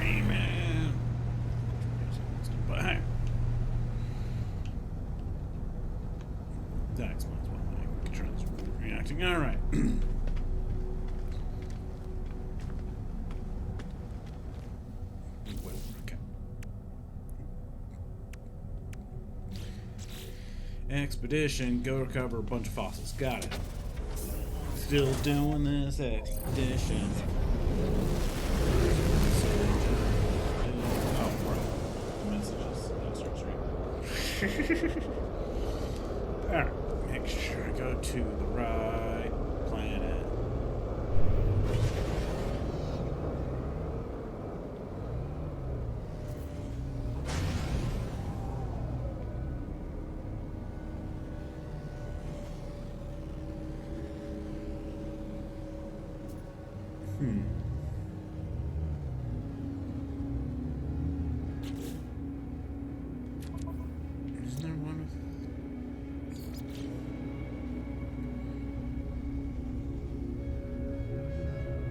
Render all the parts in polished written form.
man. But that explains why my controls were reacting. Alright. Okay. Expedition, go recover a bunch of fossils. Got it. Still doing this expedition. Oh, bro. Messages. Don't start streaming. Alright. Make sure I go to the right planet. Isn't there one with...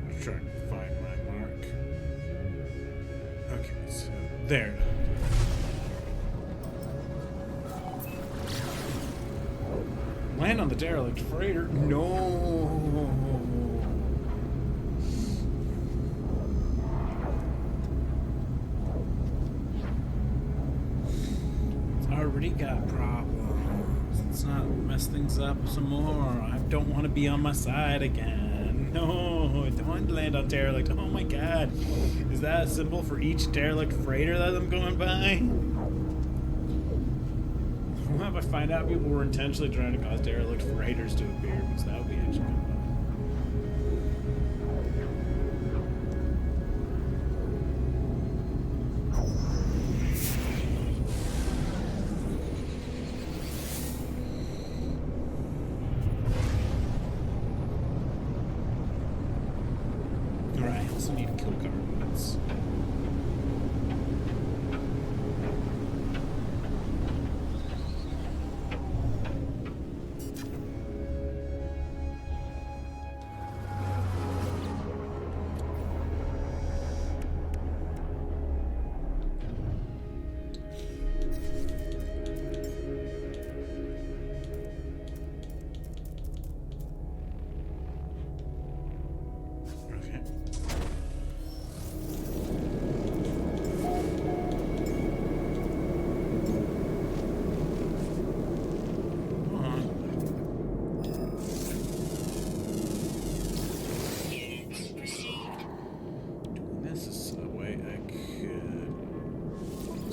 I'm trying to find my mark. Okay, so there. Land on the derelict freighter. No. It's already got problems. Let's not mess things up some more. I don't want to be on my side again. No, I don't want to land on derelict. Oh my god. Is that a symbol for each derelict freighter that I'm going by? What if I find out people were intentionally trying to cause derelict freighters to appear? Because that would be actually kind of fun. Alright, I also need to kill guards. Okay. Come on. Doing this is a way I could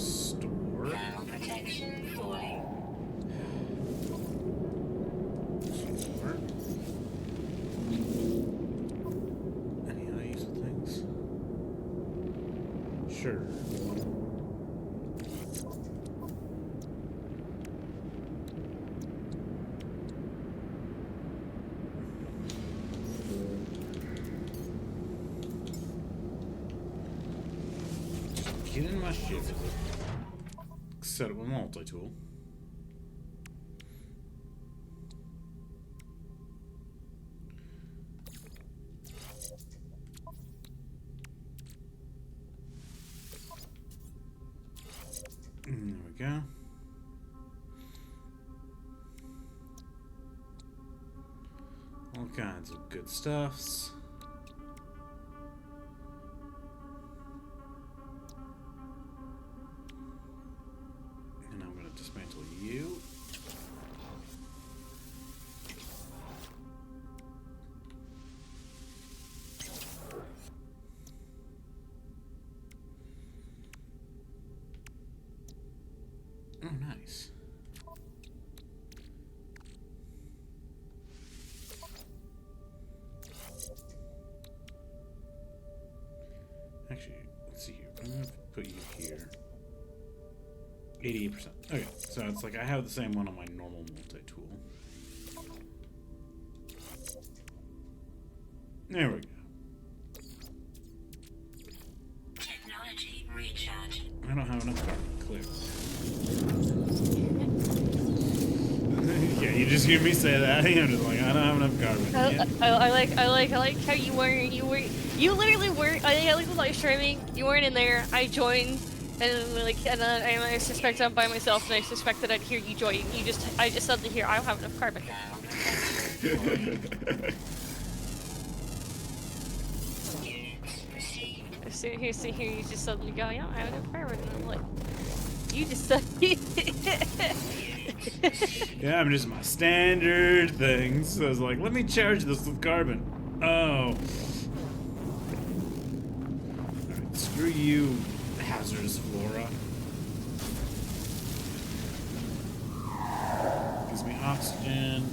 store. Protection falling. Store. Any other useful things? Sure. Get in my ship. Set up a multi-tool. There we go. All kinds of good stuffs. And I'm going to dismantle you. Oh, nice. Actually, let's see here. I'm going to put you here. 88%. Okay, so it's like I have the same one on my normal multi-tool. There we go. Technology recharge. I don't have enough carbon. Clear. Yeah, you just hear me say that. I'm just like, I don't have enough carbon. Yeah. I like how you literally weren't. I like when I was streaming, you weren't in there. I joined, and I suspect I'm by myself, and I suspect that I'd hear you join. I just suddenly hear I don't have enough carbon. So here you just suddenly go, yeah, I have enough carbon, and I'm like, you just said. Yeah, I'm just my standard things. So I was like, let me charge this with carbon. Oh. Alright, screw you, hazardous flora. Gives me oxygen.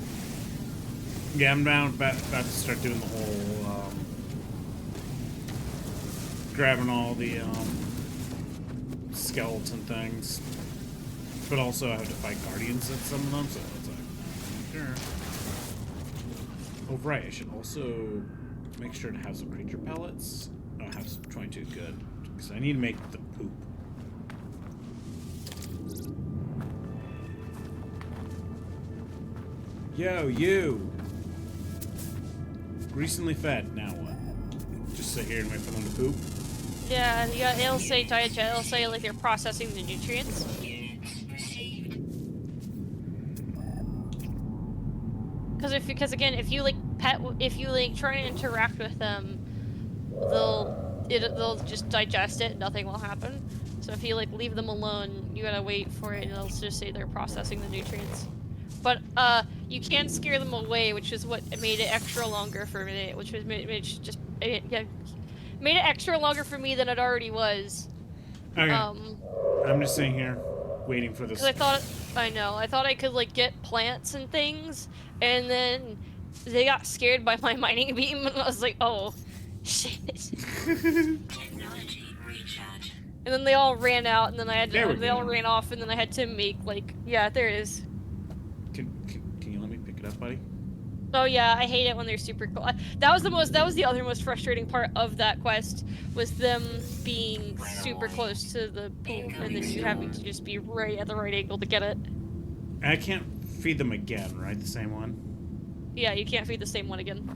Yeah, I'm about to start doing the whole, grabbing all the, skeleton things. But also I have to fight guardians at some of them, so it's like, sure. Oh right, I should also make sure to have some creature pellets. Oh, I have some 22, good. Because I need to make the poop. Yo, you! Recently fed, now what? Just sit here and wait for them to poop? Yeah, it'll say digest. It'll say like they're processing the nutrients. Because again, if you like try to interact with them, they'll just digest it. Nothing will happen. So if you like leave them alone, you gotta wait for it, and it'll just say they're processing the nutrients. But you can scare them away, which is what made it extra longer for me. Which was made it extra longer for me than it already was. Okay. I'm just sitting here, waiting for this. Because I thought I could like get plants and things, and then they got scared by my mining beam, and I was like, oh, shit. Technology recharge. And then they all ran out, and then they all go. ran off, and then I had to make like, yeah, there it is. Can you let me pick it up, buddy? Oh yeah, I hate it when they're super cool. That was the other most frustrating part of that quest, was them being super close to the poop, and then you having to just be right at the right angle to get it. I can't feed them again, right? The same one? Yeah, you can't feed the same one again.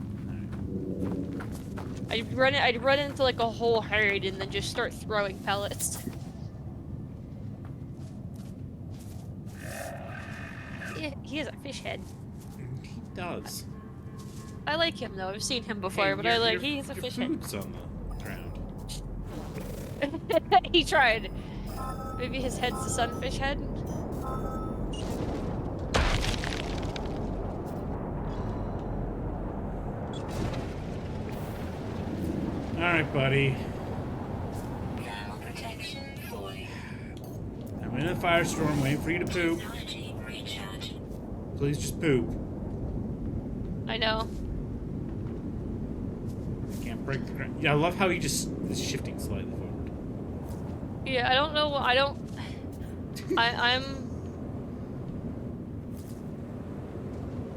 I'd run into like a whole herd and then just start throwing pellets. Yeah, he has a fish head. He does. I like him though. I've seen him before, Hey, but he has a your fish head. food's on the ground. He tried. Maybe his head's the sunfish head. Alright, buddy. Thermal protection fully. I'm in a firestorm waiting for you to poop. Technology recharge. Please just poop. I know. Can't break the ground. Yeah, I love how he just is shifting slightly forward. Yeah, I don't know.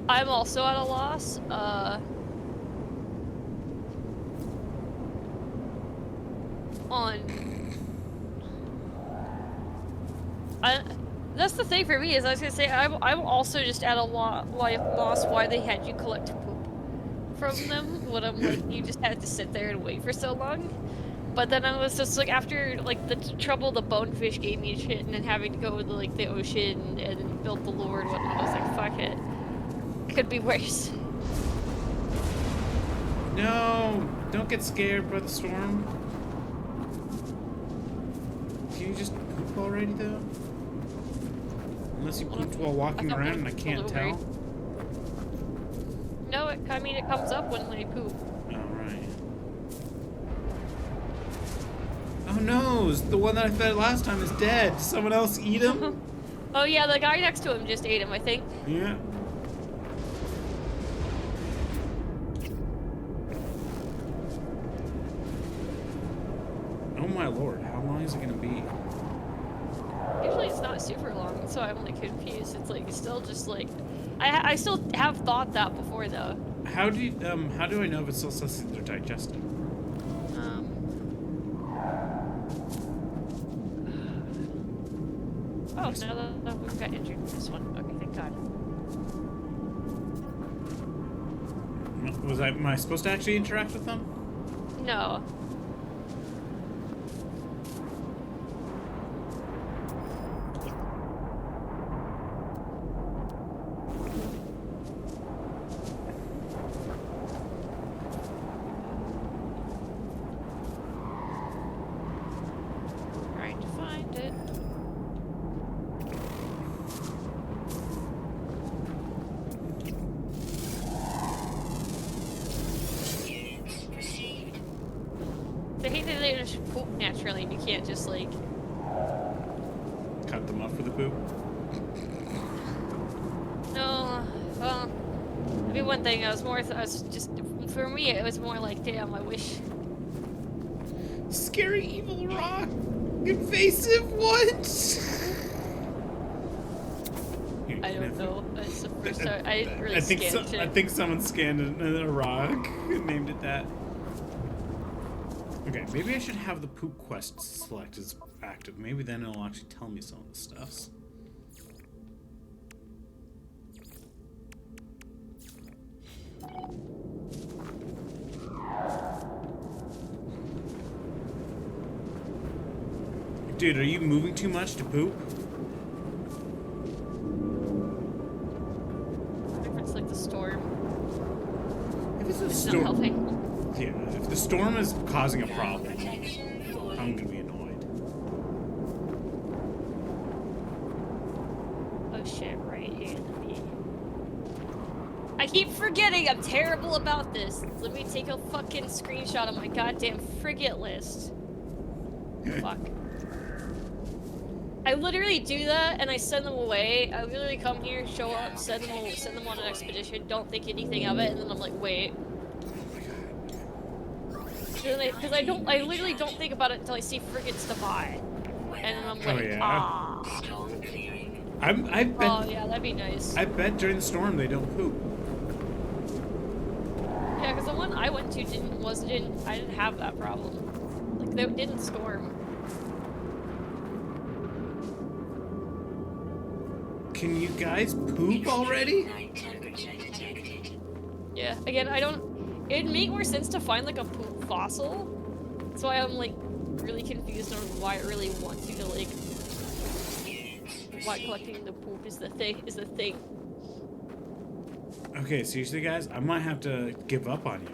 I'm also at a loss. That's the thing for me, is I was gonna say I'm also just at a loss why they had you collect poop from them when I'm like, you just had to sit there and wait for so long. But then I was just like, after like the trouble the bonefish gave me and shit, and then having to go to like the ocean and build the lure and whatnot, I was like, fuck it. Could be worse. No! Don't get scared by the storm. Can you just poop already, though? Unless you pooped while walking around and I can't tell. No, it comes up when they poop. Alright. Oh no! The one that I fed last time is dead. Did someone else eat him? Oh yeah, the guy next to him just ate him, I think. Yeah. Oh my lord, how long is it gonna be? Usually it's not super long, so I'm like confused. It's like still just like I still have thought that before though. How do I know if it still says they're digesting? Oh, now that we've got injured this one. Okay, thank God. Am I supposed to actually interact with them? No. Trying to find it. Units received. I hate that they just poop naturally and you can't just like. Cut them up for the poop. No, well, it'd be one thing. I was just, for me, it was more like, damn, I wish. Scary evil rock. Invasive what? Here, I can don't have- know. That's the first time I didn't really I think scan I think someone scanned a rock and named it that. Okay, maybe I should have the poop quest select as active. Maybe then it'll actually tell me some of the stuffs. Dude, are you moving too much to poop? If it's like the storm, If it's a it's not storm, helping. yeah. If the storm is causing a Thermal problem, protection void. I'm gonna be annoyed. Oh shit, right here. I keep forgetting I'm terrible about this. Let me take a fucking screenshot of my goddamn frigate list. Fuck. I literally do that and I send them away. I literally come here, show up, send them on an expedition, don't think anything of it, and then I'm like, wait. Because I literally don't think about it until I see frigates to buy. And then I'm like, yeah? ah. Storm clearing. I bet. Oh yeah, that'd be nice. I bet during the storm they don't poop. Yeah, because the one I went to I didn't have that problem. Like, they didn't storm. Can you guys poop already? Night temperature detected. Yeah, again, it'd make more sense to find, like, a poop fossil. That's why I'm, like, really confused on why it really wants you to, like, Units why received. collecting the poop is the thing. Okay, seriously, guys, I might have to give up on you.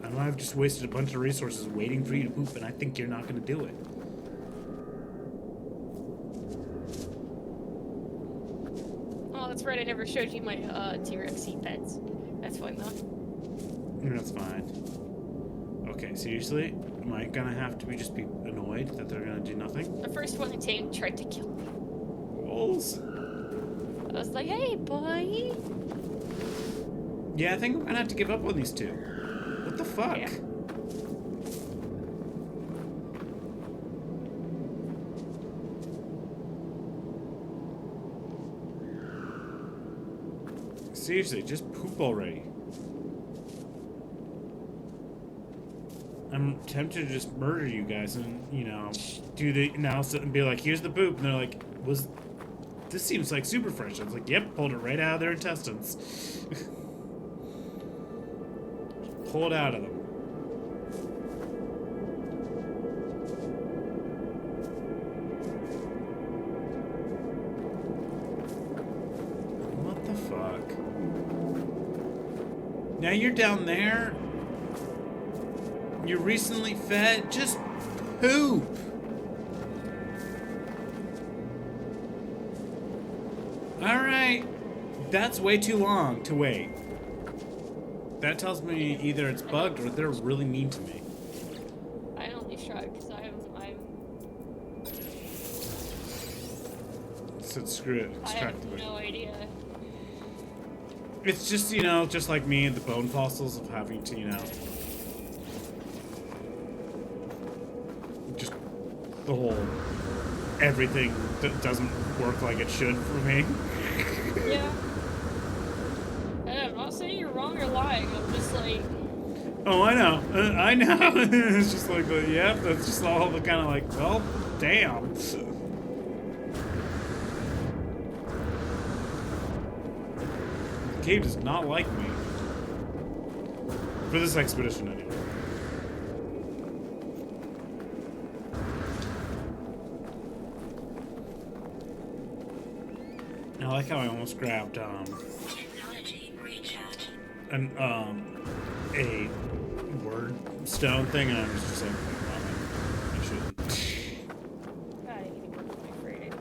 I might have just wasted a bunch of resources waiting for you to poop, and I think you're not going to do it. Oh, that's right, I never showed you my, T-Rex pets. That's fine, though. That's fine. Okay, seriously, am I gonna have to just be annoyed that they're gonna do nothing? The first one I tamed tried to kill me. Wolves? I was like, hey, boy! Yeah, I think I'm gonna have to give up on these two. What the fuck? Yeah. Seriously, just poop already. I'm tempted to just murder you guys and, you know, do the analysis and be like, here's the poop. And they're like, this seems like super fresh. I was like, yep, pulled it right out of their intestines. Pull it out of them. What the fuck? Now you're down there. You're recently fed. Just poop. Alright. That's way too long to wait. That tells me either it's bugged or they're really mean to me. I only shrugged because I'm So screw it. I Extract have the no idea. It's just, you know, just like me and the bone fossils of having to, you know, just the whole everything that doesn't work like it should for me. Yeah. And I'm not saying you're wrong or lying. I'm just like, Oh, I know. I know. It's just like, yeah, that's just all the kind of like, well, damn. The cave does not like me. For this expedition, anyway. I like how I almost grabbed Technology recharge. a word stone thing, and I was just like, I shouldn't. I need to work on my freighting.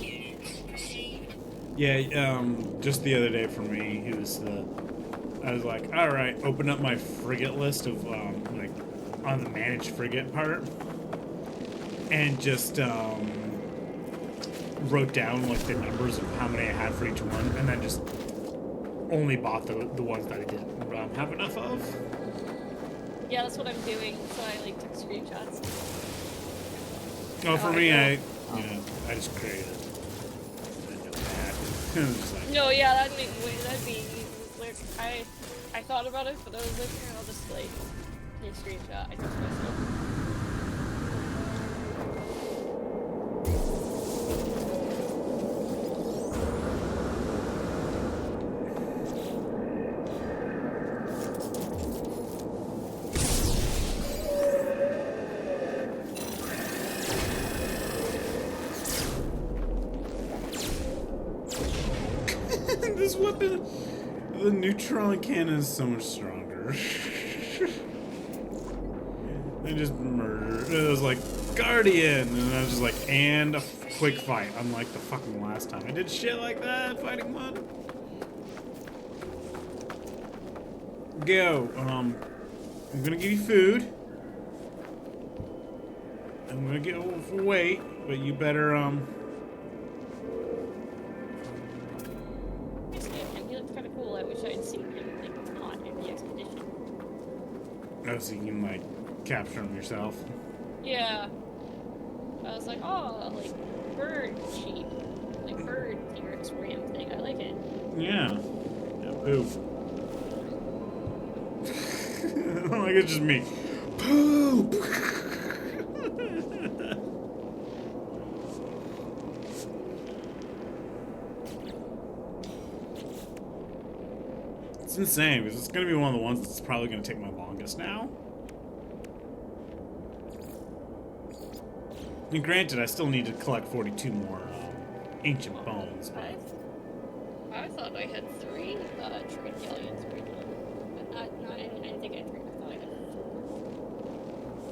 Units received. Yeah, just the other day for me, I was like, all right, open up my frigate list of like on the managed frigate part, and just wrote down like the numbers of how many I had for each one, and then just only bought the ones that I didn't have enough of. Yeah, that's what I'm doing. So I like took screenshots. Oh, for I me, know. I just created a notepad. It was just like, No, yeah, that'd be like I thought about it, but I was like, here, I'll just like take a screenshot. I trust myself. this what the neutron cannon is so much stronger. They just murdered. It was like Guardian, and I was just like, and a quick fight, unlike the fucking last time I did shit like that fighting one. Go. I'm gonna give you food. I'm gonna get for weight, but you better He looks kind of cool. I wish I'd seen him like not in the expedition. Oh, so you can like capture him yourself. Yeah. I was like, oh, like bird sheep, like bird T-Rex ram thing. I like it. Yeah. Yeah, poop. Like it's just me. Poop. It's insane because it's gonna be one of the ones that's probably gonna take my longest now. And granted, I still need to collect 42 more ancient bones, but I thought I had 3 trade galleons right now. But I didn't think I had 3. I thought I had 4.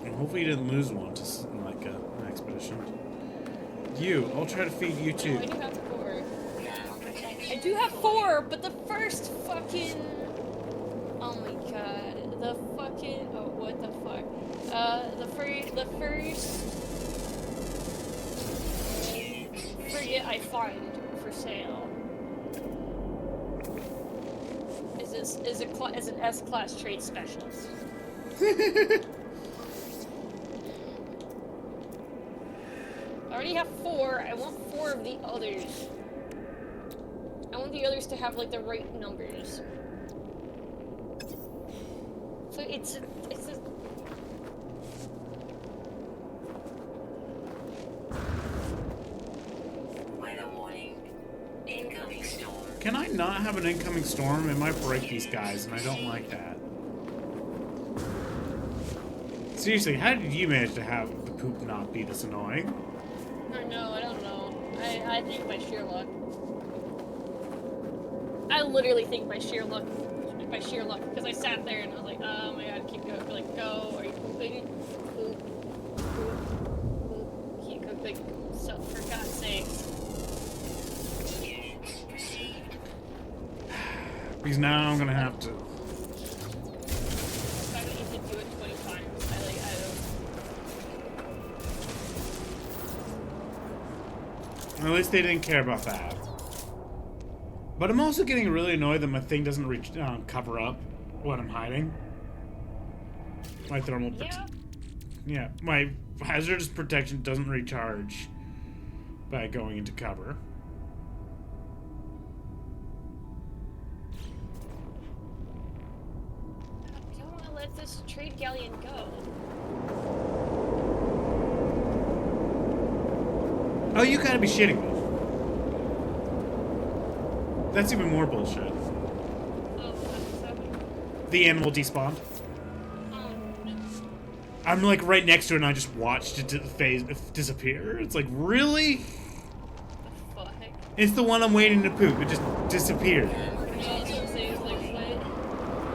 and hopefully you didn't lose one to like an expedition. I'll try to feed you No, too. I do have 4. Now protection. I do have 4, but the first fucking... Oh my god. The fucking... Oh, what the fuck? The first frigate I find for sale is an S-class trade specialist. I already have 4. I want 4 of the others. I want the others to have like the right numbers. So it's a Weather warning. Incoming storm. Can I not have an incoming storm? It might break these guys, and I don't like that. Seriously, how did you manage to have the poop not be this annoying? I don't know. I think by sheer luck. I literally think by sheer luck. Because I sat there and I was like, oh my god, keep going. Like, go. Are you pooping? Poop. Poop. Poop. Keep pooping. So, for God's sakes. Units received. Because now I'm gonna have to. I don't need to do it 20 times. I don't. At least they didn't care about that. But I'm also getting really annoyed that my thing doesn't reach cover up when I'm hiding. My thermal yeah, my hazardous protection doesn't recharge by going into cover. I don't want to let this trade galleon go. Oh, you gotta be shitting me. That's even more bullshit. Oh, that's what's happening. The animal despawned. I'm like right next to it and I just watched it disappear. It's like, really? The fuck? It's the one I'm waiting to poop. It just disappeared.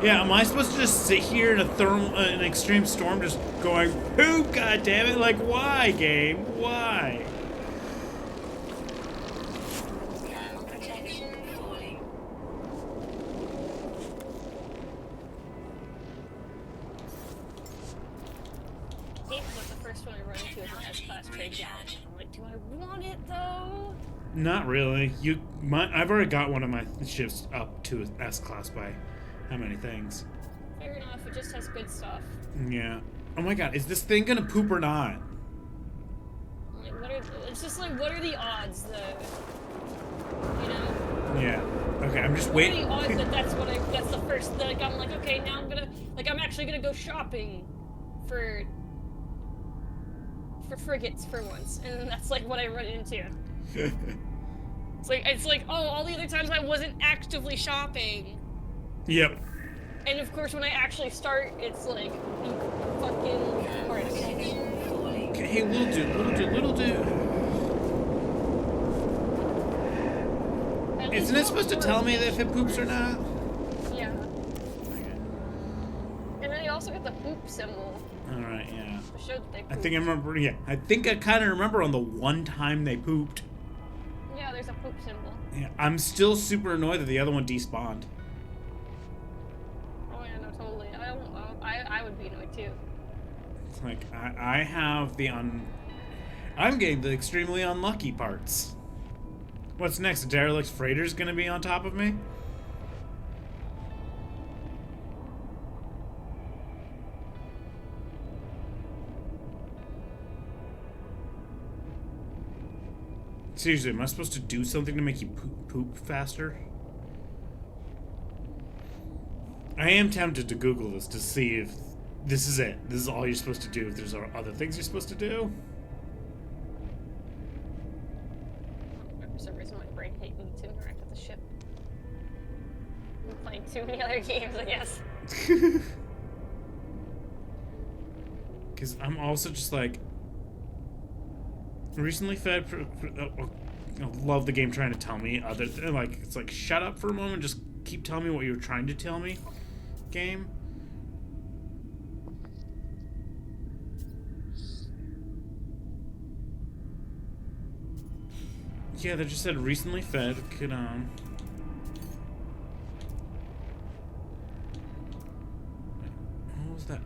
Yeah, am I supposed to just sit here in an extreme storm just going, poop, goddammit? Like, why, game? Why? Thermal protection falling. It was the first one I run into as an S-Class trade challenge. I'm like, do I want it though? Not really. I've already got one of my ships up to S-Class by how many things? Fair enough, it just has good stuff. Yeah. Oh my god, is this thing gonna poop or not? Like, it's just like, what are the odds though? You know? Yeah. Okay, I'm just What are waiting. the odds that that's the first, like, I'm like, okay, now I'm actually gonna go shopping for frigates for once, and then that's like what I run into. It's like, oh, all the other times I wasn't actively shopping. Yep. And of course, when I actually start, it's like fucking heart attack. Okay, hey, little dude. At least Isn't it supposed to not tell me horribly. if it poops or not? Yeah. And then you also get the poop symbol Alright, yeah. to show that they poop. I think I remember, yeah. I think I kind of remember on the one time they pooped. Yeah, there's a poop symbol. Yeah, I'm still super annoyed that the other one despawned. Oh yeah, no, totally. I would be annoyed too. It's like, I have the I'm getting the extremely unlucky parts. What's next? A derelict freighter's gonna be on top of me? Seriously, am I supposed to do something to make you poop faster? I am tempted to Google this to see if this is it. This is all you're supposed to do. If there's other things you're supposed to do. For some reason, my brain hate me to interact with the ship. I'm playing too many other games, I guess. Because I'm also just like, recently fed. I love the game trying to tell me other like it's like shut up for a moment, just keep telling me what you're trying to tell me. Game. Yeah, they just said recently fed. Could what was that?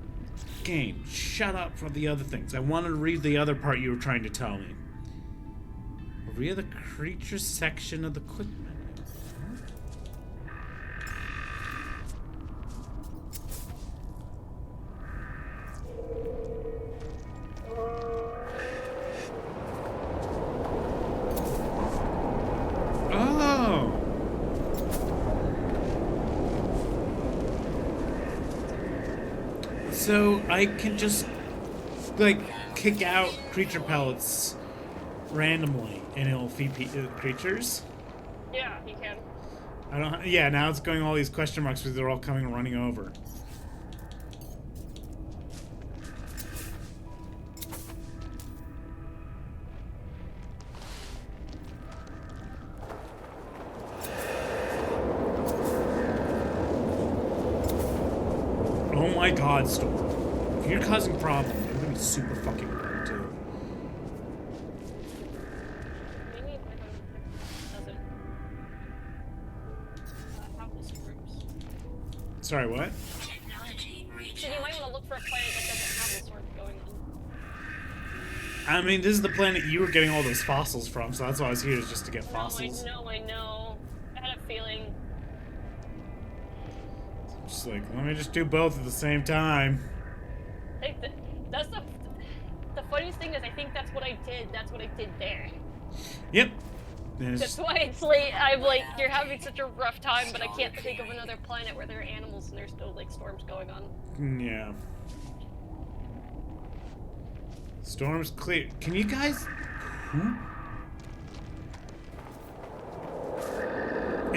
Game. Shut up for the other things. I wanted to read the other part you were trying to tell me. Read the creatures section of the quick menu. Oh. So I can just like kick out creature pellets randomly and it'll feed creatures. Yeah, you can. I don't. Yeah, now it's going all these question marks because they're all coming running over. Oh my God, Storm! If you're causing problems, I'm gonna be super fucking worried too. Maybe if I doesn't have this rooms. Sorry, what? Technology So you recharge. might want to look for a planet that doesn't have this sort going on. I mean, this is the planet you were getting all those fossils from, so that's why I was here, is just to get fossils. I know. I had a feeling. Just like, let me just do both at the same time. Like that's the funniest thing is I think that's what I did. That's what I did there. Yep. And it's That's just- why it's late. I'm like, you're having such a rough time, but I can't think of another planet where there are animals and there's no like storms going on. yeah. Storm's clear. Can you guys poop?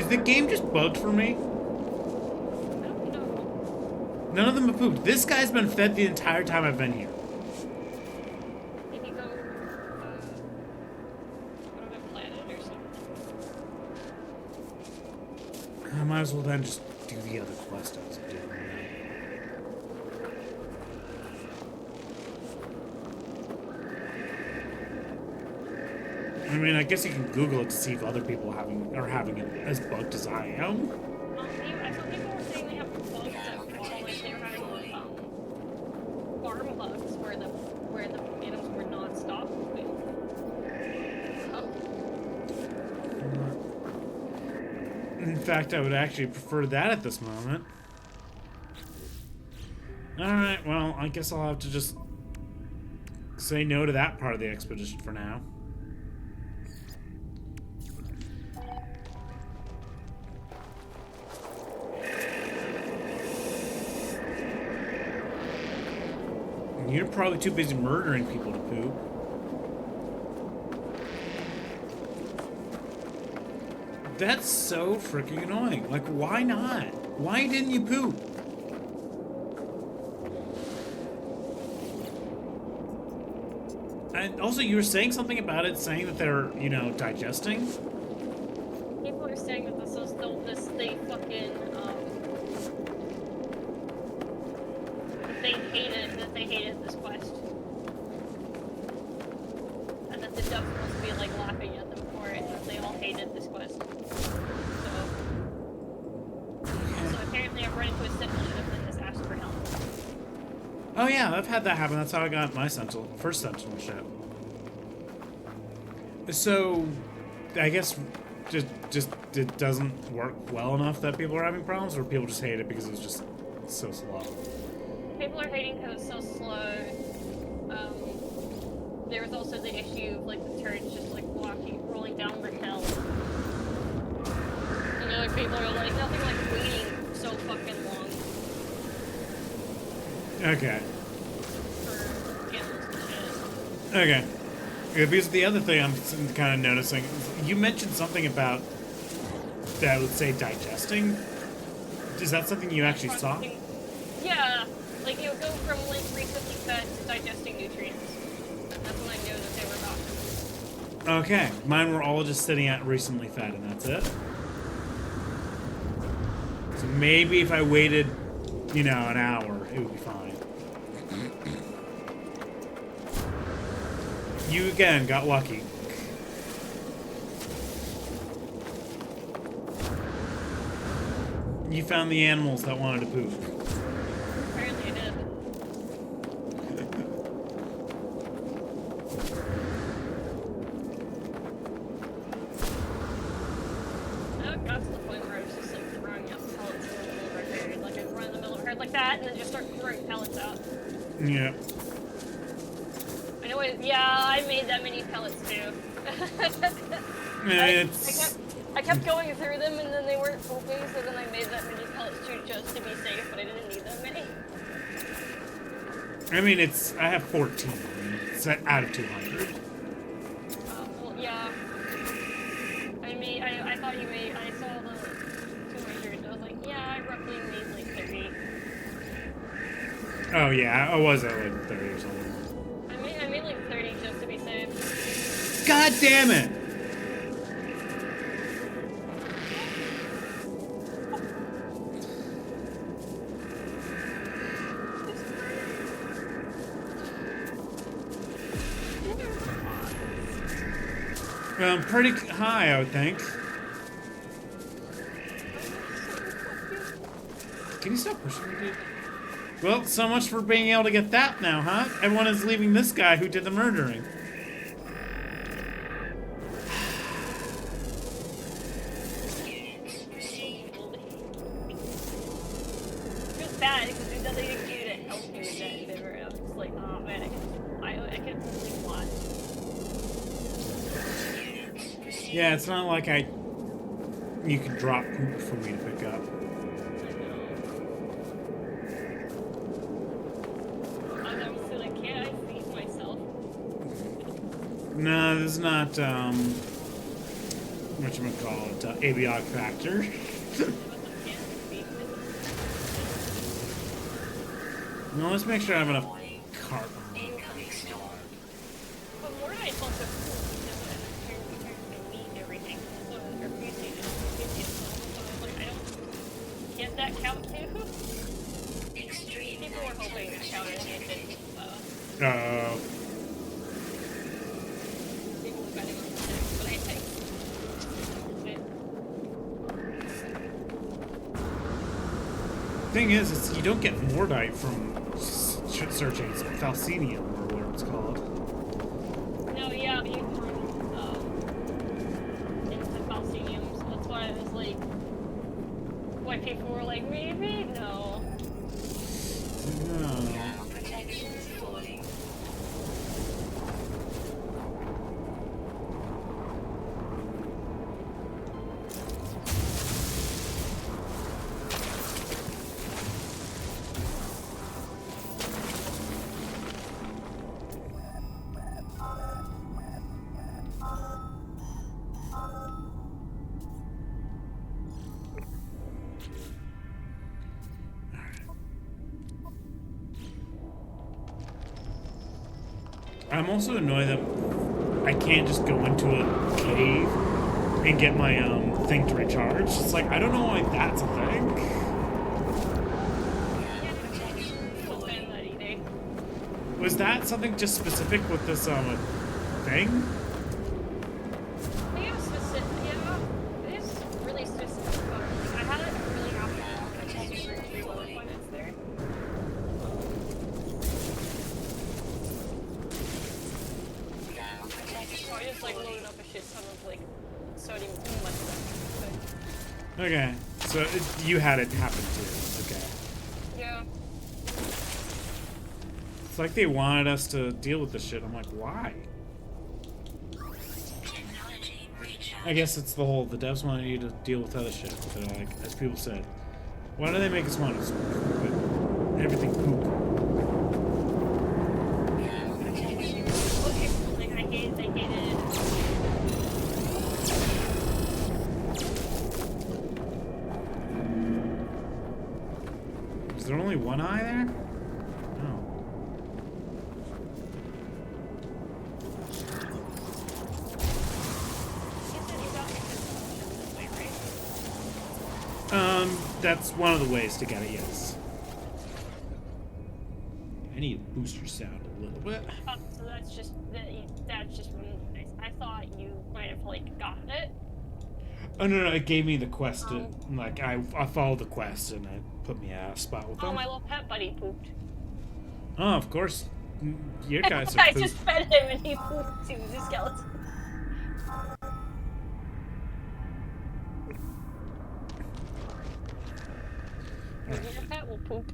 Is the game just bugged for me? I don't know. None of them have pooped. This guy's been fed the entire time I've been here. Maybe go, on a planet or something. I might as well then just do the other quest I was doing. I mean, I guess you can Google it to see if other people are having it as bugged as I am. I saw people were saying they have bugs that like they were having farm bugs where the items were non-stop moving. In fact, I would actually prefer that at this moment. Alright, well, I guess I'll have to just say no to that part of the expedition for now. You're probably too busy murdering people to poop. That's so freaking annoying. Like, why not? Why didn't you poop? And also, you were saying something about it, saying that they're, you know, digesting? People are saying that they fucking, they hated this quest. And that the ducks must be, like, laughing at them for it, and that they all hated this quest. So apparently I've run into a sentinel ship that has asked for help. Oh yeah, I've had that happen. That's how I got my first sentinel ship. So, I guess just it doesn't work well enough that people are having problems, or people just hate it because it's just so slow. People are hating because it's so slow. There was also the issue of like the turrets just like rolling down the hill. You know, like people are like nothing like waiting so fucking long. Okay. For animals and shit. Okay. Yeah, because the other thing I'm kind of noticing, you mentioned something about that would say digesting. Is that something you actually saw? Yeah, like it would go from like recently fed to digesting nutrients. That's when I knew that they were about. Okay, mine were all just sitting at recently fed, and that's it. So maybe if I waited, you know, an hour, it would be fine. You again got lucky. You found the animals that wanted to poop. Apparently I did. I got to the point where I was just like throwing out pellets in the middle of our herd. Like I'd run in the middle of a herd like that and then just start throwing pellets out. Yeah. I know yeah, I made that many pellets too. I kept going through them and then they weren't pooping, so then I made that many pellets too just to be safe, but I didn't need that many. I mean, I have 14. It's out of 200. Well, yeah. I thought you made, I saw the 200, I was like, yeah, I roughly made like 30. Oh yeah, I was at like 30 or something. I made like 30 just to be safe. God damn it! Pretty high, I would think. Can you stop pushing me, dude? Well, so much for being able to get that now, huh? Everyone is leaving this guy who did the murdering. Feels bad because there's nothing you can do to help you with that endeavor. I'm just like, oh man, I can only watch. Yeah, it's not like you can drop poop for me to pick up. I'm obviously like, can't I feed myself? No, this is not, whatchamacallit, avionic factor. No, let's make sure I have enough cart. Incoming storm. But Mordai is also cool because it can mean everything. So they're confusing and so like, I don't get that count too. Extreme People were hoping that counted and it didn't. People were betting on the but I think. Thing is you don't get Mordite from searching Falcinium or whatever it's called. No, yeah, but you can into Falcinium, so that's why I was like, why people were like, maybe? No. No. Now protections falling. I'm also annoyed that I can't just go into a cave and get my thing to recharge. It's like I don't know why that's a thing. Now protections falling. That either. Was that something just specific with this thing? I think it was specific, yeah, it is really specific, but I had it really happen when it's there. Now protections So I just like falling. loaded up a shit ton of like sodium mushroom. Okay, so you had it happen too. Okay. Yeah. It's like they wanted us to deal with this shit. I'm like, why? Technology recharge. I guess it's the devs wanted you to deal with other shit. But like, as people said, why do they make us want to just poop it? Everything poop? Now protections. Okay, like I hated it. Is there only one eye there? No. That's one of the ways to get it, yes. I need to boost your sound a little bit. So that's just really nice. I thought you might have like gotten it. Oh no, it gave me the quest. Like I followed the quest and it put me at a spot with Oh, them. my little pet buddy pooped. Oh, of course. Your guys are I poop. just fed him and he pooped too. The skeleton. Maybe your pet will poop.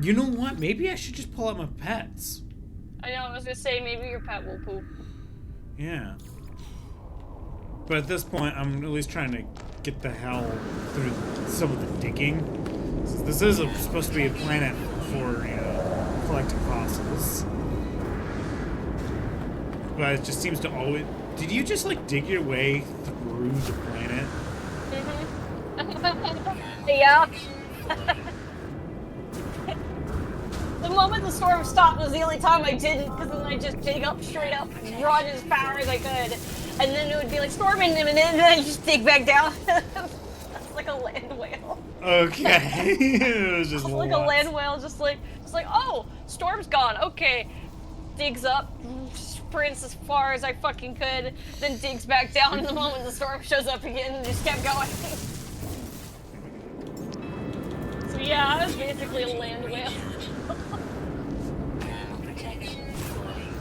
You know what? Maybe I should just pull out my pets. I know. I was gonna say maybe your pet will poop. Yeah. But at this point, I'm at least trying to get the hell through some of the digging. This is supposed to be a planet for, collecting fossils. But it just seems to always... Did you just, like, dig your way through the planet? Yeah. The moment the storm stopped was the only time I didn't, because then I just dig up straight up, run as far as I could, and then it would be like storming imminent, and then I just dig back down. That's like a land whale. Okay. It was just Like a land whale, just like, oh, storm's gone. Okay, digs up, sprints as far as I fucking could, then digs back down. And the moment the storm shows up again, and just kept going. So yeah, I was basically a land whale. Now protections falling.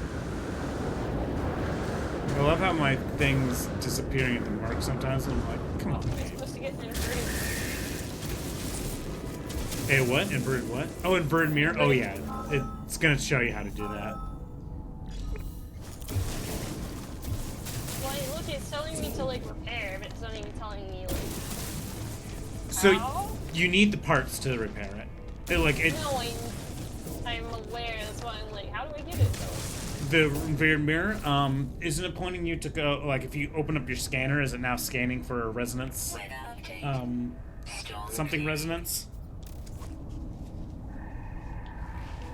I love how my thing's disappearing at the mark sometimes. I'm like, come on, I'm man. supposed to get inverted. Hey, what? Inverted what? Oh, inverted mirror? Oh, yeah. It's gonna show you how to do that. Well, look, it's telling me to like repair, but it's not even telling me like. So How? you need the parts to repair it. No, I'm aware. That's why I'm like, how do I get it though? the rear mirror, isn't it pointing you to go, like, if you open up your scanner, is it now scanning for resonance? Weather update. Storm Something clear. resonance?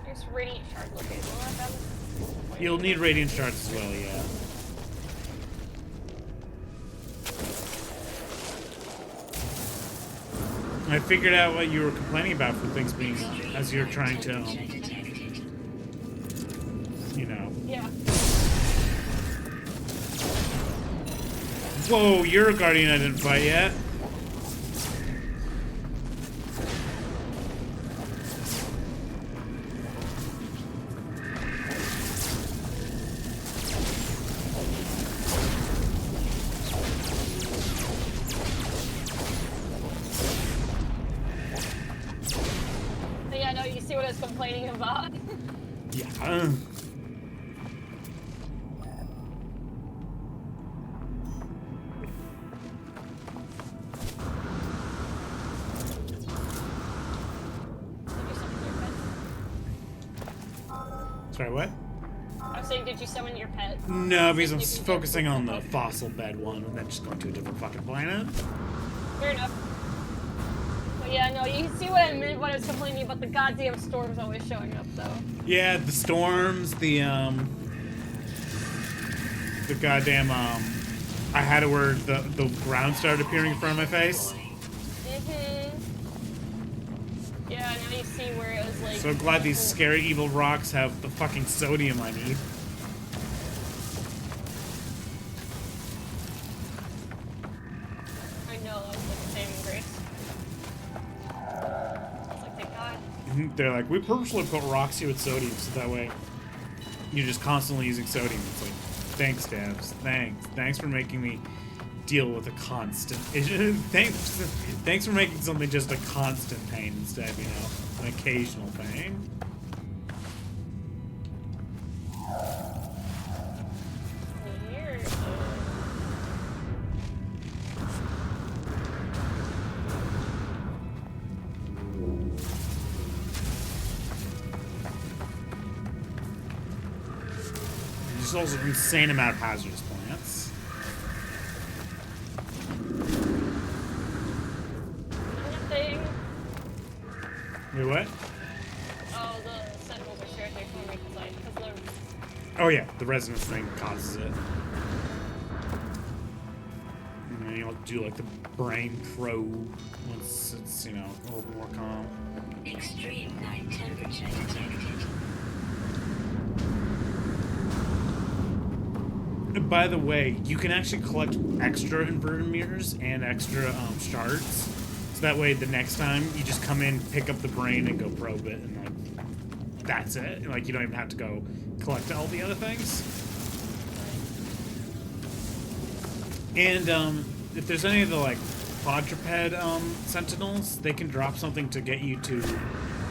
There's radiant shard located. Will I have them? You'll need radiant shards as well, yeah. I figured out what you were complaining about for things being, as you're trying to, Detected. you know. Yeah. Whoa, you're a guardian I didn't fight yet. But yeah, no, you see what I was complaining about? Yeah. Did you summon your pet? Sorry, what? I was saying, did you summon your pet? No, because I'm focusing on the fossil bed one and then just going to a different fucking planet. Fair enough. But yeah, no, you see what I meant when I was complaining about the goddamn storms always showing up, though. Yeah, the storms, the goddamn, I had it where the ground started appearing in front of my face. Yeah, now you see where it was like... So glad these scary evil rocks have the fucking sodium I need. I know, that was like the saving grace. I was like, thank God. They're like, we purposely put rocks here with sodium so that way you're just constantly using sodium. It's like, thanks, Devs. Thanks for making me deal with a constant issue. Thanks for making something just a constant pain instead of, you know, an occasional pain. Weird. There's also an insane amount of hazardous plants. Thing. Wait, what? Oh, the sentinels are shared there for me because Oh yeah, the resonance thing causes it. And then you'll do like the brain probe once it's, you know, a little bit more calm. Extreme night temperature detected. By the way, you can actually collect extra inverter mirrors and extra shards. So that way, the next time you just come in, pick up the brain, and go probe it, and like that's it. Like you don't even have to go collect all the other things. And if there's any of the like quadruped sentinels, they can drop something to get you to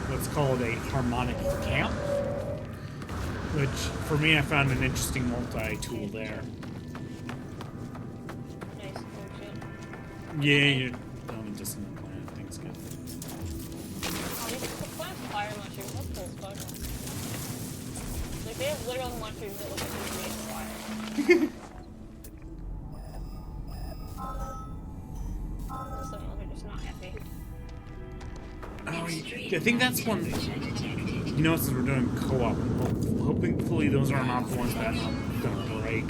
what's called a harmonic camp. Which, for me, I found an interesting multi-tool there. nice. Oh shit. Yeah, you're on a distant planet. Things good. Oh, these plants fire mushrooms. That's cool as fuck. Like, they have literal mushrooms that look like they're made of fire. Some of them are just not happy. Oh, I think that's one. You know, since we're doing co-op, hopefully those are not the ones that I'm gonna break.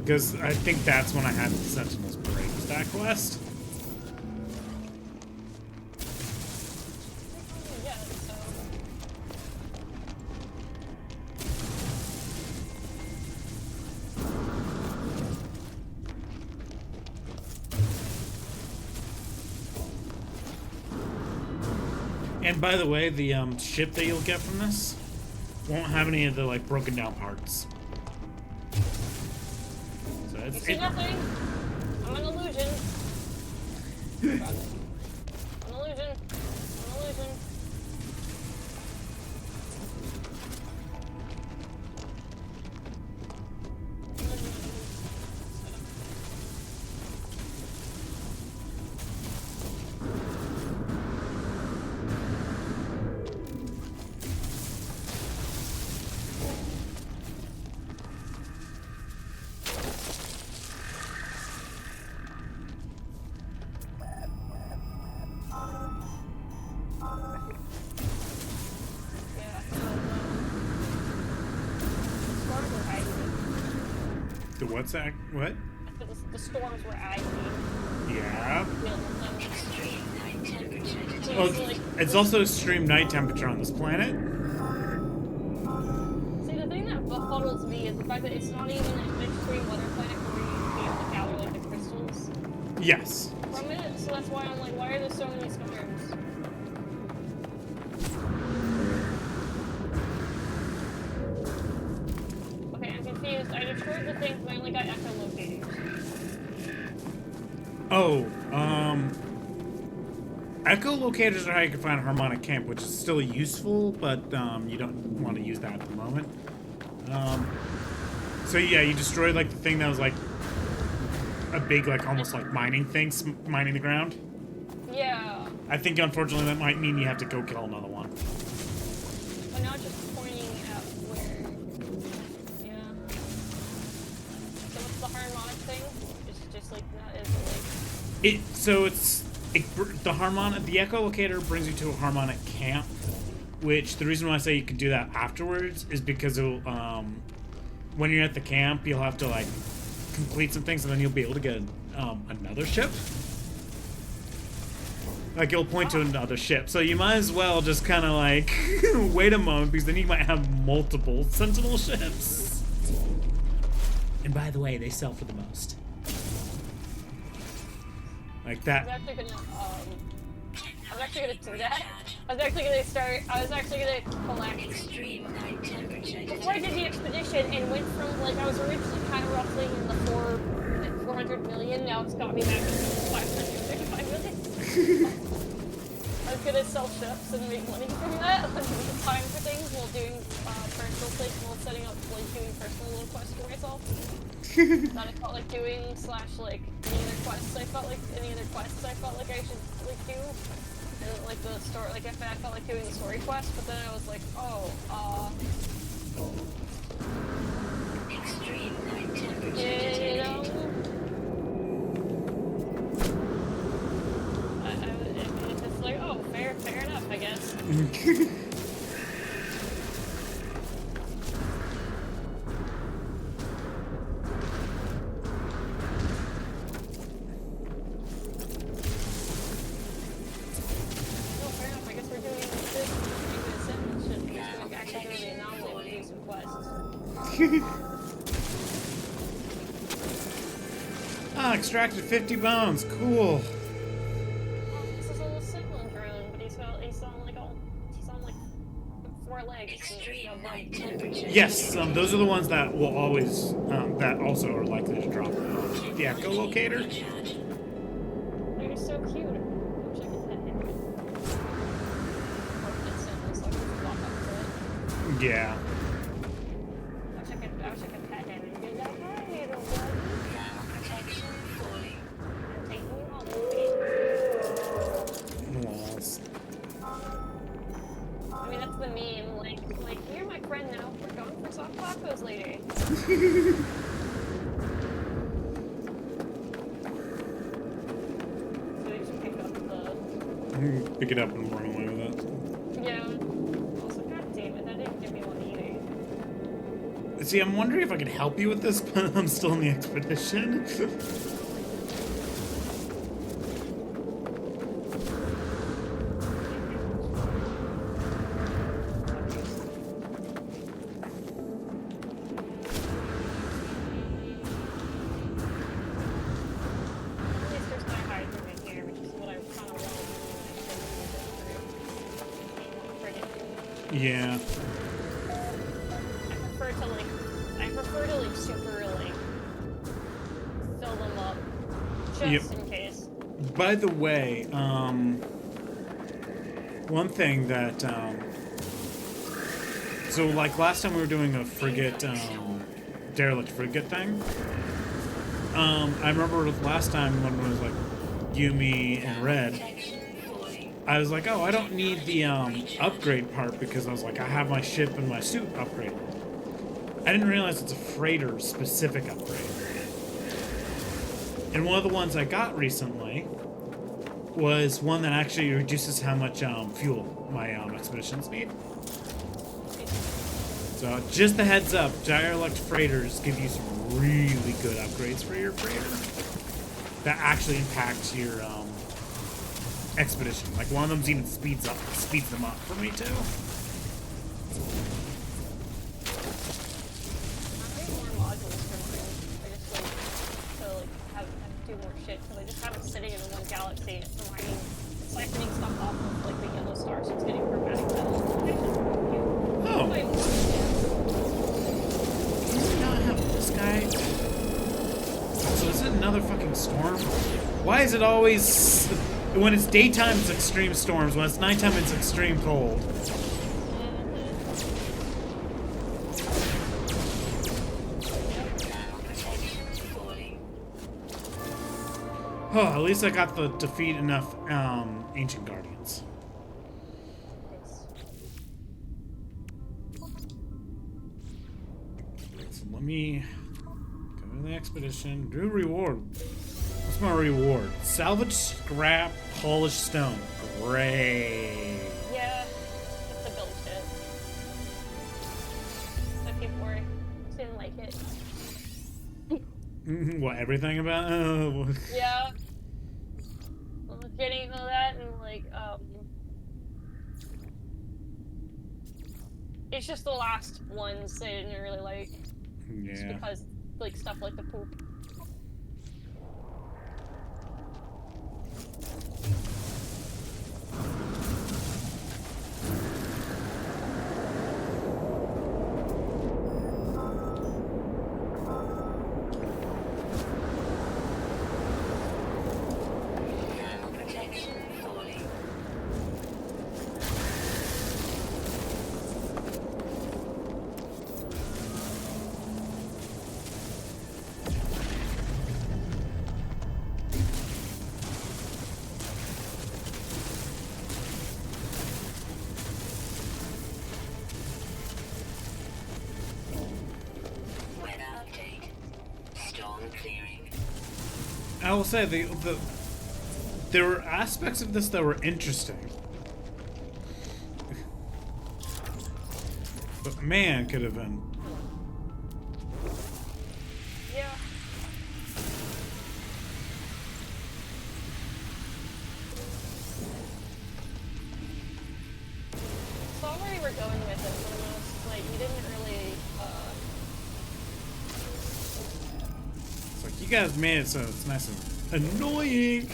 Because I think that's when I had the Sentinels break. Was that quest? Yeah, so... And by the way, the ship that you'll get from this won't have any of the like broken down parts. So You it's see nothing? I'm an illusion. An illusion. An illusion. what's that? What? The storms were aggy. Yeah. Extreme night temperature detected. Well, it's also extreme night temperature on this planet. See, the thing that befuddles me is the fact that it's not even an extreme weather planet where you be able to gather like the crystals Yes. from it. So that's why I'm like, why are there so many storms? Okay, I'm confused. I destroyed the things, but I only got echolocators. Oh, echolocators are how you can find a harmonic camp, which is still useful, but you don't want to use that at the moment. So yeah, you destroyed like the thing that was like a big, like almost like mining thing, mining the ground. Yeah. I think unfortunately that might mean you have to go kill another one. But now it's just pointing at where. Yeah. So what's the harmonic thing? It's just like that is The echolocator brings you to a harmonic camp, which the reason why I say you can do that afterwards is because it'll when you're at the camp you'll have to like complete some things and then you'll be able to get another ship. Like it'll point to another ship, so you might as well just kind of like wait a moment because then you might have multiple Sentinel ships. And by the way, they sell for the most. Like that. I was actually gonna do that. I was actually gonna collect. Extreme night temperature Before I did the expedition and went from, like, I was originally kind of roughly in the 400 million, now it's got me back to 535 million. I was gonna sell ships and make money from that, like, time for things while doing personal things, while setting up, like, doing personal little quests for myself. That I felt like doing, / like, any other quests I felt like I should, like, do. And, like, the story, like, I felt like doing the story quest, but then I was like, Extreme night temperature you detected. know? It's just like, oh, fair enough, I guess. Ah, extracted 50 bones. Cool. This is a little sibling drone, but he's on like 4 legs. Extreme night temperature. Yes, those are the ones that will always, that also are likely to drop the echolocator. They're so cute. I wish I could pet him. Or pet Sentinel so I could just walk up to it. Yeah. I wish I could pet him and be like, hi, little buddy. Now protection fully. I'm taking you home with me. Walls. I mean, that's the meme. Like, you're my friend now. We're going for soft tacos later. So they just pick up the. Pick it up and run away with it. Yeah. Also, god damn it, that didn't give me one either. See, I'm wondering if I could help you with this, but I'm still in the expedition. At least there's no hydrogen in here, which is what I kind of wanted to do. Yeah. I prefer to like super like fill them up just Yep. in case. By the way, one thing that, so like last time we were doing a frigate, derelict frigate thing, I remember last time when it was like Yumi and Red, Protection fully. I was like, oh, I don't need the upgrade part because I was like, I have my ship and my suit upgraded. I didn't realize it's a freighter specific upgrade. And one of the ones I got recently was one that actually reduces how much fuel my expeditions need. So just a heads up, derelict freighters give you some really good upgrades for your freighter that actually impacts your expedition. Like one of them's even speeds them up for me too. I need more modules for mine. I just like to like have do more shit because I just have it sitting in one galaxy mining, siphoning stuff off of like the yellow star, so it's getting chromatic metal. Oh. Do you not have this guy? So is it another fucking storm? Why is it always when it's daytime it's extreme storms, when it's nighttime it's extreme cold? Oh, at least I got to defeat enough ancient guardians. So let me go to the expedition. Do reward. What's my reward? Salvage scrap polished stone. Great. Yeah, it's a build shit. So people didn't like it. What, everything about? Oh. Yeah. Well, getting all that and like it's just the last ones they didn't really like. Just Yeah. because like stuff like the poop. Protection falling. Weather update. Storm clearing. I will say there were aspects of this that were interesting. But man, could have been. Yeah. Saw where you were going with it, but almost like you didn't really It's like you guys made it so it's nice and annoying.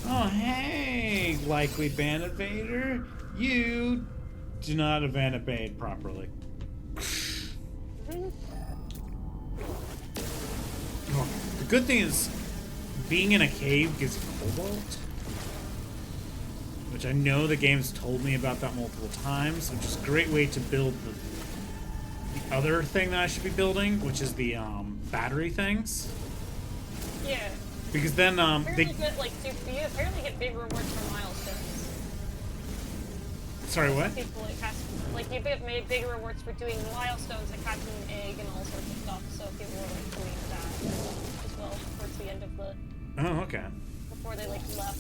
Oh hey, likely bandit Vader. You do not evade properly. Oh, the good thing is being in a cave gives you cobalt. Which I know the game's told me about that multiple times, which is a great way to build the other thing that I should be building, which is the battery things. yeah. Because then Apparently they get like you apparently get big rewards for milestones. sorry what? People like you get made big rewards for doing milestones like catching an egg and all sorts of stuff. So people were like doing that as well towards the end of the Oh okay. before they like left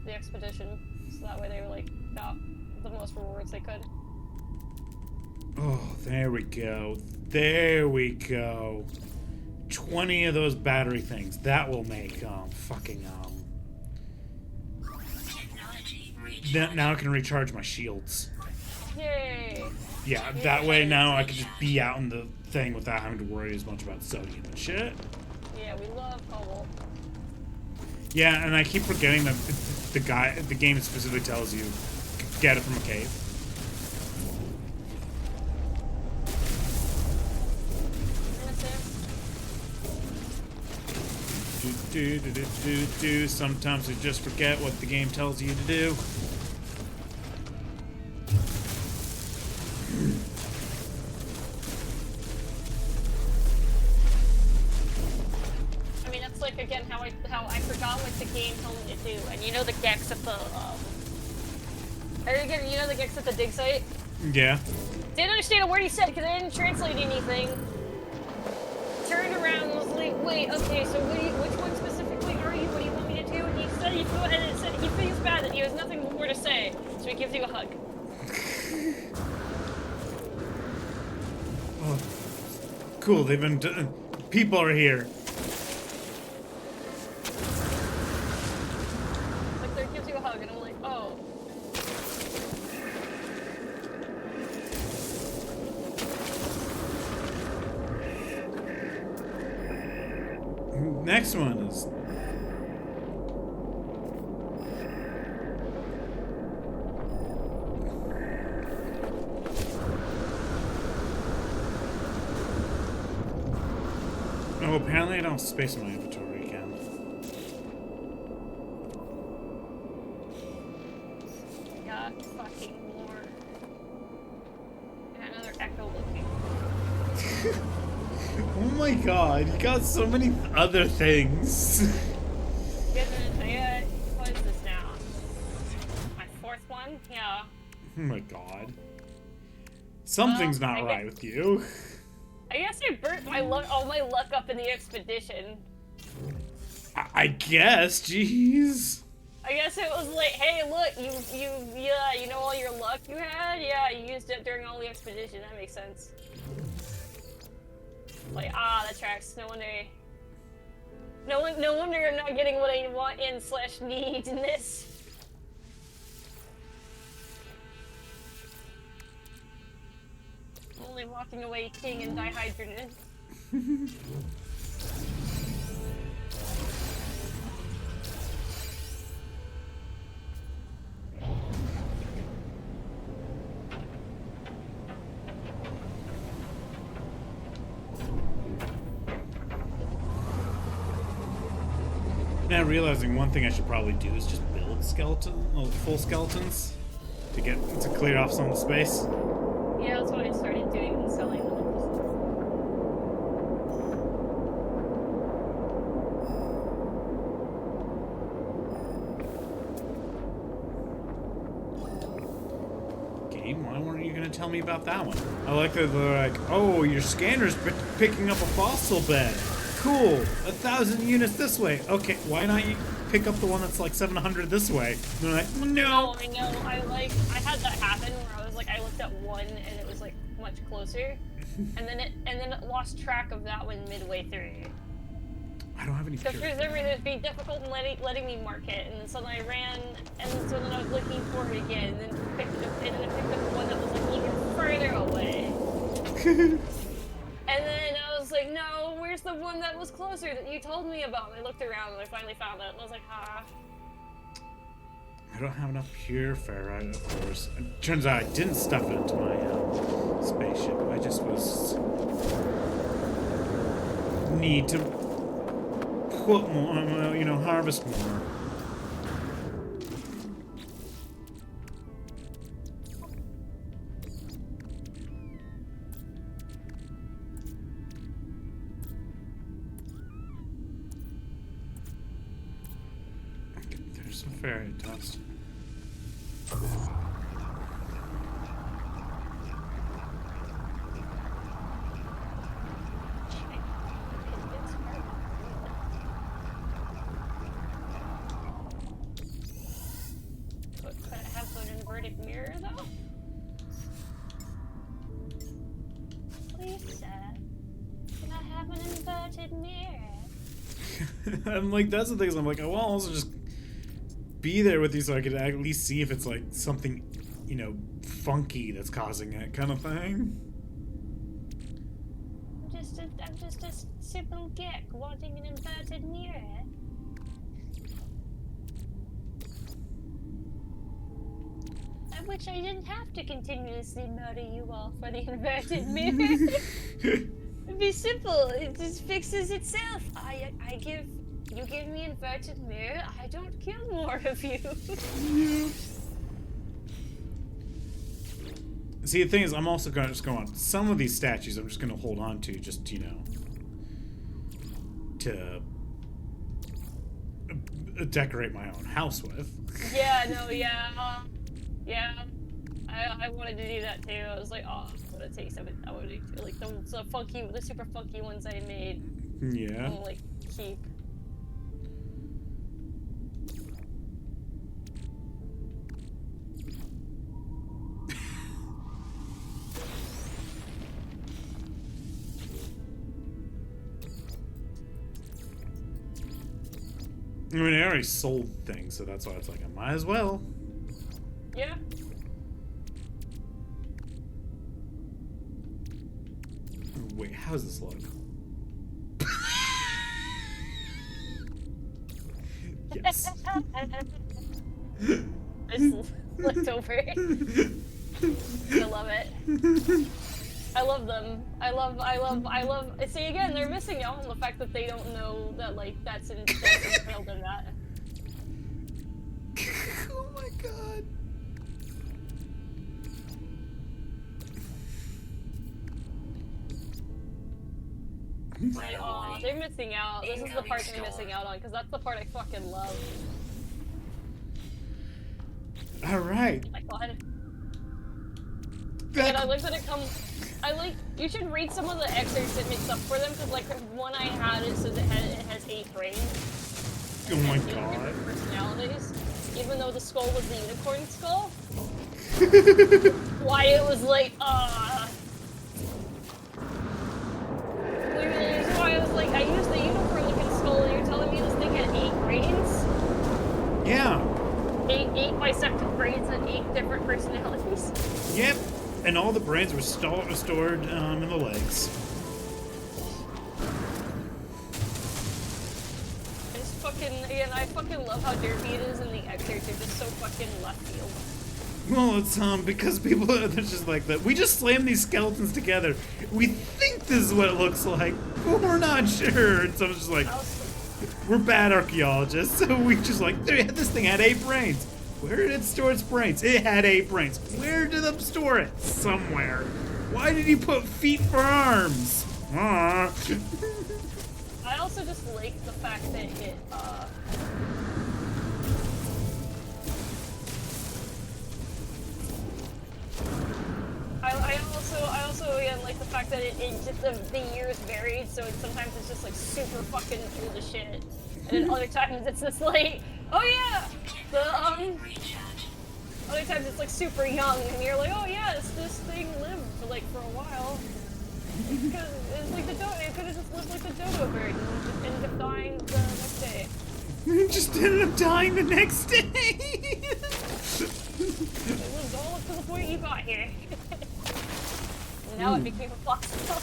the expedition. So that way they were like got the most rewards they could. Oh, there we go. There we go. 20 of those battery things. That will make Technology now I can recharge my shields. Yay! Yeah, that way now I can just be out in the thing without having to worry as much about sodium and shit. Yeah, we love cobalt. Yeah, and I keep forgetting that the game specifically tells you get it from a cave. Sometimes you just forget what the game tells you to do. I mean, that's like again how I forgot what the game told me to do. And you know the Gex at the you know the Gex at the dig site? Yeah. Didn't understand a word he said because I didn't translate anything. Turned around and was like, wait, okay, so which one specifically are you? What do you want me to do? And he said he flew ahead and said he feels bad that he has nothing more to say, so he gives you a hug. Cool, they've been... people are here. Like, there gives you a hug, and I'm like, oh. Next one is... Oh, apparently I don't have space in my inventory again. Got fucking more. And another echo looking. Oh my god, you got so many other things. Yeah, what is this now? My fourth one? Yeah. Oh my god. Something's not right with you. I guess I burnt my all my luck up in the expedition. I guess, jeez. I guess it was like, hey, look, you know all your luck you had? Yeah, you used it during all the expedition. That makes sense. Like, that tracks. No wonder I'm not getting what I want and / need in this. Only walking away king and dehydrated. Now realizing one thing I should probably do is just build full skeletons to clear off some of the space. Yeah, that's what I started doing and selling them. Game, why weren't you gonna tell me about that one? I like that they're like, oh, your scanner's picking up a fossil bed. Cool, 1,000 units this way. Okay, why not you pick up the one that's like 700 this way? And they're like, no. I know. I had that happen where I was like, I looked at one and it was like much closer, and then it lost track of that one midway through. I don't have any. Because for some reason it'd be difficult in letting me mark it, and so then I ran, and so then I was looking for it again, and then picked up one that was like even further away. And then I was like, no, where's the one that was closer that you told me about? And I looked around and I finally found it, and I was like, I don't have enough pure ferrite, of course. It turns out I didn't stuff it into my spaceship. I just need to put more, harvest more. There's some ferrite dust. could I have an inverted mirror though? Please, sir, can I have an inverted mirror? I'm like, that's the thing is, I'm like, I want to also just be there with you so I could at least see if it's like something, funky that's causing it, kind of thing. I'm just a simple geek wanting an inverted mirror. I wish I didn't have to continuously murder you all for the inverted mirror. It'd be simple. It just fixes itself. You give me inverted mirror, I don't kill more of you. Yeah. See, the thing is, I'm also going to just go on. Some of these statues I'm just going to hold on to, just, to decorate my own house with. Yeah, no, yeah. I wanted to do that too. I was like, oh, I'm gonna take some. I would like the super funky ones I made. Yeah. I'm like keep. I mean, I already sold things, so that's why it's like, I might as well. Yeah. Wait, how does this look? Yes. I just looked over it. I love it. I love them. I love. See, again, they're missing out on the fact that they don't know that, like, that's entailed in that. Oh my god. Like, aw, they're missing out. This is the part they're missing out on, because that's the part I fucking love. Alright. Oh my god. And I like that it comes. You should read some of the excerpts it makes up for them, because, like, one I had, it says it has 8 brains. Oh my and 8 god. different personalities. Even though the skull was the unicorn skull. Why it was like, Literally, that's why I was like, I used the unicorn looking skull, and you're telling me this thing had 8 brains? Yeah. 8 bisected brains and 8 different personalities. Yep. And all the brains were stored in the legs. I fucking love how derpy it is, and the excerpts are just so fucking left field. Well, it's because people they're just like that. We just slammed these skeletons together. We think this is what it looks like, but we're not sure. And so it's just like, we're bad archaeologists, so we just like, this thing had 8 brains. Where did it store its brains? It had 8 brains. Where did it store it? Somewhere. Why did he put feet for arms? I also just like the fact that it, I also again like the fact that it just the years varied, so sometimes it's just like super fucking old as shit, and then other times it's just like, oh yeah, other times it's like super young, and you're like, oh yes, this thing lived for a while. Because it's like the dodo, it could have just lived like the dodo bird and just ended up dying the next day. Just ended up dying the next day. It lived all up to the point you got here. And now it became a fossil.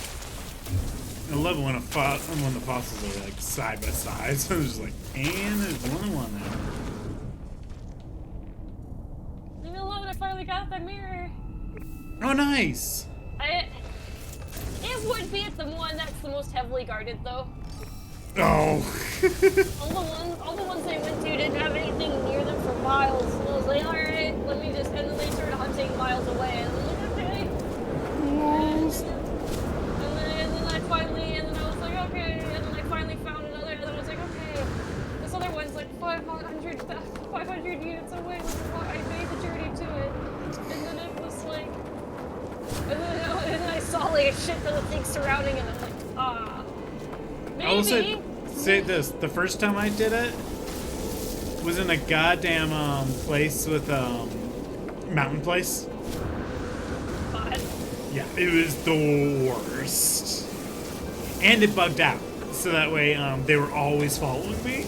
I love when the fossils are like side by side. So it's just like, and there's one there. Leave me alone, I finally got that mirror. Oh, nice. It would be the one that's the most heavily guarded, though. Oh. all the ones they went to didn't have anything near them for miles. And I was like, all right, let me just. And then they started hunting miles away, and I was like, okay. And then I finally, and then I was like, okay. And then I finally found another, and then I was like, okay. This other one's like 500 units away. I made the journey to it, and then it was like. And then I saw like a shit ton of things surrounding it, and I'm like, maybe. I will say this: the first time I did it was in a goddamn place with mountain place. God. Yeah, it was the worst, and it bugged out, so that way they were always following me.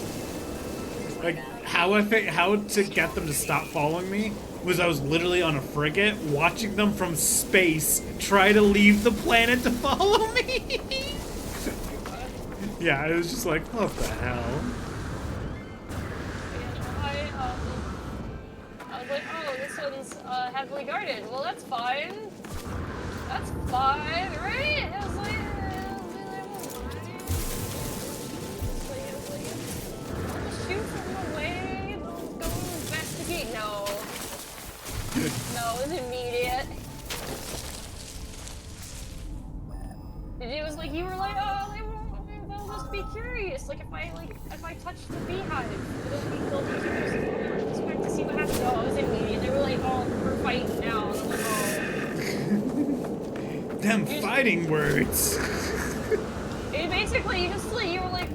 Like how to get them to stop following me was I was literally on a frigate watching them from space try to leave the planet to follow me. Yeah, it was just like, what the hell? I was like, oh, this one's heavily guarded. Well, that's fine. That's fine, right? I was like, I'll just shoot from away. I'll go investigate. No. No, it was immediate. It was like you were like, oh, they'll just be curious. Like if I touch the beehive, they'll be curious. They'll expect to see what happens. Oh, it was immediate. They were like, oh, we're fighting now. And I'm like, oh. Them fighting words. And basically, you were like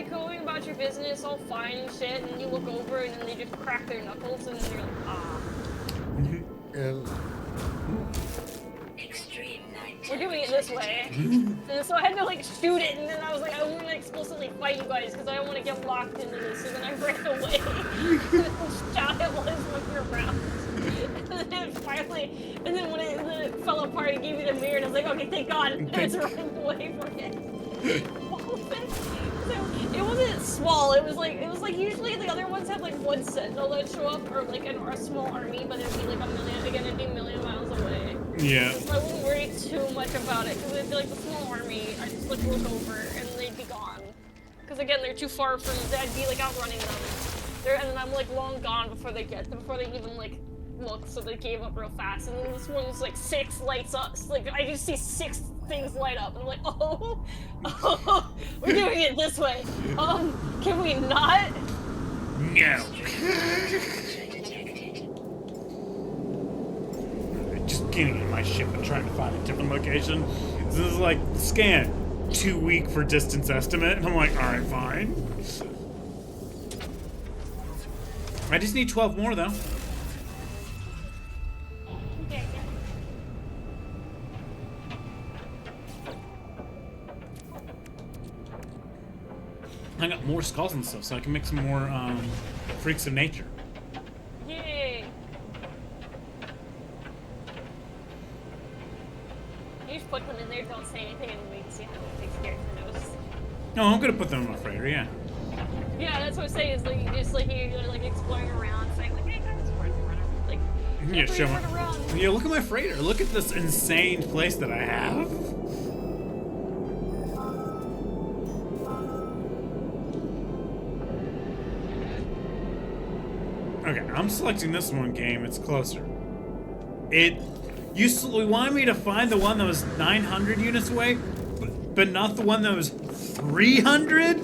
going about your business, all fine and shit, and you look over and then they just crack their knuckles, and then you're like, ah. Extreme night we're doing it this way. And so I had to like shoot it, and then I was like, I want to explicitly fight you guys because I don't want to get locked into this. So then I ran away and shot it while I was looking around. And then finally, and then when it fell apart, it gave me the mirror, and I was like, okay, thank God. And I was running away from it. So it wasn't small. It was like usually the other ones have like one sentinel that show up, or like a small army, but it'd be like it'd be a million miles away. Yeah. So I wouldn't worry too much about it, because it'd be like the small army. I just like look over and they'd be gone. Because again, they're too far from. I'd be like outrunning them. And then I'm like long gone before they even like look. So they gave up real fast. And then this one's like 6 lights up. Like I just see 6 things light up, and I'm like, oh, we're doing it this way. Can we not? No. Just getting in my ship and trying to find a different location. This is like, scan, too weak for distance estimate. And I'm like, alright, fine. I just need 12 more, though. Okay. I got more skulls and stuff, so I can make some more freaks of nature. Yay! You just put them in there, don't say anything, and wait to see how it takes care of the nose. No, I'm gonna put them in my freighter, yeah. Yeah, that's what I'm saying, is like, you're like exploring around, saying like, hey guys, we're around. Like, Yeah, show run me. around. Yeah, look at my freighter. Look at this insane place that I have. Okay, I'm selecting this one game. It's closer. You wanted me to find the one that was 900 units away, but not the one that was 300? Yeah,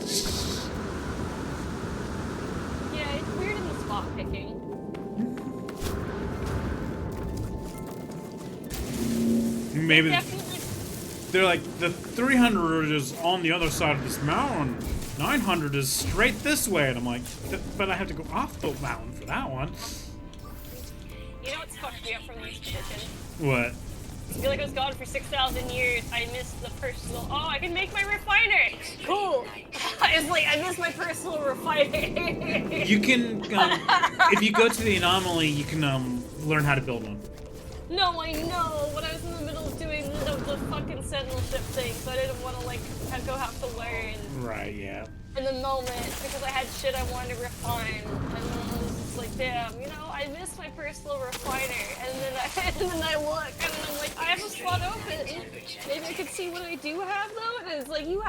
it's weird in the spot picking. Maybe Definitely. they're like, the 300 is on the other side of this mountain. 900 is straight this way. And I'm like, but I have to go off the mountain for that one. You know what's fucked me up from this edition? What? I feel like I was gone for 6,000 years. I missed the personal. Oh, I can make my refiner. Cool. It's like I missed my personal refiner. You can, if you go to the anomaly, you can learn how to build one. No, I know. But I was in the middle of doing the fucking sentinel ship thing, so I didn't want to like have to learn. Right. Yeah. In the moment, because I had shit I wanted to refine, and then I was just like, damn, you know, I missed my personal refiner, and then I look, and then I'm like, I have a spot open. Maybe I could see what I do have though, and it's like, you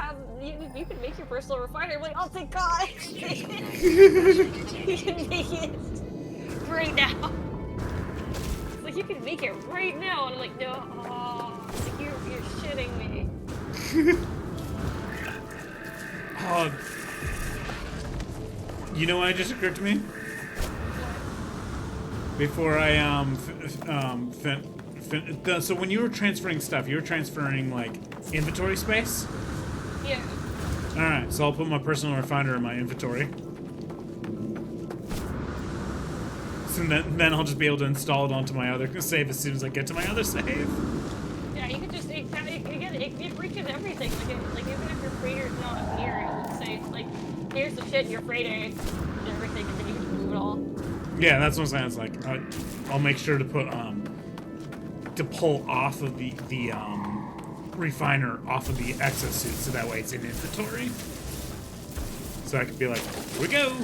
can make your personal refiner. I'm like, oh thank God, you can make it right now. It's like you can make it right now, and I'm like, no, it's like you're shitting me. You know what just occurred to me? Before I so when you were transferring stuff, you were transferring like inventory space? Yeah. Alright, so I'll put my personal refiner in my inventory. So then I'll just be able to install it onto my other save as soon as I get to my other save. Yeah, you could just, again, it reaches everything. Like even if your freighter's not near it, it'll say, like, here's the shit in your freighter, and everything, and then you can move it all. Yeah, that's what I'm saying. It's like, I'll make sure to put, to pull off of the refiner off of the exosuit, so that way it's in inventory. So I could be like, here we go!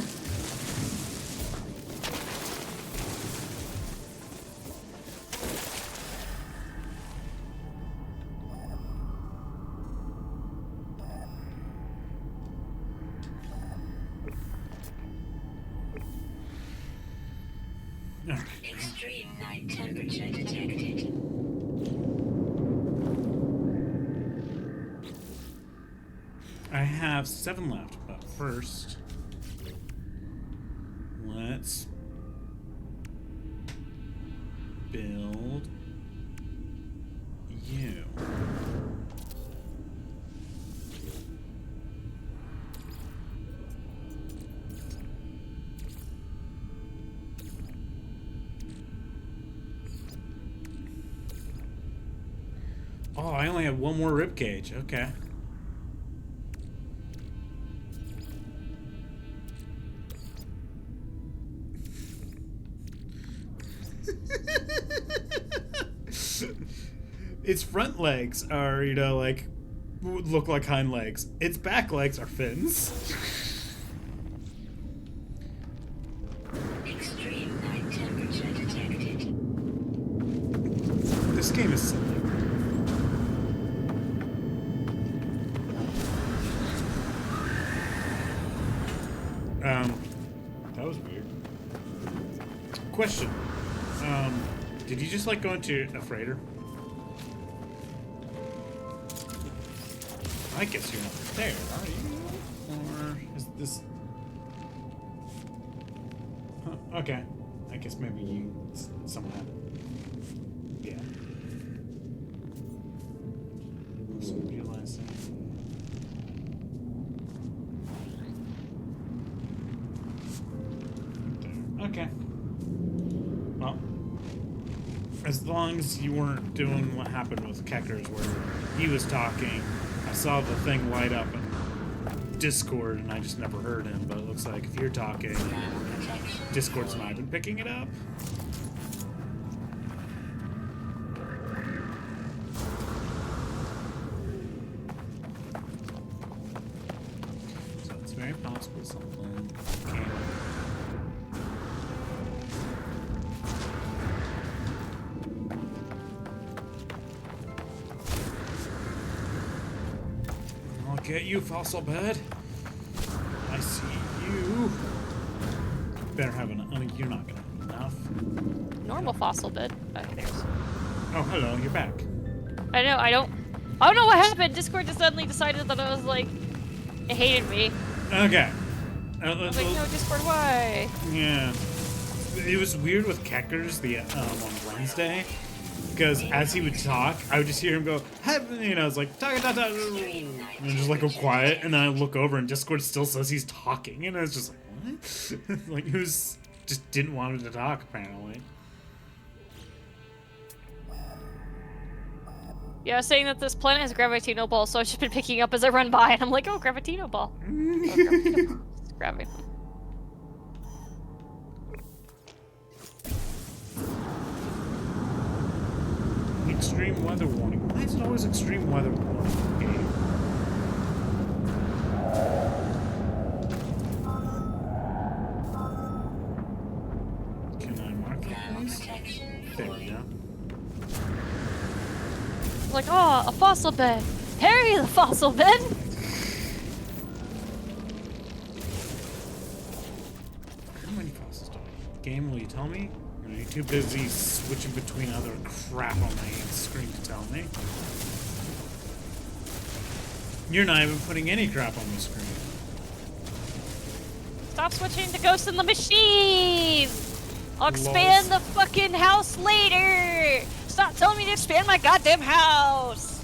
Extreme night temperature detected. I have 7 left, but first, let's build you. Oh, I only have one more rib cage. Okay. Its front legs are, you know, like, look like hind legs. Its back legs are fins. Extreme night temperature detected. This game is silly. That was weird. Question. Did you just like go into a freighter? I guess you're not there, are you? Or is this... Huh, okay. I guess maybe you somehow... Yeah. So realizing... There. Okay. Well, as long as you weren't doing what happened with Keckers, where he was talking, I saw the thing light up in Discord, and I just never heard him. But it looks like if you're talking, Discord's not even picking it up. So it's very possible something came. Get you, fossil bed. I see you. Better have enough. I mean, you're not gonna have enough. Normal fossil bed. Okay, there's. Oh, hello. You're back. I know. I don't know what happened. Discord just suddenly decided that I was like, it hated me. Okay. I was like, no, Discord, why? Yeah. It was weird with Keckers on Wednesday. Because as he would talk, I would just hear him go, you know, it's like, talk, and just like go quiet, and then I look over and Discord still says he's talking, and I was just like, what? Like, he was, just didn't want him to talk, apparently. Yeah, I was saying that this planet has Gravitino balls, so I've just been picking up as I run by, and I'm like, oh, Gravitino ball. Oh, Gravitino ball. Just grab it. Extreme weather warning. Why is it always extreme weather warning game? Can I mark that, please? There we go. Like, oh, a fossil bed. Harry the fossil bed. How many fossils do I? Game, will you tell me? Are you too busy switching between other crap on my screen to tell me? You're not even putting any crap on the screen. Stop switching to Ghost in the Machine. I'll expand the fucking house later. Stop telling me to expand my goddamn house.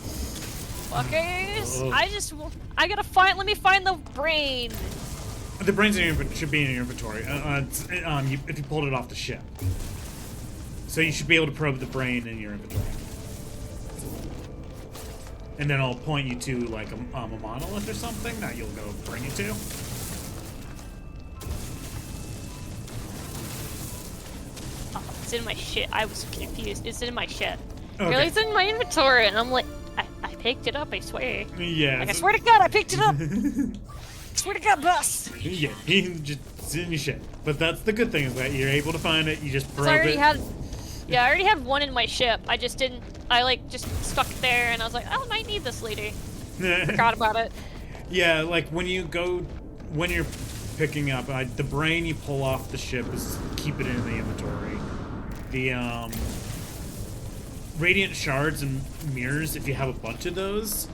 Fuckers. I gotta find, let me find the brain. The brains should be in your inventory. If you pulled it off the ship. So you should be able to probe the brain in your inventory. And then I'll point you to, like, a monolith or something that you'll go bring it to. Oh, it's in my shit. I was confused. It's in my shit. Okay. Really, it's in my inventory, and I'm like, I picked it up, I swear. Yeah. Like, I swear to God, I picked it up! I swear to God, boss! Yeah, it's in your shit. But that's the good thing, is that you're able to find it, you just probe it. I already had one in my ship. I just didn't, just stuck it there, and I was like, I might need this later. Forgot about it. Yeah, like when you're picking up, the brain you pull off the ship is keep it in the inventory. The radiant shards and mirrors, if you have a bunch of those,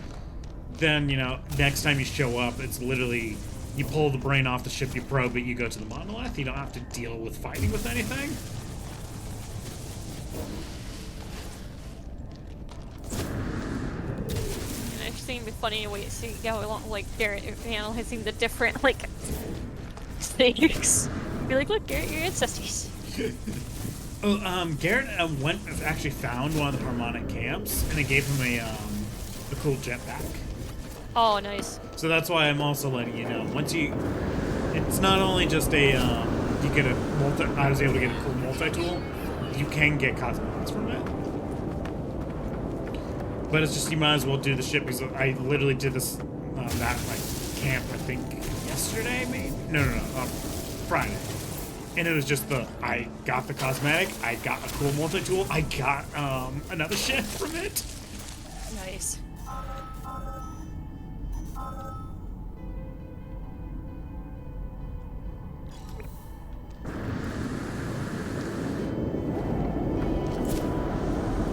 then, you know, next time you show up, it's literally, you pull the brain off the ship, you probe it, you go to the monolith, you don't have to deal with fighting with anything. It seemed funny to see how long, like, Garrett analyzing the different, like, things. Be like, look, Garrett, your ancestors. Garrett actually found one of the harmonic camps, and it gave him cool jetpack. Oh, nice. So that's why I'm also letting you know. Once you, it's not only just a you get a multi. I was able to get a cool multi-tool. You can get cosmetics from it. But it's just you might as well do the ship because I literally did this that like camp I think yesterday maybe no Friday, and it was just I got the cosmetic, I got a cool multi-tool, I got another ship from it. Nice.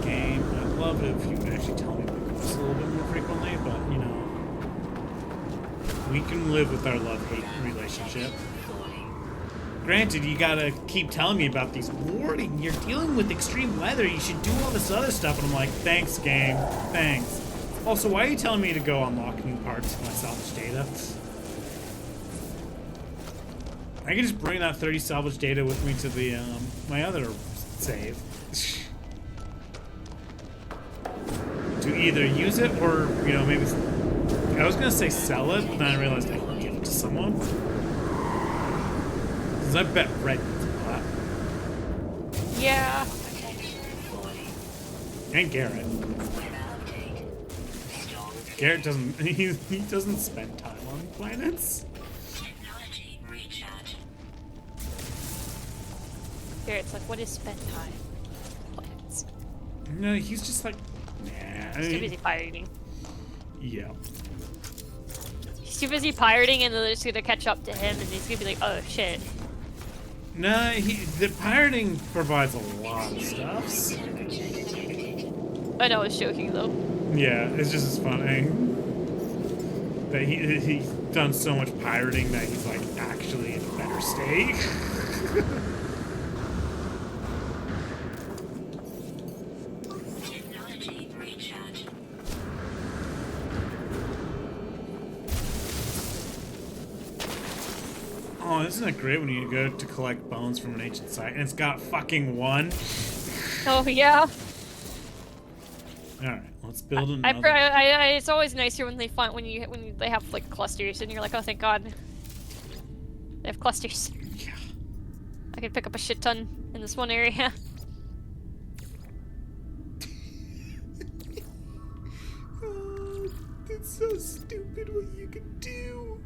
Game, I'd love it if you could actually tell me about this a little bit more frequently, but you know, we can live with our love-hate relationship. Granted, you gotta keep telling me about these warning. You're dealing with extreme weather. You should do all this other stuff. And I'm like, thanks, game. Thanks. Also, why are you telling me to go unlock new parts of my salvage data? I can just bring that 30 salvage data with me to the my other save. To either use it or, you know, maybe... I was gonna say sell it, but then I realized I can give it to someone. Because I bet Red needs a lot. Yeah. And Garrett. Garrett doesn't... He doesn't spend time on planets. Technology recharge. Garrett's like, what is spend time? Plants. No, he's just like... Nah. He's too busy pirating. Yeah. He's too busy pirating, and then they're just gonna catch up to him, and he's gonna be like, oh shit. No, the pirating provides a lot of stuffs. I know, I was joking though. Yeah, it's just as funny that he's done so much pirating that he's like actually in a better state. Technology recharge. Oh, isn't it great when you go to collect bones from an ancient site and it's got fucking one? Oh yeah. All right, let's build another. It's always nicer when they find when they have like clusters, and you're like, oh thank God, they have clusters. Yeah. I can pick up a shit ton in this one area. Oh, it's so stupid what you can do.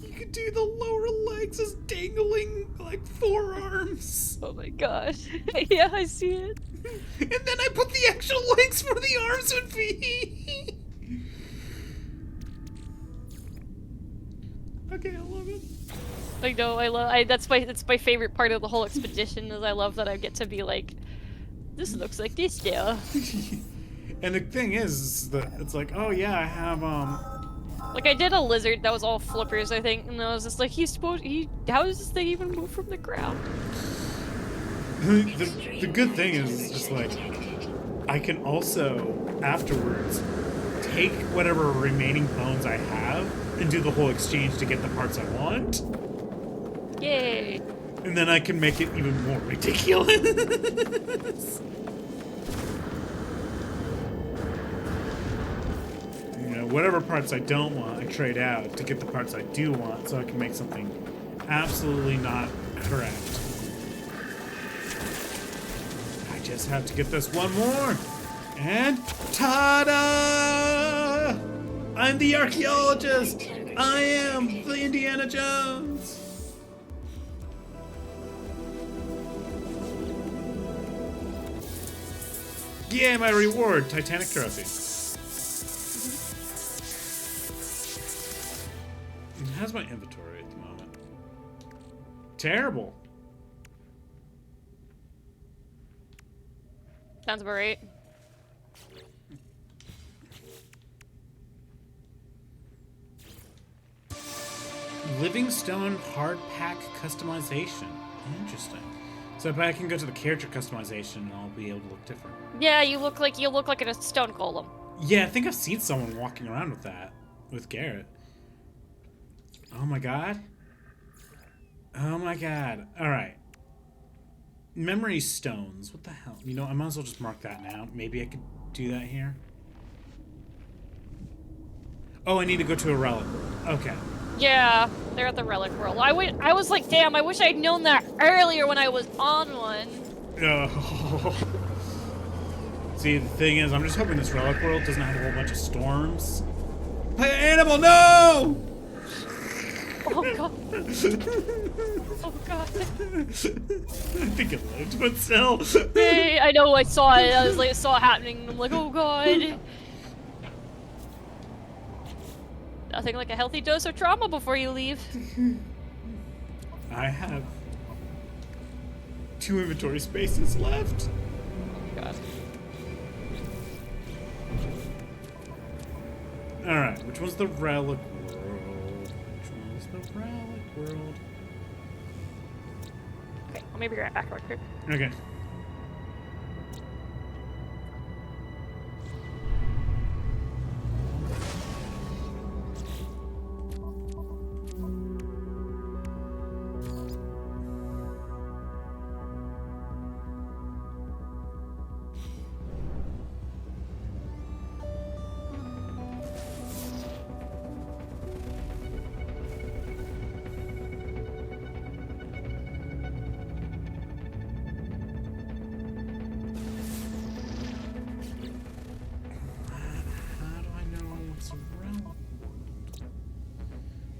You could do the lower legs as dangling like forearms. Oh my God. Yeah, I see it. And then I put the actual legs where the arms would be. Okay, I love it. I know, that's my favorite part of the whole expedition is I love that I get to be like, this looks like this now. And the thing is that it's like, oh yeah, I have Like I did a lizard that was all flippers, I think, and I was just like, how does this thing even move from the ground? the good thing is just like I can also afterwards take whatever remaining bones I have and do the whole exchange to get the parts I want. Yay! And then I can make it even more ridiculous. You know, whatever parts I don't want, I trade out to get the parts I do want so I can make something absolutely not correct. I just have to get this one more. And ta-da! I'm the archaeologist! I am the Indiana Jones! Yeah, my reward, Titanic trophy. How's my inventory at the moment? Terrible. Sounds about right. Livingstone hard pack customization. Interesting. So I can go to the character customization and I'll be able to look different. Yeah, you look like a stone golem. Yeah, I think I've seen someone walking around with that, with Garrett. Oh my god. Oh my god. Alright. Memory stones. What the hell? You know, I might as well just mark that now. Maybe I could do that here? Oh, I need to go to a relic world. Okay. Yeah, they're at the relic world. I was like, damn, I wish I'd known that earlier when I was on one. Oh. See, the thing is, I'm just hoping this relic world doesn't have a whole bunch of storms. Hey, animal, no! Oh god. Oh god. I think it lived, but still. Hey, I know, I saw it. I was like, saw it happening. I'm like, oh god. Nothing like a healthy dose of trauma before you leave. I have 2 inventory spaces left. God. Alright, which one's the relic world? Which one's the relic world? Okay, I'll maybe right back real quick. Okay.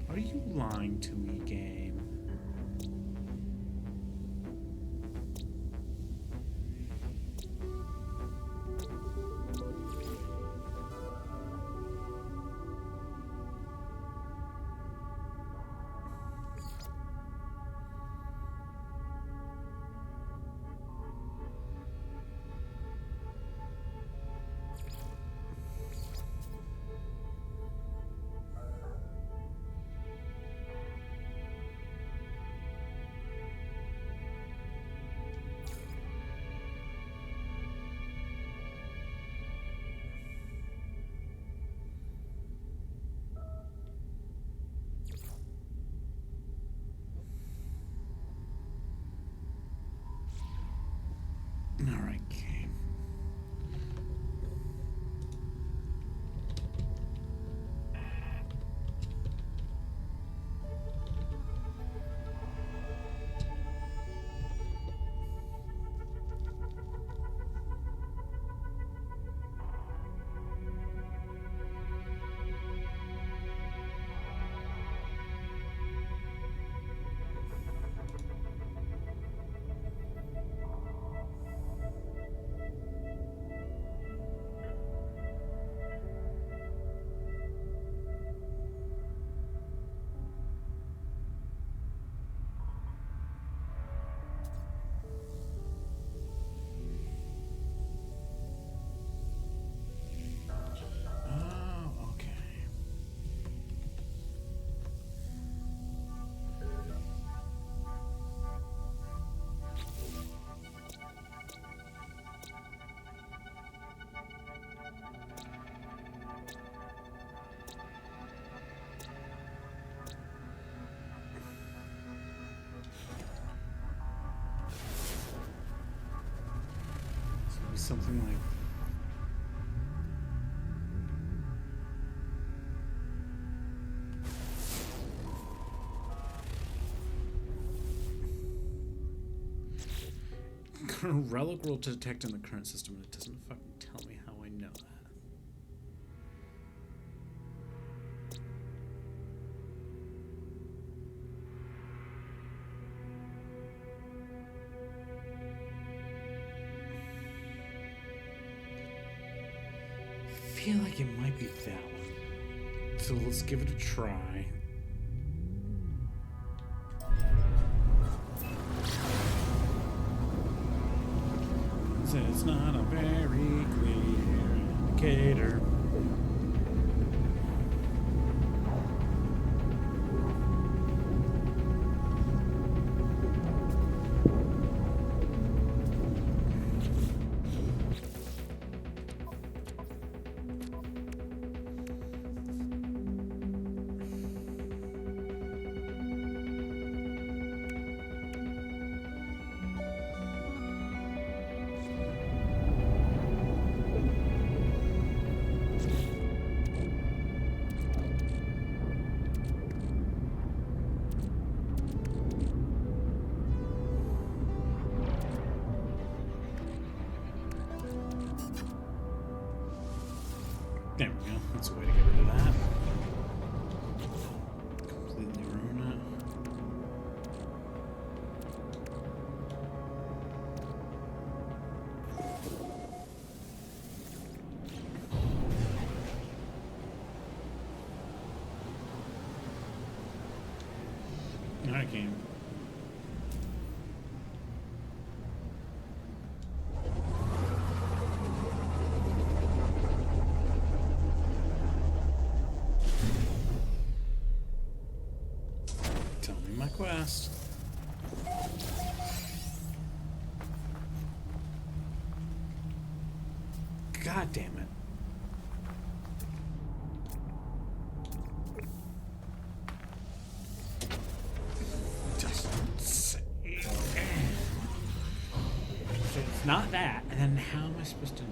Are you lying to me, game? All right, game. Oh, okay. So it'd be something like. Relic world to detect in the current system, and it doesn't fucking tell me how I know that. I feel like it might be that one. So let's give it a try. It's not a very clear indicator. Alright, game. Tell me my quest. God damn it. Just say. If it's not that, then how am I supposed to know?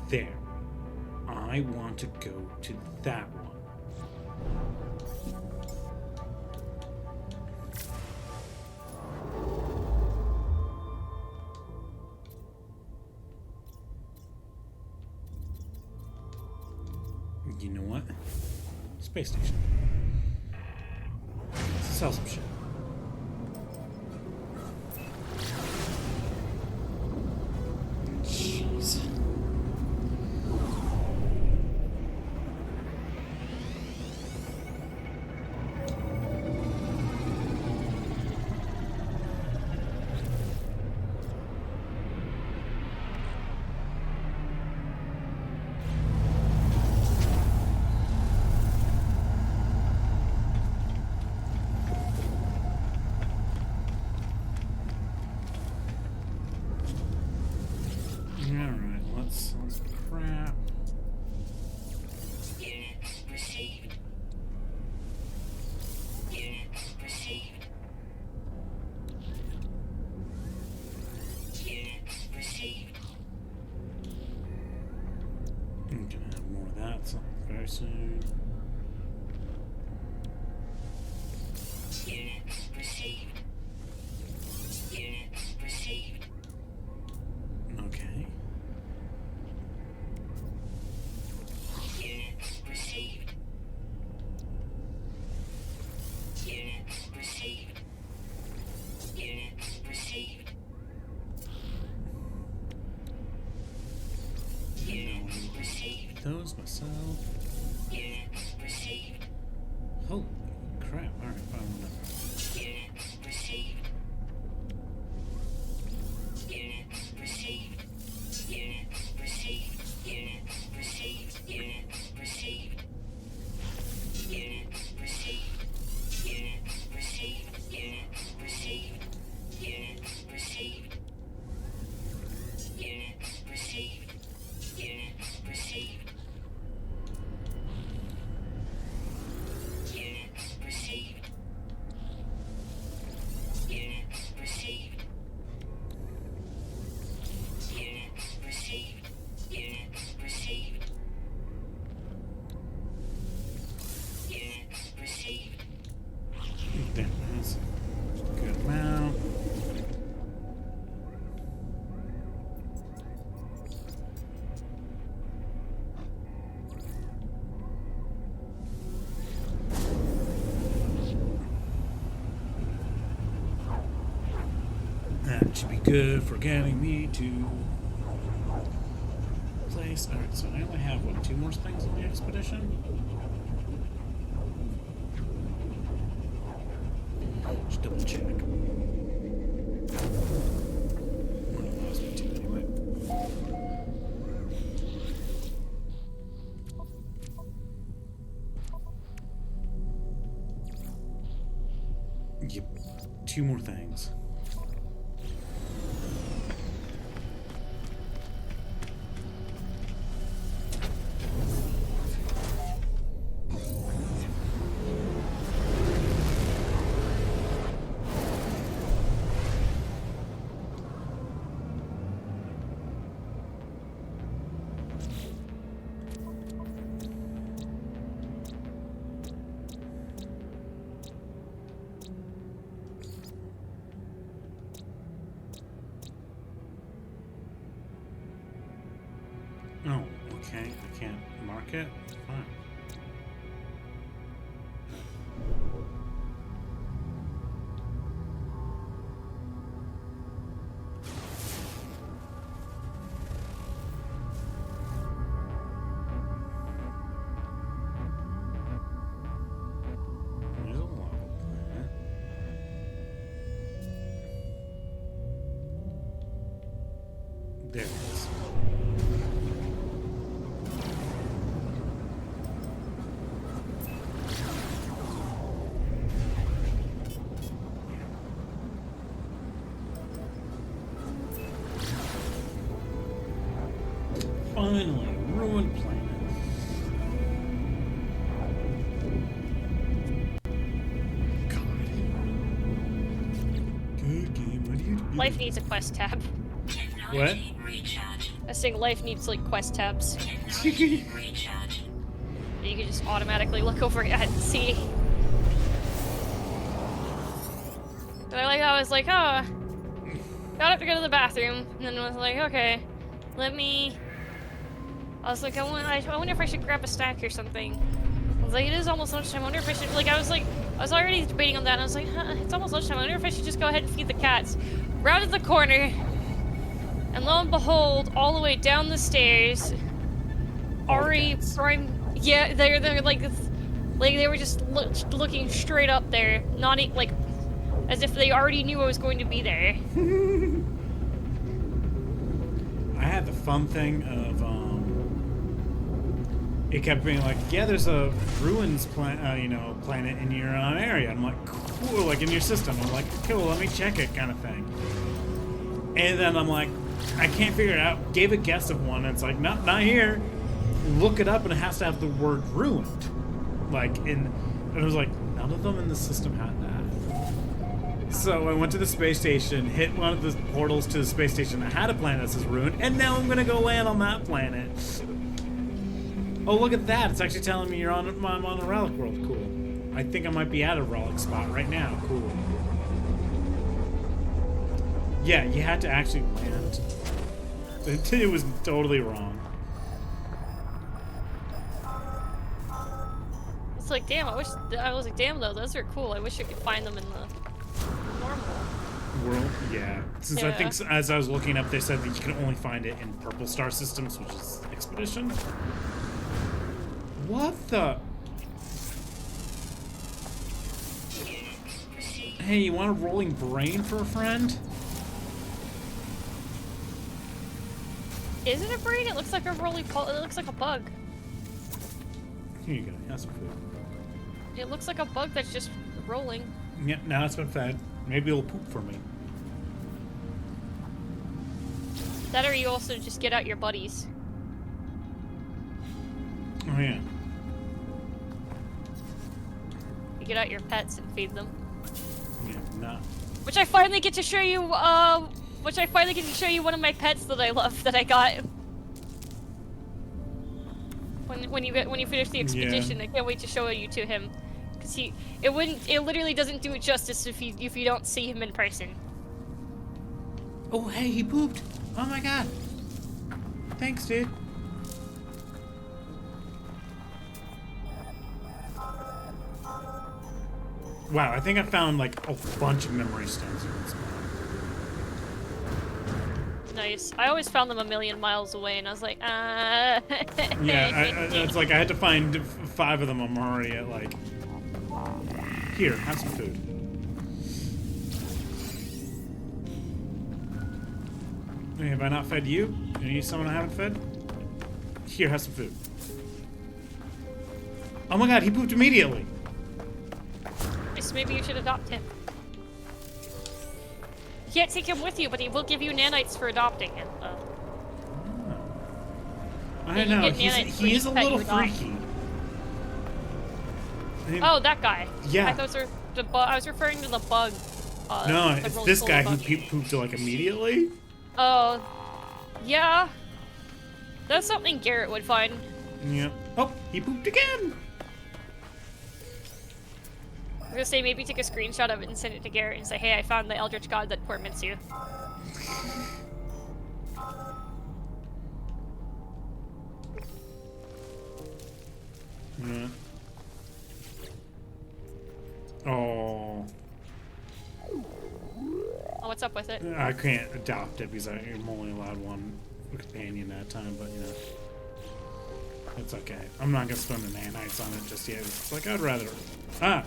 There. I want to go to that one. You know what? Space station. Sell some shit. Jeez. Alright, let's crap. Units received. Units received. Units received. I'm gonna have more of that very soon. Units received. Units received. Okay. Units received. Units received. Units received. Units received. Those myself. Units received. Holy crap. Alright, fine, Units received. Units received. Units received. Units received. Units received. Units received. Units received. Units received. Units received. Units received. Units received. Units received. Units received. Units received. Units received. Units received. There, that's a good amount. That should be good for getting me to place. Alright, so I only have, what, 2 more things on the expedition? Just double check. One allows me to anyway. Yep, 2 more things. Okay, I can't mark it. Fine. There's a lava planet. There it is. Finally, ruined planet. God. Good game. What do you do? Life needs a quest tab. Technology recharge. I was saying life needs like quest tabs. Technology recharge. You can just automatically look over it and see. And I was like, oh, got up to go to the bathroom, and then was like, okay, let me. I was like, I wonder if I should grab a snack or something. I was like, it is almost lunchtime. I wonder if I should, like, I was already debating on that, and I was like, huh, it's almost lunchtime. I wonder if I should just go ahead and feed the cats. Rounded the corner, and lo and behold, all the way down the stairs, Ari Prime. Yeah, they're like they were just looking straight up there, not like as if they already knew I was going to be there. I had the fun thing of it kept being like, yeah, there's a ruins planet in your area. I'm like, cool, like in your system. I'm like, cool, let me check it, kind of thing. And then I'm like, I can't figure it out. Gave a guess of one, and it's like, not here. Look it up, and it has to have the word ruined. Like and it was like, none of them in the system had that. So I went to the space station, hit one of the portals to the space station that had a planet that says ruined, and now I'm gonna go land on that planet. Oh, look at that! It's actually telling me I'm on a relic world. Cool. I think I might be at a relic spot right now. Cool. Yeah, you had to actually land. It was totally wrong. It's like, damn, I was like, damn though, those are cool. I wish I could find them in the normal World? Yeah. Since I think as I was looking up, they said that you can only find it in purple star systems, which is Expedition. What the? Hey, you want a rolling brain for a friend? Is it a brain? It looks like a it looks like a bug. Here you go. Have some food. It looks like a bug that's just rolling. Yep, now it's been fed. Maybe it'll poop for me. That or you also just get out your buddies. Oh, yeah. You get out your pets and feed them. Yeah, not. Which I finally get to show you, one of my pets that I love, that I got. When you finish the expedition, I can't wait to show you to him. Cause it literally doesn't do it justice if you don't see him in person. Oh, hey, he pooped. Oh my god. Thanks, dude. Wow, I think I found like a bunch of memory stones in this spot. Nice. I always found them a million miles away, and I was like, Yeah, it's like I had to find 5 of them. I'm already at like. Here, have some food. Hey, have I not fed you? You need someone I haven't fed? Here, have some food. Oh my god, he pooped immediately. Nice, maybe you should adopt him. You can't take him with you, but he will give you nanites for adopting him. I don't know. He is a little freaky. Oh, that guy. Yeah. I thought I was referring to the bug. No, it's this guy who pooped like immediately. Oh, yeah. That's something Garrett would find. Yeah. Oh, he pooped again. I was gonna say maybe take a screenshot of it and send it to Garrett and say, "Hey, I found the Eldritch God that torments you." Yeah. Oh. Oh, what's up with it? I can't adopt it because I'm only allowed one companion at a time, but you know. It's okay. I'm not gonna spend the nanites on it just yet. It's like I'd rather. Ah!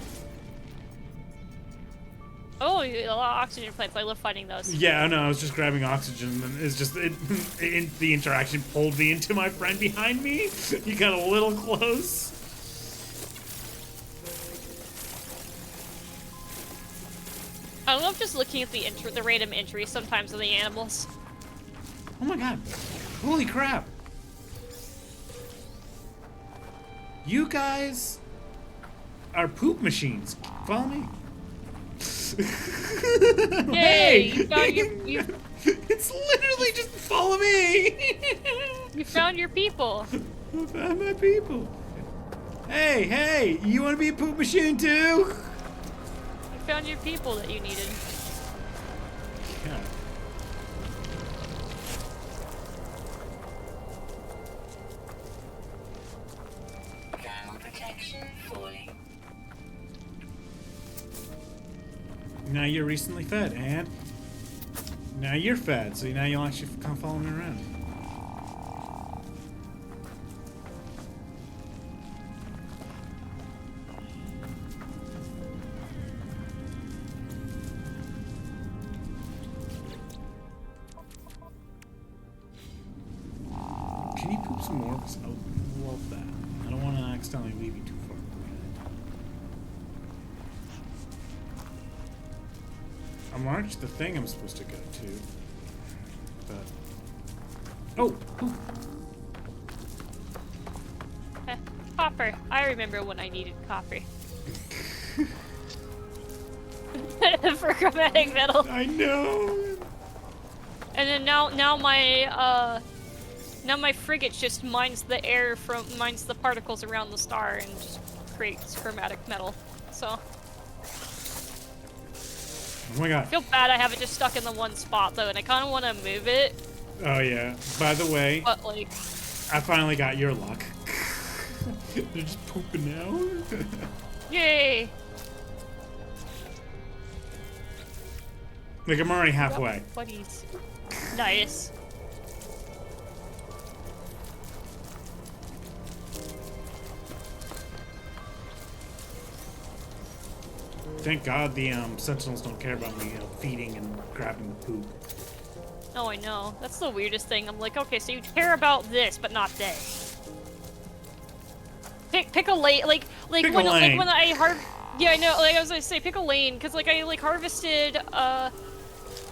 Oh, a lot of oxygen plants. I love finding those. Yeah, no, I was just grabbing oxygen, and it's just the interaction pulled me into my friend behind me. You got a little close. I love just looking at the random entries sometimes of the animals. Oh my god! Holy crap! You guys are poop machines. Follow me. Yay! You found you It's literally just follow me. you found your people. I found my people. Hey, hey! You want to be a poop machine too? You found your people that you needed. Yeah. Thermal protection falling. Now you're recently fed, and now you're fed, so now you'll actually come follow me around. Can you poop some more? 'Cause I would love that. I don't want to accidentally leave you too far behind. I marked the thing I'm supposed to go to, but oh, poop. Copper. I remember when I needed copper. For chromatic metal. I know. And then now my frigate just mines the particles around the star and just creates chromatic metal. So Oh my god. I feel bad I have it just stuck in the one spot though, and I kind of want to move it, Oh yeah. By the way, but like, I finally got your luck. They're just pooping now. yay! Like I'm already halfway. Buddies. Nice. Thank God the sentinels don't care about me feeding and grabbing the poop. Oh, I know. That's the weirdest thing. I'm like, okay, so you care about this, but not this. Pick a lane, like Pick a when lane. like when I yeah, I know. Like I was gonna say, pick a lane, because like I like harvested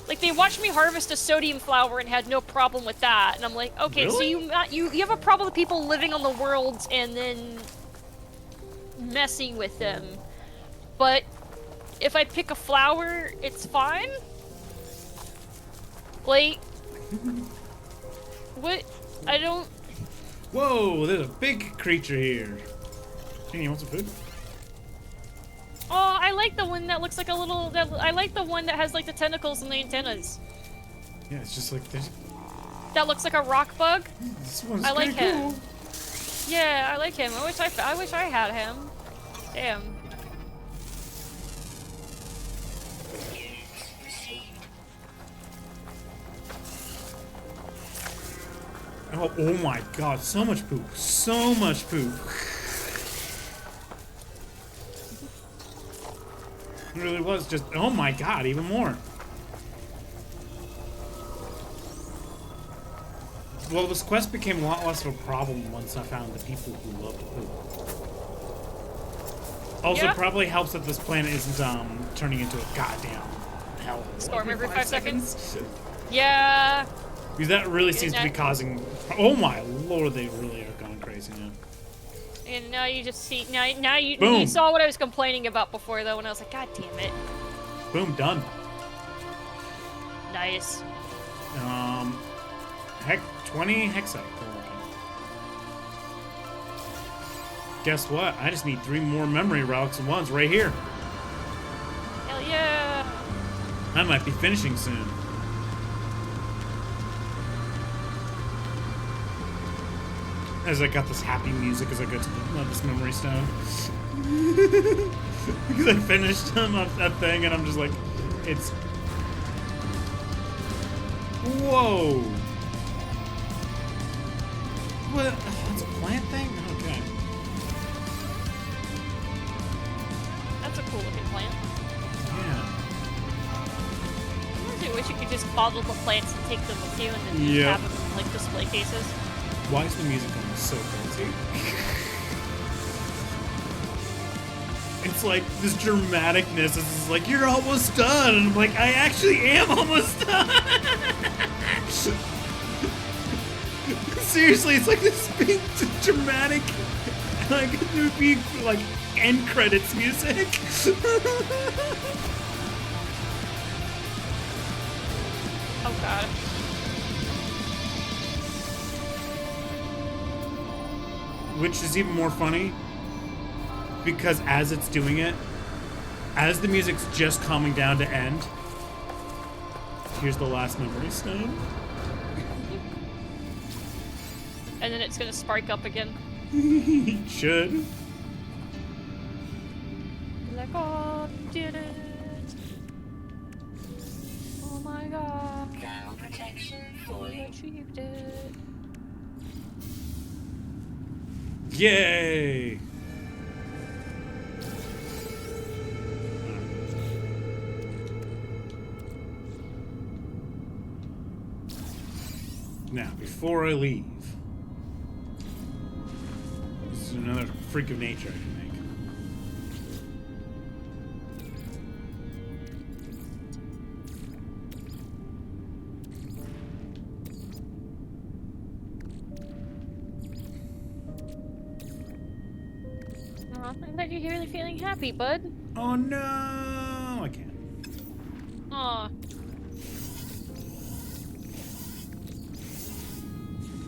like they watched me harvest a sodium flower and had no problem with that, and I'm like, okay, so Really? you have a problem with people living on the world and then messing with them, but if I pick a flower, it's fine. Like, what? I don't. Whoa, there's a big creature here. Jenny, you want some food? Oh, I like the one that looks like a little. I like the one that has like the tentacles and the antennas. Yeah, it's just like this. That looks like a rock bug. This one's I like kinda him. cool. Yeah, I like him. I wish I had him. Damn. Units received. Oh my God, so much poop. So much poop. It really was just, oh my God, even more. Well, this quest became a lot less of a problem once I found the people who loved poop. Also, Yeah. probably helps that this planet isn't turning into a goddamn hell. Storm every 5 seconds? Yeah. Because that really seems to be that- causing. Oh my lord, they really are going crazy now. And now you just see now you Boom. saw what I was complaining about before though, and I was like, God damn it. Boom, done. Nice. Heck, 20 hexite. Guess what? I just need 3 more memory relics and ones right here. Hell yeah. I might be finishing soon. As I got this happy music as I go to this memory stone. Because I finished that thing and I'm just like, it's... Whoa! What? Oh, it's a plant thing? Okay. That's a cool looking plant. Yeah. I wish you could just bottle the plants and take them with you and then just Yep. have them in like display cases. Why is the music almost so crazy? It's like this dramaticness. It's like, you're almost done. And I'm like, I actually am almost done. Seriously, it's like this big dramatic, like, it would be like end credits music. Oh god. Which is even more funny because as it's doing it, as the music's just calming down to end, here's the last memory stone. And then it's gonna spark up again. It should. Like, oh, did it. Oh my god. Ground protection We falling. achieved it. Yay! Now, before I leave, this is another freak of nature I can make. Aw, I'm glad you're really feeling happy, bud. Oh no! I can't. Aw.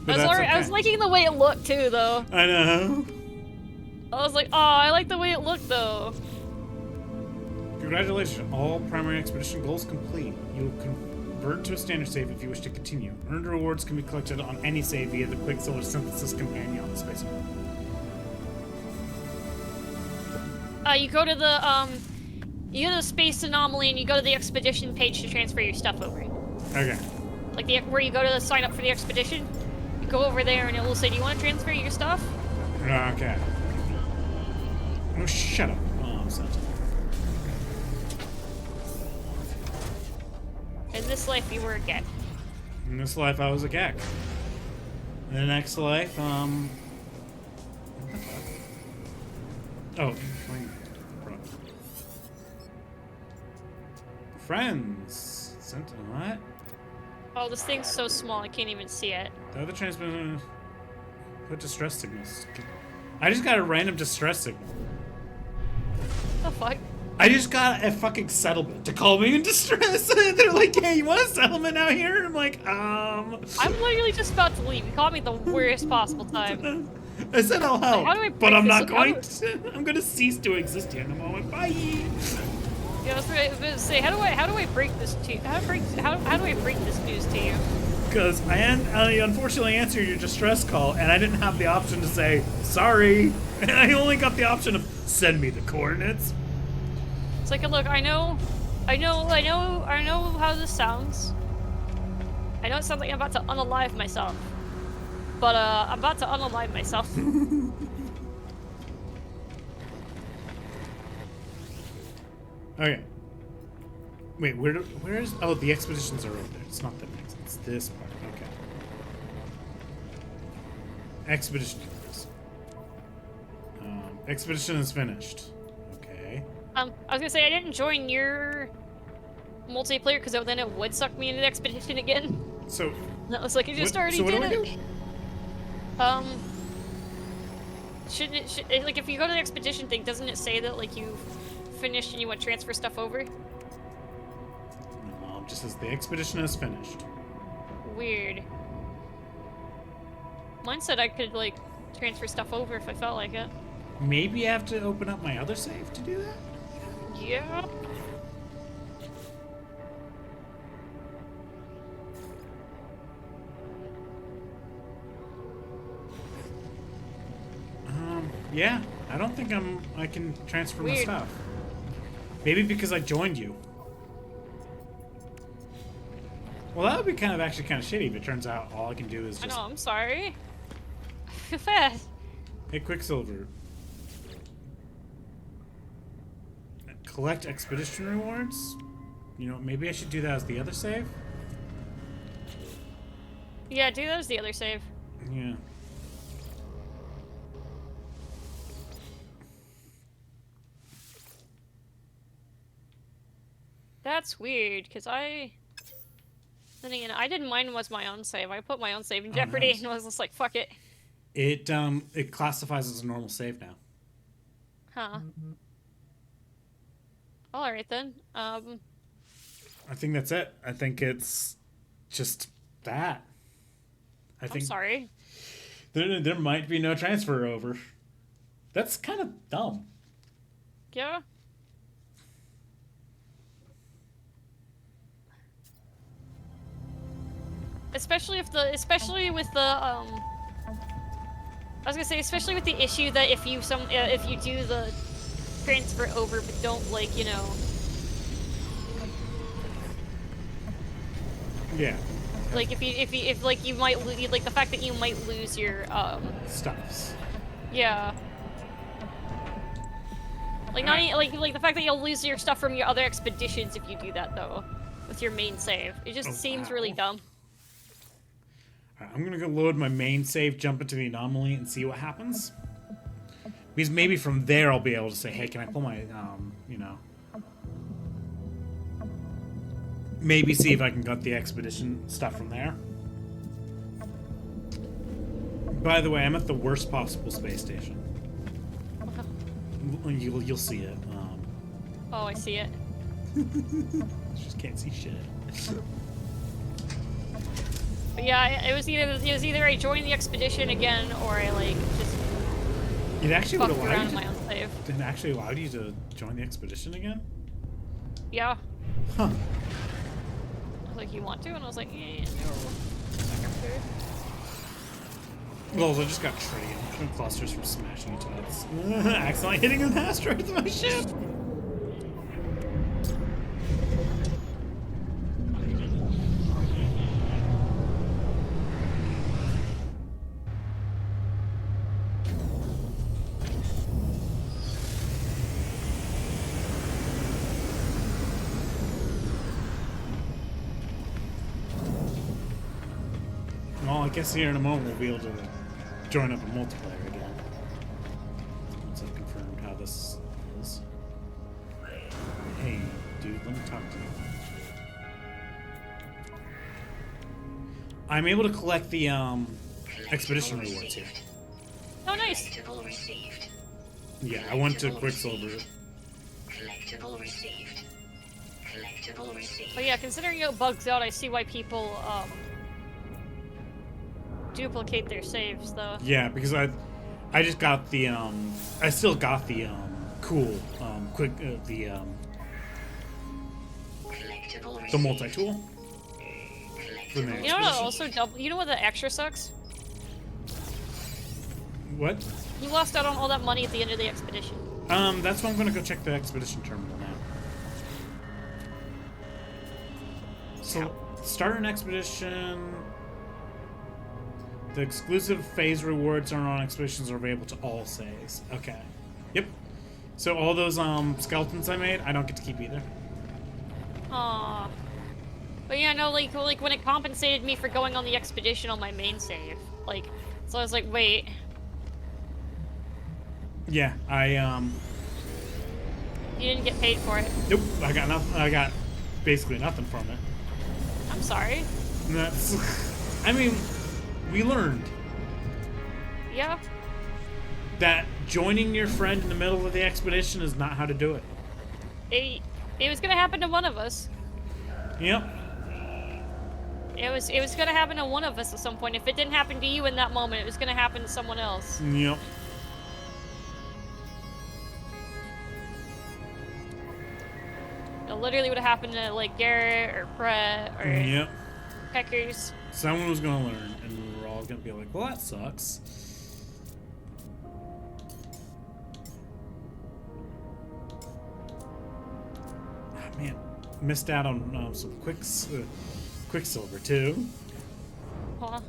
But that's I was okay. liking the way it looked too, though. I know. I was like, oh, I like the way it looked, though. Congratulations, all primary expedition goals complete. You'll convert to a standard save if you wish to continue. Earned rewards can be collected on any save via the Quicksilver Synthesis Companion on the space. You go to the space anomaly and you go to the expedition page to transfer your stuff over. Okay. Like where you go to sign up for the expedition, you go over there and it will say, "Do you want to transfer your stuff?" Okay. Oh, shut up. Oh, I'm sorry. In this life, you were a gek. In this life, I was a gek. In the next life, what the fuck? Oh, friends. Sentinel, what? Oh, this thing's so small, I can't even see it. The other transmitter put distress signals. I just got a random distress signal. What the fuck? I just got a fucking settlement to call me in distress. They're like, hey, you want a settlement out here? I'm like, I'm literally just about to leave. You caught me at the worst possible time. I said I'll help, How do I but break I'm this? not going to. I'm going to cease to exist here in a moment. Bye. Yeah, I was gonna say, how do I break this to you? How do I break this news to you? Because I unfortunately answered your distress call, and I didn't have the option to say sorry. I only got the option of send me the coordinates. It's like, look, I know how this sounds. I know it sounds like I'm about to unalive myself, but I'm about to unalive myself. Okay. Wait, where is? Oh, the expeditions are over there. It's not the next. It's this part. Okay. Expedition. Expedition is finished. Okay. I was gonna say I didn't join your multiplayer because then it would suck me into the expedition again. So. That was like you just what, already so what did do it. I do? Should like if you go to the expedition thing, doesn't it say that like you finished and you want to transfer stuff over? No, it just says the expedition is finished. Weird. Mine said I could like transfer stuff over if I felt like it. Maybe I have to open up my other save to do that? Yeah. Yeah, I don't think I can transfer my Weird. stuff. Maybe because I joined you. Well, that would be actually kind of shitty if it turns out all I can do is I just... know, I'm sorry. I feel bad. Hey, Quicksilver. Collect expedition rewards? You know, maybe I should do that as the other save? Yeah, do that as the other save. Yeah. That's weird, because then again, I didn't mind was my own save. I put my own save in Oh, jeopardy nice. and was just like, fuck it. It classifies as a normal save now. Huh. Alright then. I think that's it. I think it's just that. I I'm think sorry. there might be no transfer over. That's kind of dumb. Yeah. Especially with the I was gonna say, especially with the issue that if you do the transfer over but don't, like, you know, Yeah. like if like you might like the fact that you might lose your Stuffs. yeah, like not like the fact that you'll lose your stuff from your other expeditions if you do that though with your main save. It just Oh, seems wow. really dumb. Alright, I'm gonna go load my main save, jump into the anomaly, and see what happens. Because maybe from there I'll be able to say, hey, can I pull my, you know... Maybe see if I can get the expedition stuff from there. By the way, I'm at the worst possible space station. You'll see it. Oh, I see it. Just can't see shit. But yeah, it was either I joined the expedition again or I like just It actually would fucked allow around you in my to, own save. it actually allowed you to join the expedition again? Yeah. Huh. I was like, you want to? And I was like, no. Sucker. Well, I just got tritium clusters from smashing into it. Accidentally hitting an asteroid with my ship! Well, I guess here in a moment we'll be able to join up a multiplayer again. Once I've confirmed how this is. Hey, dude, let me talk to you. I'm able to collect the expedition rewards here. Oh, nice. Collectible received. Yeah, I went to Quicksilver. Collectible received. Collectible received. But yeah, considering it bugs out, I see why people duplicate their saves though. Yeah, because I just got the I still got the cool Collectible the received. multi-tool. For the You know what expedition. also you know what the extra sucks? What? You lost out on all that money at the end of the expedition. That's why I'm gonna go check the expedition terminal now. So, start an expedition. The exclusive phase rewards are on expeditions are available to all saves. Okay. Yep. So all those skeletons I made, I don't get to keep either. Aww. But yeah, no, like when it compensated me for going on the expedition on my main save. Like, so I was like, wait. Yeah, You didn't get paid for it. nope, I got nothing. I got basically nothing from it. I'm sorry. And that's, I mean, we learned Yeah. that joining your friend in the middle of the expedition is not how to do it. It was gonna happen to one of us. Yep. It was gonna happen to one of us at some point. If it didn't happen to you in that moment, it was gonna happen to someone else. Yep. It literally would have happened to like Garrett or Brett or Yep. Peckers. Someone was gonna learn, and we were all gonna be like, well, that sucks. missed out on some Quicksilver too. Huh?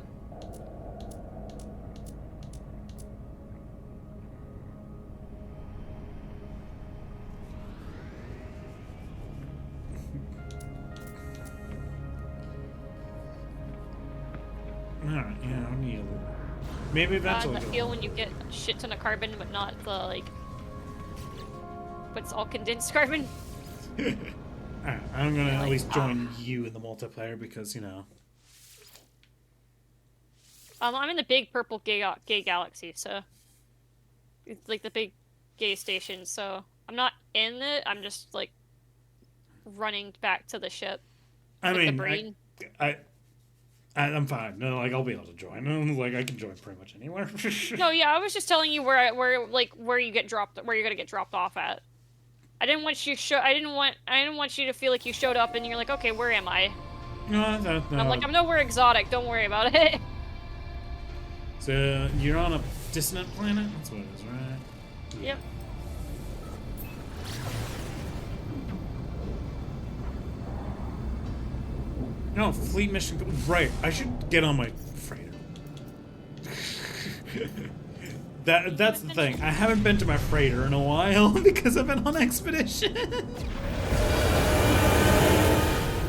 Alright, yeah, I need maybe eventually. I feel when you get a shit ton of carbon, but not the like. But it's all condensed carbon. Alright, I'm gonna at least join you in the multiplayer because, you know. I'm in the big purple gay galaxy, so it's like the big gay station. So I'm not in it. I'm just like running back to the ship. I with mean, the brain. I'm fine. No, like I'll be able to join. Like I can join pretty much anywhere. No, yeah, I was just telling you where you get dropped, where you're gonna get dropped off at. I didn't want you I didn't want you to feel like you showed up and you're like, okay, where am I? No. I'm like, I'm nowhere exotic. Don't worry about it. So you're on a dissonant planet. That's what it is, right? Yep. No, fleet mission. Right, I should get on my freighter. That's the thing. I haven't been to my freighter in a while because I've been on expedition.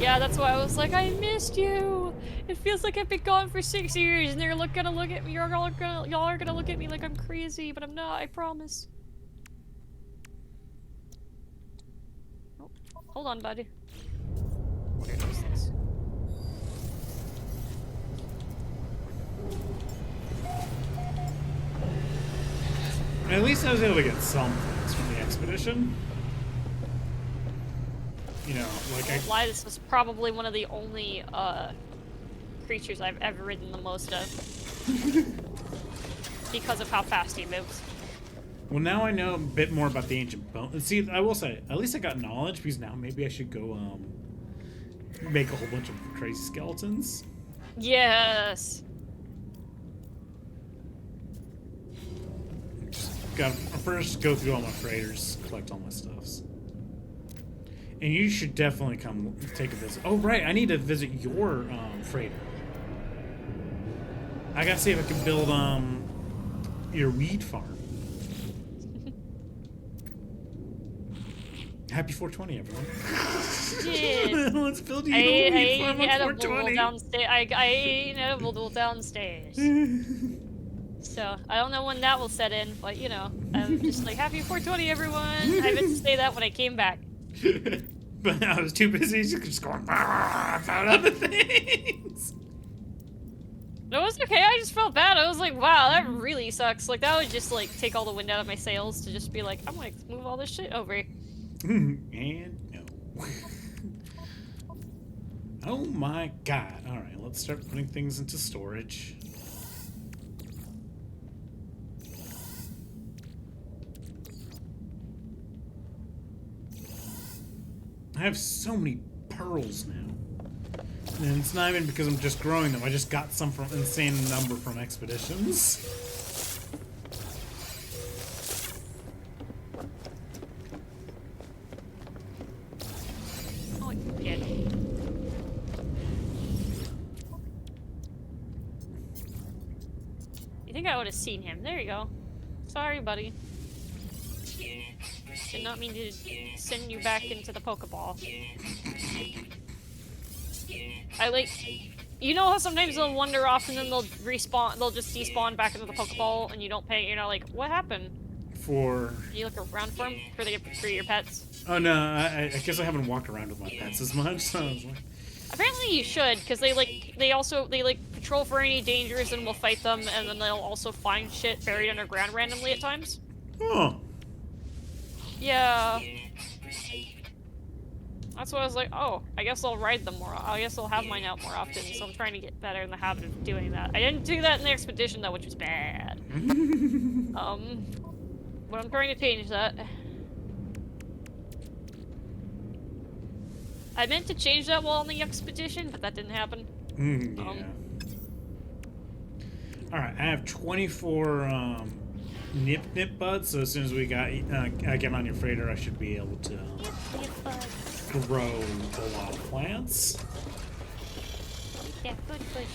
Yeah, that's why I was like, I missed you. It feels like I've been gone for 6 years, and they're gonna look at me. Y'all are gonna look at me like I'm crazy, but I'm not. I promise. Oh, hold on, buddy. What are those things? At least I was able to get some things from the expedition. You know, like I won't lie, this was probably one of the only creatures I've ever ridden the most of. Because of how fast he moves. Well, now I know a bit more about the ancient bone. See, I will say, at least I got knowledge because now maybe I should go make a whole bunch of crazy skeletons. Yes. Got first go through all my freighters, collect all my stuffs. And you should definitely come take a visit. Oh right, I need to visit your freighter. I gotta see if I can build your weed farm. Happy 420, everyone. Yeah. Let's build you a weed farm on edible 420. downstairs. I ate an edible downstairs. So, I don't know when that will set in, but you know, I'm just like, happy 420, everyone! I meant to say that when I came back. But I was too busy just going about other things. No, it was okay, I just felt bad. I was like, wow, that really sucks. Like, that would just, like, take all the wind out of my sails to just be like, I'm gonna move all this shit over. And no. Oh my god. Alright, let's start putting things into storage. I have so many pearls now. And it's not even because I'm just growing them. I just got some from insane number from expeditions. Oh, yeah. You think I would have seen him? There you go. Sorry, buddy. Did not mean to send you back into the Pokeball. I like, you know how sometimes they'll wander off and then they'll respawn, they'll just despawn back into the Pokeball and you don't pay, you're not like, what happened? For... You look around for them? For your pets? Oh no, I guess I haven't walked around with my pets as much, so I was like... Apparently you should, because they patrol for any dangers and will fight them, and then they'll also find shit buried underground randomly at times. Oh. Yeah. That's why I was like, oh, I guess I'll ride them more. I guess I'll have mine out more often, so I'm trying to get better in the habit of doing that. I didn't do that in the expedition, though, which was bad. But I'm trying to change that. I meant to change that while on the expedition, but that didn't happen. Yeah. Alright, I have 24, nip buds, so as soon as we I get on your freighter, I should be able to... Nip buds. grow a lot of plants. Yeah, good, good.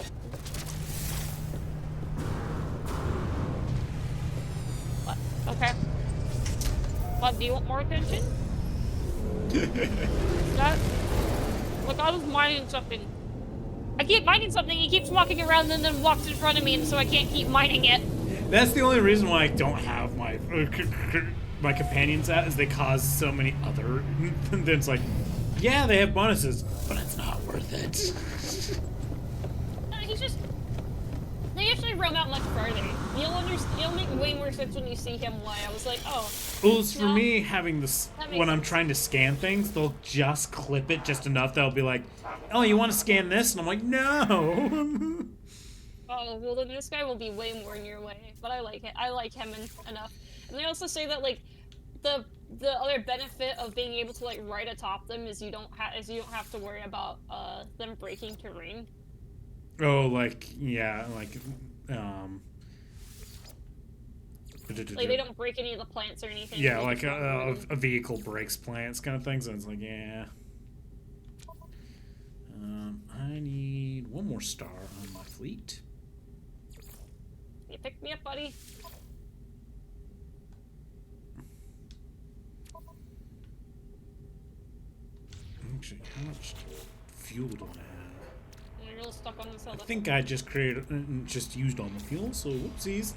What? Okay. What, do you want more attention? That... Look, I was mining something. I keep mining something, he keeps walking around and then walks in front of me, and so I can't keep mining it. That's the only reason why I don't have my my companions out, is they cause so many other... Then it's like, yeah, they have bonuses, but it's not worth it. He's just... They actually roam out much farther. You'll make way more sense when you see him why. I was like, oh. Well, it's for no, me, having this... When I'm trying to scan things, they'll just clip it just enough. They'll be like, oh, you want to scan this? And I'm like, no. Oh, well then this guy will be way more in your way. But I like it. I like him enough. And they also say that, like, the other benefit of being able to, like, ride atop them is you don't have to worry about them breaking terrain. Oh, like, yeah, like, Like, they don't break any of the plants or anything. yeah, like a vehicle breaks plants kind of thing, so it's like, yeah. I need one more star on my fleet. You picked me up, buddy. Actually, how much fuel do I have? You're real stuck on this hill. I think I just just used all my fuel, so whoopsies.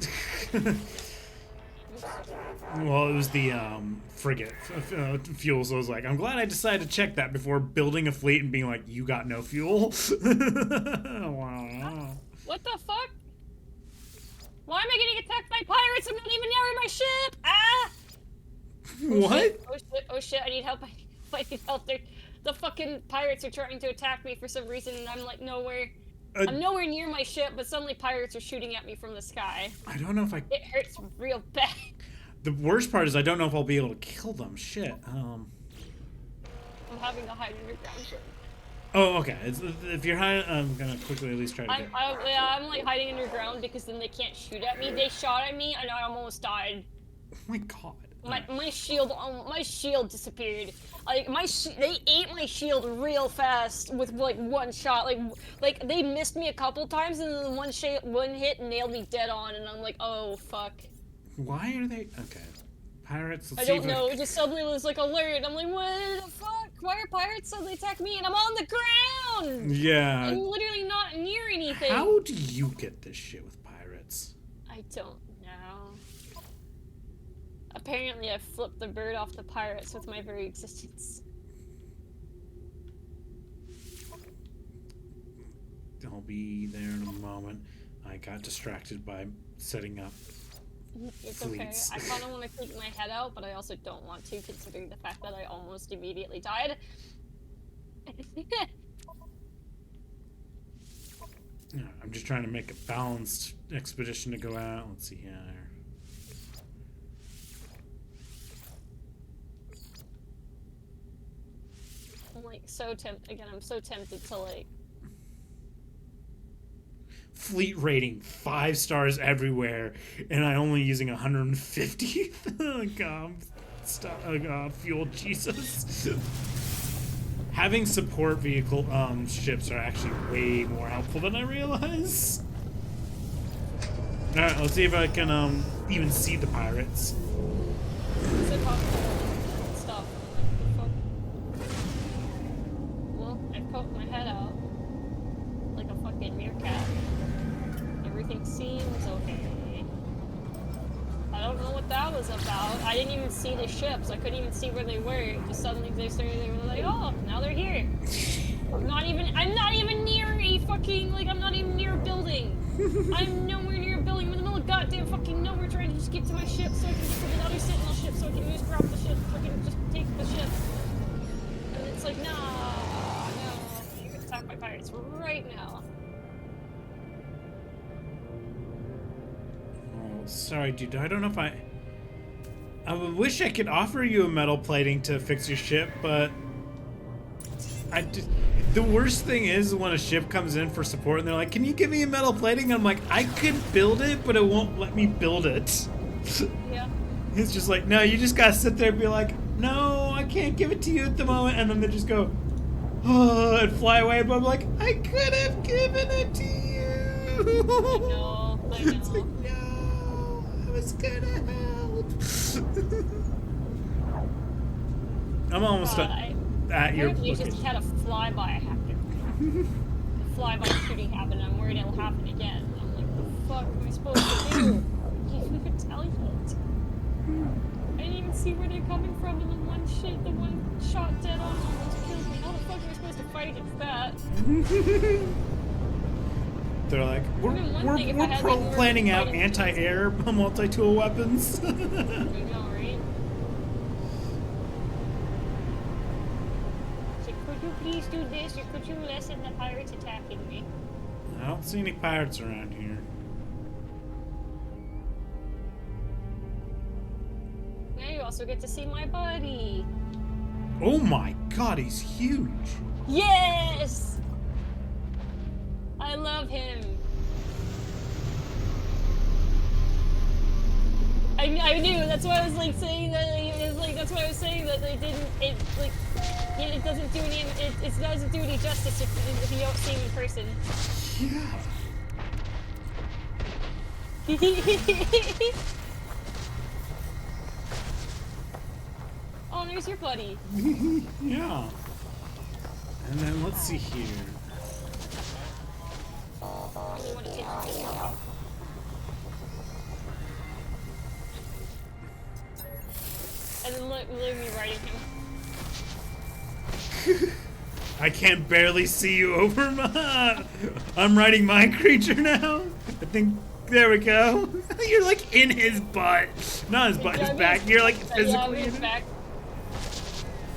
Well, it was the frigate fuel, so I was like, I'm glad I decided to check that before building a fleet and being like, you got no fuel. Wow. What the fuck? Why am I getting attacked by pirates? I'm not even near my ship! Ah! What? Oh shit, oh shit, I need help. I need help. The fucking pirates are trying to attack me for some reason, and I'm like nowhere. I'm nowhere near my ship, but suddenly pirates are shooting at me from the sky. I don't know if I... It hurts real bad. The worst part is I don't know if I'll be able to kill them. Shit. I'm having to hide underground. Oh, okay. If you're hiding, I'm gonna quickly at least try to get... I'm like hiding underground because then they can't shoot at me. They shot at me and I almost died. Oh my god. My shield disappeared. Like they ate my shield real fast with like one shot. Like they missed me a couple times and then one hit nailed me dead on, and I'm like, oh fuck. Why are they okay? Pirates. I don't know. It just suddenly was like alert. I'm like, what the fuck? Why are pirates suddenly attack me? And I'm on the ground. Yeah. I'm literally not near anything. How do you get this shit with pirates? I don't know. Apparently, I flipped the bird off the pirates with my very existence. I'll be there in a moment. I got distracted by setting up It's fleets. okay. I kind of want to keep my head out, but I also don't want to, considering the fact that I almost immediately died. Yeah, I'm just trying to make a balanced expedition to go out. Let's see here. I'm like so tempted. Again, I'm so tempted to like. Fleet rating 5 stars everywhere, and I only using 150 fuel. Jesus. Having support vehicle ships are actually way more helpful than I realize. All right, let's see if I can even see the pirates. Stop. Well, I poked my head out like a fucking meerkat. Everything seems okay. I don't know what that was about. I didn't even see the ships. I couldn't even see where they were. Just suddenly they were like, oh, now they're here. I'm not even near a fucking, like, I'm not even near a building. I'm nowhere near a building. I'm in the middle of goddamn fucking nowhere trying to just get to my ship so I can get to the other sentinel ship so I can just drop the ship, freaking just take the ship. And it's like, no, you're gonna attack my pirates right now. Oh, sorry, dude. I don't know if I wish I could offer you a metal plating to fix your ship, but the worst thing is when a ship comes in for support and they're like, can you give me a metal plating? I'm like, I could build it, but it won't let me build it. Yeah. It's just like, no, you just gotta sit there and be like, no, I can't give it to you at the moment. And then they just go, oh, and fly away. But I'm like, I could have given it to you. I know. It's like, no, I was gonna help. I'm almost at your Apparently, you location. just had a flyby happen. Flyby shooting happened. I'm worried it'll happen again. I'm like, what the fuck am I supposed to do? You didn't even tell you it. I didn't even see where they're coming from, and the one shot dead on almost killed me. How the fuck am I supposed to fight against that? They're like, I mean, one thing if I had, like, more planning out fighting- anti-air multi-tool weapons. You know, right? So could you please do this, or could you lessen the pirates attacking me? I don't see any pirates around here. Now you also get to see my buddy. Oh my god, he's huge. Yes! I love him. I knew. That's why I was like saying that. That's why I was saying that they didn't. It doesn't do any. It doesn't do any justice if you don't see him in person. Yeah. Oh, there's your buddy. Yeah. And then let's see here. I really want to take this out. And then look me riding him. I can barely see you over my... I'm riding my creature now. I think... There we go. You're like in his butt. Not his butt, his back. You're like physically in it. back.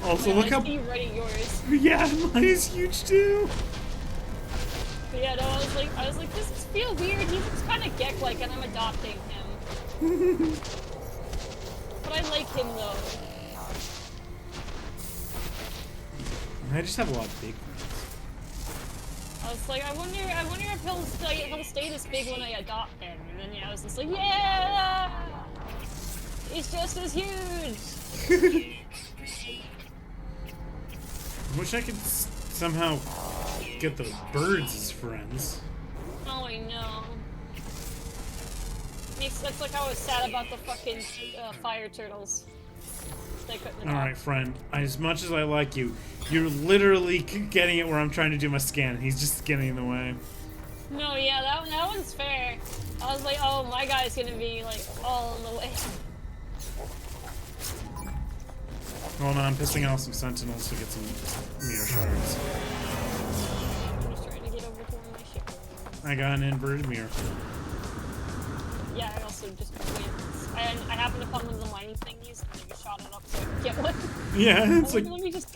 Also, Yeah, look I how... see you riding yours. Yeah, mine is huge too. But yeah, no, I was like, this is feel weird. He looks kind of Gek-like, and I'm adopting him. But I like him though. I just have a lot of big ones. I was like, I wonder if he'll stay this big when I adopt him. And then yeah, I was just like, yeah, he's just as huge. I wish I could somehow get those birds as friends. Oh, I know. That's like how I was sad about the fucking fire turtles. They couldn't adopt. Alright, friend. As much as I like you, you're literally getting it where I'm trying to do my scan. He's just getting in the way. No, yeah, that one's fair. I was like, oh, my guy's gonna be like all in the way. Hold on, I'm pissing off some sentinels to get some mirror shards. I'm just trying to get over to where my ship is. I got an inverted mirror. Yeah, I also just went. And I happened upon one of the mining thingies, and I just shot it up so I could get one. Yeah, it's like... Let me just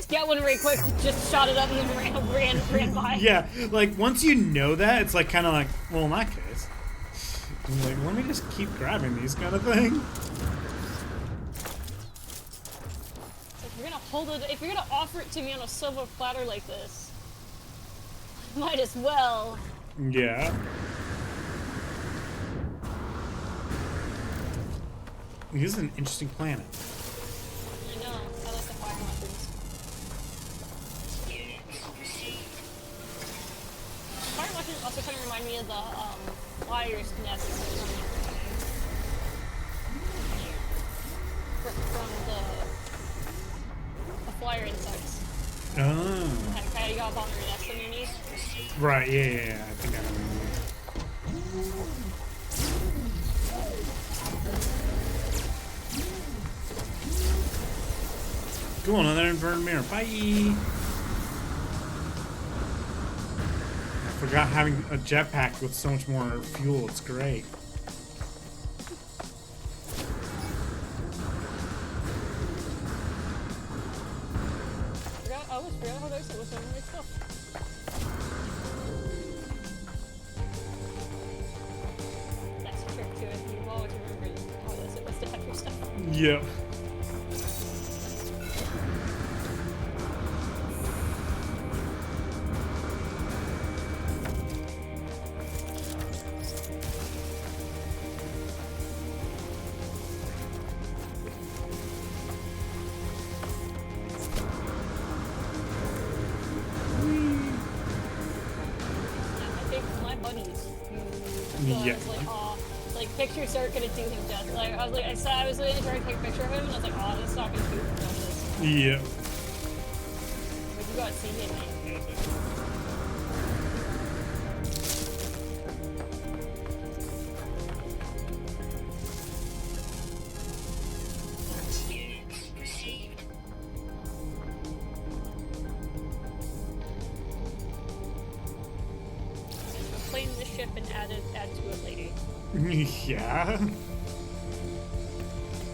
get one real quick. Just shot it up and then ran by. Yeah, like, once you know that, it's like, kind of like, well, in that case, I'm like, let me just keep grabbing these kind of thing. If you're gonna hold it, if you're gonna offer it to me on a silver platter like this, might as well. Yeah. This is an interesting planet. I know. I like the fire mushrooms. Fire mushrooms also kind of remind me of the flyer's nests from the flyer insects. Oh. Kind of got on their nest underneath. Right, yeah. I think I know. Cool, another inverted mirror. Bye! I forgot having a jetpack with so much more fuel. It's great. I always forgot how nice it was on my stuff. That's a trick to it. You always remember how nice it was to have your stuff. Yep. buddies. Yeah. I was like, aw, like pictures aren't gonna do him justice. Like I was literally trying to take a picture of him, and I was like, aw, this is not gonna do him justice. Yeah. But you gotta see him in person. Units received. I'll claim the ship and add to it later. Yeah.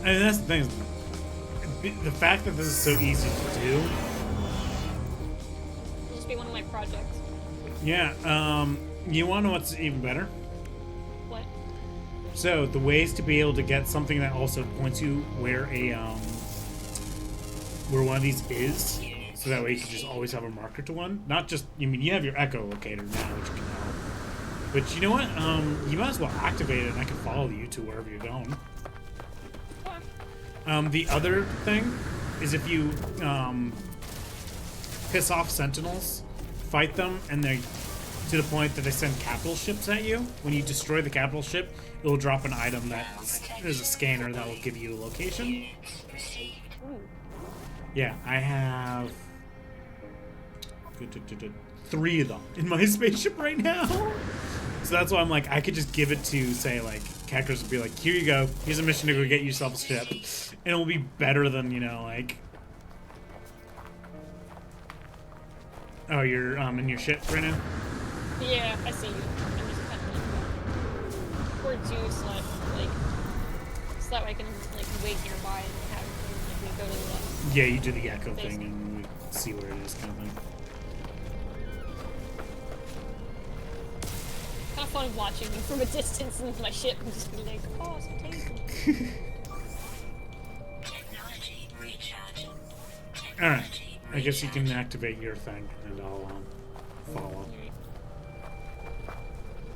And that's the thing. The fact that this is so easy to do. It'll just be one of my projects. Yeah. You want to know what's even better? What? So the ways to be able to get something that also points you where where one of these is, so that way you can just always have a marker to one. Not just, I mean, you have your echolocator now, which can help. But you know what? You might as well activate it, and I can follow you to wherever you're going. The other thing is if you piss off sentinels, fight them, and they to the point that they send capital ships at you. When you destroy the capital ship, it will drop an item that is a scanner that will give you a location. Units received. Ooh. Yeah, I have 3 of them in my spaceship right now. So that's why I'm like, I could just give it to, say, like, Kekros would be like, here you go, here's a mission to go get yourself a ship. And it'll be better than, you know, like... Oh, you're in your ship right now? Yeah, I see you. I'm just kind of like, or two, so that way I can like wait nearby and have like we go to the. Yeah, you do the echo thing and we see where it is, kind of thing. Kind of fun watching you from a distance in my ship and just be like, oh, it's amazing. Technology recharge. Alright, I guess you can activate your thing and I'll follow.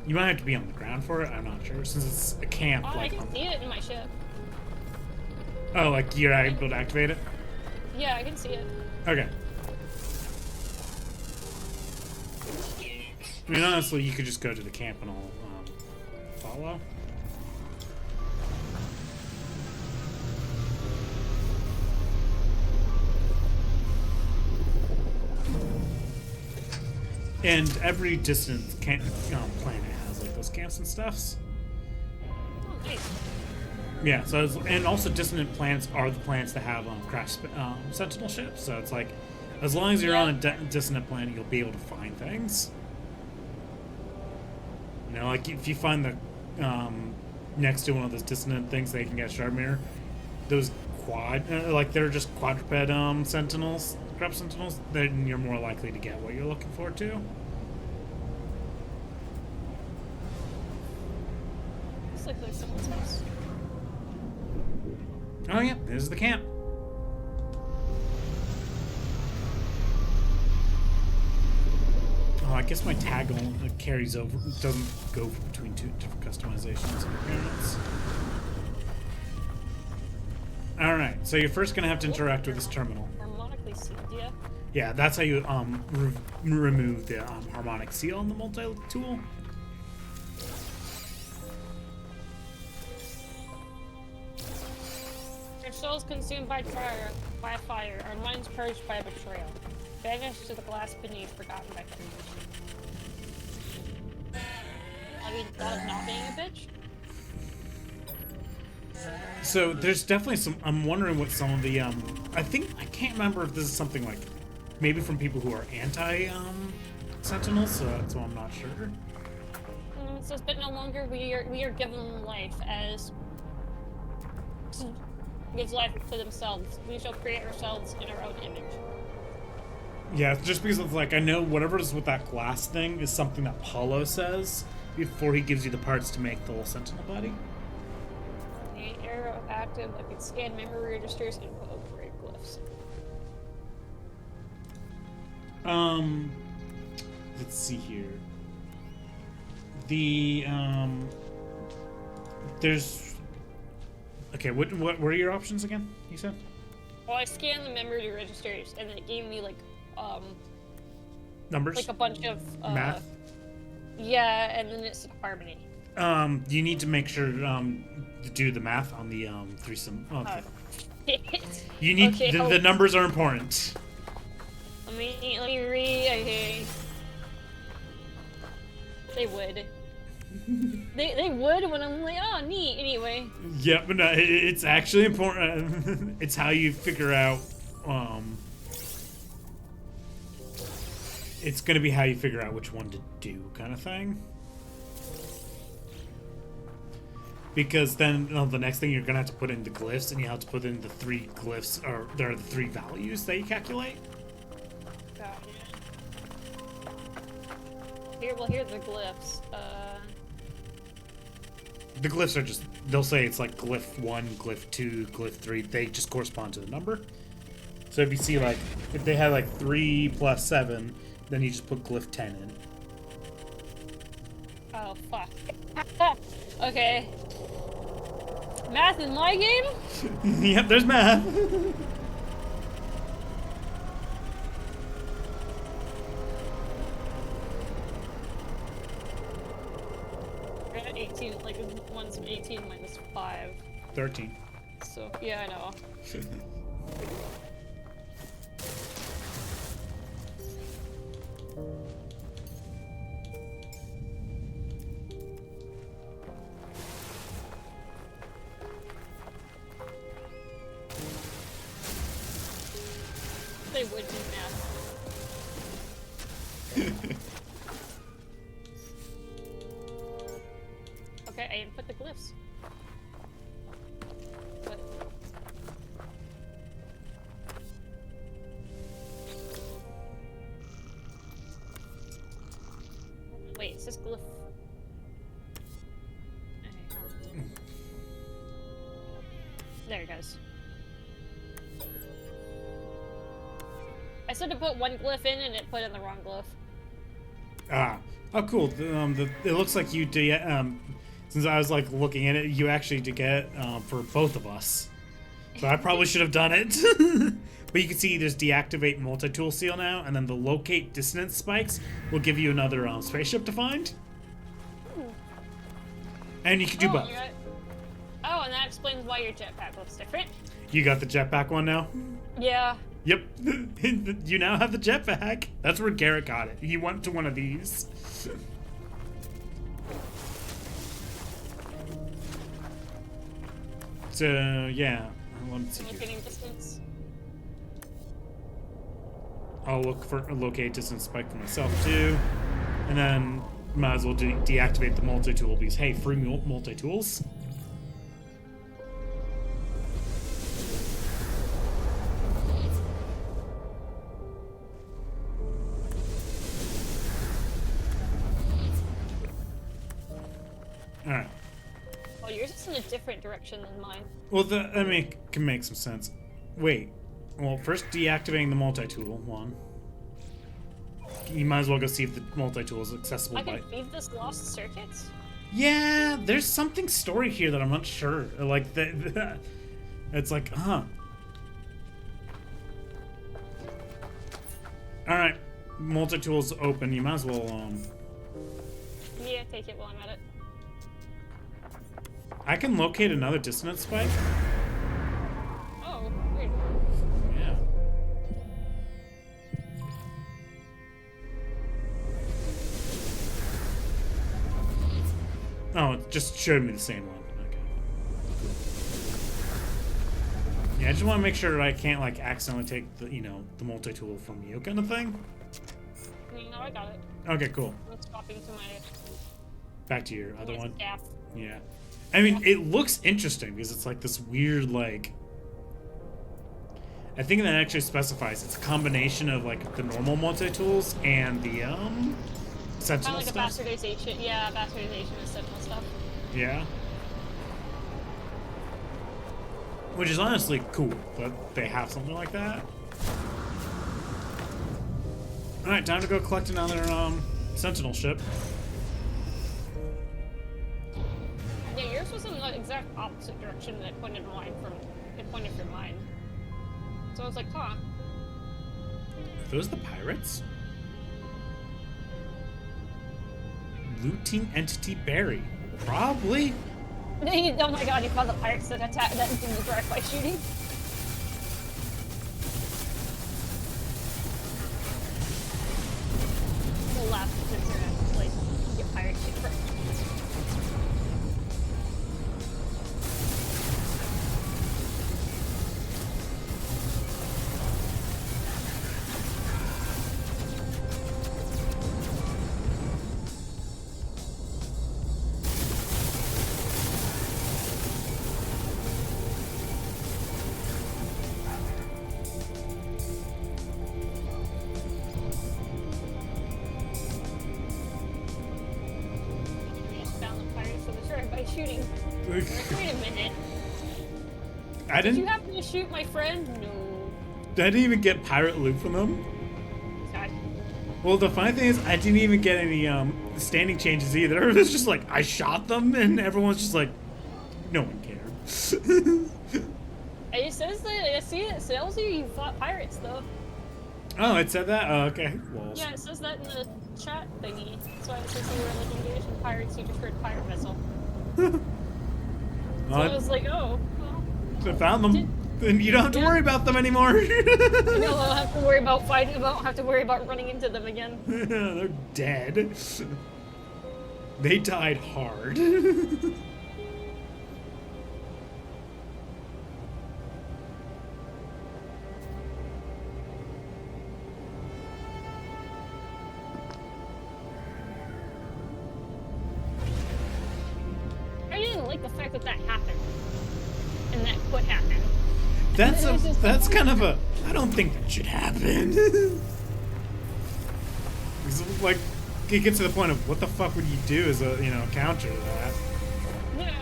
You might have to be on the ground for it, I'm not sure, since it's a camp. Oh, I Like, can see it in my ship. oh, like you're able to activate it? Yeah, I can see it. Okay. I mean, honestly, you could just go to the camp and I'll follow. And every distant planet has like those camps and stuffs. Oh, nice. Yeah. So and also dissonant planets are the planets that have crash sentinel ships. So it's like, as long as you're on a dissonant planet, you'll be able to find things. You know, like if you find the next to one of those dissonant things, they can get a sharp mirror. Those like they're just quadruped sentinels, crab sentinels. Then you're more likely to get what you're looking for too. Looks like there's someone's house. Oh yeah, this is the camp. Oh, I guess my tag only carries over. It doesn't go between 2 different customizations and appearance. Alright, so you're first gonna have to interact with this terminal. Harmonically sealed, yeah. Yeah, that's how you remove the harmonic seal on the multi-tool. Our souls consumed by fire, our minds purged by betrayal. Vanished to the glass beneath, forgotten by temptation. I mean, that is not being a bitch. So there's definitely some. I'm wondering what some of the. I can't remember if this is something like, maybe from people who are anti Sentinels. So that's why I'm not sure. It says, but no longer we are given life as gives life to themselves. We shall create ourselves in our own image. Yeah, just because it's like, I know whatever is with that glass thing is something that Paulo says before he gives you the parts to make the little Sentinel body. The arrow active, I can scan memory registers and upgrade glyphs. Let's see here. The there's okay. What were your options again? You said. Well, I scanned the memory registers and it gave me like Numbers. like a bunch of math. Yeah, and then it's harmony. You need to make sure to do the math on the threesome. Okay. You need Okay, the numbers are important. Let me read. Okay. They would. they would when I'm like, oh, neat. Anyway. Yeah, but no, it's actually important. It's how you figure out. It's gonna be how you figure out which one to do, kind of thing. Because then the next thing you're gonna have to put in the glyphs, and you have to put in the 3 glyphs, or there are the 3 values that you calculate. Here's the glyphs. The glyphs are just, they'll say it's like glyph 1, glyph 2, glyph 3. They just correspond to the number. So if you see, like, if they had like 3 plus 7, then you just put glyph 10 in. Oh, fuck. Okay. Math in my game? Yep, there's math. 18, like, one's 18 minus 5. 13. So, yeah, I know. They would do math. Okay, I input the glyphs. What? Wait, is this glyph? Okay. There it goes. I said to put one glyph in and it put in the wrong glyph. Ah. Oh, cool. It looks like you did, since I was like looking at it, you actually did get for both of us. So I probably should have done it. But you can see there's deactivate multi-tool seal now, and then the locate dissonance spikes will give you another spaceship to find. And you can do both. Oh, and that explains why your jetpack looks different. You got the jetpack one now? Yeah. Yep. You now have the jetpack. That's where Garrett got it. He went to one of these. So, yeah. Let's see here. Locating distance. I'll look for a locate distance spike for myself too. And then might as well deactivate the multi-tool because, hey, free multi-tools. Alright. Oh, yours is in a different direction than mine. Well, I mean, can make some sense. Wait. Well, first deactivating the multi-tool one. You might as well go see if the multi-tool is accessible I by... can feed this lost circuits? Yeah, there's something story here that I'm not sure. Like, it's like, huh. Alright, multi-tool's open. You might as well, Yeah, take it while I'm at it. I can locate another dissonance spike. Oh, weird. Yeah. Oh, it just showed me the same one. Okay. Cool. Yeah, I just want to make sure I can't, like, accidentally take the, the multi-tool from you kind of thing. No, I got it. Okay, cool. I'm swapping to my... Back to your other one. Staff. Yeah. I mean, it looks interesting because it's like this weird, like... I think that actually specifies it's a combination of, like, the normal multi-tools and the, Sentinel Kind of like stuff. a bastardization. Yeah, bastardization of Sentinel stuff. Yeah. Which is honestly cool that they have something like that. Alright, time to go collect another, Sentinel ship. Yeah, yours was in the exact opposite direction that it pointed from mine. So I was like, huh. Are those the pirates? Looting entity Barry. Probably. Oh my god, you found the pirates that attack that do the drive-by shooting. The last picture actually get pirate shit first. Shooting. Wait a minute. I Did didn't. you happen to shoot my friend? No. I didn't even get pirate loot from them. God. Well, the funny thing is, I didn't even get any standing changes either. It was just like I shot them, and everyone's just like, no one cared. It says that I see it tells you fought pirates though. Oh, it said that. Oh, okay. Well, Yeah, it says that in the chat thingy. That's why it says you were like engaged in pirates. You destroyed pirate vessel. So I was like, oh. Well, I found them. Then you don't have to worry about them anymore. no, I don't have to worry about fighting. I don't have to worry about running into them again. They're dead. They died hard. I didn't like the fact that that happened, and that could happen. That's kind of a. I don't think that should happen. Because, like, it gets to the point of what the fuck would you do as a counter to that? Yeah.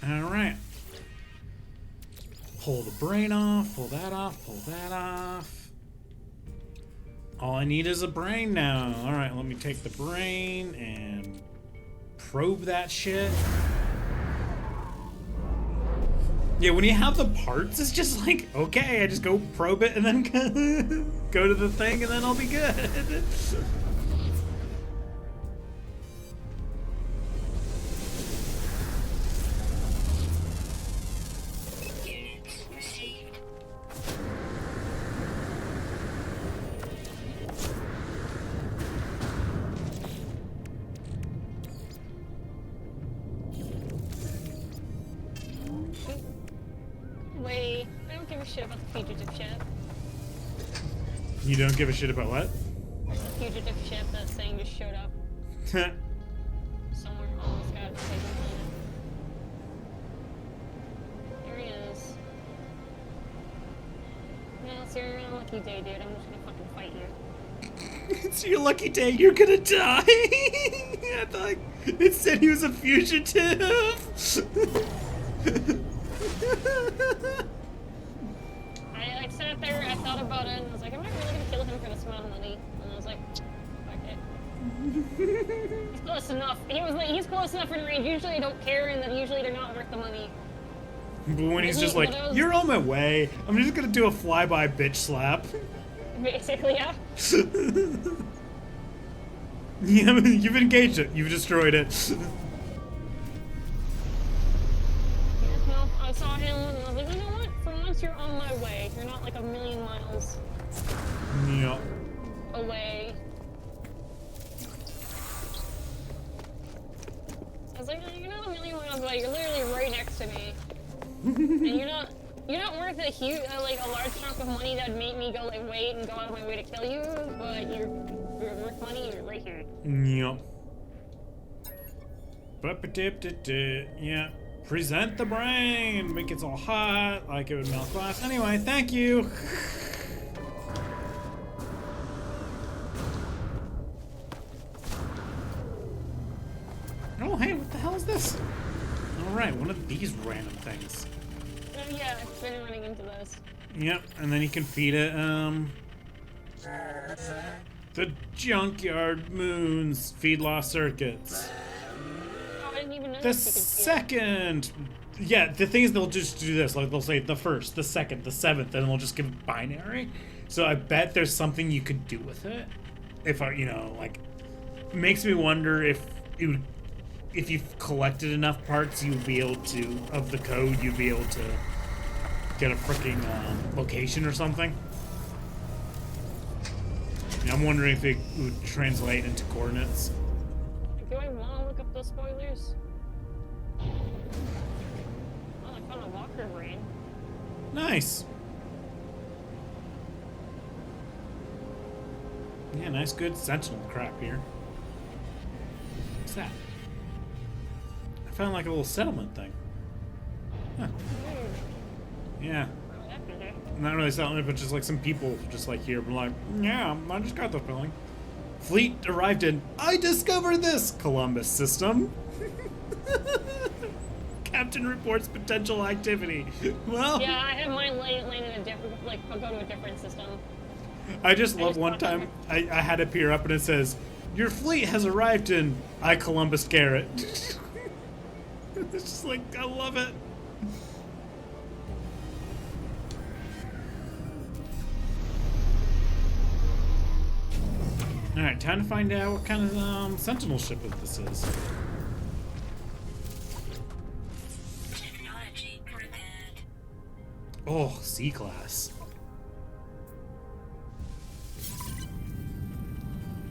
All right. Pull the brain off. Pull that off. Pull that off. All I need is a brain now. All right, let me take the brain and probe that shit. Yeah, when you have the parts, it's just like, okay, I just go probe it and then go to the thing and then I'll be good. Units received. Wait, I don't give a shit about the fugitive ship. You don't give a shit about what? The fugitive ship that thing just showed up somewhere. Almost got taken. There he is. No, it's your unlucky day, dude. I'm just gonna fucking fight you. It's your lucky day, you're gonna die! I thought it said he was a fugitive! I sat there, I thought about it, and I was like, am I really gonna kill him for this amount of money? And I was like, fuck it. He's close enough. He's close enough in range. Usually I don't care, and then usually they're not worth the money. But when he's just like, you're on my way, I'm just gonna do a flyby bitch slap. Basically, yeah. Yeah, you've engaged it, you've destroyed it. No, I saw him, and I was like, you know what? For once you're on my way. You're not like a million miles Yeah. away. I was like, no, you're not a million miles away. You're literally right next to me. And you're not worth a huge, like a large chunk of money that'd make me go like wait and go out of my way to kill you. But you're worth money. You're right here. Yeah. Yeah. Present the brain. Make it all hot, like it would melt glass. Anyway, thank you. Oh, hey, what the hell is this? All right, one of these random things. Oh yeah, I've been running into this. Yep, and then you can feed it, the junkyard moons feed lost circuits. Oh, I didn't even The notice you could see it. second Yeah, the thing is they'll just do this. Like they'll say the first, the second, the seventh, and they'll just give binary. So I bet there's something you could do with it. If I, like, makes me wonder if it would, if you've collected enough parts, you'd be able to, of the code, you'd be able to get a freaking location or something. I'm wondering if it would translate into coordinates. Do I want to look up those spoilers? Oh, I found a walker brain. Nice. Yeah, nice, good sentinel crap here. What's that? I found like a little settlement thing. Huh. Yeah. Not really settlement, but just like some people just like here, but like, yeah, I just got the feeling. Fleet arrived in, I discovered this Columbus system. Captain reports potential activity. Well, Yeah, I had mine land in a different, like, I'll go to a different system. I just love one time I had it appear up and it says, your fleet has arrived in I Columbus Garrett. It's just like, I love it. Alright, time to find out what kind of sentinel ship this is. Technology prepared. Oh, C-Class.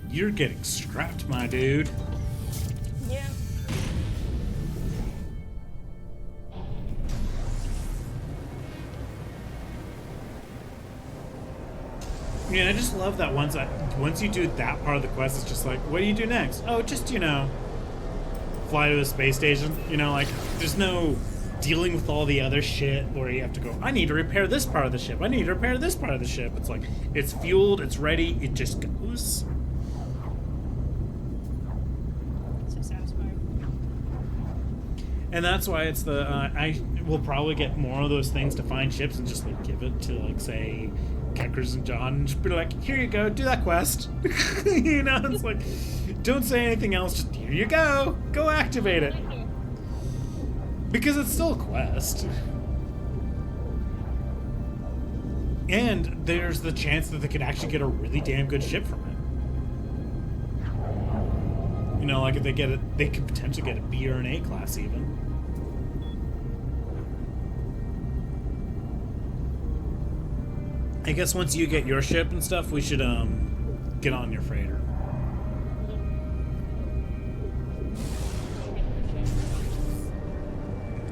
You're getting scrapped, my dude. Yeah. Yeah, I just love that once you do that part of the quest, it's just like, what do you do next? Oh, just, fly to a space station. Like, there's no dealing with all the other shit where you have to go, I need to repair this part of the ship. I need to repair this part of the ship. It's like, it's fueled, it's ready, it just goes. So satisfying. And that's why it's the, I will probably get more of those things to find ships and just, like, give it to, like, say, Keckers and John, and just be like, here you go, do that quest. It's like, don't say anything else, just here you go. Go activate it. Because it's still a quest. And there's the chance that they could actually get a really damn good ship from it. Like if they get it, they could potentially get a B or an A class even. I guess once you get your ship and stuff, we should get on your freighter.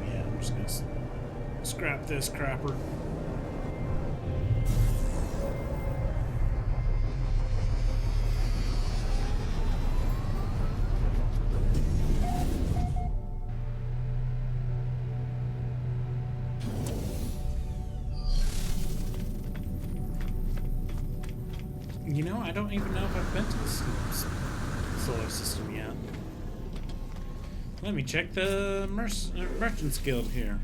Yeah, I'm just gonna scrap this crapper. I don't even know if I've been to the solar system yet. Let me check the Merchants Guild here.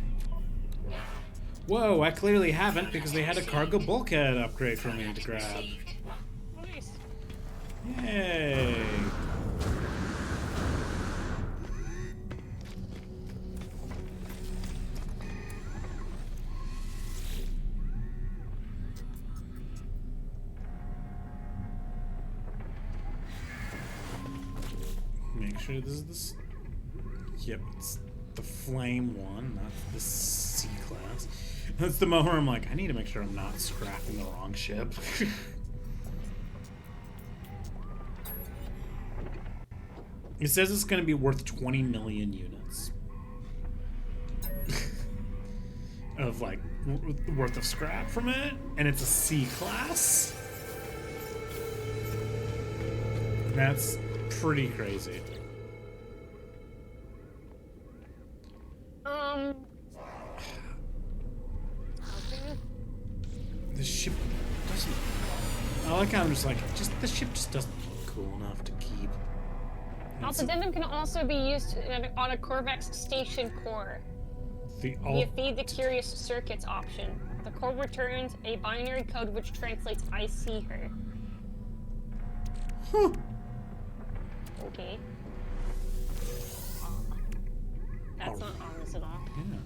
Whoa, I clearly haven't because they had a cargo bulkhead upgrade for me to grab. Nice. Yay! Make sure this is this. Yep, it's the flame one, not the C-Class. That's the moment where I'm like, I need to make sure I'm not scrapping the wrong ship. It says it's going to be worth 20 million units. Of, like, worth of scrap from it, and it's a C-Class? That's pretty crazy. The ship doesn't. I like how I'm just like, the ship just doesn't look cool enough to keep. Addendum can also be used on a Corvex station core. Via Feed the Curious Circuits option. The core returns a binary code which translates I see her. Huh. Okay. That's not ominous at all. Yeah.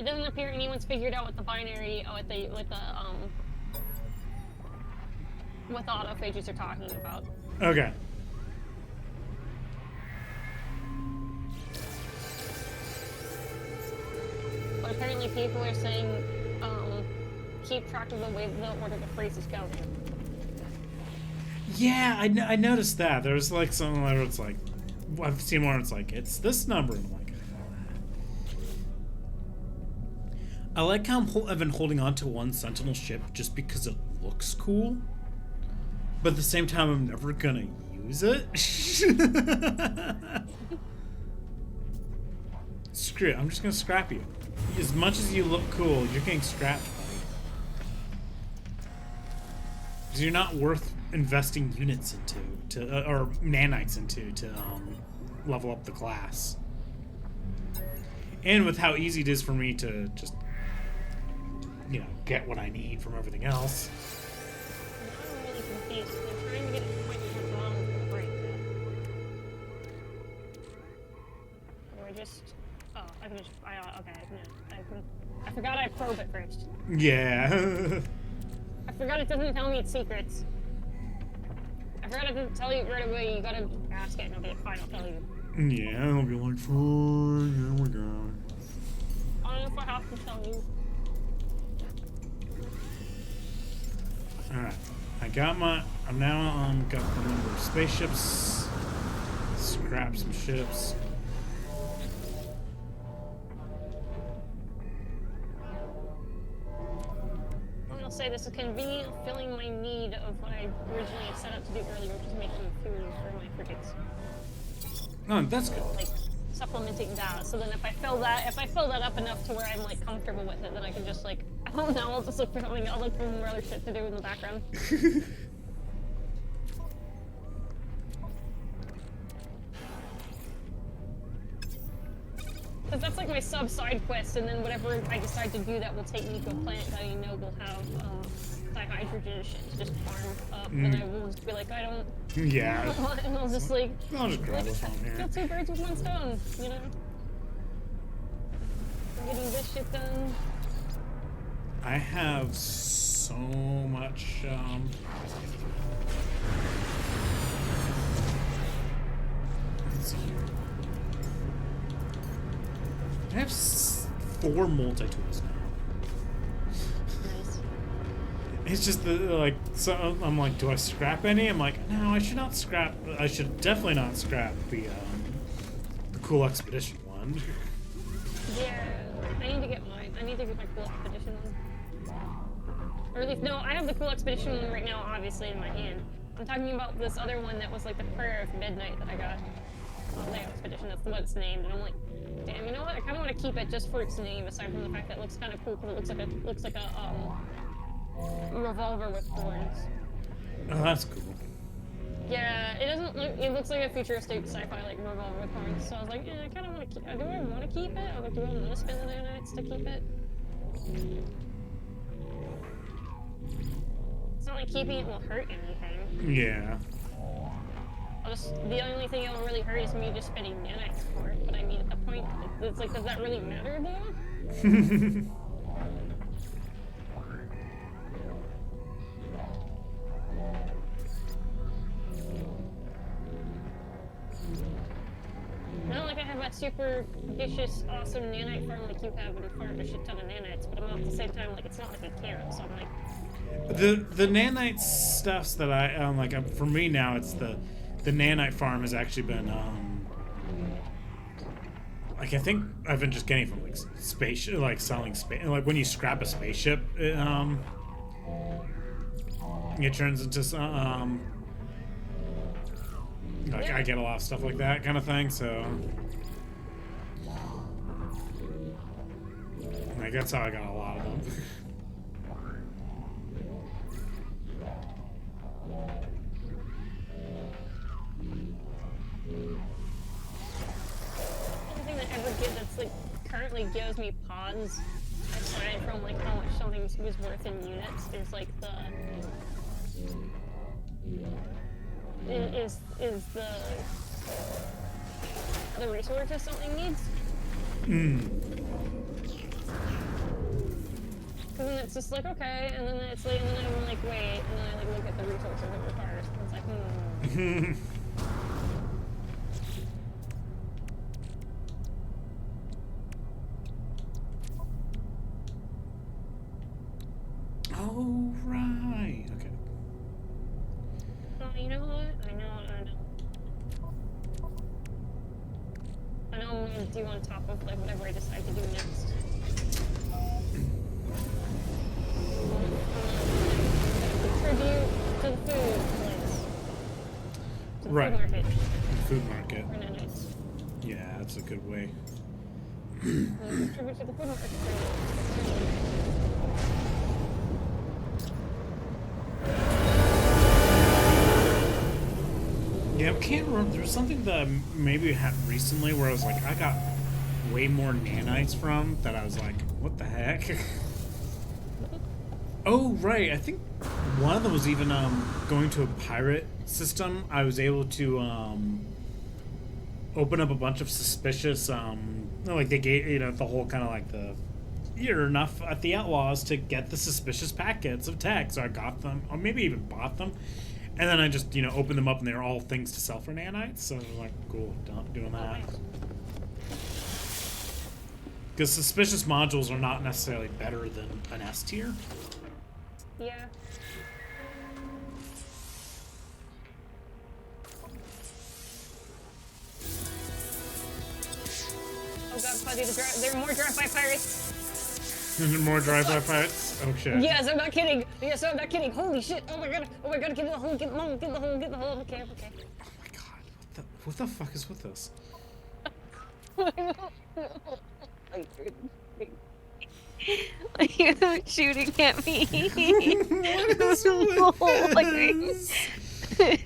It doesn't appear anyone's figured out what the binary, what the autophages are talking about. Okay. But apparently people are saying, keep track of the way the order the phrase is going. Yeah, I noticed that. There's like something where it's like, I've seen one where it's like, it's this number. And I'm like, I like how I've been holding on to one Sentinel ship just because it looks cool. But at the same time, I'm never gonna use it. Screw it, I'm just gonna scrap you. As much as you look cool, you're getting scrapped, buddy. Because you're not worth investing units into, or nanites into, to level up the class. And with how easy it is for me to just, you know, get what I need from everything else. I'm really confused. I'm trying to get a point what's wrong with the break. Or just... Oh, I can just... okay, no. I forgot I probe it first. Yeah. I forgot it doesn't tell me its secrets. I forgot it doesn't tell you right away. You gotta ask it and it'll be fine, I'll tell you. Yeah, I'll be like, fine, here we go. I don't know if I have to tell you. Alright, I'm now got the number of spaceships, scrap some ships. I'm gonna say this is convenient, filling my need of what I originally set out to do earlier, which is making food for my frigates. Oh, that's good. Like, supplementing that, so then if I fill that up enough to where I'm like comfortable with it, then I can just like, I don't know, I'll just look for something, I'll look for more other shit to do in the background. Because that's like my sub-side quest, and then whatever I decide to do that will take me to a planet that I know will have dihydrogen shit to just farm up, and I will just be like, I don't Yeah. want, and I'll just like, I'll just grab this one kill here. 2 birds with 1 stone, you know? I'm getting this shit done. I have so much, let's see. I have 4 multi-tools now. Nice. It's just the, like, so I'm like, do I scrap any? I'm like, no, I should not scrap, I should definitely not scrap the cool expedition one. Yeah, I need to get mine. I need to get my cool expedition one. Or at least, no, I have the cool expedition one right now, obviously, in my hand. I'm talking about this other one that was like the Prayer of Midnight that I got. The expedition, that's what it's named, and I'm like, damn, you know what? I kind of want to keep it just for its name, aside from the fact that it looks kind of cool, because it looks like a revolver with horns. Oh, that's cool. Yeah, it doesn't look. It looks like a futuristic sci-fi like revolver with horns. So I was like, yeah, I kind of want to keep. Do I want to keep it? Or do I want to spend the nanites to keep it? It's not like keeping it will hurt anything. Yeah. The only thing it will really hurt is me just spending nanites for it. But I mean, at the point, it's like, does that really matter though? Not like I have that super vicious, awesome nanite farm like you have and farm a shit ton of nanites, but I'm at the same time like it's not like I can't, so I'm like... The nanite stuffs that I like for me now, it's the nanite farm has actually been like I think I've been just getting from like spaceship, like selling space, like when you scrap a spaceship, it turns into like I get a lot of stuff like that kind of thing, so like that's how I got a lot of them. Anything that ever that's like currently gives me pause, aside from like how much something was worth in units, is like is the resources something needs. Because then it's just like, okay, and then it's like, and then I'm like, wait, and then I like look at the resources it requires, and it's like, Oh, right. Okay. Oh, you know what? I know. I know I'm gonna do on top of like whatever I decide to do next. Contribute to the food place. To the Right. food market. Food market. For nanites. Yeah, that's a good way. Contribute to the food market. Yeah, I can't remember. There was something that I maybe had recently where I was like, I got way more nanites from that I was like, what the heck? Oh, right. I think one of them was even going to a pirate system. I was able to open up a bunch of suspicious, like they gave, you know, the whole kind of like the, you're enough at the Outlaws to get the suspicious packets of tech. So I got them, or maybe even bought them. And then I just, you know, opened them up and they were all things to sell for nanites. So I was like, cool, doing that. Because suspicious modules are not necessarily better than an S tier. Yeah. Oh god, Fuzzy, there are more drive-by pirates. More drive-by pirates? Oh shit. Yes, I'm not kidding. Yes, I'm not kidding. Holy shit. Oh my god, get in the hole, get in the hole, get in the hole, get in the hole. Okay. Oh my god. What the fuck is with this? You're shooting at me. What is with this?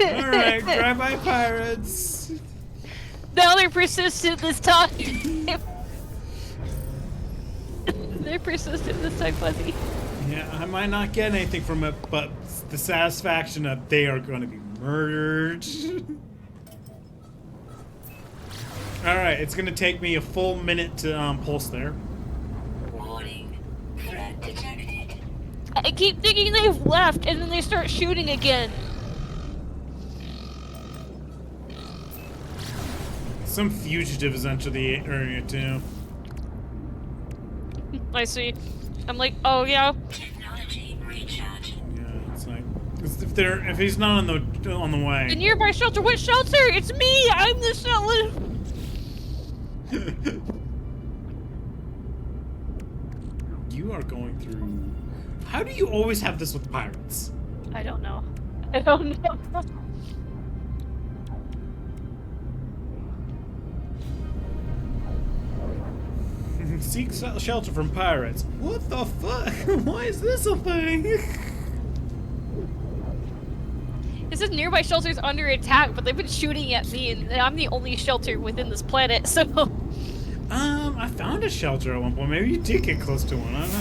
Alright, drive-by pirates. Now they're persistent this time. They're persistent this time, Fuzzy. Yeah, I might not get anything from it, but the satisfaction that they are going to be murdered. Alright, it's going to take me a full minute to pulse there. Warning. Threat detected. I keep thinking they've left, and then they start shooting again. Some fugitives enter the area too. I see. I'm like, oh yeah. Technology recharge. Yeah, it's like if he's not on the The way. nearby shelter. What shelter? It's me. I'm the shelter. You are going through. How do you always have this with pirates? I don't know. I don't know. Seek shelter from pirates. What the fuck? Why is this a thing? It says nearby shelters under attack, but they've been shooting at me, and I'm the only shelter within this planet. So. I found a shelter at one point. Maybe you did get close to one. I don't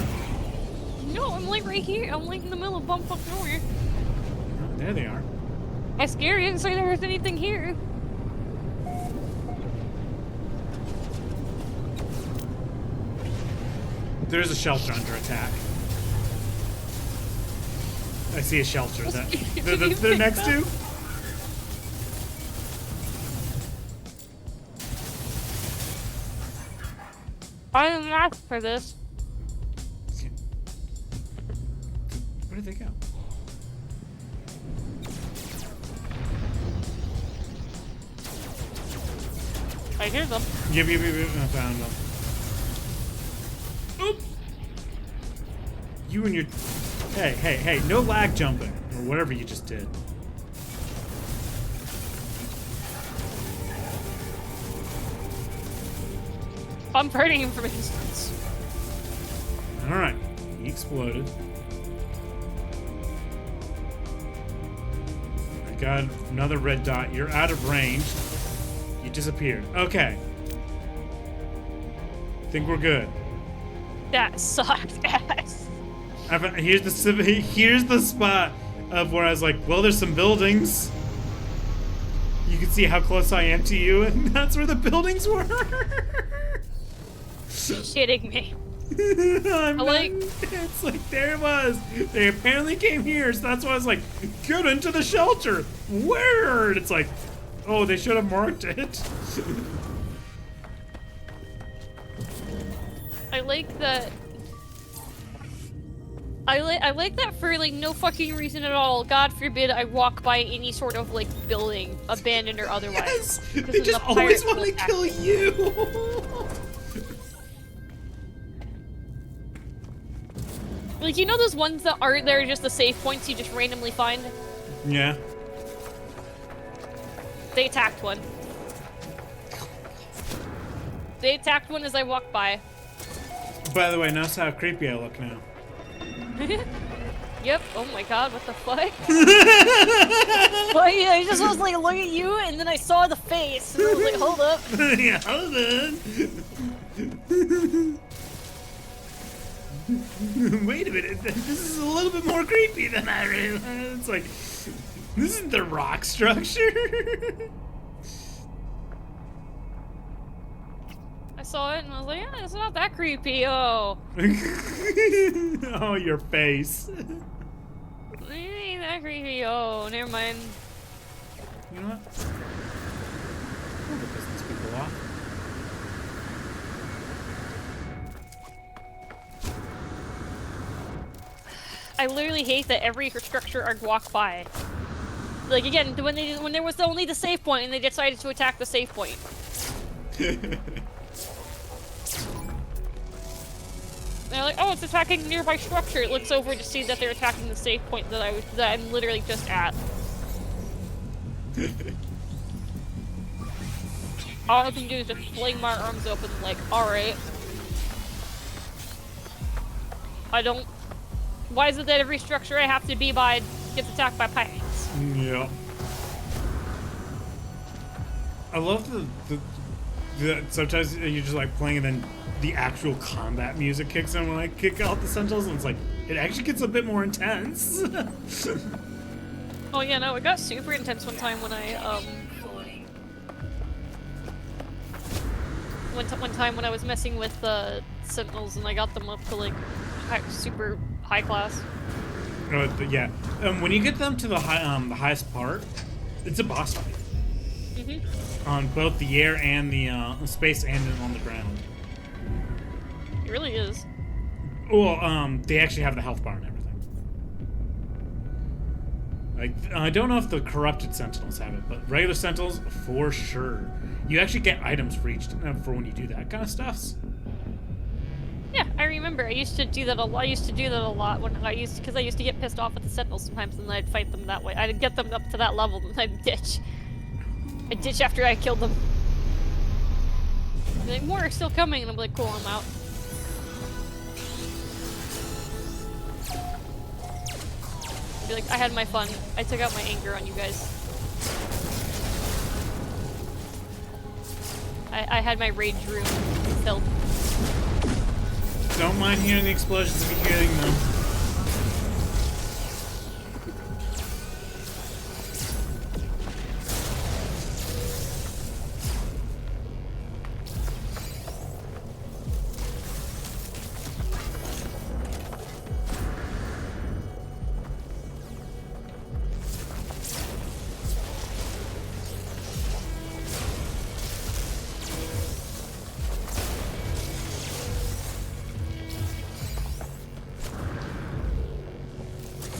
know. No, I'm like right here. I'm like in the middle of bumfuck nowhere. Oh, there they are. That's scary. I didn't say there was anything here. There's a shelter under attack. I see a shelter that they're next to. I didn't ask for this. Where did they go? I hear them. Yep, I found them. Oop! You and your... Hey, no lag jumping. Or whatever you just did. I'm hurting him from a distance. Alright. He exploded. I got another red dot. You're out of range. You disappeared. Okay. Think we're good. That sucked ass. Here's the spot of where I was like, well, there's some buildings. You can see how close I am to you, and that's where the buildings were. Shitting me. I'm like- it's like, there it was. They apparently came here, so that's why I was like, get into the shelter. Where? It's like, oh, they should have marked it. I like that. I like that for like no fucking reason at all. God forbid I walk by any sort of like building, abandoned or otherwise. Yes, Because they then just the always pirates want will to attack kill me. you. Like, you know those ones that aren't there, just the save points you just randomly find? Yeah. They attacked one. They attacked one as I walked by. By the way, notice how creepy I look now. Yep. Oh my god, what the fuck? Well, yeah, I just was like, look at you, and then I saw the face, and I was like, hold up. Yeah, hold on. Wait a minute, this is a little bit more creepy than I realized. It's like, this isn't the rock structure. I saw it, and I was like, yeah, it's not that creepy, oh. Oh, your face. It ain't that creepy, oh, never mind. You know what? We'll get these people off. I literally hate that every structure I walk by. Like, again, when there was only the save point, and they decided to attack the save point. They're like, oh, it's attacking a nearby structure. It looks over to see that they're attacking the save point that I'm literally just at. All I can do is just fling my arms open, like, alright. I don't. Why is it that every structure I have to be by gets attacked by pirates? Yeah. I love the sometimes you're just like playing and then the actual combat music kicks in when I kick out the Sentinels, and it's like, it actually gets a bit more intense. Oh yeah, no, it got super intense one time when I, one time when I was messing with the Sentinels and I got them up to like super high class. Yeah. When you get them to the highest part, it's a boss fight. Mm-hmm. On both the air and the space and on the ground. It really is. Well, they actually have the health bar and everything. Like, I don't know if the corrupted Sentinels have it, but regular Sentinels, for sure. You actually get items for each for when you do that kind of stuff. Yeah, I remember. I used to do that a lot. I used to do that a lot when because I used to get pissed off at the Sentinels sometimes, and then I'd fight them that way. I'd get them up to that level, and I'd ditch. I'd ditch after I killed them. And then more are still coming, and I'm like, cool, I'm out. I'd be like, I had my fun. I took out my anger on you guys. I had my rage room filled. Don't mind hearing the explosions if you're hearing them.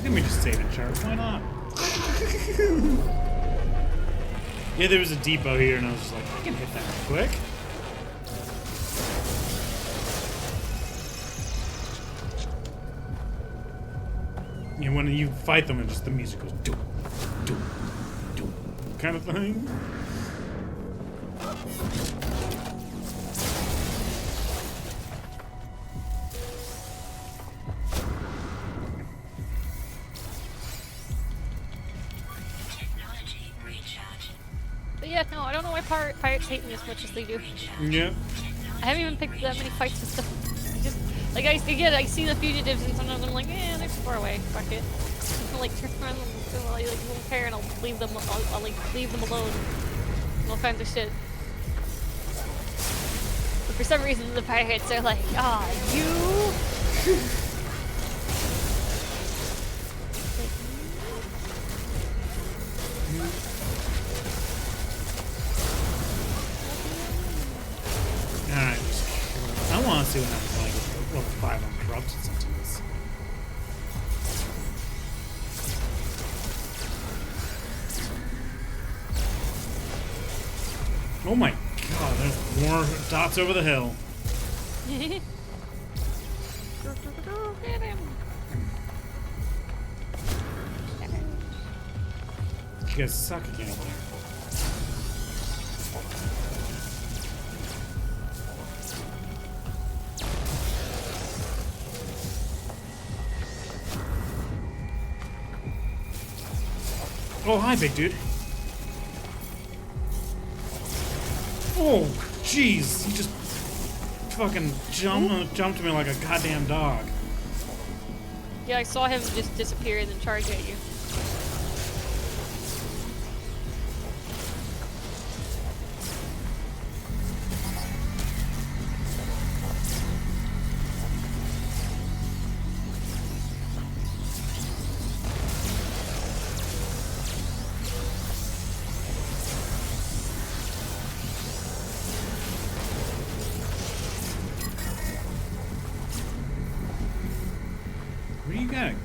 Let me just save it, Charles. Why not? Yeah, there was a depot here, and I was just like, I can hit that real quick. You know, when you fight them, and just the music goes doom, doom, doom, kind of thing. Technology recharge. But yeah, no, I don't know why pirates hate me as much as they do. Yeah. I haven't even picked that many fights and stuff. I just, like, I see the fugitives and sometimes I'm like, they're too far away. Fuck it. I'll, like, turn around and like, won't care and I'll leave them. I'll like leave them alone. And all kinds of shit. But for some reason, the pirates are like, ah, you. Alright, I want to see what happens when I get to level 5 on Corrupted Sentinels. Oh my god, there's more dots over the hill. Hit him. You guys suck again. Oh, hi, big dude. Oh, jeez. He just fucking jumped me like a goddamn dog. Yeah, I saw him just disappear and then charge at you. Where you going?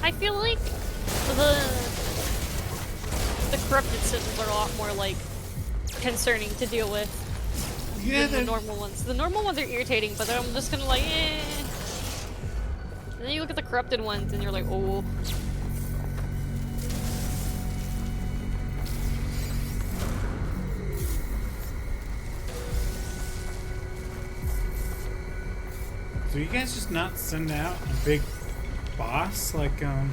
I feel like the corrupted citizens are a lot more like concerning to deal with Yeah, than the normal ones. The normal ones are irritating, but I'm just gonna like, eh. And then you look at the corrupted ones, and you're like, oh. So you guys just not send out a big boss like Oh,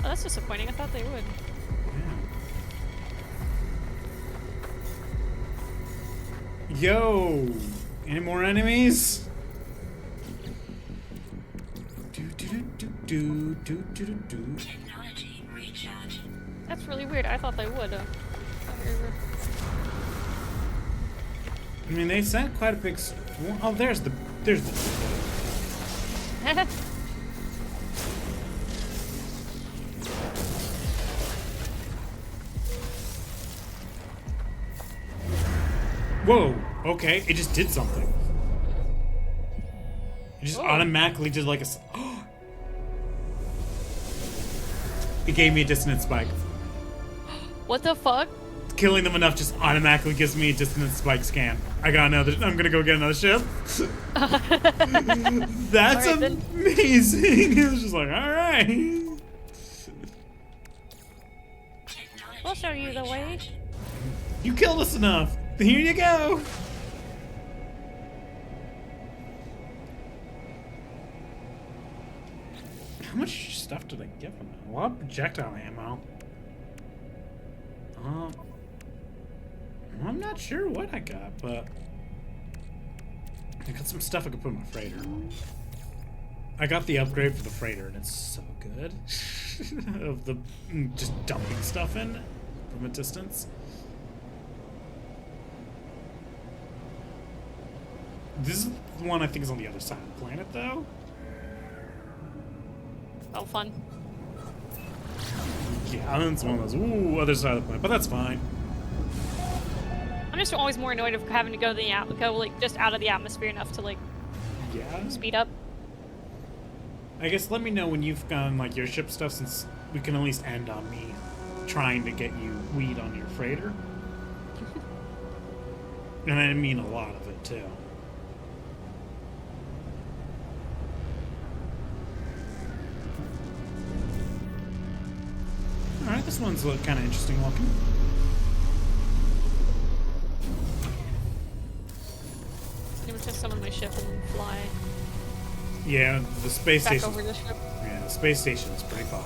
that's disappointing. I thought they would. Yeah. Yo, any more enemies? Do. Technology recharge. That's really weird. I thought they would. I mean, they sent quite a big. Oh, there's the. Whoa. Okay, it just did something. It just Oh. automatically did like a. It gave me a dissonance spike. What the fuck? Killing them enough just automatically gives me a dissonance spike scan. I got another. I'm gonna go get another ship. That's Alright, then. amazing. It was just like, all right. Technology I'll show you the way. recharge. You killed us enough. Here you go. How much stuff did I get from that? A lot of projectile ammo. I'm not sure what I got, but I got some stuff I could put in my freighter. I got the upgrade for the freighter, and it's so good. Of the just dumping stuff in from a distance. This is the one I think is on the other side of the planet, though. Oh, fun. Yeah, it's one of those, ooh, other side of the planet, but that's fine. I'm just always more annoyed of having to go like just out of the atmosphere enough to like Yeah. speed up. I guess let me know when you've gotten like your ship stuff, since we can at least end on me trying to get you weed on your freighter. And I mean a lot of it, too. Alright, this one's kind of interesting looking. It was just summon my ship and then fly Yeah, the space back station. over the ship. Yeah, the space station is pretty far.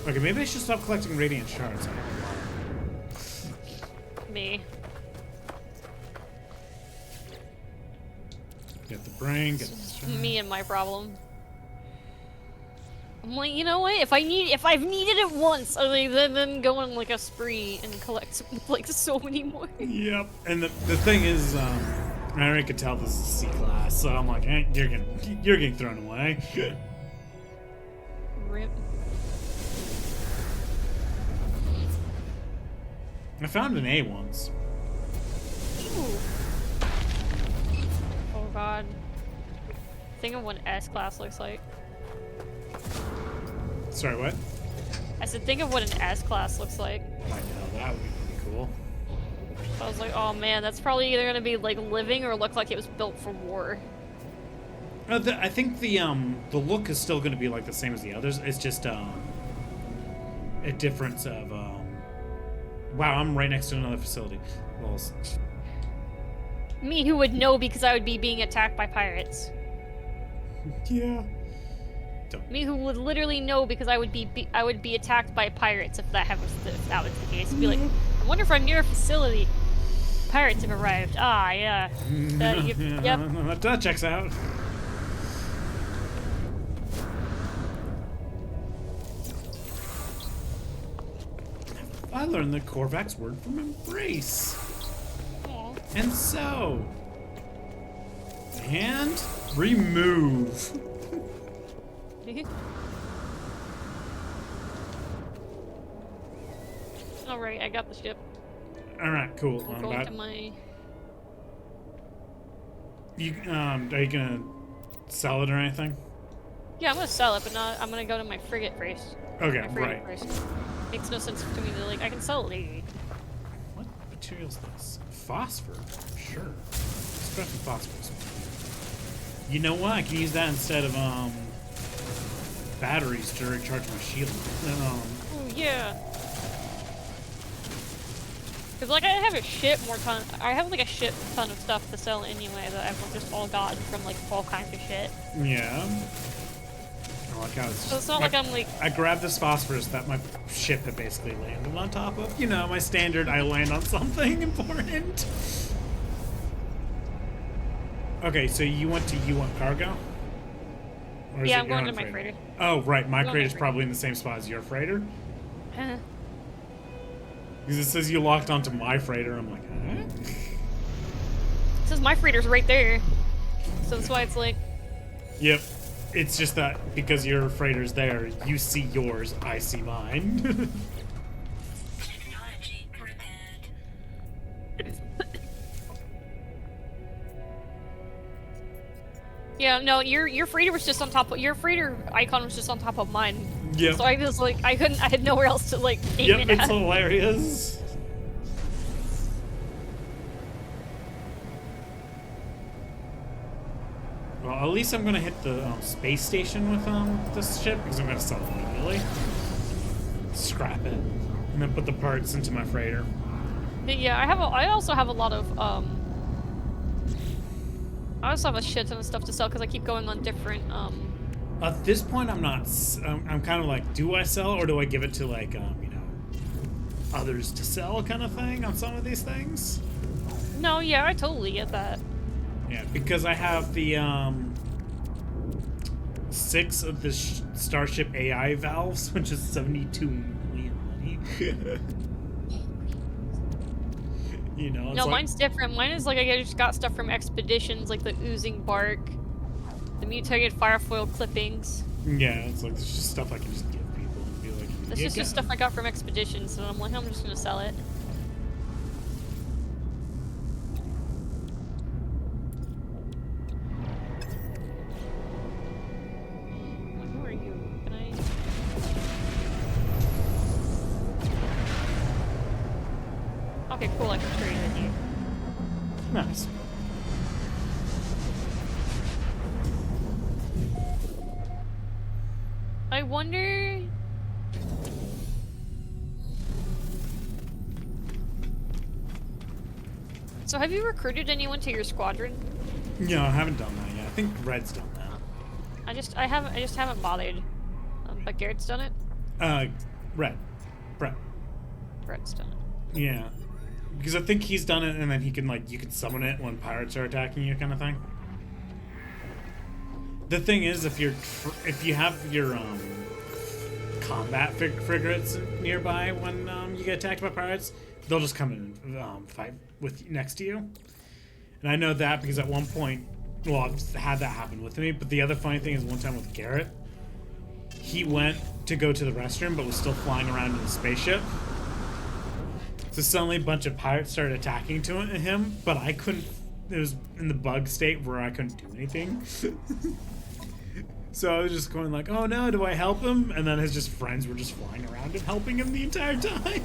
Okay, maybe I should stop collecting radiant shards. I don't know why. Me. Get the brain, get the Me and my problem. I'm like, you know what? If I've needed it once, I mean, then go on like a spree and collect like so many more. Yep. And the thing is, I already could tell this is C class, so I'm like, you're getting thrown away. Rip. I found an A once. Ooh. Oh god. Think of what S class looks like. Sorry, what? I said, think of what an S class looks like. I know, that would be pretty cool. I was like, oh man, that's probably either gonna be like living or look like it was built for war. I think the look is still going to be like the same as the others. It's just a difference of wow, I'm right next to another facility. Well, Me who would know because I would be being attacked by pirates. yeah. Me who would literally know because I would be attacked by pirates if that was the case. Be like, I wonder if I'm near a facility. Pirates have arrived. Ah, yeah. Yep. That checks out. I learned the Korvac's word from embrace. Aw. And so. And remove. Alright, I got the ship. Alright, cool. I'm going to my... Are you gonna sell it or anything? Yeah, I'm gonna sell it, but not. I'm gonna go to my frigate first. Okay, My frigate right. first. Makes no sense to me to like. I can sell it. What material is this? Phosphor? Sure. Scrap some phosphorus. You know what? I can use that instead of batteries to recharge my shield. Oh yeah. Cause like I have a shit more ton. I have like a shit ton of stuff to sell anyway that I've just all gotten from like all kinds of shit. Yeah. I like how So it's not like I'm like. I grabbed this phosphorus that my ship had basically landed on top of. You know, my standard, I land on something important. Okay, so you want cargo? Or is Yeah, it I'm your going own to my freighter. Oh, right, my Going to my freighter's freighter. probably in the same spot as your freighter. Eh. Because it says you locked onto my freighter. I'm like, huh? It says my freighter's right there. So that's why it's like. Yep. It's just that because your freighter's there, you see yours, I see mine. Technology prepared. Yeah, no, your freighter was just on top of your freighter icon was just on top of mine. Yep. So I just like I had nowhere else to like aim Yep, it it's at. hilarious. Well, at least I'm gonna hit the space station with this ship because I'm gonna sell it immediately. Scrap it, and then put the parts into my freighter. But yeah, I also have a lot of I also have a shit ton of stuff to sell because I keep going on different At this point, I'm not. I'm kind of like, do I sell or do I give it to like you know, others to sell kind of thing on some of these things? No, yeah, I totally get that. Yeah, because I have the 6 of the Starship AI valves, which is 72 million money. You know, it's No, like, mine's different. Mine is like I just got stuff from expeditions, like the oozing bark, the mutated firefoil clippings. yeah, it's like it's just stuff I can just give people and be like, This "You is just got stuff I got from expeditions, and I'm like, I'm just gonna sell it. Who are you? Okay, cool. I can trade with you. Nice. I wonder. So have you recruited anyone to your squadron? No, I haven't done that yet. I think Red's done that. I just haven't bothered. But Garrett's done it. Red. Brett. Brett's done it. Yeah. Because I think he's done it, and then he can, like, you can summon it when pirates are attacking you, kind of thing. The thing is, if you have your combat frigates nearby when you get attacked by pirates, they'll just come in and fight with next to you. And I know that because at one point, well, I've had that happen with me. But the other funny thing is, one time with Garrett, he went to go to the restroom, but was still flying around in the spaceship. So suddenly a bunch of pirates started attacking him, but I couldn't. It was in the bug state where I couldn't do anything. So I was just going like, oh no, do I help him? And then his just friends were just flying around him, helping him the entire time.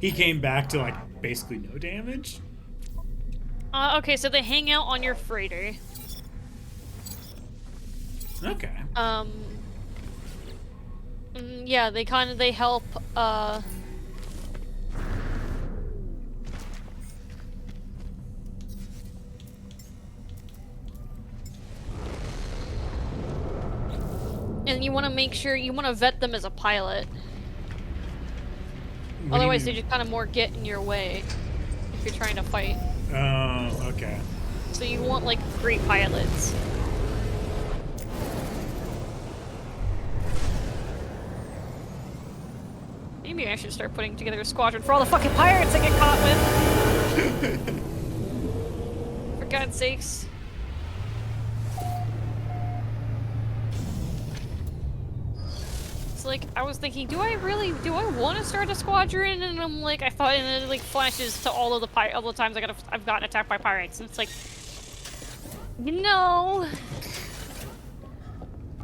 He came back to like basically no damage. Okay, so they hang out on your freighter. Okay. Yeah, they help, and you want to make sure, you want to vet them as a pilot. What do you Otherwise, they mean? just kind of more get in your way if you're trying to fight. Oh, okay. So you want, like, great pilots. Maybe I should start putting together a squadron for all the fucking pirates I get caught with. For God's sakes. It's like, I was thinking, do I want to start a squadron? And I'm like, I thought, and then it like flashes to all of the times I've gotten attacked by pirates, and it's like, you know,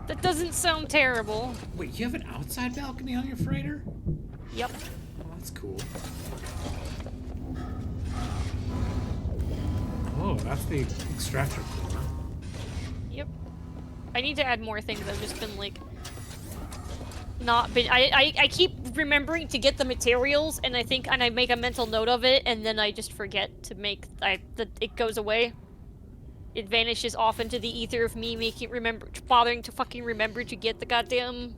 that doesn't sound terrible. Wait, you have an outside balcony on your freighter? Yep. Oh, that's cool. Oh, that's the extractor core. Yep. I need to add more things. I've just been like, not been. I keep remembering to get the materials, and I make a mental note of it, and then I just forget to make. It goes away. It vanishes off into the ether of me bothering to fucking remember to get the goddamn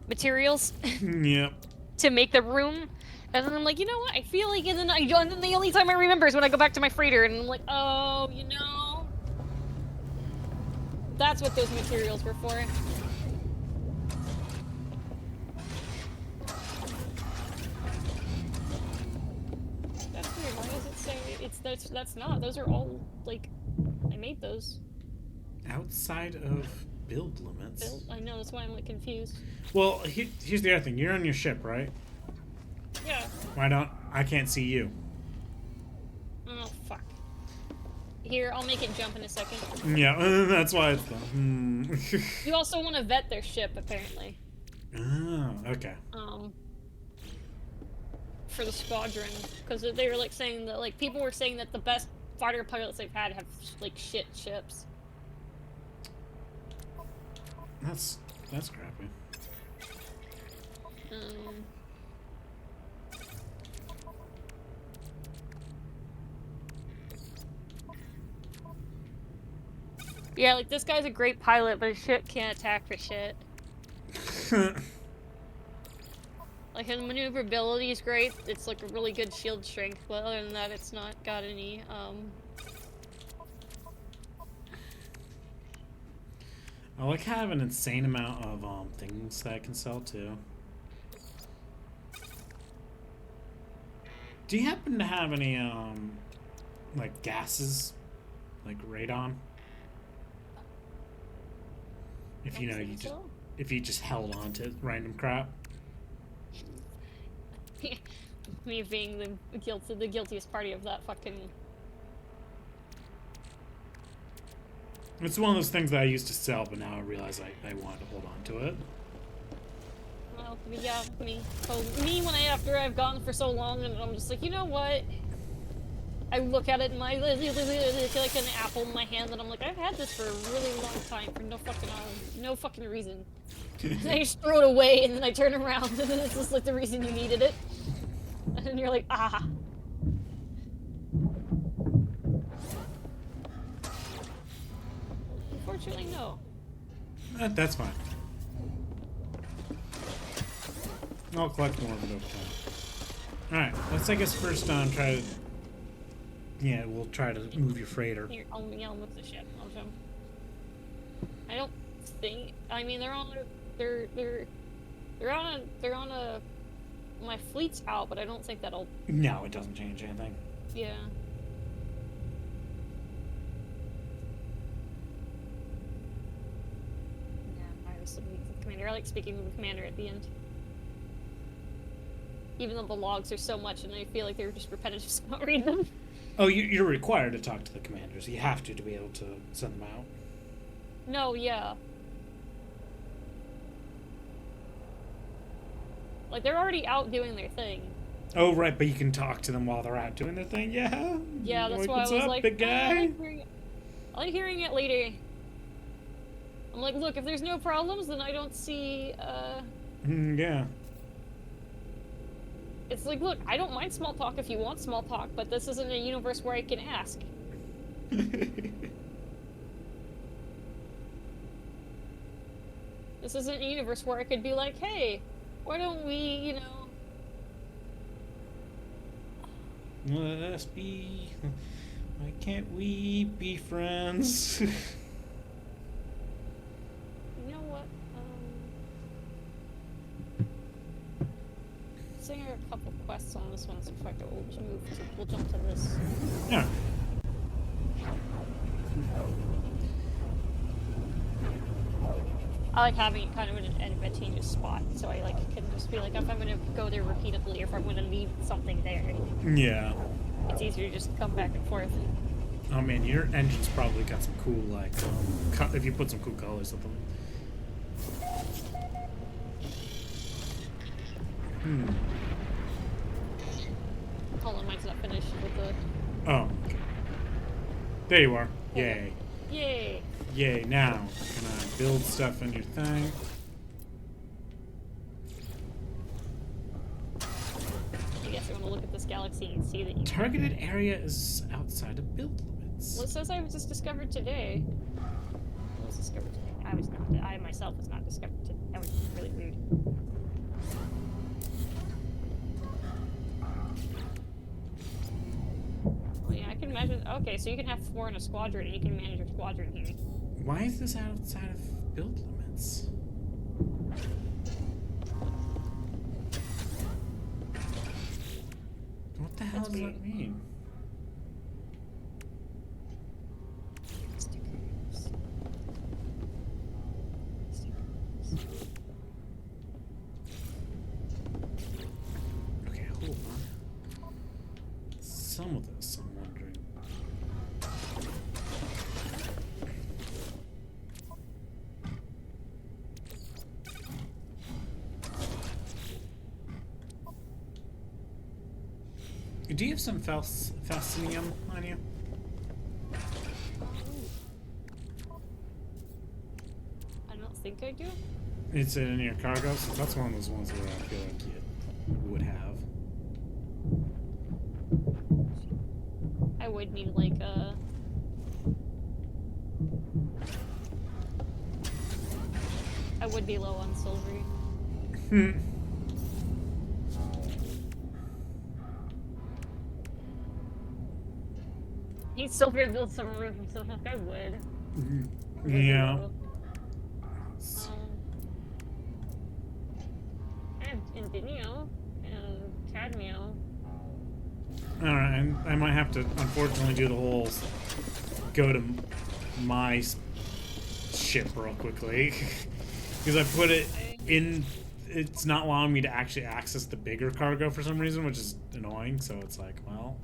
materials Yep. to make the room. And then I'm like, you know what? I feel like, and then the only time I remember is when I go back to my freighter, and I'm like, oh, you know, that's what those materials were for. That's weird. Why does it say that's not? Those are all like, I made those. Outside of build limits. I know, that's why I'm like confused. Well, here's the other thing. You're on your ship, right? Yeah. Why don't I can't see you? Oh fuck. Here, I'll make it jump in a second. Yeah, that's why it's done. You also want to vet their ship, apparently. Oh, okay. For the squadron, because they were like saying that, like, people were saying that the best fighter pilots they've had have like shit ships. That's crappy. Yeah, like, this guy's a great pilot, but his ship can't attack for shit. Like, his maneuverability is great. It's like a really good shield strength, but other than that, it's not got any, I like have an insane amount of things that I can sell too. Do you happen to have any like gases, like radon? If you know, if you just held on to random crap. Me being the guiltiest party of that fucking. It's one of those things that I used to sell, but now I realize I want to hold on to it. Well, know, yeah, me. So me when after I've gone for so long and I'm just like, you know what? I look at it and I feel like an apple in my hand and I'm like, I've had this for a really long time for no fucking reason. And I just throw it away and then I turn around and then it's just like the reason you needed it. And you're like, ah. Unfortunately, no. That's fine. I'll collect more of it over time. Alright, let's I guess first on try to... Yeah, we'll try to move your freighter. Here, I'll move the ship. I'll show 'em. I don't think... I mean, they're on a... My fleet's out, but I don't think that'll... No, it doesn't change anything. Yeah. Yeah, I was speaking with the commander. I like speaking with the commander at the end. Even though the logs are so much and I feel like they're just repetitive, so I don't read them. Oh, you're required to talk to the commanders. You have to be able to send them out. No, yeah. Like, they're already out doing their thing. Oh, right, but you can talk to them while they're out doing their thing? Yeah? Yeah, that's why I what's was up, like, big guy? I like hearing it later. I'm like, look, if there's no problems, then I don't see, Yeah. It's like, look, I don't mind small talk if you want small talk, but this isn't a universe where I can ask. This isn't a universe where I could be like, hey, why don't we, you know... Let us be... Why can't we be friends? You know what, So there are a couple quests on this one, so in fact we'll jump to this. Yeah. I like having it kind of in an advantageous spot, so I like can just be like, if I'm gonna go there repeatedly, or if I'm gonna need something there, Yeah. it's easier to just come back and forth. Oh man, your engine's probably got some cool, like, if you put some cool colors with them. Hold on, mine's not finished with the... Oh. Okay. There you are. Yay. Yay! Yay, now, can I build stuff in your thing? I guess I want to look at this galaxy and see that you... Targeted area is outside of build limits. Well, it says I was just discovered today. I was discovered today. I myself was not discovered today. That was really weird. Well, yeah, I can imagine... Okay, so you can have 4 in a squadron, and you can manage your squadron here. Why is this outside of build limits? What the hell That's does weird. that mean? Stickers. Okay, hold on. Some of this, I'm wondering. Do you have some falcinium on you? I don't think I do. It's in your cargo, so that's one of those ones where I feel like you would have. I would need like a... I would be low on silvery. Hmm. Need silver to build some roof and stuff like I would. Yeah. I have Indinio and Cadmio. Alright, I might have to unfortunately do the whole go to my ship real quickly. Because I put it in, it's not allowing me to actually access the bigger cargo for some reason, which is annoying, so it's like, well.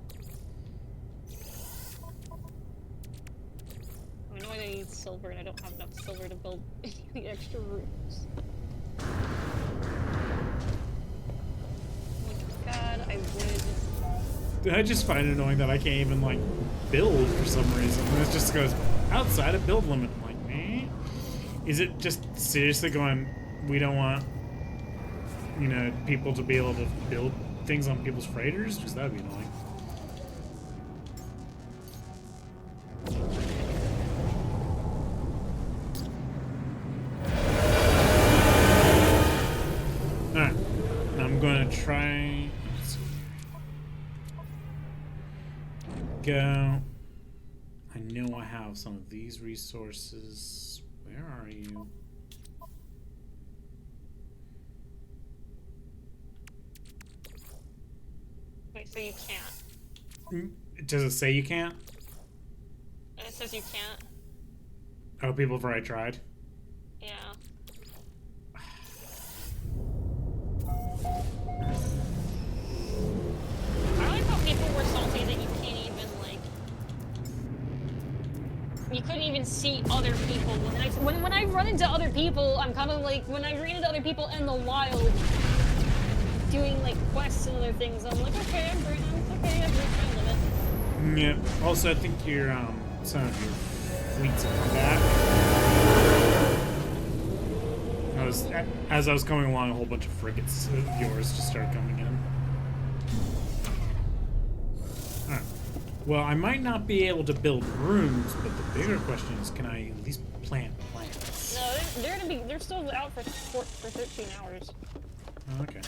I know I need silver and I don't have enough silver to build any extra roofs. I just find it annoying that I can't even, like, build for some reason. And it just goes outside of build limit. I'm like, eh? Is it just seriously going, we don't want, you know, people to be able to build things on people's freighters? Because that would be annoying. Alright. I'm going to try... Let's see. Go. I know I have some of these resources. Where are you? Wait, so you can't? Does it say you can't? It says you can't. Oh, people have already tried. Yeah. I like how people were salty that you can't even, like... You couldn't even see other people. When I run into other people, I'm kind of like... When I ran into other people in the wild, doing, like, quests and other things, I'm like, okay, I'm great. Okay, I've reached my limit. Yeah. Also, I think your, some of your fleets have come back. As I was coming along, a whole bunch of frigates of yours just started coming in. Alright. Well, I might not be able to build rooms, but the bigger question is, can I at least plant plants? No, they're still out for 13 hours. Oh, okay.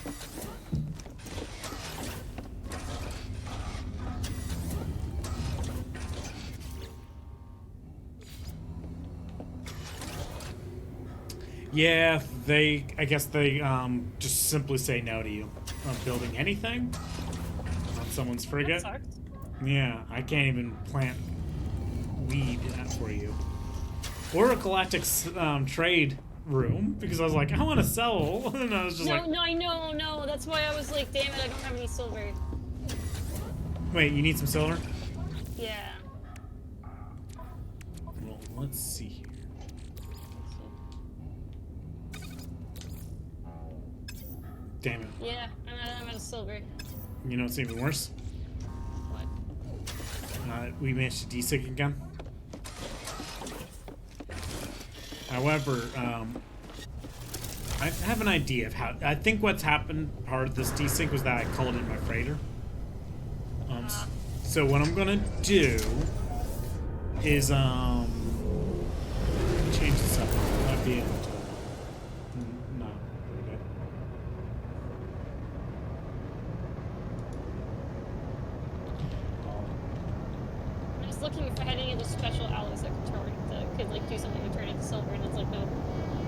Yeah, I guess they just simply say no to you on building anything on someone's frigate. That sucks. Yeah, I can't even plant weed for you. Or a galactic trade room, because I was like, I want to sell, and I was just like... No, I know, no, that's why I was like, damn it, I don't have any silver. Wait, you need some silver? Yeah. Well, let's see here. Damn it. Yeah, I'm out of silver. You know what's even worse? What? We managed to desync again. However, I have an idea of how... I think what's happened, part of this desync, was that I colored in my freighter. So what I'm gonna do is, change this up. I might be able to... No. Okay. I was looking if I had any of the special alloys that could like do something to turn it to silver, and it's like no.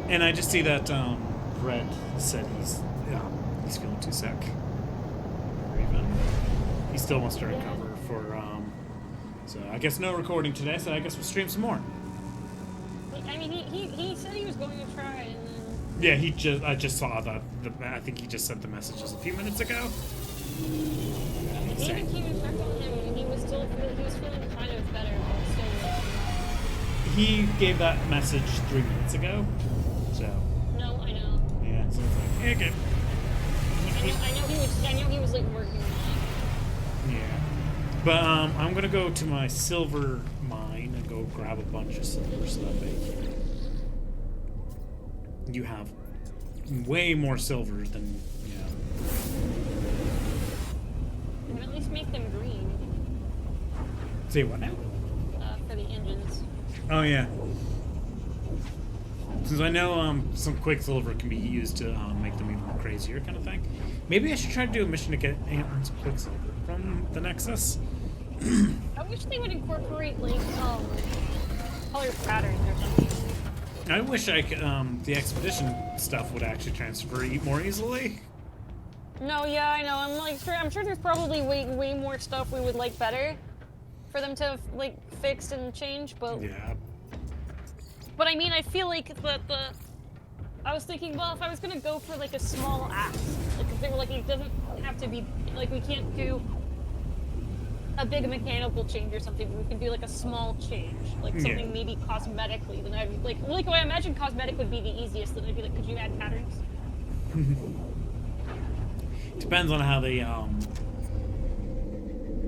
And I just see that Brett said he's feeling too sick. Or even he still wants to recover for so I guess no recording today, so I guess we'll stream some more. I mean, he said he was going to try, and then. Yeah, I just saw that. I think he just sent the messages a few minutes ago. Even came and checked on him, and he was feeling kind of better, but still. He gave that message 3 minutes ago, so. No, I know. Yeah, so it's like, yeah, okay. I know he was like working on it. Yeah. But I'm gonna go to my silver mine and go grab a bunch of silver so that way you have way more silver than, you know. You can at least make them green. Say what now? For the engines. Oh yeah. Since I know some Quicksilver can be used to make them even crazier kind of thing. Maybe I should try to do a mission to get some Quicksilver from the Nexus. I wish they would incorporate like color patterns or something. I wish I could the expedition stuff would actually transfer more easily. No, yeah, I know. I'm sure there's probably way more stuff we would like better for them to like fix and change, but Yeah. But I mean, I feel like I was thinking, well, if I was gonna go for like a small axe, like if they were like, it doesn't have to be like we can't do a big mechanical change or something. But we can do like a small change, like something Yeah. maybe cosmetically. Then I'd like I imagine cosmetic would be the easiest. Then I'd be like, could you add patterns? Depends on how they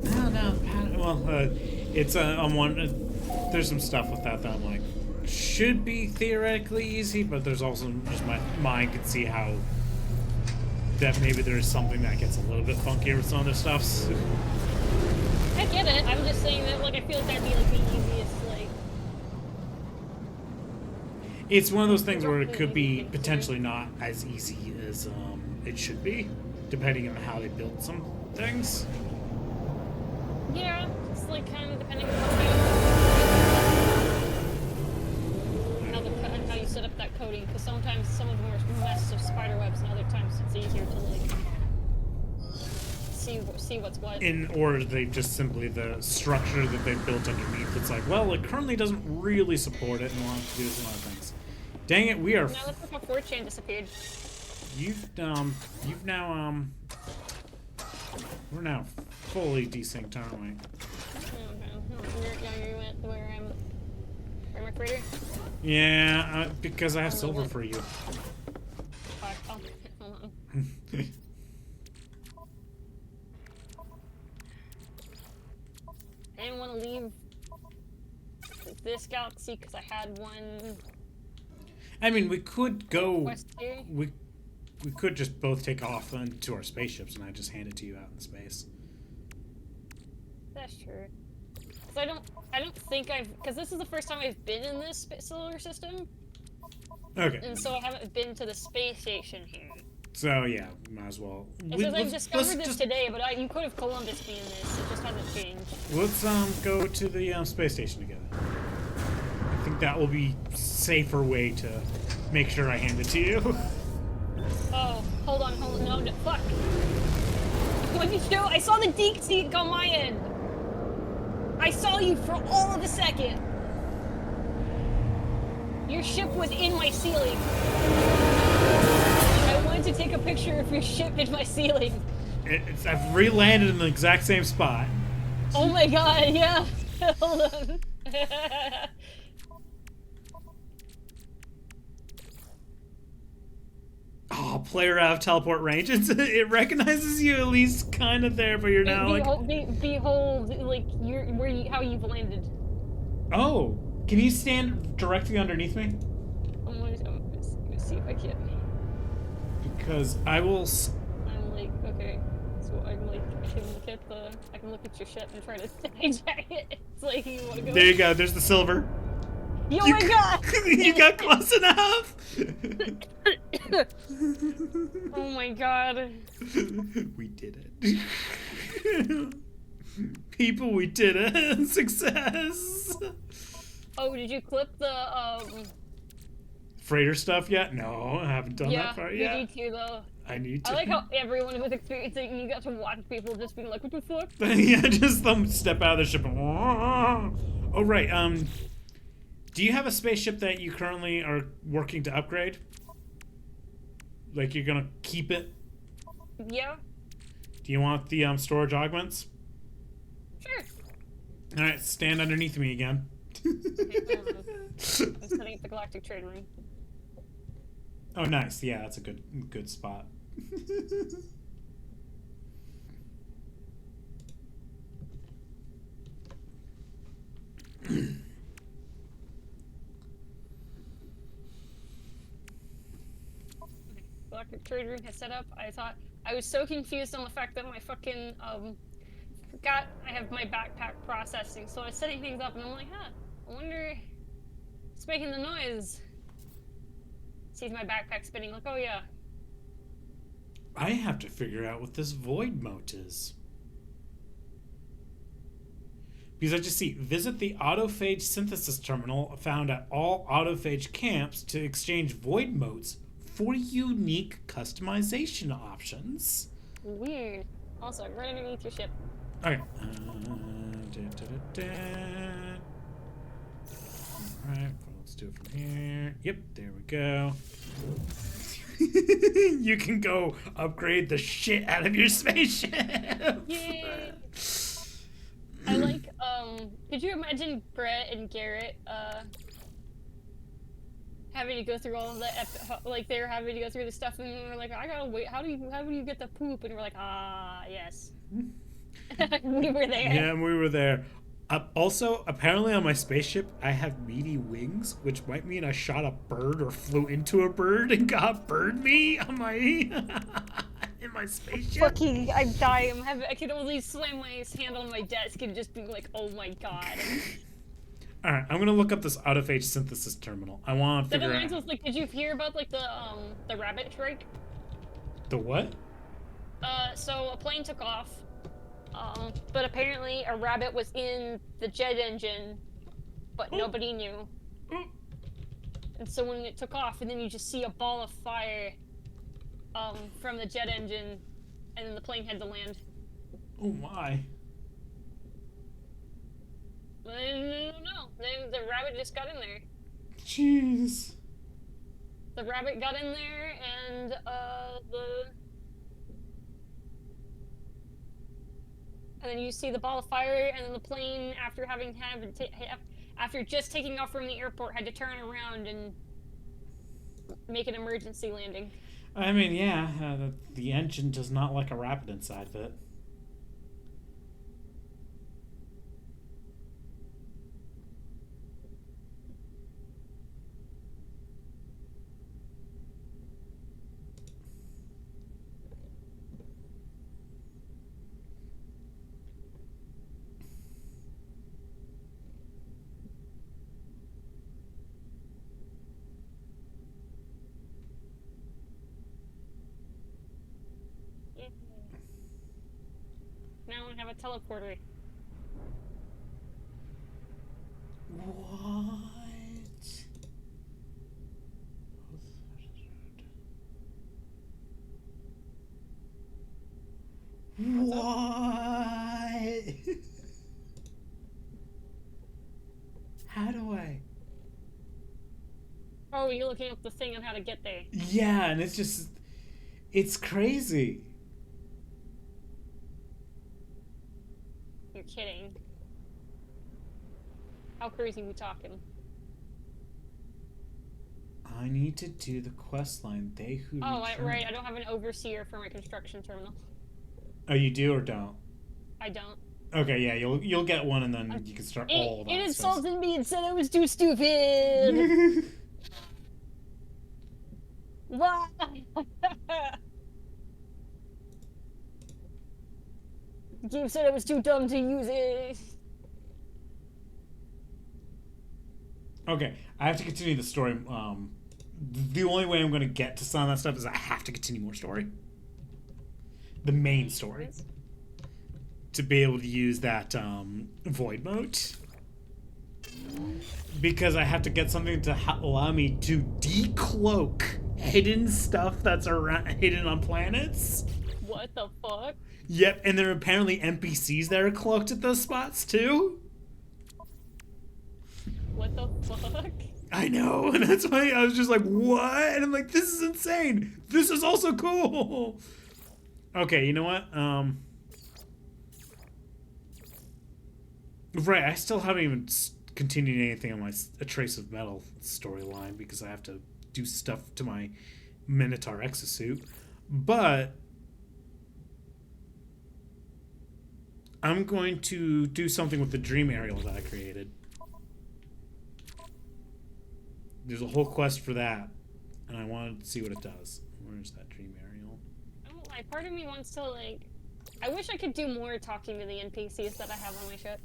No, no. Well, it's on one. There's some stuff with that I'm like, should be theoretically easy, but there's also just my mind can see how that maybe there's something that gets a little bit funkier with some of the stuffs. I get it. I'm just saying that, like, I feel like that'd be like the easiest, like. It's one of those things where it could be potentially not as easy as it should be, depending on how they build some things. Yeah, it's like kind of depending on how you set up that coding, because sometimes some of them are mess of spider webs, and other times it's easier to like see what's what. Or they just simply the structure that they built underneath. It's like, well, it currently doesn't really support it, and we'll have to do some other things. Dang it, we are. Now look how 4chan disappeared. You've now we're now fully desynced, aren't we? You went where I'm a creator? Yeah, because I have silver for you. Oh, hold on. I didn't want to leave this galaxy because I had one. I mean, we could go. West here. We could just both take off into our spaceships, and I just hand it to you out in space. That's true. So I don't think because this is the first time I've been in this solar system, Okay. and so I haven't been to the space station here. So yeah, might as well. It says I've discovered this today, but you could have Columbus me in this. It just hasn't changed. Let's go to the space station together. I think that will be safer way to make sure I hand it to you. Oh, hold on, no, fuck. What did you do? I saw the deep seek on my end. I saw you for all of a second. Your ship was in my ceiling. I wanted to take a picture of your ship in my ceiling. I've re-landed in the exact same spot. Oh my god, yeah. Hold on. Oh, player out of teleport range. It recognizes you at least kind of there, but you're now like. Behold, like how you've landed. Oh, can you stand directly underneath me? I'm gonna see if I can. Because I will. I'm like, okay, so I'm like, I can look at your ship and try to hijack it. It's like, you wanna go? There you go. There's the silver. Oh my god! You got close enough. Oh my god. We did it. People, we did it. Success. Oh, did you clip the Freighter stuff yet? No, I haven't done that part yet. you need to though. I need to. I like how everyone was experiencing. You got to watch people just being like, "What the fuck?" Yeah, just them step out of the ship. And, oh right. Do you have a spaceship that you currently are working to upgrade? Like you're gonna keep it? Yeah. Do you want the storage augments? Sure. All right, stand underneath me again. Okay, I'm setting up the galactic trade room. Oh, nice. Yeah, that's a good spot. Galactic trade room has set up. I was so confused on the fact that my fucking forgot I have my backpack processing, so I was setting things up and I'm like, huh, I wonder it's making the noise. Sees my backpack spinning, like, oh yeah. I have to figure out what this void mote is. Because I just see, visit the autophage synthesis terminal found at all autophage camps to exchange void motes for unique customization options. Weird. Also, right underneath your ship. Okay. Alright, let's do it from here. Yep, there we go. You can go upgrade the shit out of your spaceship. Yay! I like, could you imagine Brett and Garrett, having to go through all of the, like, they're having to go through the stuff, and we're like, I gotta wait, how do you get the poop? And we're like, ah, yes. We were there. Yeah, we were there. Also, apparently on my spaceship, I have meaty wings, which might mean I shot a bird or flew into a bird and got bird meat on my in my spaceship. Fucking, I'm dying. I could only slam my hand on my desk and just be like, oh my god. All right, I'm gonna look up this out-of-age synthesis terminal. I want to That figure reminds out us, like, did you hear about, like, the rabbit strike? the what? So a plane took off, but apparently a rabbit was in the jet engine, but nobody knew. And so when it took off, and then you just see a ball of fire, from the jet engine, and then the plane had to land. Oh my! No. The rabbit just got in there. Jeez. The rabbit got in there, and and then you see the ball of fire, and then the plane, after just taking off from the airport, had to turn around and make an emergency landing. I mean, yeah, the engine does not like a rabbit inside of it. Now I have a teleporter. What? What? How do I? Oh, you're looking up the thing on how to get there. Yeah, and it's crazy. You're kidding. How crazy are we talking? I need to do the quest line. They who return. Right, I don't have an overseer for my construction terminal. Oh, you do or don't? I don't. Okay, yeah, you'll get one, and then you can start all that. It insulted me and said I was too stupid! Why? Game said I was too dumb to use it. Okay, I have to continue the story. The only way I'm going to get to some of that stuff is I have to continue more story. The main story. To be able to use that void mote. Because I have to get something to allow me to decloak hidden stuff that's hidden on planets. What the fuck? Yep, and there are apparently NPCs that are cloaked at those spots too. What the fuck? I know, and that's why I was just like, what? And I'm like, this is insane. This is also cool. Okay, you know what? Right, I still haven't even continued anything on my A Trace of Metal storyline because I have to do stuff to my Minotaur exosuit. But I'm going to do something with the dream aerial that I created. There's a whole quest for that, and I wanted to see what it does. Where's that dream aerial? I don't lie, part of me wants to, like... I wish I could do more talking to the NPCs that I have on my ship.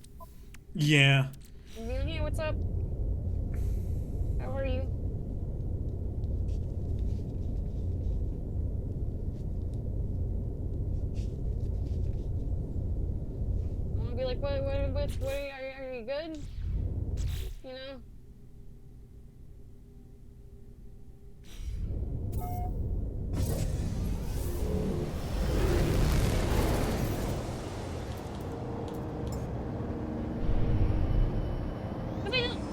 Yeah. Hey, what's up? How are you? I'm gonna be like, what are you good? You know?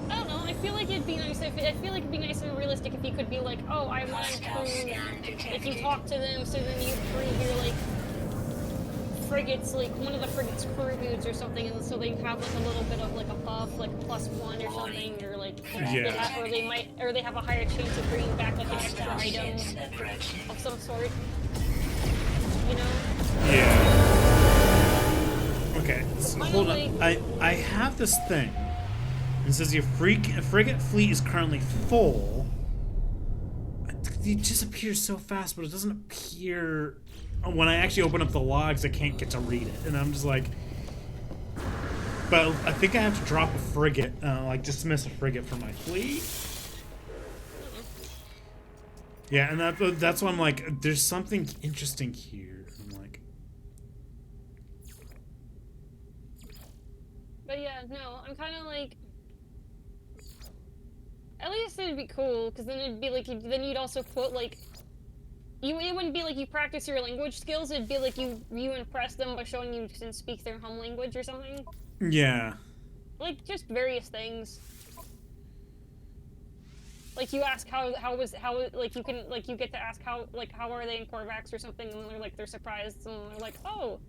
I don't know. I feel like it'd be nice if and realistic if you could be like, oh, I want to. If you talk to them, so then you prove you're like frigates, like one of the frigates' crew dudes or something, and so they have like a little bit of like a buff, like +1 or something, or like they have a higher chance of bringing back like an extra item of some sort. You know? Yeah. Okay, so hold on. I have this thing. It says your frigate fleet is currently full. It just appears so fast, but it doesn't appear when I actually open up the logs. I can't get to read it, and I'm just like. But I think I have to drop a frigate, like dismiss a frigate from my fleet. Yeah, and that's why I'm like, there's something interesting here. I'm like, But yeah, no, I'm kind of like. At least it'd be cool, because then it'd be like, then you'd also put like. It wouldn't be like you practice your language skills. It'd be like you impress them by showing you can speak their home language or something. yeah. Like just various things. Like you ask how like you get to ask how are they in Corvax or something, and they're surprised, and they're like, oh,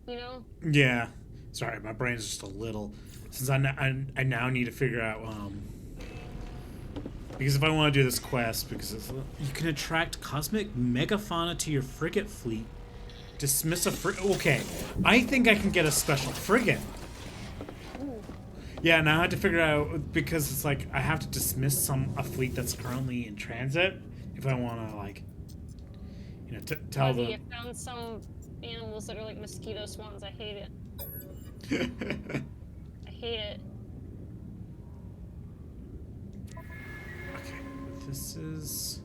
you know. Yeah. Sorry, my brain's just a little. Since I now need to figure out because if I want to do this quest, because you can attract cosmic megafauna to your frigate fleet. Dismiss a okay, I think I can get a special frigate. Ooh. Yeah, now I have to figure out, because it's like I have to dismiss a fleet that's currently in transit if I want to, like, you know, tell them. You found some animals that are like mosquito swans. I hate it. I hate it. Okay, this is.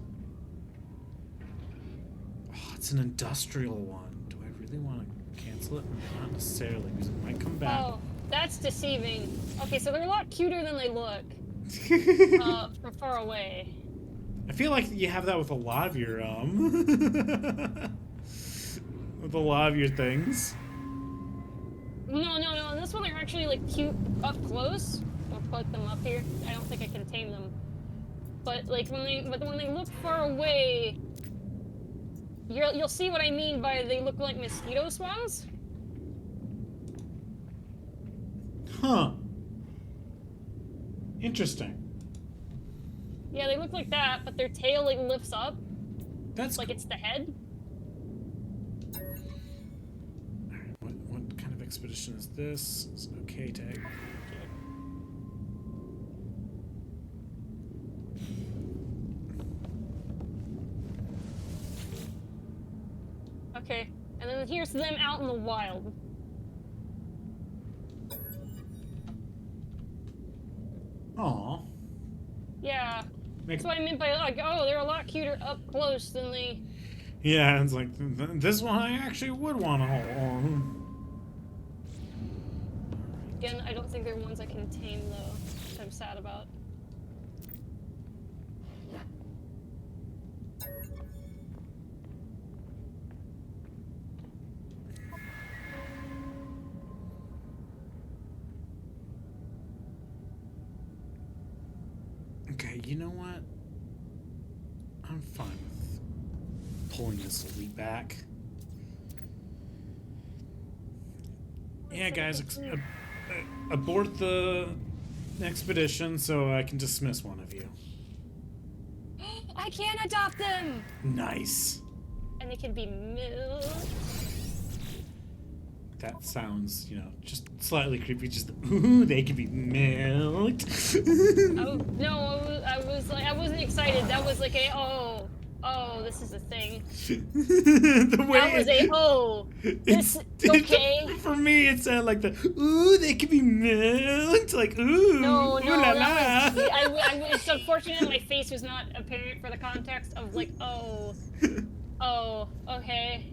Oh, it's an industrial one. Do I really want to cancel it? Not necessarily, because it might come back. Oh, that's deceiving. Okay, so they're a lot cuter than they look from far away. I feel like you have that with a lot of your with a lot of your things. No. This one they're actually like cute up close. I'll put them up here. I don't think I can tame them. But like when they look far away, you'll see what I mean by they look like mosquito swans. Huh. Interesting. Yeah, they look like that, but their tail like lifts up. That's like cool. It's the head. Alright, what kind of expedition is this? It's an okay tag. Okay, and then here's them out in the wild. Aw. Yeah, Make that's what I meant by like, oh, they're a lot cuter up close than they. Yeah, it's like this one I actually would want to hold. Again, I don't think they're ones I can tame though, which I'm sad about. Okay, you know what? I'm fine with pulling this fleet back. Yeah, guys, abort the expedition so I can dismiss one of you. I can adopt them, Nice. and they can be milked. That sounds, you know, just slightly creepy. Just, ooh, they can be milked. Oh no, I wasn't excited. That was like a this is a thing. The way That was a this okay. For me, it sounded like the ooh, they can be milked. Like ooh, No, ooh la that la. was, it's unfortunate my face was not apparent for the context of like okay.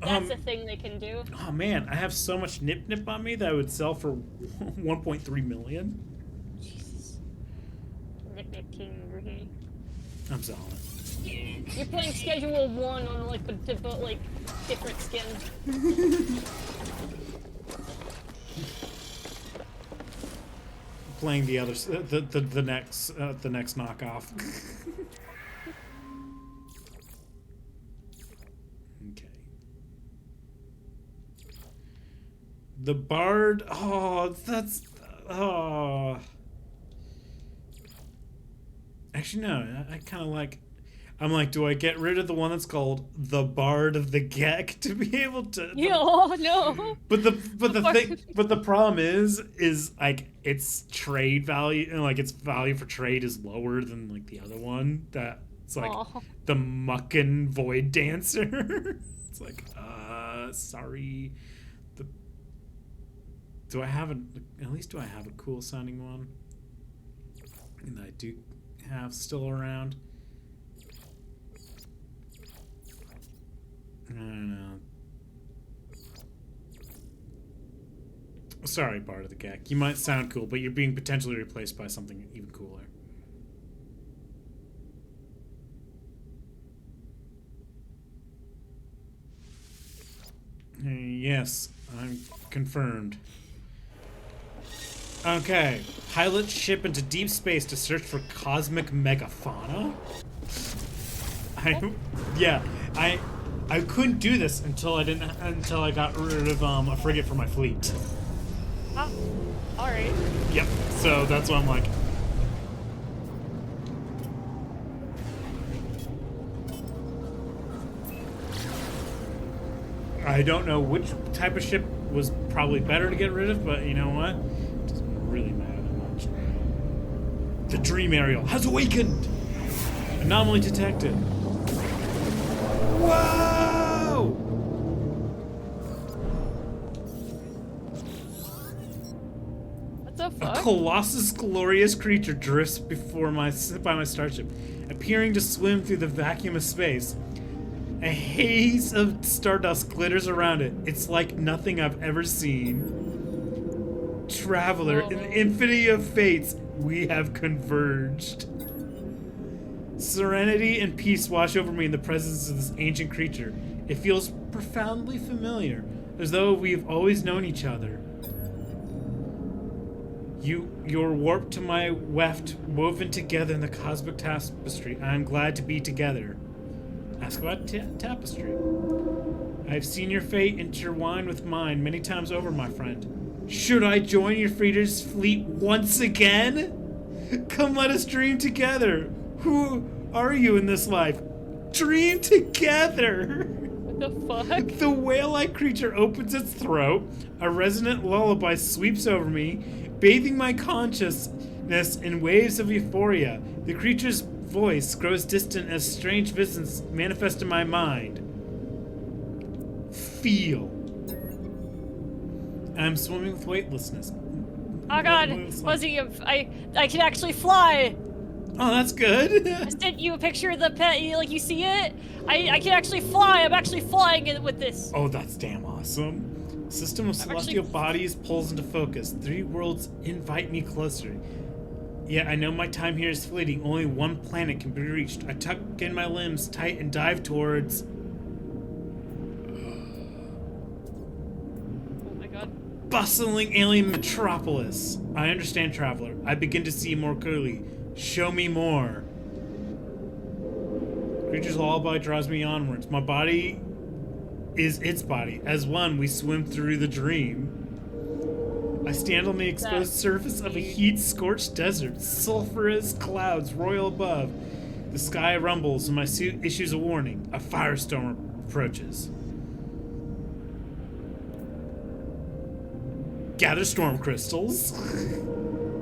That's a thing they can do. Oh man, I have so much nip on me that I would sell for 1.3 million. Jesus. Nip King over here. I'm selling it. You're playing Schedule 1 on like different skin. Playing the other, the next knockoff. Okay. The Bard. Oh, that's. Oh. Actually, no. I kind of like. I'm like, do I get rid of the one that's called the Bard of the Gek to be able to? Oh no. But the problem is like its trade value and like its value for trade is lower than like the other one. That's like Aw. the Muckin Void Dancer. It's like, sorry. Do I have at least do I have a cool sounding one? And I do have still around. I don't know. Sorry, Bard of the Gek. You might sound cool, but you're being potentially replaced by something even cooler. Yes, I'm confirmed. Okay. Pilot ship into deep space to search for cosmic megafauna? I couldn't do this until I got rid of a frigate for my fleet. Oh, all right. Yep. So that's why I'm like. I don't know which type of ship was probably better to get rid of, but you know what? It doesn't really matter that much. The Dream Aerial has awakened! Anomaly detected. Whoa! What the A fuck? colossus glorious creature drifts by my starship, appearing to swim through the vacuum of space. A haze of stardust glitters around it. It's like nothing I've ever seen. Traveler, in the infinity of fates, we have converged. Serenity and peace wash over me in the presence of this ancient creature. It feels profoundly familiar, as though we've always known each other. You're warped to my weft, woven together in the cosmic tapestry. I am glad to be together. Ask about tapestry. I've seen your fate intertwined with mine many times over, my friend. Should I join your freighters' fleet once again? Come, let us dream together. Who are you in this life? Dream together. What the fuck? The whale-like creature opens its throat. A resonant lullaby sweeps over me, bathing my consciousness in waves of euphoria. The creature's voice grows distant as strange visions manifest in my mind. Feel. I'm swimming with weightlessness. Oh god, Fuzzy, I can actually fly! Oh, that's good. I sent you a picture of the pet, you see it? I can actually fly, I'm actually flying with this. Oh, that's damn awesome. System of celestial bodies pulls into focus. 3 worlds invite me closer. Yeah, I know my time here is fleeting. Only one planet can be reached. I tuck in my limbs tight and dive towards... Oh my god. Bustling alien metropolis. I understand, traveler. I begin to see more clearly. Show me more. Creature's lullaby draws me onwards. My body is its body. As one, we swim through the dream. I stand on the exposed surface of a heat-scorched desert. Sulphurous clouds roil above. The sky rumbles and my suit issues a warning. A firestorm approaches. Gather storm crystals.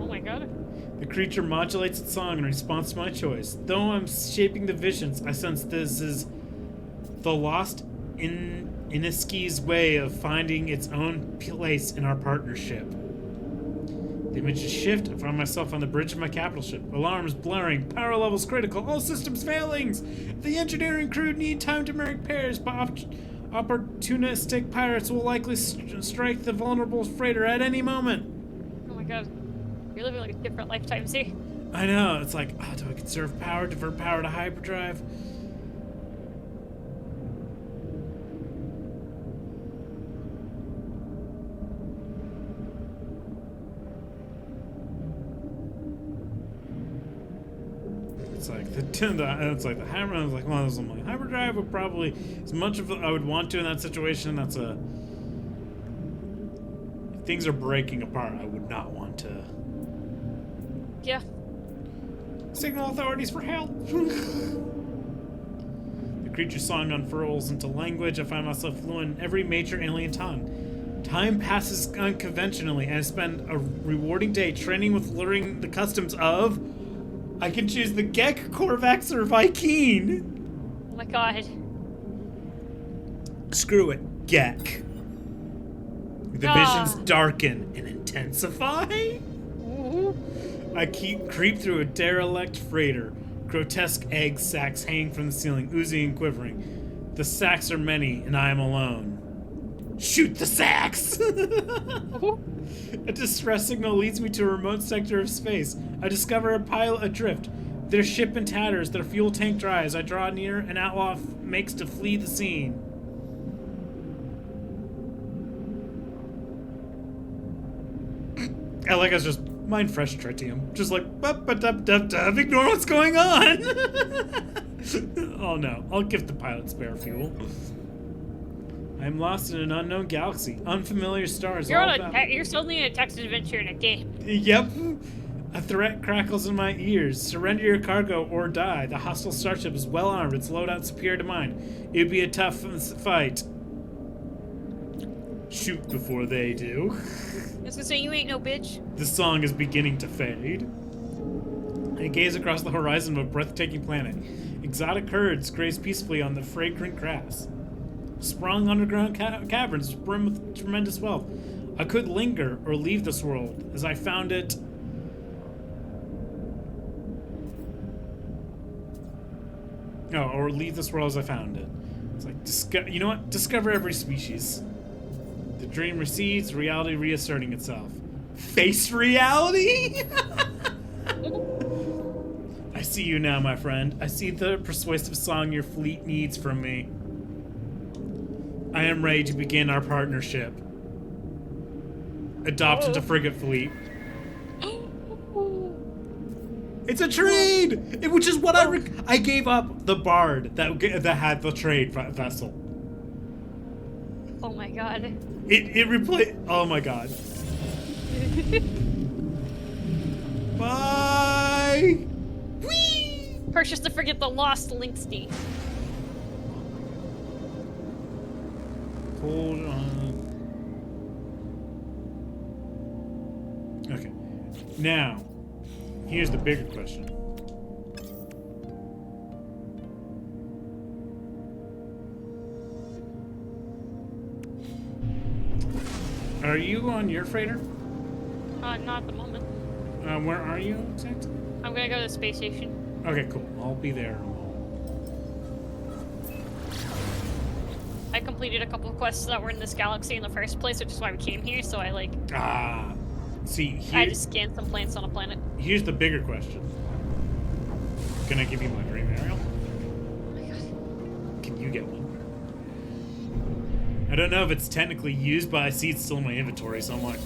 Oh my god. The creature modulates its song in response to my choice. Though I'm shaping the visions, I sense this is the lost Iniski's way of finding its own place in our partnership. The images shift. I find myself on the bridge of my capital ship. Alarms blaring, power levels critical, all systems failings. The engineering crew need time to make repairs, but opportunistic pirates will likely strike the vulnerable freighter at any moment. Oh my god. You're living like a different lifetime, see? I know. It's like, do I conserve power, divert power to hyperdrive? It's like the hammer. I was like, well, I'm like, hyperdrive would probably as much of I would want to in that situation. That's a if things are breaking apart. I would not want to. Yeah. Signal authorities for help. creature's song unfurls into language. I find myself fluent in every major alien tongue. Time passes unconventionally, and I spend a rewarding day training with learning the customs of... I can choose the Gek, Korvax, or Vy'keen. Oh my god. Screw it. Gek. The visions darken and intensify. Ooh. I creep through a derelict freighter. Grotesque egg sacs hang from the ceiling, oozy and quivering. The sacs are many, and I am alone. Shoot the sacs! A distress signal leads me to a remote sector of space. I discover a pilot adrift. Their ship in tatters, their fuel tank dry. As I draw near, an outlaw makes to flee the scene. I like us just mind fresh tritium. Just like, ignore what's going on! Oh no, I'll give the pilot spare fuel. I'm lost in an unknown galaxy. Unfamiliar stars. You're suddenly in a text adventure in a game. Yep. A threat crackles in my ears. Surrender your cargo or die. The hostile starship is well armed. Its loadout superior to mine. It would be a tough fight. Shoot before they do. I was gonna say, you ain't no bitch. The song is beginning to fade. I gaze across the horizon of a breathtaking planet. Exotic herds graze peacefully on the fragrant grass. Sprung underground caverns brim with tremendous wealth. I could linger or leave this world as I found it. No, or leave this world as I found it. It's like, you know what? Discover every species. The dream recedes, reality reasserting itself. Face reality? I see you now, my friend. I see the persuasive song your fleet needs from me. I am ready to begin our partnership. Adopt into frigate fleet. It's a trade, which is what I gave up the bard that had the trade vessel. Oh my god. It replaced. Oh my god. Bye. Whee! Purchase to forget the lost Linksty. Hold on. Okay. Now, here's the bigger question. Are you on your freighter? Not at the moment. Where are you exactly? I'm gonna go to the space station. Okay, cool. I'll be there in a moment. I completed a couple of quests that were in this galaxy in the first place, which is why we came here, so I See, I just scanned some plants on a planet. Here's the bigger question. Can I give you my dream aerial? Oh my god. Can you get one? I don't know if it's technically used, but I see it's still in my inventory, so I'm like,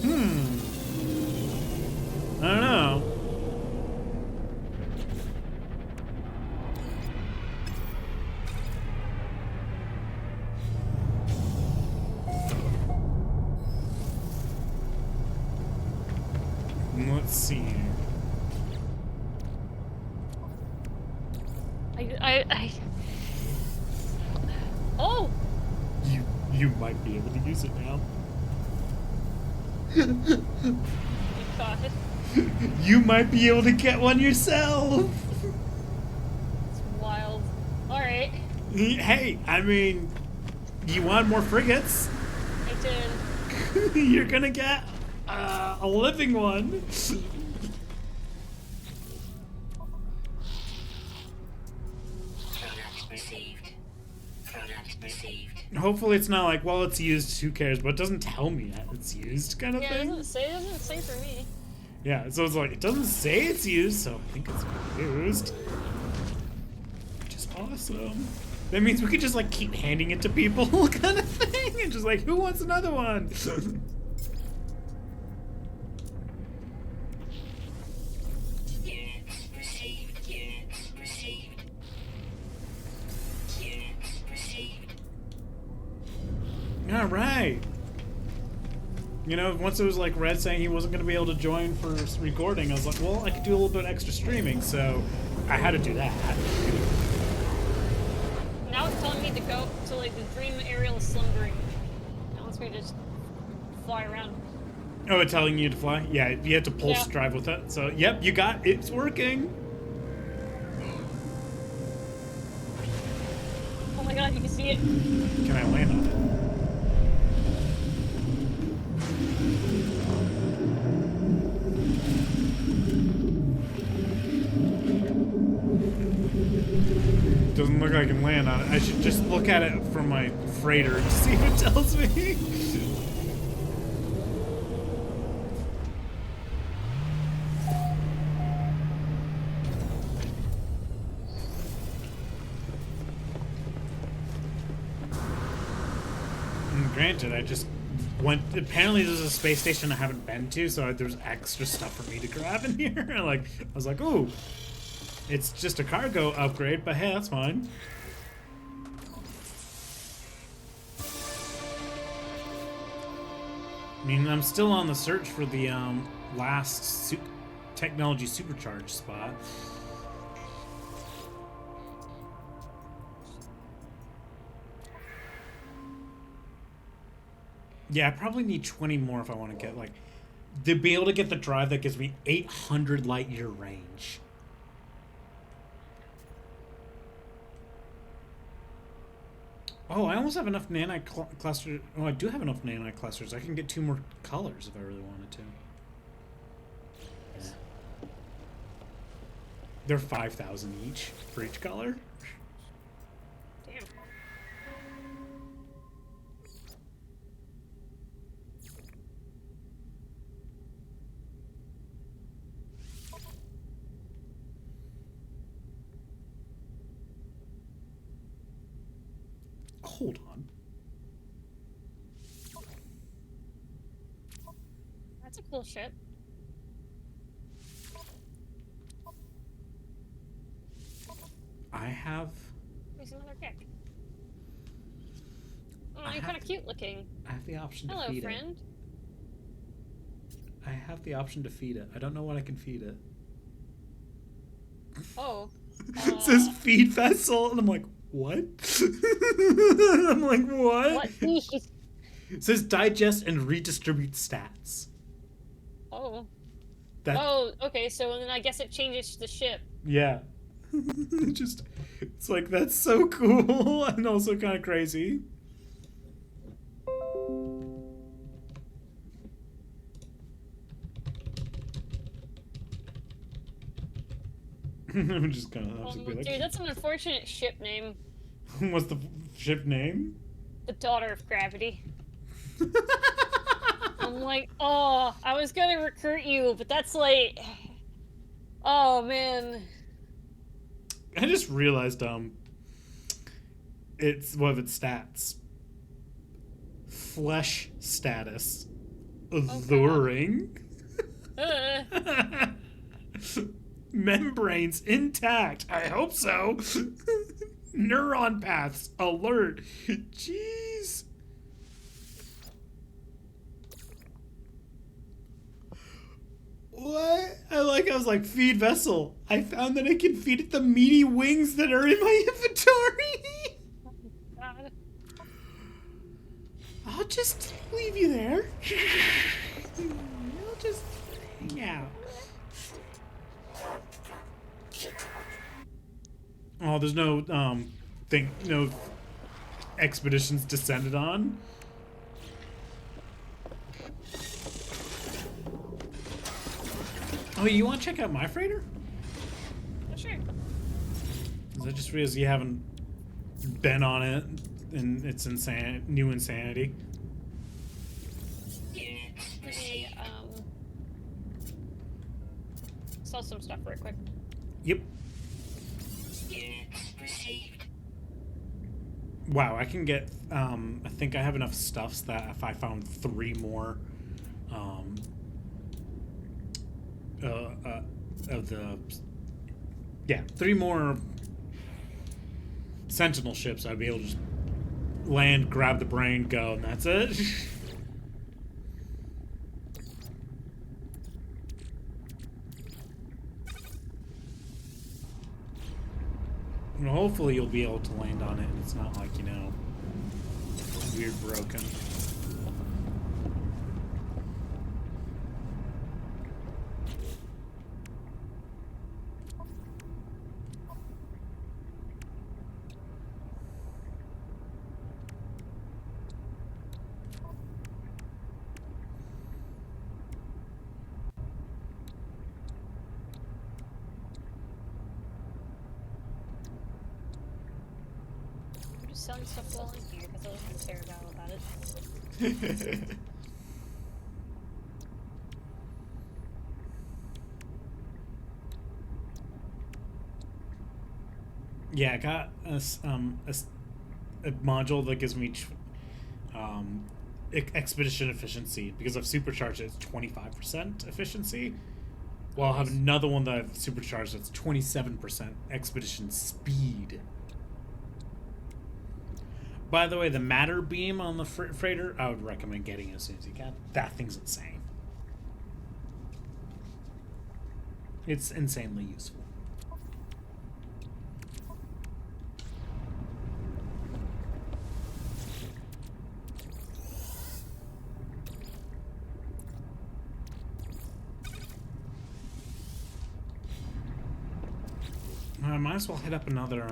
I don't know. Let's see here. Oh! You might be able to use it now. God. You might be able to get one yourself. It's wild. Alright. Hey, I mean, you want more frigates? I did. You're gonna get a living one. Product received. Product received. Hopefully it's not like, well, it's used, who cares, but it doesn't tell me that it's used kind of Yeah, it thing. doesn't say for me. Yeah, so it's like, it doesn't say it's used, so I think it's used. Which is awesome. That means we could just like keep handing it to people kind of thing, and just like, who wants another one? Units received. Units received. Units received. All right. You know, once it was like Red saying he wasn't going to be able to join for recording, I was like, well, I could do a little bit extra streaming, so I had to do that. now it's telling me to go to like the dream aerial slumbering. Now let's me just fly around. Oh, it's telling you to fly? Yeah, you have to pulse Yeah. drive with it. So, yep, you got it's working. Oh my god, you can see it. Can I land on it? Doesn't look like I can land on it. I should just look at it from my freighter to see if it tells me. And granted, I just went. Apparently, there's a space station I haven't been to, so there's extra stuff for me to grab in here. I was like, ooh. It's just a cargo upgrade, but hey, that's fine. I mean, I'm still on the search for the last technology supercharged spot. Yeah, I probably need 20 more if I want to get, like, to be able to get the drive that gives me 800 light year range. Oh, I almost have enough nanite clusters. Oh, I do have enough nanite clusters. I can get 2 more colors if I really wanted to. They're 5,000 each for each color. Damn. Hold on. That's a cool ship. I have. There's another kick. Oh, I you're have kind of cute looking. I have the option to Hello, feed friend. it. I have the option to feed it. I don't know what I can feed it. Oh. It says feed vessel, and I'm like, what? I'm like, what? What? It says digest and redistribute stats. Oh. That, Oh, okay, so then I guess it changes the ship. yeah. Just, it's like, that's so cool and also kind of crazy. I'm just gonna have to be like, Dude, that's an unfortunate ship name. what's the ship name? The Daughter of Gravity. I'm like, oh, I was gonna recruit you, but that's like... Oh, man. I just realized, it's one of its stats. Flesh status. Alluring. Membranes intact. I hope so. Neuron paths alert. Jeez. What? I was like, feed vessel. I found that I can feed it the meaty wings that are in my inventory. God. I'll just leave you there. I'll just hang out. Oh, there's no no expeditions descended on. Oh, you want to check out my freighter? Oh, sure. 'Cause I just realized you haven't been on it, and it's new insanity. Units Let me, received. sell some stuff real quick. Yep. Units received. Wow, I can get. I think I have enough stuffs that if I found 3 more, of the, 3 more Sentinel ships, I'd be able to just land, grab the brain, go, and that's it. And hopefully you'll be able to land on it. It's not like, you know, weird broken. I'm just selling stuff while I'm here because I wasn't care about it. Yeah, I got a module that gives me expedition efficiency because I've supercharged it. It's 25% efficiency. Well, I'll have another one that I've supercharged that's 27% expedition speed. By the way, the matter beam on the freighter, I would recommend getting it as soon as you can. That thing's insane. It's insanely useful. I might as well hit up another,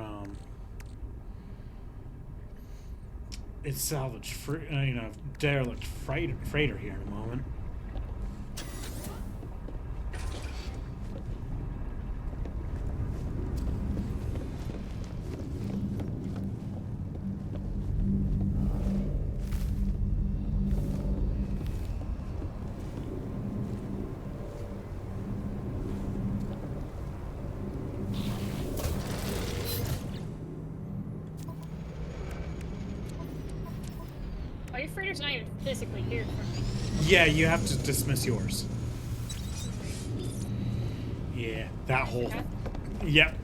it's salvage, you know, derelict freighter here in a moment. Oh, your freighter's not even physically here for me. Yeah, you have to dismiss yours. Yeah, that whole... Okay. Yep.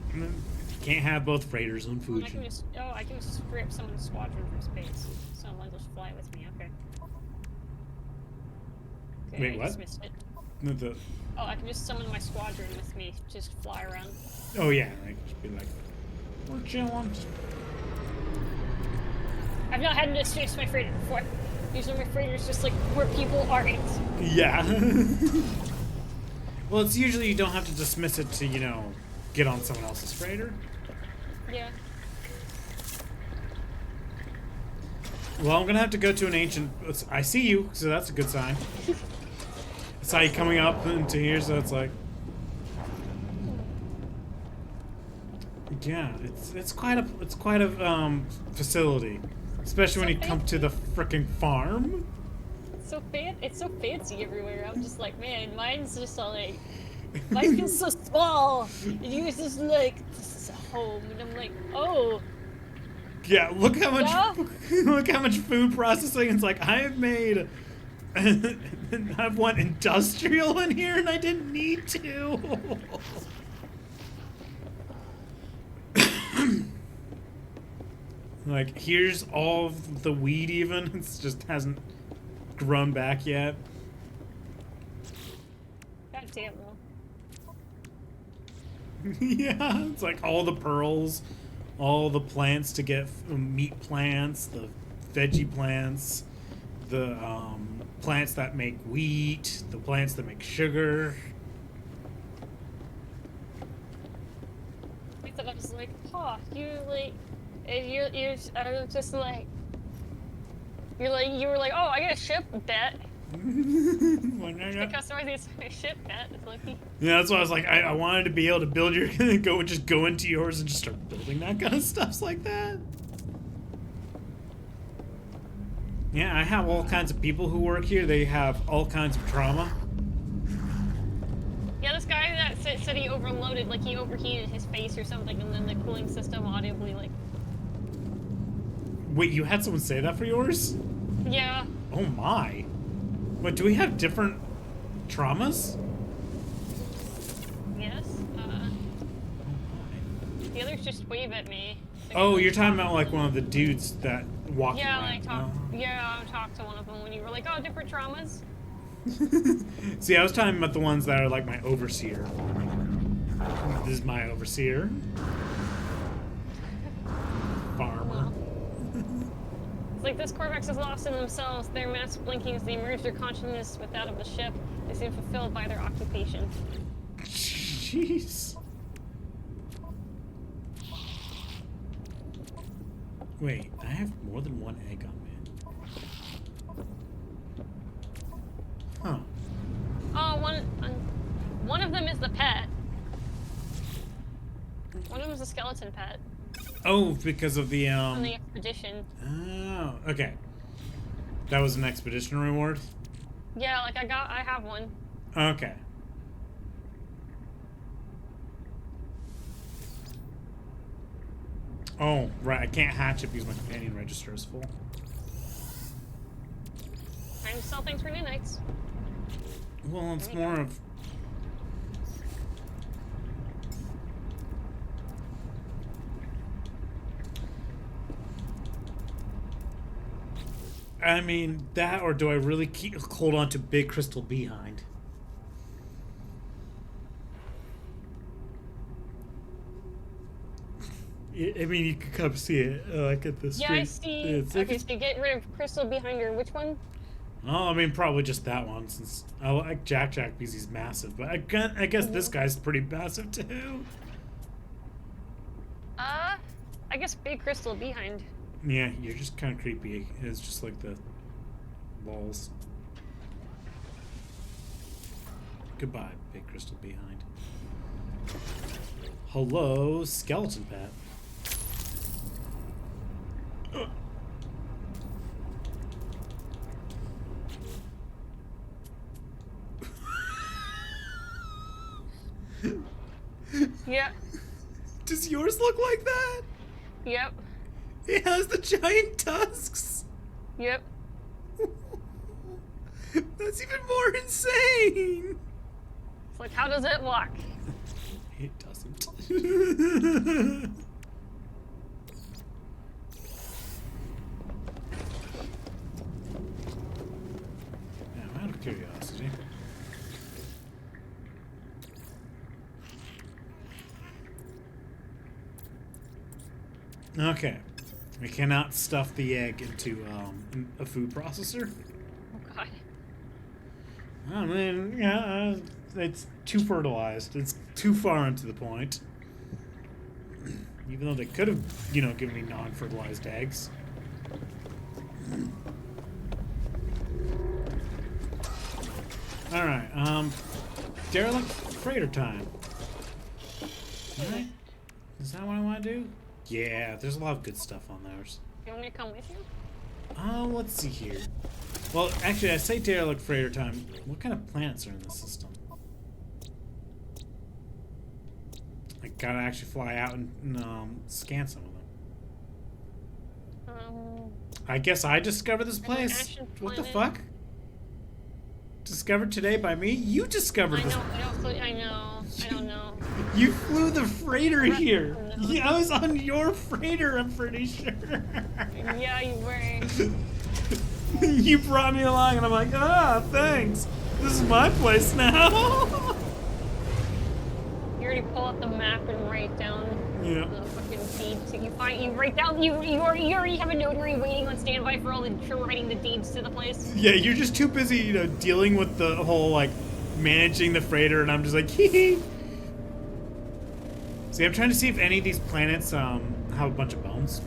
Can't have both freighters on Well, I can Fuji. just, oh, I can just strip someone's squadron from space. Someone will just fly with me, okay. Okay, Wait, I what? dismissed it. No, the... Oh, I can just summon my squadron with me, just fly around. Oh, yeah, like, just be like, we're chilling. I've not had to dismiss my freighter before. Usually my freighter's just like where people aren't. Yeah. Well, it's usually you don't have to dismiss it to, you know, get on someone else's freighter. Yeah. Well, I'm gonna have to go to an ancient... I see you, so that's a good sign. I saw you coming up into here, so it's like... Yeah, it's quite a facility, especially when you come to the frickin' farm. It's so fancy everywhere. I'm just like, man, mine's just all like, mine feels so small. And yours is like, this is a home, and I'm like, oh, Yeah, look how much Yeah. look how much food processing. It's like I have made. I've went industrial in here, and I didn't need to. Like, here's all of the weed. Even it just hasn't grown back yet. god damn though. Yeah, it's like all the pearls, all the plants to get meat plants, the veggie plants, the plants that make wheat, the plants that make sugar. I thought I was like, oh, you're like, and you're, I was just like, you were like, oh, I got a ship bet. The customer needs a ship bet. It's like, Yeah, that's why I was like, I wanted to be able to build your go into yours and just start building that kind of stuff like that. Yeah, I have all kinds of people who work here. They have all kinds of trauma. yeah, this guy that said he overloaded, like he overheated his face or something, and then the cooling system audibly like, Wait, you had someone say that for yours? yeah. Oh my. What, do we have different traumas? Yes. The others just wave at me. Oh, you're talking about like one of the dudes that walked Yeah, around. like I talked to one of them when you were like, oh, different traumas. See, I was talking about the ones that are like my overseer. This is my overseer. It's like this Corvex is lost in themselves, their masks blinking as they merge their consciousness with that of the ship. They seem fulfilled by their occupation. Jeez. Wait, I have more than one egg on me. Huh. Oh, one of them is the pet. One of them is a skeleton pet Oh, because of the on the expedition. Oh, okay. That was an expedition reward? Yeah, like I have one. Okay. Oh, right. I can't hatch it because my companion register is full. Trying to sell things for nanites. Well, it's more of... I mean, that, or do I really hold on to Big Crystal Behind? I mean, you can come see it, like at the street. Yeah, I see. It's Okay, so you get rid of Crystal behind her. Which one? Oh, I mean, probably just that one, since I like Jack because he's massive. But I guess this guy's pretty massive too. I guess Big Crystal behind. Yeah, you're just kind of creepy. It's just like the balls. Goodbye, Big Crystal Behind. Hello, skeleton pet. Yep. Does yours look like that? Yep. It has the giant tusks. Yep. That's even more insane. It's like, how does it look? It doesn't. Now, out of curiosity. Okay. We cannot stuff the egg into a food processor. Oh god. I mean, yeah, it's too fertilized. It's too far into the point. Even though they could have, you know, given me non-fertilized eggs. Alright, derelict freighter time. Alright. Is that what I want to do? Yeah, there's a lot of good stuff on theirs. You want me to come with you? Let's see here. Well, actually, I say derelict freighter time. What kind of planets are in this system? I gotta actually fly out and scan some of them. I guess I discovered this place. Ashen What the planet. fuck? Discovered today by me? You discovered I this. know, I know. I don't know. You flew the freighter here. No. Yeah, I was on your freighter, I'm pretty sure. Yeah, you were. You brought me along, and I'm like, ah, thanks. This is my place now. You already pull out the map and write down Yeah. the fucking deeds. You write down. You already have a notary waiting on standby for all the for writing the deeds to the place. Yeah, you're just too busy, you know, dealing with the whole, like, managing the freighter, and I'm just like, hee hee. See, I'm trying to see if any of these planets have a bunch of bones.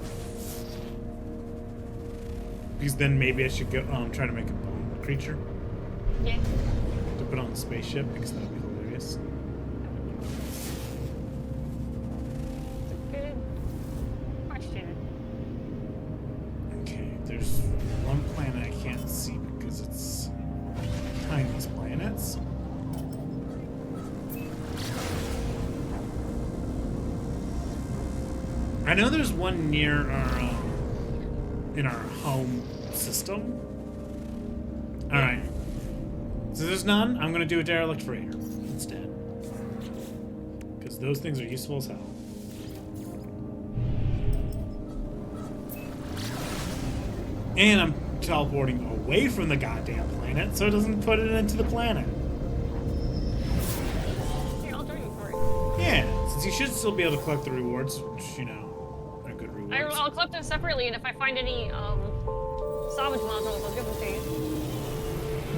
Because then maybe I should go try to make a bone creature Yeah. to put on the spaceship, because that would be hilarious. Good question. Okay, there's one planet I can't see because it's behind these planets. I know there's one near our in our home system. All right. So there's none. I'm gonna do a derelict freighter instead, because those things are useful as hell. And I'm teleporting away from the goddamn planet, so it doesn't put it into the planet. Here, I'll join you for it. Yeah, since you should still be able to collect the rewards, which, you know, are good rewards. I'll collect them separately, and if I find any salvage module, so give them to you.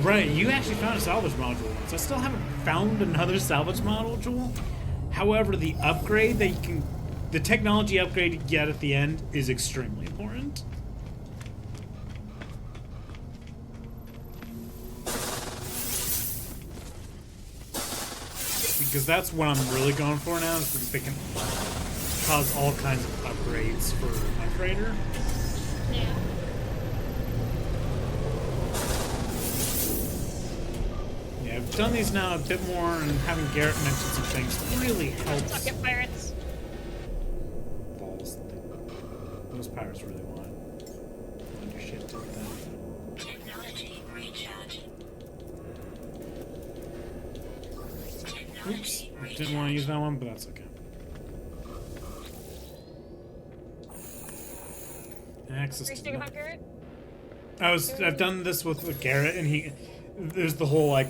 Right, you actually found a salvage module once. I still haven't found another salvage module. However, the upgrade that you can... The technology upgrade you get at the end is extremely important. Because that's what I'm really going for now, is because they can cause all kinds of upgrades for my freighter. Yeah. Yeah, I've done these now a bit more, and having Garrett mention some things really helps. Suck it, pirates. Balls. Those pirates really want your shit to them. Technology recharge. Oops, Technology I didn't want to use that one, but that's okay. Access Are you to thinking about Garrett? I've done this with Garrett, and there's the whole like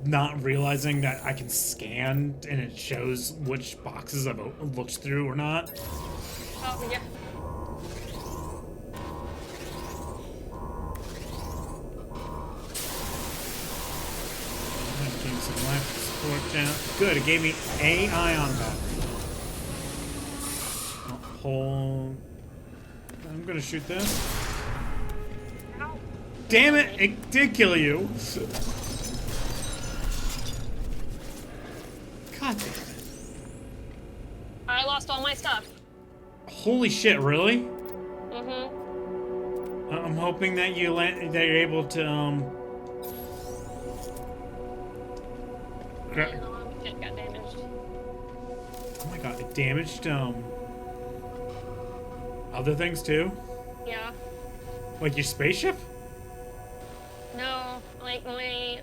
not realizing that I can scan and it shows which boxes I've looked through or not. Oh, yeah. That gave me some life support down. Good, it gave me a ion battery. Hold. I'm gonna shoot this. Ow. Damn it! It did kill you. God damn it! I lost all my stuff. Holy shit! Really? Mm-hmm. I'm hoping that you're able to Shit got damaged. Oh my god! It damaged other things too, Yeah. like your spaceship. No, like my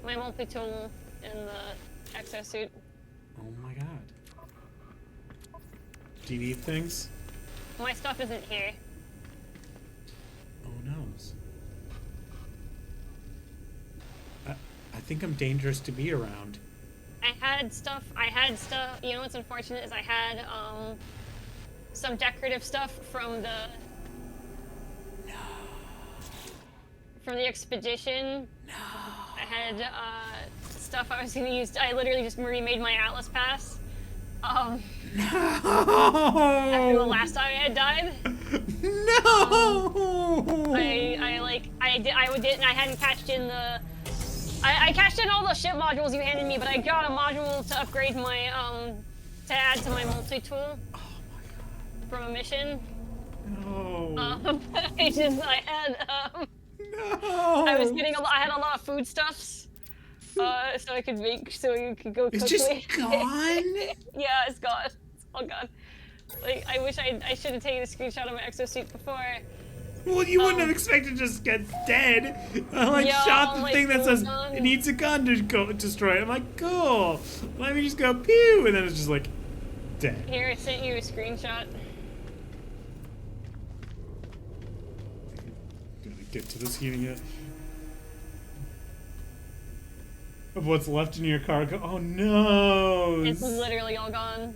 multi-tool in the exosuit. Oh my god! Do you need things? My stuff isn't here. Oh no! I think I'm dangerous to be around. I had stuff. You know what's unfortunate is I had some decorative stuff from the expedition. No. I had stuff I was gonna use. I literally just remade my Atlas pass. After the last time I had died. No. I did, and I hadn't patched in the. I cashed in all the ship modules you handed me, but I got a module to upgrade my to add to my multi-tool from a mission. No. I had No. I was getting I had a lot of foodstuffs, so I could make so you could go It's quickly. just gone. Yeah, it's gone. It's all gone. Like I wish I should have taken a screenshot of my exosuit before. Well, you wouldn't have expected to just get dead. I Yeah, shot the like, thing that it says was done. it needs a gun to go destroy it. I'm like, cool. Let me just go pew, and then it's just like dead. Here, I sent you a screenshot. Gotta get to this heating it. Of what's left in your cargo. Oh no! It's literally all gone.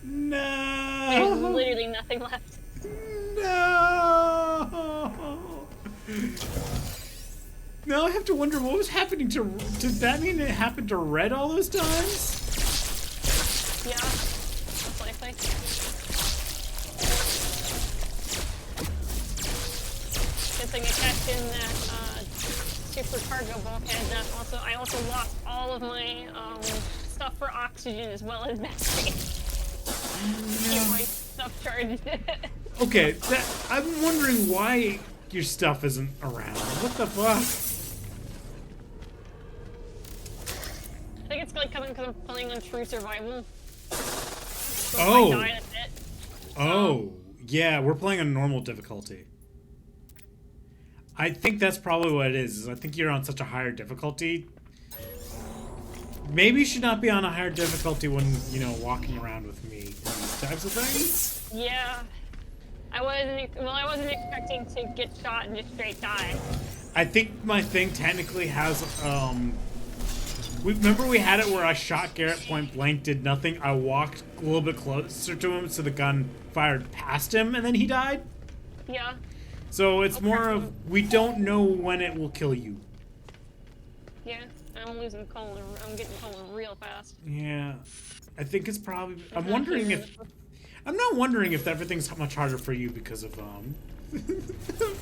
There's No! literally nothing left. No! Now I have to wonder what was happening to. Did that mean it happened to Red all those times? Yeah, that's likely. Good thing I cashed in that super cargo bulkhead. That I also lost all of my stuff for oxygen as well as battery. Get my stuff charged. Okay, I'm wondering why your stuff isn't around. What the fuck? I think it's like because I'm playing on true survival. So Oh. if I die, that's it. Oh, yeah, we're playing on normal difficulty. I think that's probably what it is I think you're on such a higher difficulty. Maybe you should not be on a higher difficulty when, you know, walking around with me and these types of things. Yeah. I wasn't expecting to get shot and just straight die. I think my thing technically has, remember we had it where I shot Garrett point blank, did nothing. I walked a little bit closer to him so the gun fired past him and then he died? Yeah. So it's more of we don't know when it will kill you. Yeah, I'm losing colon. I'm getting colon real fast. Yeah, I think it's probably. I'm wondering if. I'm not wondering if everything's much harder for you because of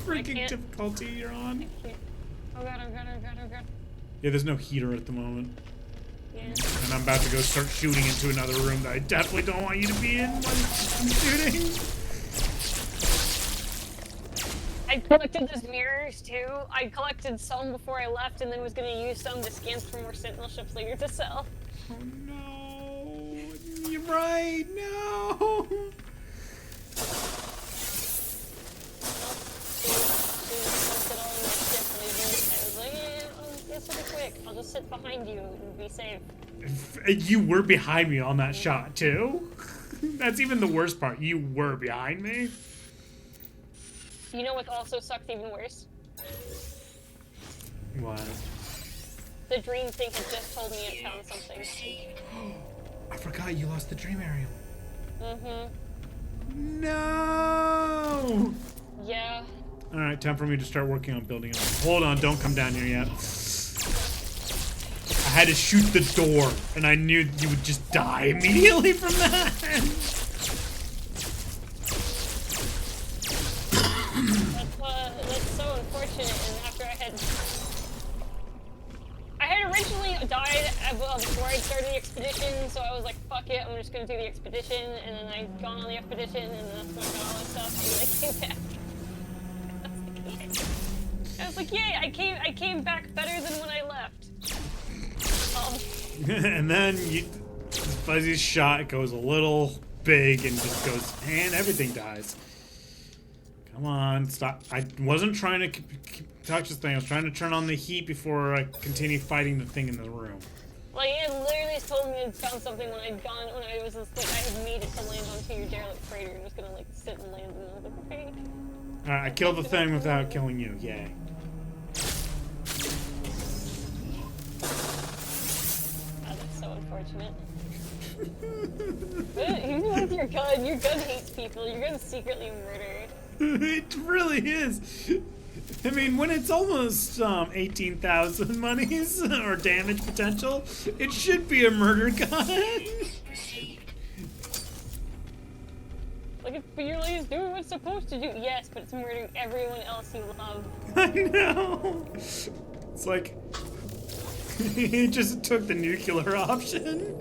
freaking can't- difficulty you're on. Oh god, oh god, oh god, oh god. Yeah, there's no heater at the moment. Yeah. And I'm about to go start shooting into another room that I definitely don't want you to be in when I'm shooting. I collected those mirrors too. I collected some before I left and then was gonna use some to scan for more sentinel ships later to sell. Oh no. You're right. No. I'll just sit behind you and be safe. You were behind me on that shot too. That's even the worst part. You were behind me. You know what also sucked even worse? What? The dream thing had just told me it found something. I forgot you lost the dream aerial. Mm-hmm. No. Yeah. All right, time for me to start working on building it. Hold on, don't come down here yet. I had to shoot the door, and I knew you would just die immediately from that. That's so unfortunate. And after I had originally died before I started the expedition, so I was like, fuck it, I'm just gonna do the expedition. And then I'd gone on the expedition, and that's when I got all this stuff, and then I came back. I was like, yay! I came back better than when I left. And then Fuzzy's shot goes a little big and just goes, and everything dies. Come on, stop! I wasn't trying to touch this thing. I was trying to turn on the heat before I continue fighting the thing in the room. Like it literally told me it found something when I was like I had made it to land onto your derelict freighter and was gonna like sit and land, and I was like, okay. All right, I killed the thing without killing you. Yay. God, that's so unfortunate. But even with your gun hates people. Your gun secretly murder. It really is. I mean, when it's almost 18,000 monies or damage potential, it should be a murder gun. Like, but you're like, it's doing what it's supposed to do. Yes, but it's murdering everyone else you love. I know. It's like he just took the nuclear option.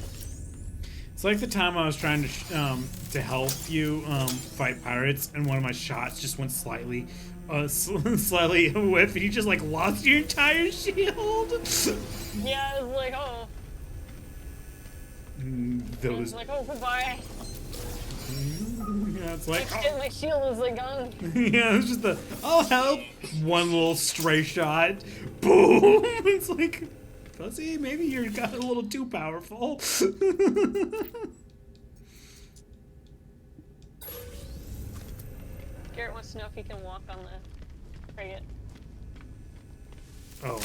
It's like the time I was trying to help you fight pirates, and one of my shots just went slightly whiff, and you just like lost your entire shield. Yeah, I was like, oh. I was like, oh, goodbye. Yeah, it's like, oh. My shield was like gone. Yeah, it's just the I'll help. One little stray shot, boom. It's like, Fuzzy, maybe you got a little too powerful. Garrett wants to know if he can walk on the frigate. Oh.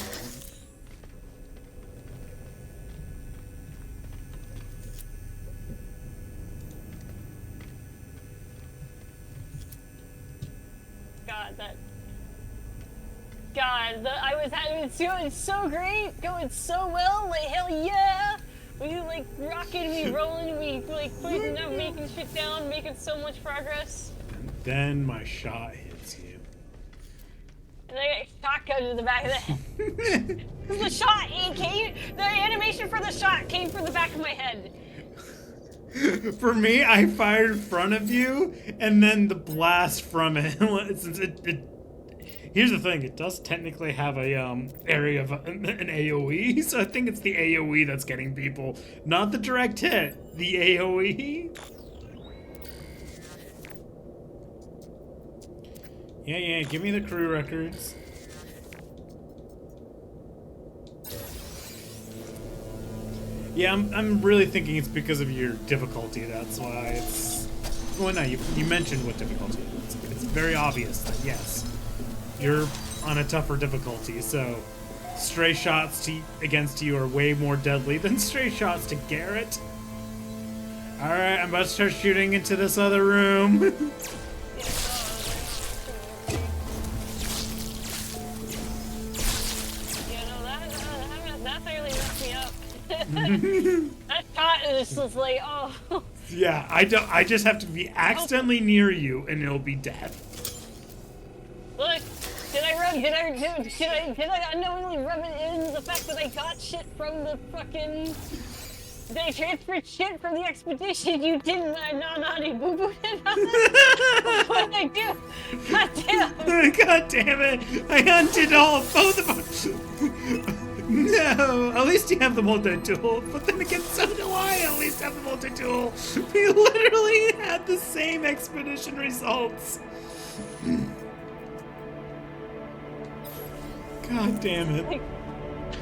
God, it's so great, going so well, like hell yeah! We like rocking, we rolling, we like putting up, making shit down, making so much progress. And then my shot hits you. And I got shotgun to the back of the head. The shot, the animation for the shot came from the back of my head. For me, I fired in front of you, and then the blast from it. Here's the thing: it does technically have a area of an AOE, so I think it's the AOE that's getting people, not the direct hit. The AOE. Yeah. Give me the crew records. Yeah, I'm really thinking it's because of your difficulty. That's why it's. Well, no, you mentioned what difficulty it is. It's very obvious that yes, you're on a tougher difficulty. So, stray shots against you are way more deadly than stray shots to Garrett. All right, I'm about to start shooting into this other room. That fairly messed me up. That shot is just like, oh. Yeah, I just have to be accidentally near you, and it'll be death. Look, did I unknowingly rub it in the fact that I got shit from the fucking. They transferred shit from the expedition. You didn't. Naughty boo boo. What did I do? God damn. God damn it! I hunted both of them. No, at least you have the multi-tool. But then again, so do I at least have the multi-tool. We literally had the same expedition results. God damn it.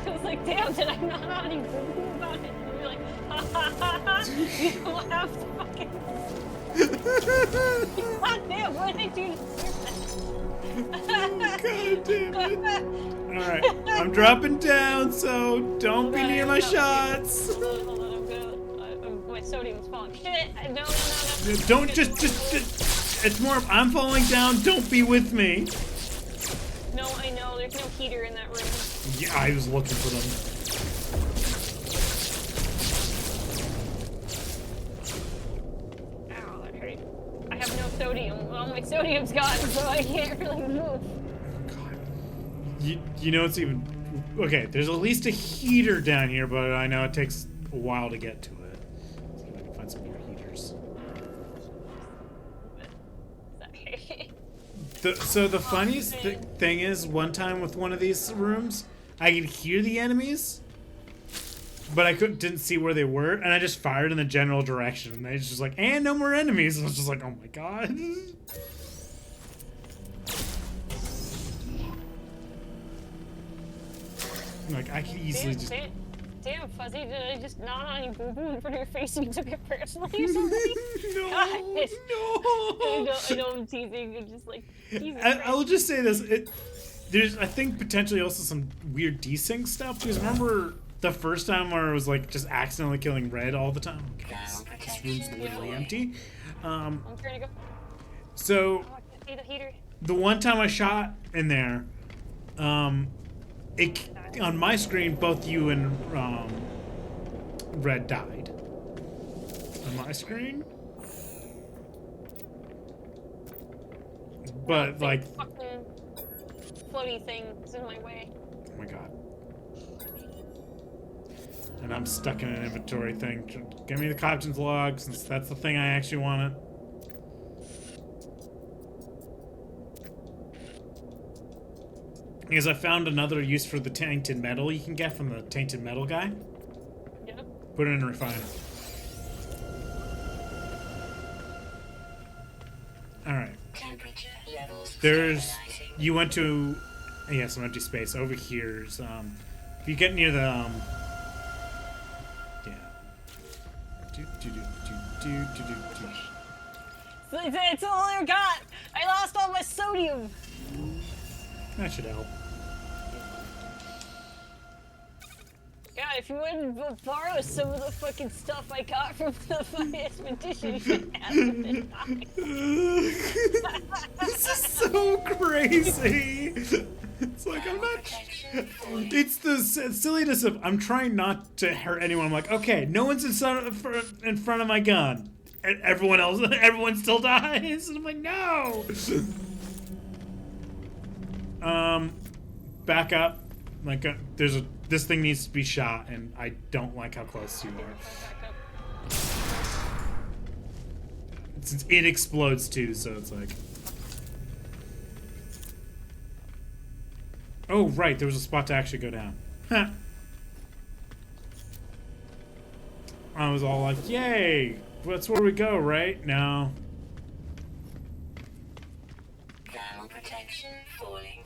I was like, damn, did I not naughty boo boo about it? And you're like, ha ha ha ha. You don't have to fucking. God damn, what did I do to deserve that? God damn it. Alright, I'm dropping down, so don't be near my shots. Hold on, I'm good. My sodium's falling. Shit! No. Don't just. It's more of I'm falling down, don't be with me. No, I know. There's no heater in that room. Yeah, I was looking for them. Ow, that hurt. I have no sodium. Well, my sodium's gone, so I can't really move. You know it's even okay. There's at least a heater down here, but I know it takes a while to get to it. Let's see if I can find some more heaters. So the funniest thing is, one time with one of these rooms, I could hear the enemies, but I didn't see where they were, and I just fired in the general direction, and they just like, and no more enemies. And I was just like, oh my god. Like, I could easily Damn, Fuzzy, did I just nod on you boo boo in front of your face and you took it personally or something? No, God. no. I know I'm teasing, I'm just like, Jesus I will just say this, there's, I think, potentially also some weird desync stuff, because remember the first time where it was like just accidentally killing Red all the time? This room's literally empty. I'm trying to go. So, Oh, I can't see the heater. the one time I shot in there, on my screen, both you and Red died. On my screen? But, like... Fucking floaty thing is in my way. Oh my god. And I'm stuck in an inventory thing. Give me the captain's log, since that's the thing I actually wanted. Because I found another use for the tainted metal you can get from the tainted metal guy. Yep. Put it in a refiner. Alright. Temperature levels There's... stabilizing. You went to... Yeah, some empty space. Over here's... if you get near the... yeah. It's all I got! I lost all my sodium! That should help. God, if you wouldn't borrow some of the fucking stuff I got from the fucking expedition, you should have been dying. This is so crazy. It's like, I'm not... It's the silliness of, I'm trying not to hurt anyone. I'm like, okay, no one's in front of my gun. And everyone still dies. And I'm like, no. Back up. Like, this thing needs to be shot, and I don't like how close you are. Since it explodes too, so it's like... Oh, right, there was a spot to actually go down. Huh. I was all like, yay! That's where we go, right? No. Thermal protection falling.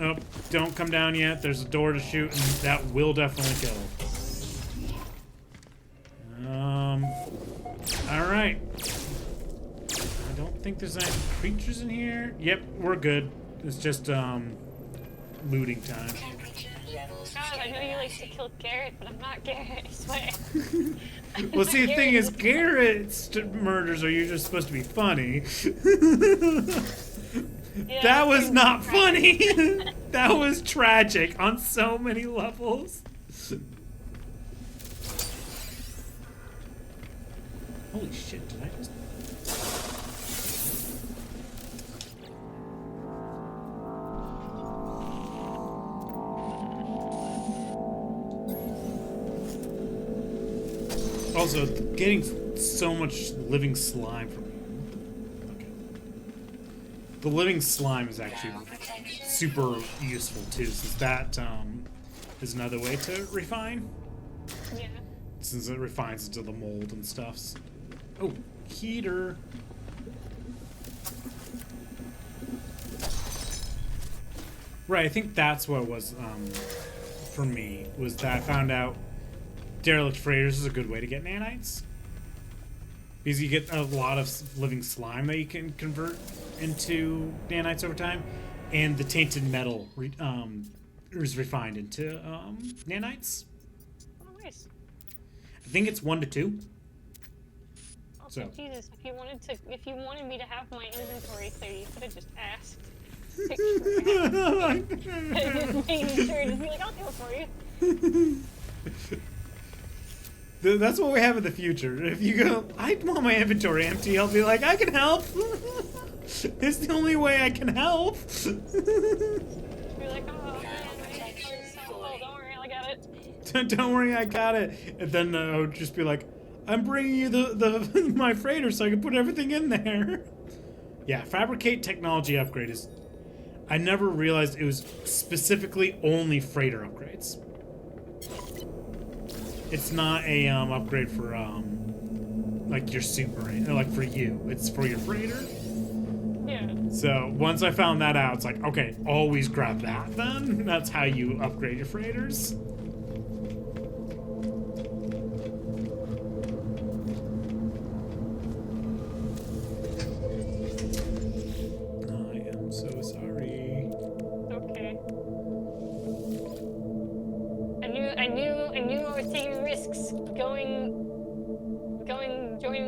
Oh, don't come down yet. There's a door to shoot, and that will definitely kill. think there's any creatures in here. Yep, we're good. It's just looting time. Temperature levels God, I know you like to kill Garrett, but I'm not Garrett, I swear. Well, see, the thing is, Garrett's murders are usually supposed to be funny. Yeah, That was that's not pretty funny. That was tragic on so many levels. Holy shit, did I just... Also, getting so much living slime from... Okay. The living slime is actually Ground protection super useful too, since that is another way to refine. Yeah. Since it refines into the mold and stuff. Oh, heater. Right, I think that's what it was for me, was that I found out derelict freighters is a good way to get nanites. Because you get a lot of living slime that you can convert into nanites over time, and the tainted metal is refined into nanites. Oh, nice. I think it's 1 to 2. Also, So. Jesus, if you wanted me to have my inventory clear, you could have just asked. Just making sure, just be like, I'll do it for you. That's what we have in the future. If you go, I want my inventory empty, I'll be like, I can help. It's the only way I can help. Be like, oh man, oh, don't worry, I got it. Don't worry, I got it. And then I would just be like, I'm bringing you the my freighter so I can put everything in there. Yeah, fabricate technology upgrade is... I never realized it was specifically only freighter upgrades. It's not a upgrade for like your submarine, or like for you. It's for your freighter. Yeah. So once I found that out, it's like, okay, always grab that then. That's how you upgrade your freighters. I am so sorry. Okay. I knew I was taking risks joining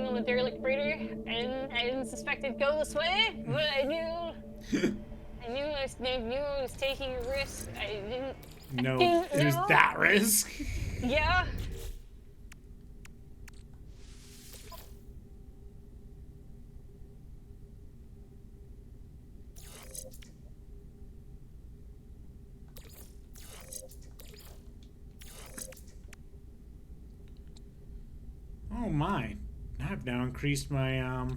on the derelict freighter, and I didn't suspect it'd go this way, but I knew I was taking a risk. I didn't. No, didn't it was know. that risk. Yeah. Oh my. I've now increased my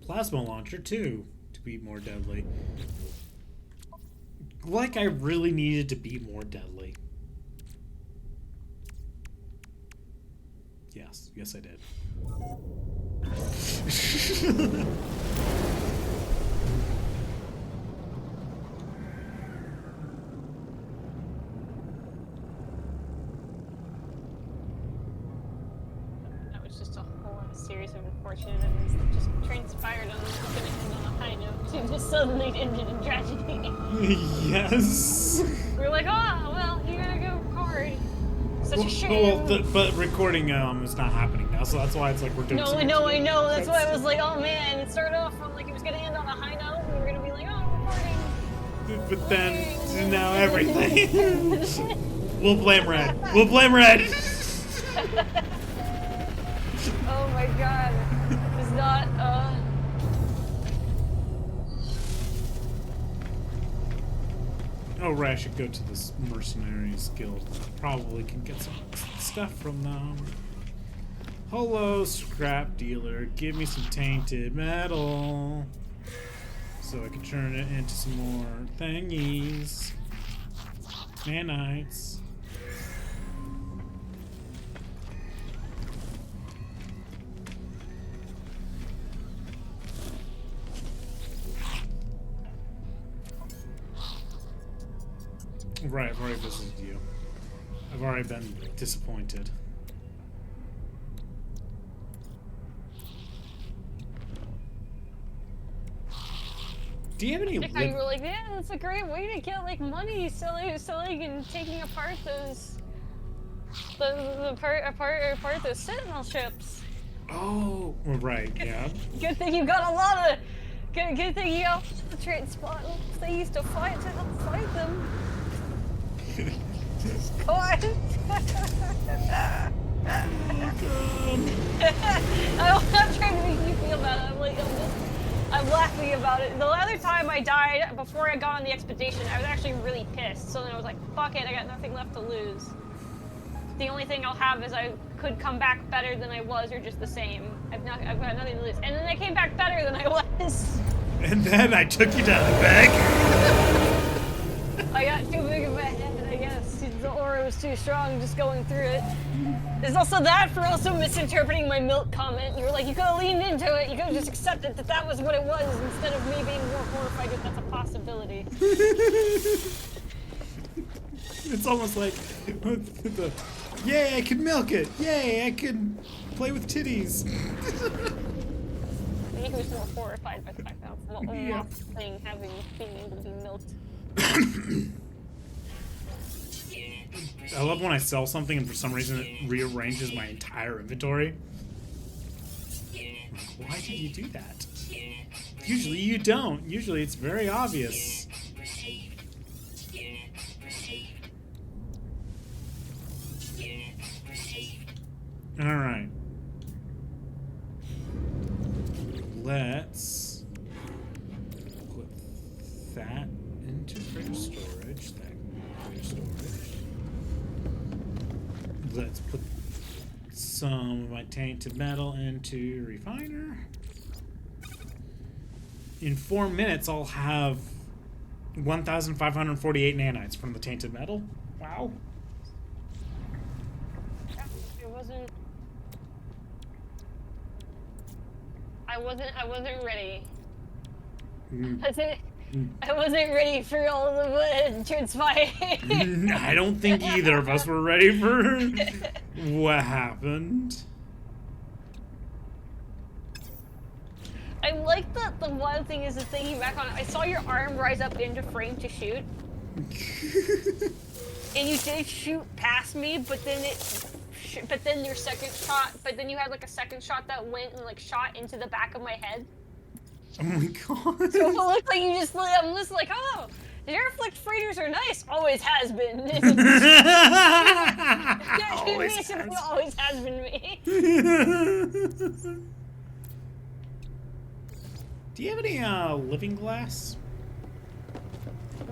plasma launcher too to be more deadly. Like I really needed to be more deadly. Yes, yes I did. That was just a whole series of unfortunate events that just transpired on this going to end on a high note to just suddenly ended in tragedy. Yes. We were like, oh, well, you gotta go record. Such a shame. But recording is not happening now, so that's why it's like we're doing. No, so I much- know. That's why I was like, oh man, it started off on like it was gonna end on a high note, and we were gonna be like, oh, recording. But then now everything. We'll blame Red. We'll blame Red. Oh my god. It's not, Oh, right, I should go to this Mercenaries Guild. Probably can get some stuff from them. Hello, scrap dealer. Give me some tainted metal. So I can turn it into some more thingies. Nanites. Right, I've already visited you. I've already been disappointed. Do you have any Like how you were like, yeah, that's a great way to get like money selling and taking apart those apart those sentinel ships. Oh, right, yeah. Good thing you got a lot of good thing you got the trade spot. They used to fight them. Go on. I'm trying to make you feel bad. I'm laughing about it. The other time I died before I got on the expedition, I was actually really pissed. So then I was like, fuck it, I got nothing left to lose. The only thing I'll have is I could come back better than I was, or just the same. I've got nothing to lose. And then I came back better than I was. And then I took you down the bag. I got too big of a head, I guess. The aura was too strong just going through it. There's also that for also misinterpreting my milk comment. You were like, you could have leaned into it. You could have just accepted that that was what it was instead of me being more horrified if that's a possibility. It's almost like, yay, I can milk it. Yay, I can play with titties. I think he was more horrified by the fact that the Yeah. thing being able to be milked. I love when I sell something and for some reason it rearranges my entire inventory. Like, why did you do that? Usually you don't. Usually it's very obvious. Alright. Let's put that into freighter storage. That freighter storage. Let's put some of my tainted metal into refiner. In 4 minutes, I'll have 1,548 nanites from the tainted metal. Wow. I wasn't ready. Mm. I wasn't ready for all of what transpired. I don't think either of us were ready for what happened. I like that the one thing is the thinking back on it. I saw your arm rise up into frame to shoot. And you did shoot past me, but then your second shot, but then you had like a second shot that went and like shot into the back of my head. Oh my god. So it looked like you just, I'm just like, oh, the Airflick freighters are nice. Always has been. Always has been me. Do you have any living glass?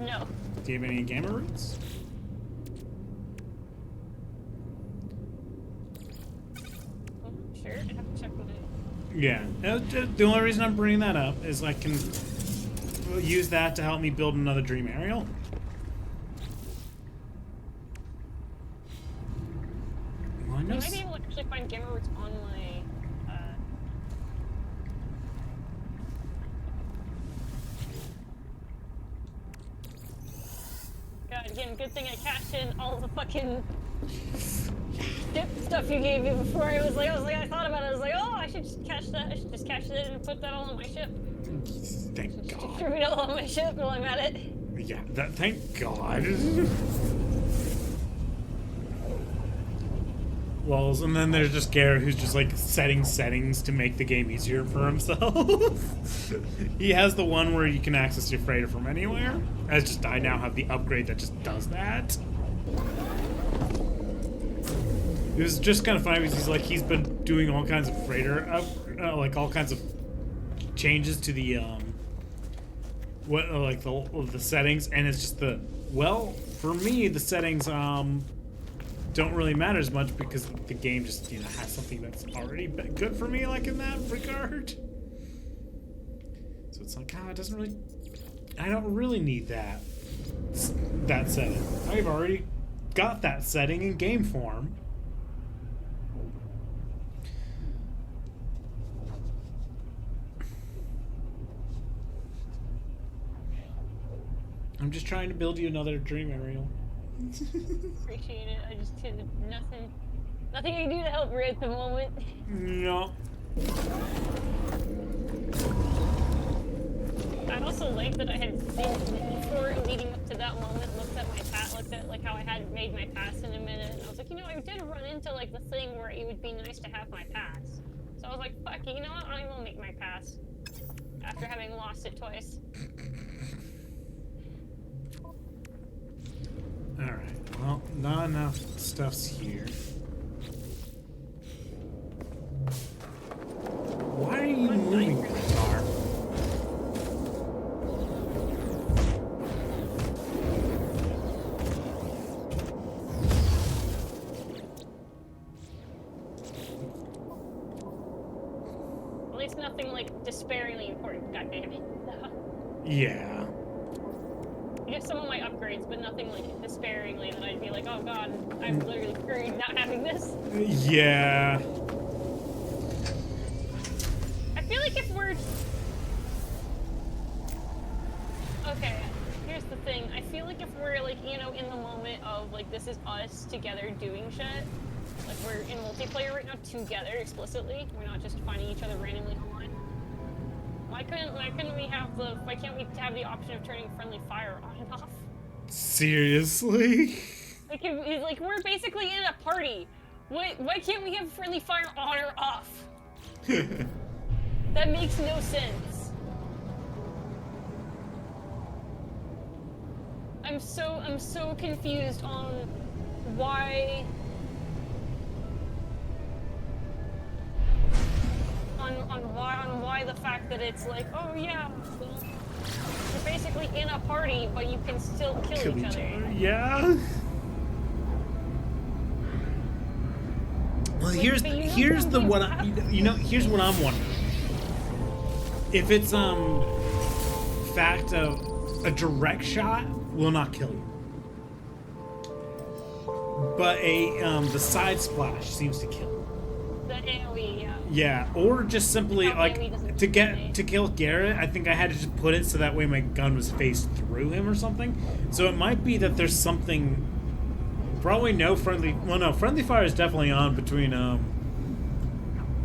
No. Do you have any gamma roots? Sure, I have to check with it. Yeah. The only reason I'm bringing that up is I can use that to help me build another dream aerial. Well, I know You might be able to actually find gamma roots on my. God, again, good thing I cashed in all the fucking ship stuff you gave me before. I thought about it. I was like, oh, I should just cash that. I should just cash it and put that all on my ship. Thank God. Distribute it all on my ship while I'm at it. Yeah, thank God. Lulz, and then there's just Garrett who's just like setting settings to make the game easier for himself. He has the one where you can access your freighter from anywhere. I now have the upgrade that just does that. It was just kind of funny because he's been doing all kinds of freighter like all kinds of changes to the the settings, and it's just for me the settings don't really matter as much because the game just has something that's already been good for me, like in that regard. So it's like, it doesn't really. I don't really need that setting. I've already got that setting in game form. I'm just trying to build you another dream aerial. Appreciate it. I just did nothing I can do to help Ray at the moment. No. I also like that I had before leading up to that moment, looked at my pass, looked at like how I hadn't made my pass in a minute, and I was like, you know, I did run into like the thing where it would be nice to have my pass. So I was like, fuck it, you know what? I will make my pass after having lost it twice. Alright, well, not enough stuff's here. Why are you moving, Qatar? At least nothing like despairingly important. God damn it. Yeah. You have some of my upgrades, but nothing like despairingly that I'd be like, oh god, I'm literally screwed not having this. Yeah. I feel like if we're... Okay, here's the thing. I feel like if we're like, you know, in the moment of like, this is us together doing shit, like we're in multiplayer right now together explicitly, we're not just finding each other randomly online. Why can't we have the option of turning friendly fire on and off? Seriously? Like we're basically in a party. Why can't we have friendly fire on or off? That makes no sense. I'm so confused on why on why the fact that it's like, oh yeah, you're basically in a party, but you can still kill each other. Yeah. Well, here's the what here's what I'm wondering. If it's fact of a direct shot will not kill you, but the side splash seems to kill. The AoE, yeah. Yeah, or just simply AoE like doesn't to kill Garrett. I think I had to just put it so that way my gun was faced through him or something. So it might be that there's something. Probably no friendly. Well, no, friendly fire is definitely on between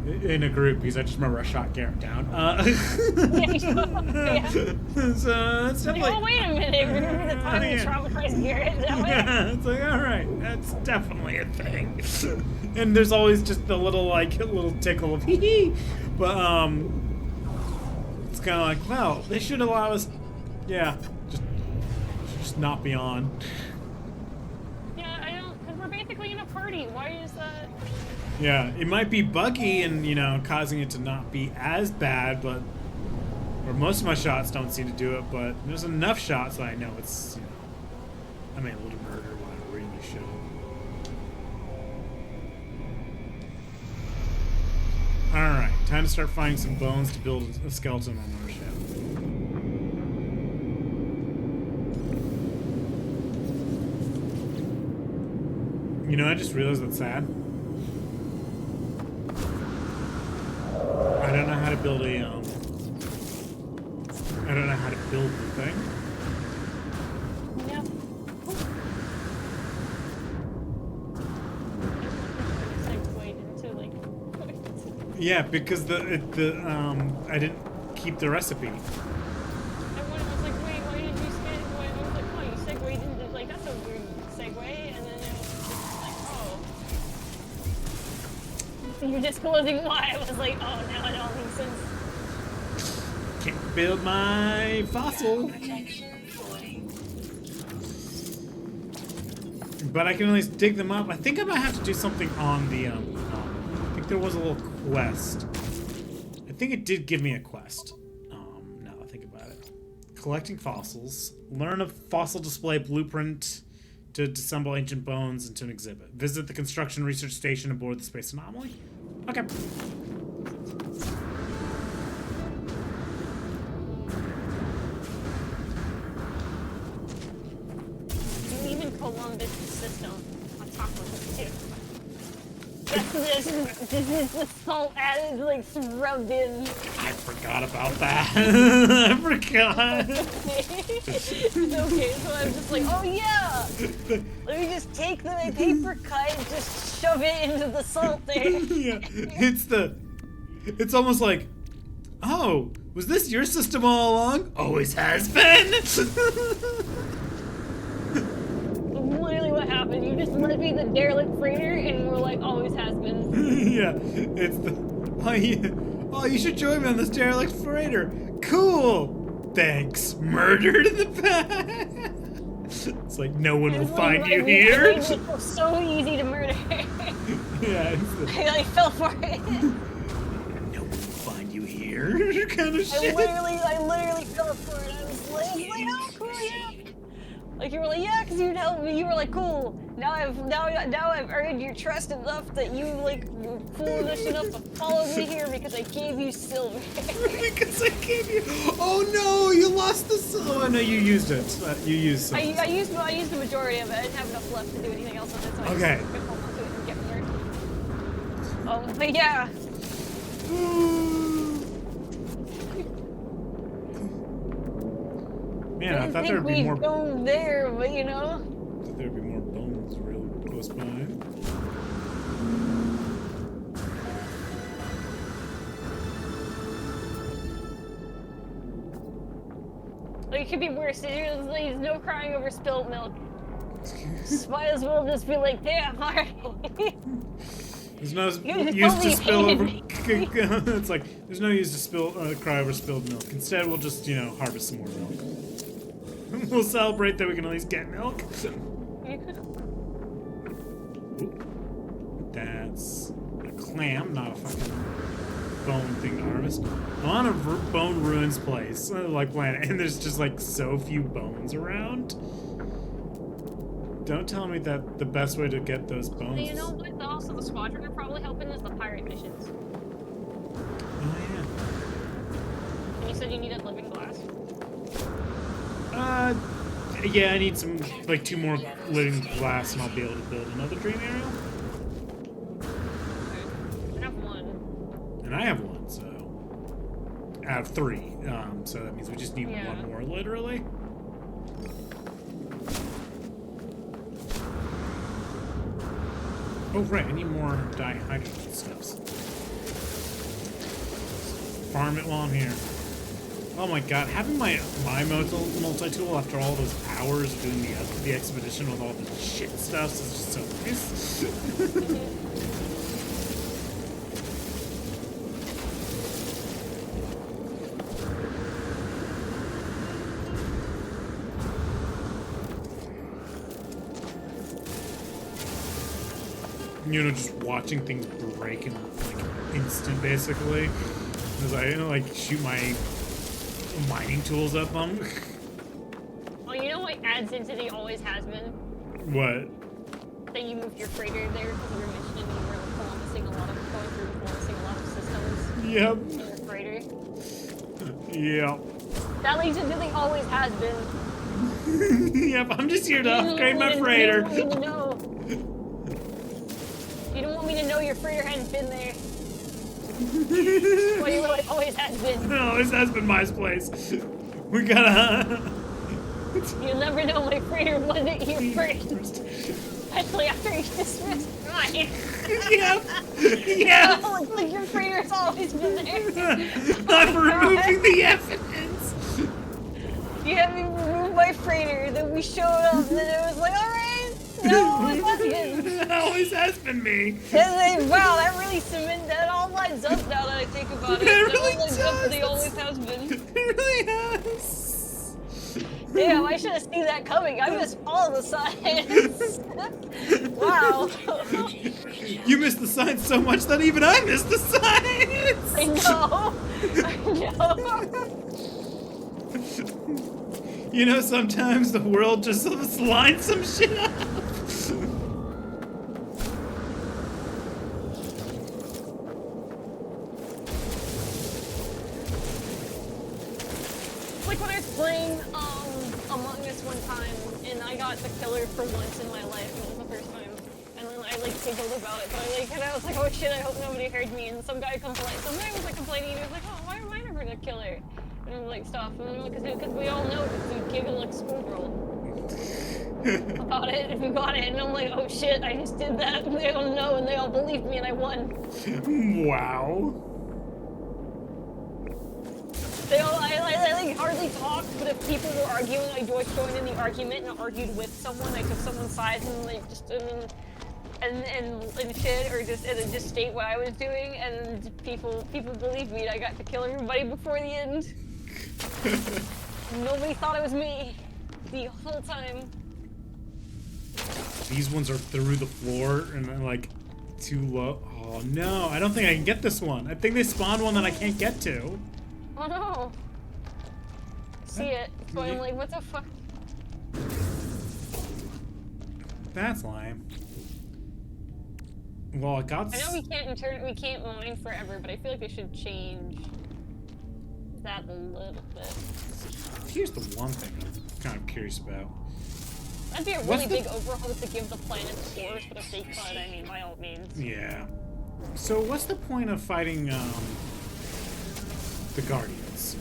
in a group because I just remember I shot Garrett down. Yeah. So it's definitely. Oh wait a minute! Remember the time you traumatized Garrett that way? Yeah, it's like all right, that's definitely a thing. And there's always just the little little tickle of hee hee, but it's kind of like, well, they should allow us. Yeah, just not be on. In a party. Why is that? Yeah, it might be buggy and, you know, causing it to not be as bad, but... Or most of my shots don't seem to do it, but there's enough shots that I know it's, you know... I made a little murder when I really should. Alright, time to start finding some bones to build a skeleton on our ship. You know, I just realized that's sad. I don't know how to build a, I don't know how to build the thing. No. Segued into, like... Yeah, because I didn't keep the recipe. And when I was like, wait, why did you segue? I was like, oh, you segued into, like, that's a weird segue, and then it was just like, oh. You're disclosing why. I was like, oh, now it all makes sense. Can't build my fossil. But I can at least dig them up. I think I might have to do something on the, I think there was a little quest. I think it did give me a quest. Now that I think about it. Collecting fossils. Learn a fossil display blueprint to disassemble ancient bones into an exhibit. Visit the construction research station aboard the Space Anomaly. Okay. You even Columbus system on top of it, too. This is the salt added, like, rubbed in. I forgot about that. I forgot. It's okay, so I'm just like, oh yeah! Let me just take my paper cut and just shove it into the salt there. Yeah, it's almost like, oh, Was this your system all along? Always has been. Literally what happened. You just let me the derelict freighter and we're like, always has been. Yeah, it's the. Oh, you should join me on this derelict freighter. Cool. Thanks. Murdered in the past. It's like no one will find you here. It was so easy to murder. Yeah, it's the, I like fell for it. no one will find you here. Kind of I shit. literally fell for it. I was like, oh cool, yeah. Like you were like, yeah, because you'd help me. You were like, cool. Now I've earned your trust enough that you like were foolish enough to follow me here because I gave you silver. Because I gave you. Oh no, you lost the. Oh no, you used it. You used some. I used the majority of it. I didn't have enough left to do anything else with it, so I Okay. just hold on to it and get murdered. But yeah. Man, I thought there would be we'd more. go there, but you know. I thought there would be more bones real close by. Like, it could be worse. There's no crying over spilled milk. Might as well just be like, damn, alright. There's no You use to totally spill over. hated It's like there's no use to cry over spilled milk. Instead, we'll just harvest some more milk. We'll celebrate that we can at least get milk. Ooh. That's a clam, not a fucking bone thing to harvest. I'm on a bone ruins place, like planet, and there's just like so few bones around. Don't tell me that the best way to get those bones. You know what? Also, the squadron are probably helping is the pirate missions. Oh yeah. And you said you needed living glass. Yeah, I need some, like, 2 more living glass, and I'll be able to build another dream aerial. I have 1. And I have 1, so out of 3. So that means we just need Yeah. 1 more, literally. Oh right, I need more dihydrogen stuffs. Farm it while I'm here. Oh my god, having my multi-tool after all those hours of doing the expedition with all the shit stuff is just so nice. Just watching things break in like instant, basically, as I like shoot my mining tools up them. Oh, you know what adds into the always has been? What? That you moved your freighter there because you were mentioning you were going through columbusing a lot of systems. Yep. In your freighter. Yep. That leads into the always has been. Yep, I'm just here to upgrade my freighter. You didn't want me to know. You didn't want me to know your freighter hadn't been there. Well, you were like, always has been. No, this has been my place. We gotta. You'll never know my freighter wasn't here first. Especially after you dismissed mine. Yep. Yep. Oh, like your freighter's always been there. I'm removing the evidence. You had me remove my freighter, then we showed up, and then it was like, alright, no, it wasn't. It always has been me. And then, wow, that really cemented, that all lines up now that I think about it. It That really all lines up does. to the always has been. It really has. Damn, I should have seen that coming. I missed all of the signs. Wow. You missed the signs so much that even I missed the signs. I know. I know. Sometimes the world just lines some shit up. Like when I was playing Among Us one time, and I got the killer for once in my life, and it was the first time. And then I like giggled about it, but I was like, oh shit, I hope nobody heard me. And some guy was like complaining, and he was like, oh, why am I never the killer? And I'm like, stuff, and because we all know, because we giggle like schoolgirl about it, if we got it, and I'm like, oh shit, I just did that, and they all know, and they all believed me, and I won. Wow. I like hardly talked, but if people were arguing, I just joined in the argument and argued with someone. I took someone's side and like just and shit, or just and then just state what I was doing, and people believed me. And I got to kill everybody before the end. Nobody thought it was me the whole time. These ones are through the floor and they're like too low. Oh no, I don't think I can get this one. I think they spawned one that I can't get to. Oh no! See it, so I'm like, what the fuck? That's lame. Well, I got. I know we can't mine forever, but I feel like they should change that a little bit. Here's the one thing I'm kind of curious about. That'd be a really big overhaul to give the planet scores, but if they could, I mean, by all means. Yeah. So what's the point of fighting the Guardians?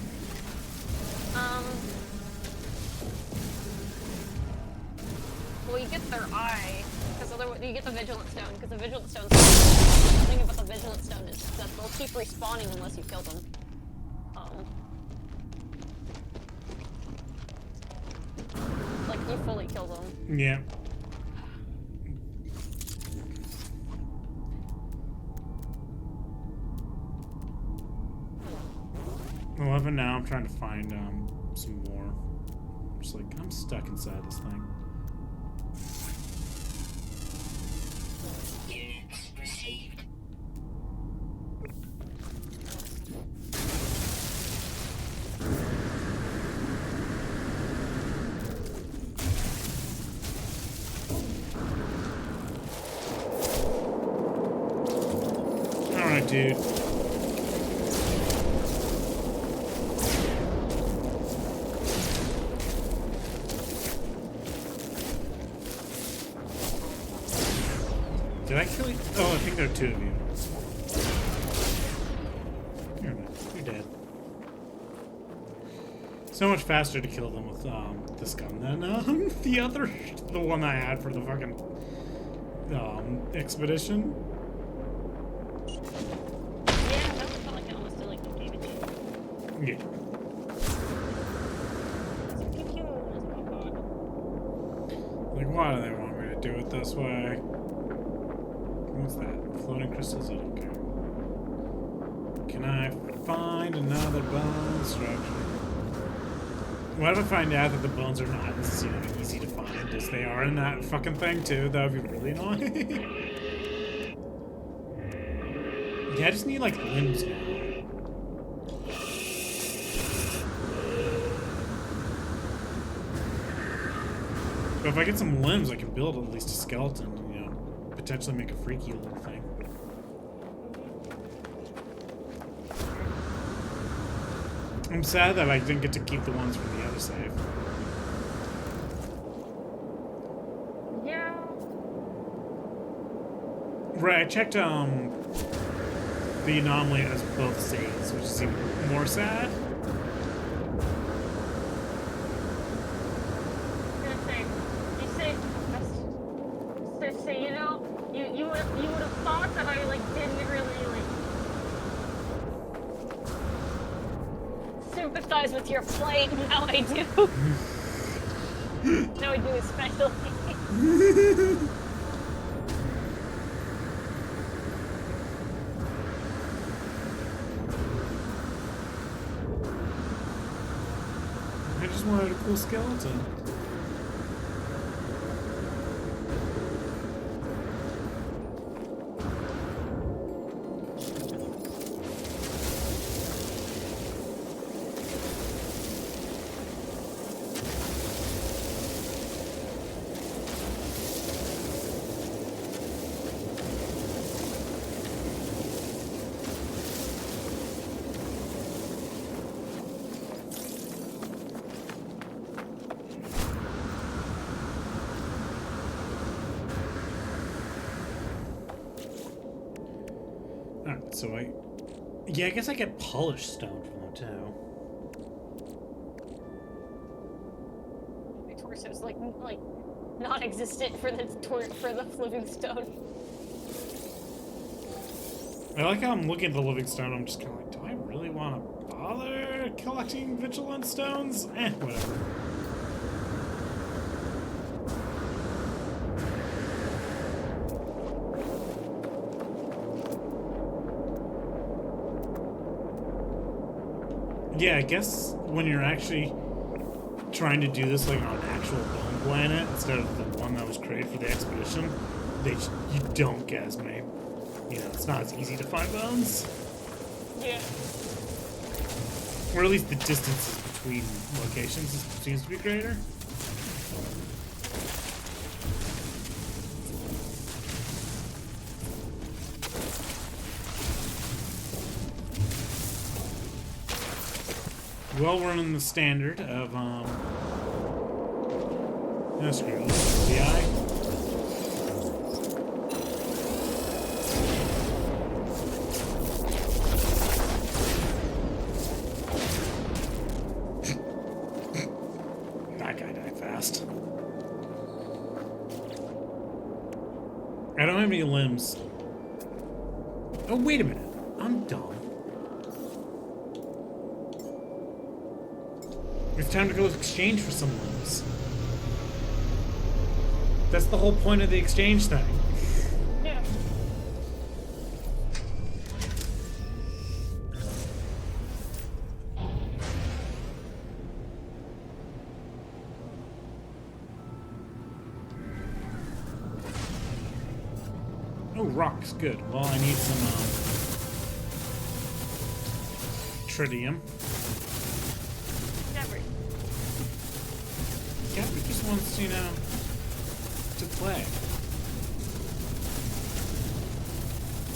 Well, you get their eye, because otherwise you get the Vigilant Stone, because the Vigilant Stone. The thing about the Vigilant Stone is that they'll keep respawning unless you kill them. Like you fully kill them. Yeah. Well, now I'm trying to find some more. Just like I'm stuck inside this thing. Units received. Alright, dude. Did I kill you? Oh, I think there are two of you. You're dead. So much faster to kill them with this gun than the one I had for the fucking expedition. Yeah, that felt like it almost did like no damage. Yeah. Like, why do they want me to do it this way? What's that? Floating crystals? I don't care. Can I find another bone structure? What if I find out that the bones are not as easy to find as they are in that fucking thing too? That would be really annoying. Yeah, I just need like limbs now. But if I get some limbs, I can build at least a skeleton, you know, potentially make a freaky little thing. I'm sad that I didn't get to keep the ones from the other save. Yeah. Right, I checked the anomaly as both saves, which is even more sad. You would have thought that I like didn't really like sympathize with your plight. Now I do. Now I do, especially. I just wanted a cool skeleton. Alright, so yeah, I guess I get polished stone from them too. My torso's like non-existent for the living stone. I like how I'm looking at the living stone, I'm just kind of like, do I really want to buy bother collecting vigilance stones? Whatever. Yeah, I guess when you're actually trying to do this like on an actual bone planet instead of the one that was created for the expedition, you don't get as many. You know, it's not as easy to find bones. Yeah. Or at least the distances between locations seems to be greater. Well, we're in the standard of, no, screw this. The eye. That guy died fast. I don't have any limbs. Oh, wait a minute. I'm dumb. It's time to go exchange for some limbs. That's the whole point of the exchange thing. Yeah. Oh, rocks, good. Well, I need some, tritium. Gabrick just wants, you know, to play.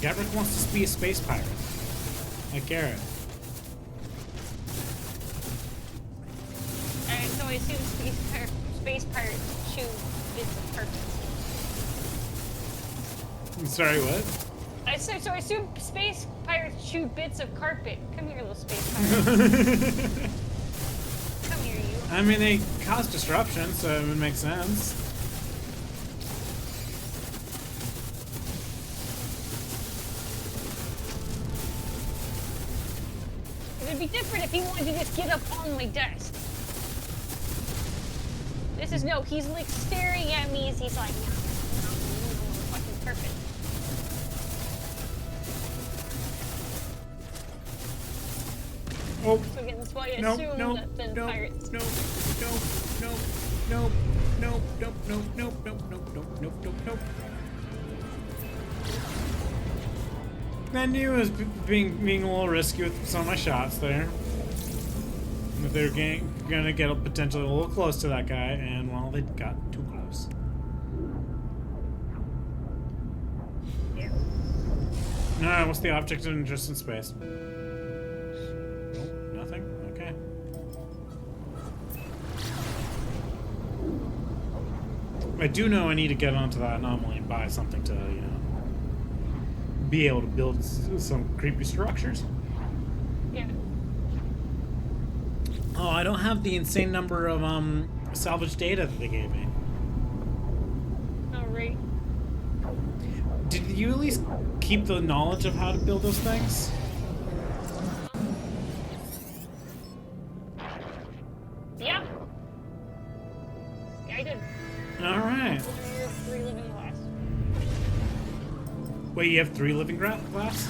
Gabrick wants to be a space pirate. Like Garrett. Alright, so I assume space pirates chew bits of carpet. I'm sorry, what? So I assume space pirates chew bits of carpet. Come here, little space pirate. Come here, you. I mean, they cause disruption, so it would make sense. It'd be different if he wanted to just get up on my desk. This is no, he's like staring at me as he's like, no, fucking carpet. Oh. So again, that's why I No, assume no, that then no, pirates. no, no, no, no, no, no, no, no, no, no, no, no, no, no. I knew I was being a little risky with some of my shots there. But they were gonna get potentially a little close to that guy, and well, they got too close. Yeah. Alright, what's the object of interest in space? Nothing? Okay. I do know I need to get onto that anomaly and buy something to, you know, be able to build some creepy structures. Yeah. Oh, I don't have the insane number of salvage data that they gave me. Oh, right. Did you at least keep the knowledge of how to build those things? Yeah. Yeah, I did. All right. 3 living glass. Wait, you have 3 living glass?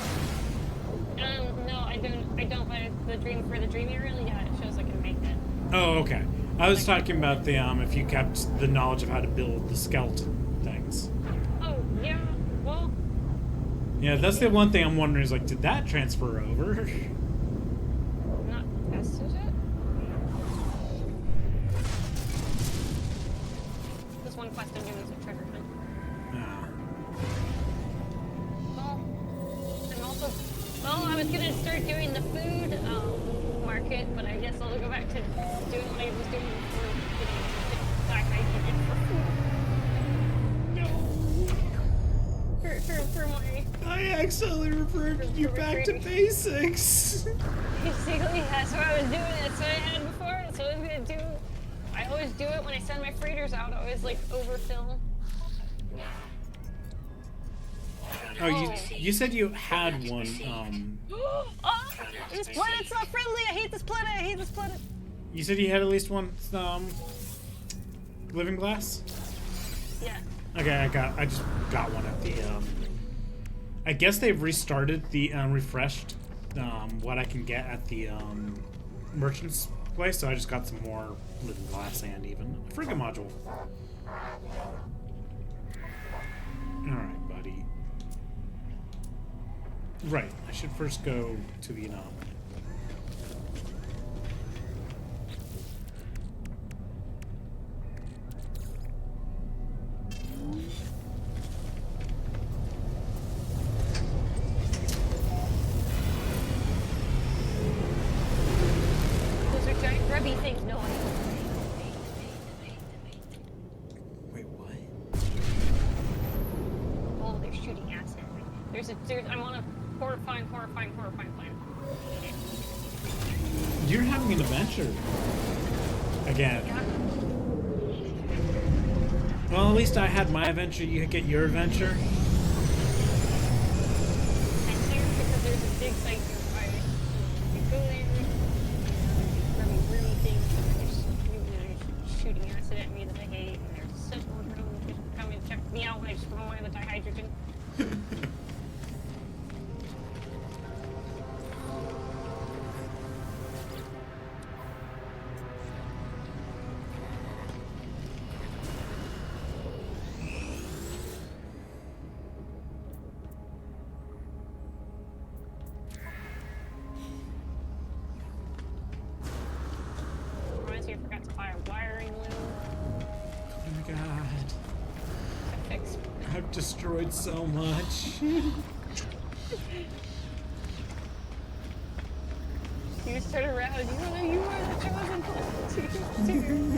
No, I don't, but the dream area, yeah, it shows I can make that. Oh, okay. I was talking about the if you kept the knowledge of how to build the skeleton things. Oh, yeah, well, Yeah, that's the one thing I'm wondering is like, did that transfer over? not tested it. This one quest I'm doing is a treasure hunt. Ah. Well, I was gonna start doing the food market, but I guess I'll go back to doing what I was doing before getting back ideas for food. For my I accidentally reverted you back to basics. basically that's what I was doing. That's what I had before. That's what I was gonna do. I always do it when I send my freighters out. I always like overfill. Oh, you said you had one. This planet's not friendly! I hate this planet! I hate this planet! You said you had at least one living glass? Yeah. Okay, I just got one at the I guess they've restarted the refreshed what I can get at the merchant's place, so I just got some more living glass and even a frigate module. Alright, buddy. Right, I should first go to the anomaly. Those are giant grubby things. No, Wait, what? oh, they're shooting acid. I'm on a horrifying planet. You're having an adventure. Again. Yeah. Well, at least I had my adventure, you get your adventure. And here, because there's a big site nearby, you go in, and there's grubby things, and they're shooting acid at me that I hate, and there's a sentinel drone just coming to check me out when I just throw away the dihydrogen. Reminds me I forgot to buy a wiring loom Oh my god. to fix. I've destroyed so much. You turn around, you are the chosen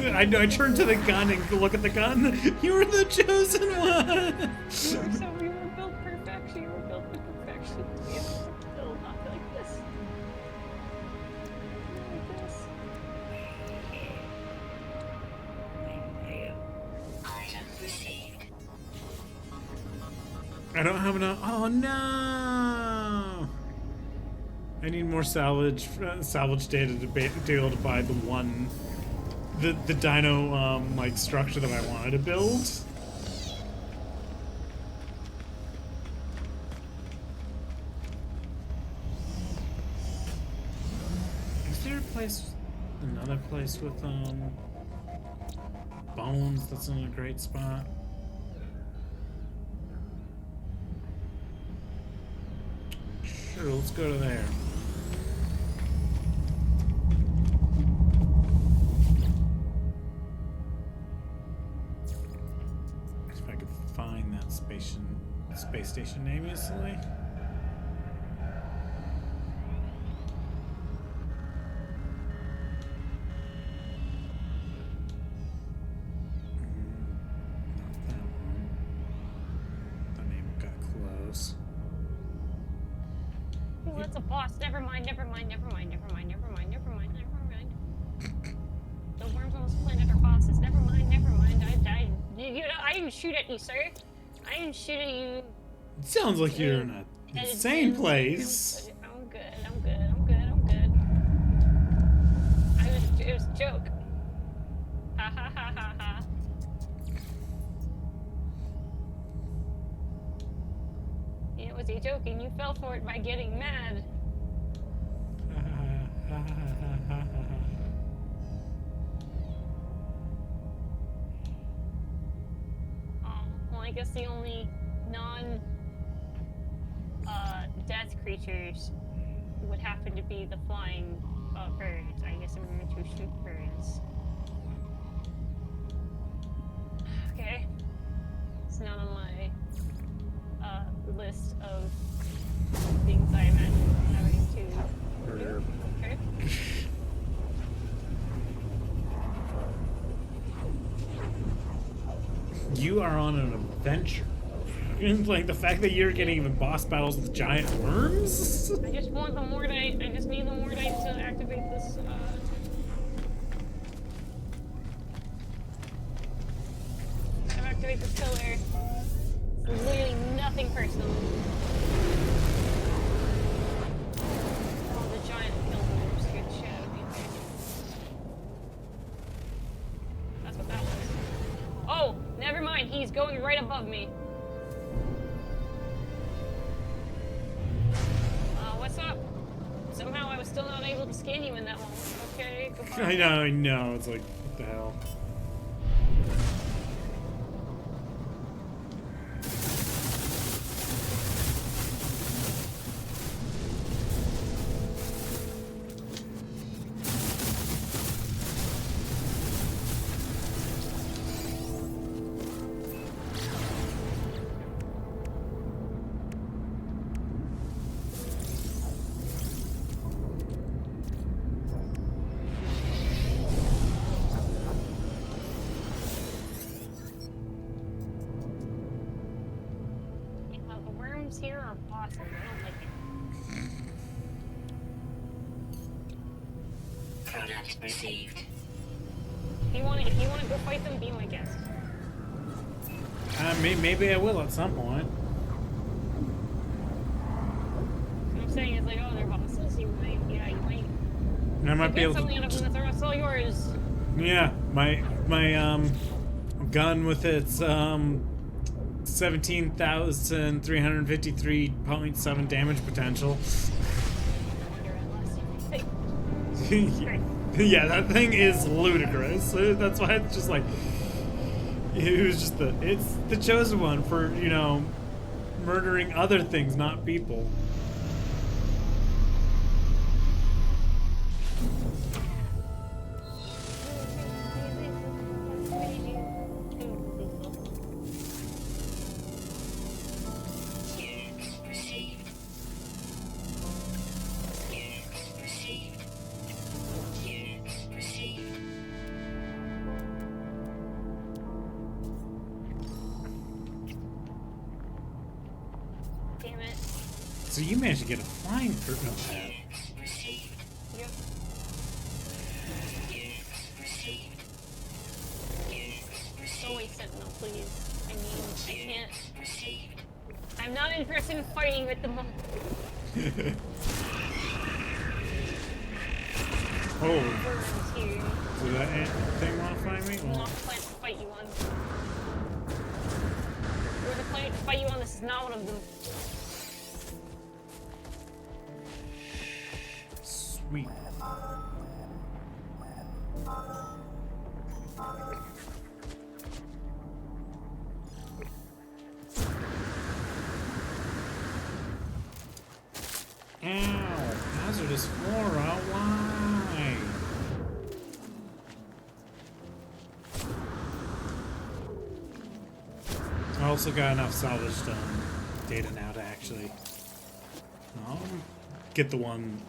one. I turned to the gun and look at the gun. You were the chosen one. You were built perfection. You were built for perfection. You were built not like this. Like this. Item received. I don't have enough. Oh no! I need more salvage data to be able to buy the dino like structure that I wanted to build. Is there another place with bones that's in a great spot? Sure, let's go to there. If I could find that space station name instantly. Not that one. The name got close. Oh, that's a boss. Never mind. The worms on this planet are bosses. Never mind. I didn't shoot at you, sir. I didn't shoot at you. It sounds like you're in an insane place. I'm good. It was a joke. Ha ha ha ha ha. It was a joke and you fell for it by getting mad. Well, I guess the only death creatures would happen to be the flying birds. I guess I'm going to shoot birds. Okay. It's not on my list of things I imagine having to do. Okay. You are on an adventure. Like the fact that you're getting even boss battles with giant worms? I just want the Mordite. I just need the Mordite to activate this. Activate this pillar. It's literally nothing personal. Oh, the giant going right above me. What's up? Somehow I was still not able to scan you in that moment. Okay, goodbye. I know. It's like, what the hell? Here are awesome. I don't like it. Product received. If you want to go fight them, be my guest. Maybe I will at some point. What I'm saying is like, oh, they're bosses. You might. And I might be able something out of to. them that's all yours. Yeah, my gun with its 17,353.7 damage potential. Yeah, that thing is ludicrous. That's why it's just like it was just it's the chosen one for, you know, murdering other things, not people. Damn it. So you managed to get a flying fruit of that. Yep. Go away, Sentinel, please. I mean, I can't. I'm not interested in fighting with the moment. Oh, Burns here. so that thing want to find me? We're Well, not the planet to fight you on. We're the planet to fight you on. This is not one of them. sweet. Ow! Hazardous flora, why? I also got enough salvaged data now to actually get the one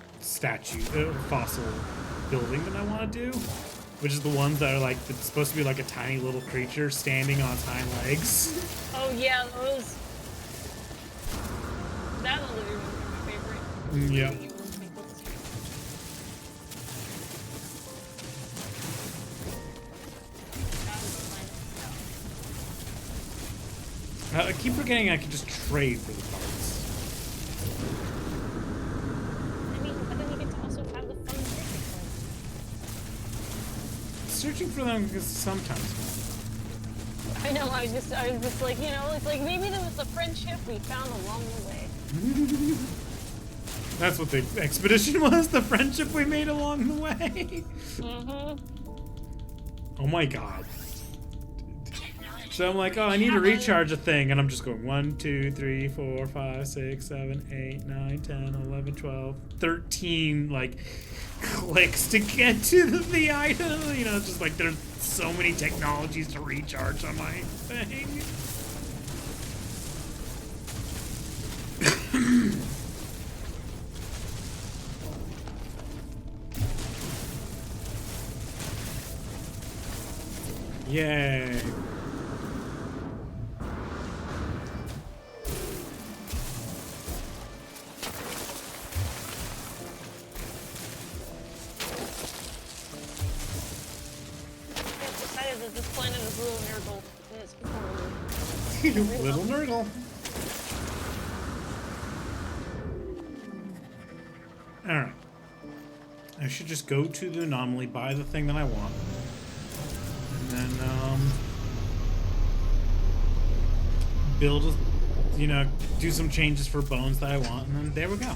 fossil building that I want to do, which is the ones that are like, it's supposed to be like a tiny little creature standing on its hind legs. Oh yeah, those. That one was one of my favorite. Yeah. I keep forgetting I can just trade for the parts. I mean, but then you get to also have the fun Searching for them is sometimes fun. I know, I was just like, you know, it's like maybe there was a friendship we found along the way. That's what the expedition was, the friendship we made along the way. Mm-hmm. Oh my god. So I'm like, oh, I need to recharge a thing, and I'm just going 1, 2, 3, 4, 5, 6, 7, 8, 9, 10, 11, 12, 13, like, clicks to get to the item. You know, it's just like there's so many technologies to recharge on my thing. Yay. I've decided that this planet is a little nerdle, and it's horrible. Little nerdle. Alright. I should just go to the anomaly, buy the thing that I want. And then, build, you know, do some changes for bones that I want, and then there we go.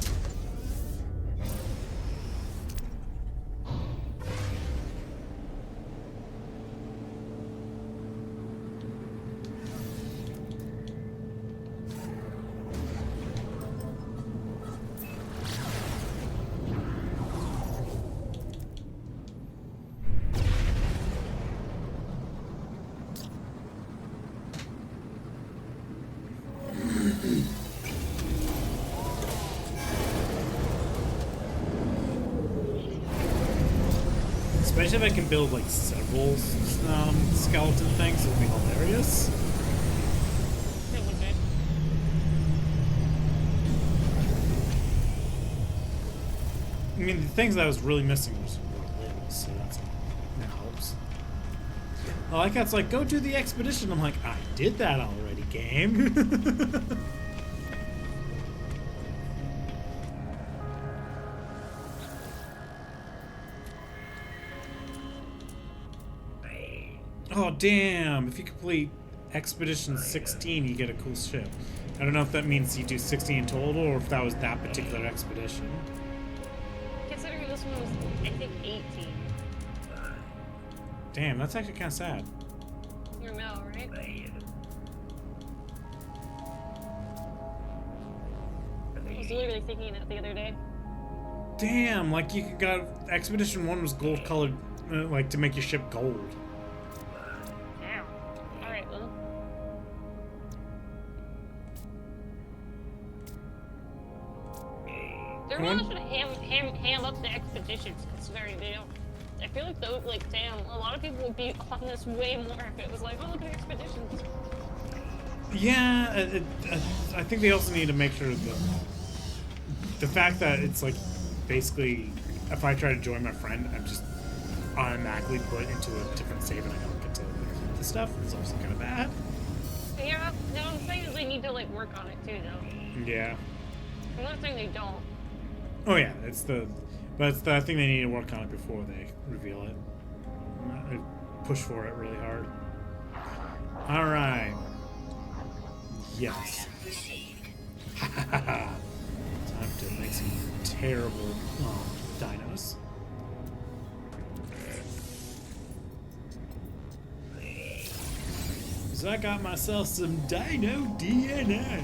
Especially if I can build like several skeleton things, it would be hilarious. It would be. I mean, the things that I was really missing was limbs, so that helps. I like how it's like, go do the expedition. I'm like, I did that already, game. Oh, damn. If you complete Expedition 16, you get a cool ship. I don't know if that means you do 16 in total or if that was that particular expedition. Considering this one was, I think, 18. Damn, that's actually kind of sad. You're Mel, right? I was literally thinking that the other day. Damn, like you got Expedition 1 was gold colored, like to make your ship gold. Damn. Alright, well. They really should ham up the expeditions, considering they don't. I feel like though, like, damn, a lot of people would be on this way more if it was like, oh, look at the expeditions. Yeah, I think they also need to make sure that the fact that it's like basically if I try to join my friend, I'm just automatically put into a different save and I don't get to keep the stuff is also kind of bad. Yeah, no, I'm saying is they need to like work on it too, though. Yeah. I'm not saying they don't. Oh yeah, but it's the thing they need to work on it before they reveal it. I push for it really hard. All right. Yes. Time to make some terrible dinos. So I got myself some dino DNA.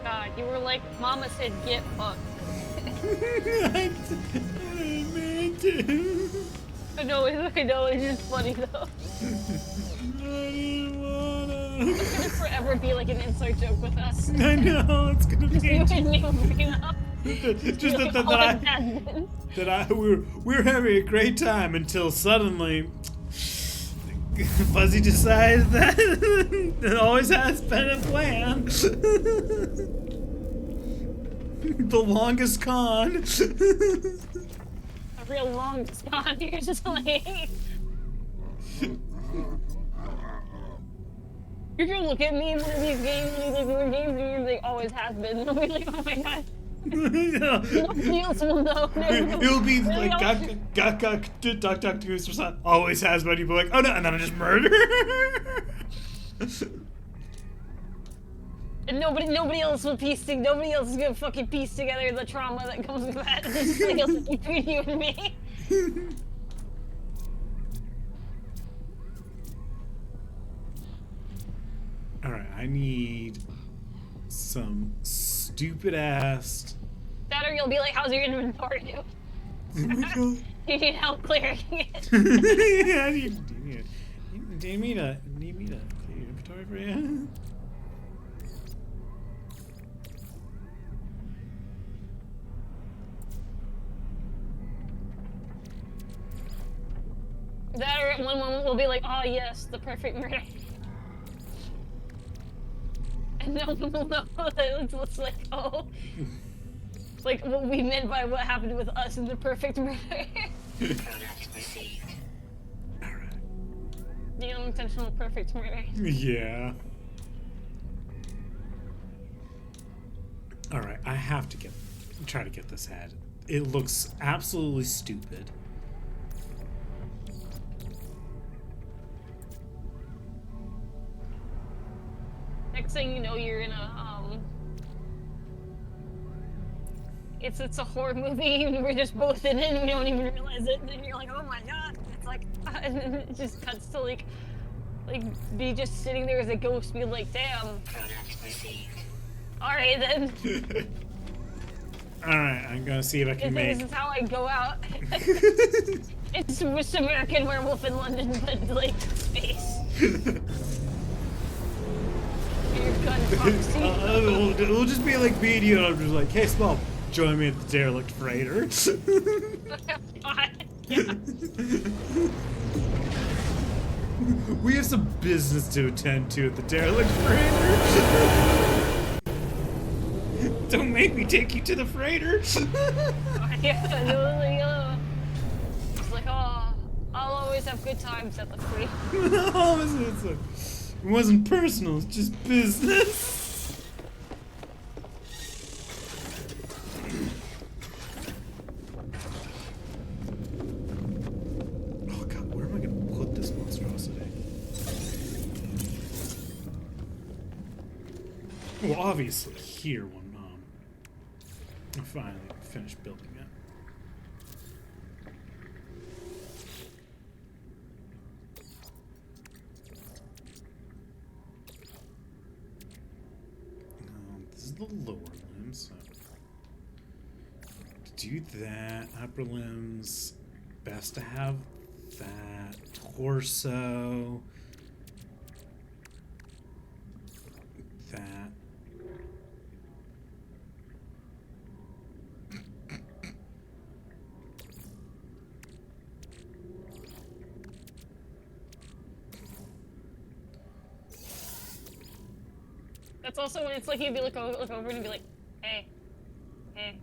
God, you were like, Mama said, get fucked. I meant to. I know, it's just funny though. I didn't wanna. It's gonna forever be like an inside joke with us. I know it's gonna be. You and me bringing up. Just Like, that all I it has been. that I we're having a great time until suddenly Fuzzy decided that it always has been a plan. The longest con. A real long con. You're just like. You're gonna look at me in one of these games, one of these like, games, and you're like, always has been. And I'll be like, oh my god. Yeah. Nobody else will know. It'll be Really like Duck Goose or something. Always has, but you'll be like, oh no, and then I just murder. And nobody else will nobody else is gonna fucking piece together the trauma that comes with that. It's just like else between you and me. Alright, I need some stupid ass. That or you'll be like, how's your inventory do? You need help clearing it. Yeah, do you need me to clear your inventory for you? That or at one moment we'll be like, oh yes, the perfect murder. And no one will know that it's like, oh. Like what we meant by what happened with us in the perfect murder. Product received. Alright. The unintentional perfect murder. Yeah. Alright, I have to try to get this head. It looks absolutely stupid. Next thing you know, you're in a it's a horror movie and we're just both in it and we don't even realize it, and then you're like, oh my god. It's like and then it just cuts to like be just sitting there as a ghost, be like, damn. Product received. Alright then. Alright, I'm gonna see if I can This make... is how I go out. It's Swiss American Werewolf in London, but like space. Your gun proxy. It'll just be like media, and I'm just like, hey, Small, join me at the Derelict Freighter. Yeah. We have some business to attend to at the Derelict Freighter. Don't make me take you to the freighter. Yeah, it's like, oh, I'll always have good times at the free. No, it wasn't personal, it's just business. Oh god, where am I gonna put this monstrosity? Well, obviously here when I finally finished building it. This is the lower limbs. So to do that, upper limbs, best to have that torso. That. That's also when it's like you'd be look over and be like, hey, I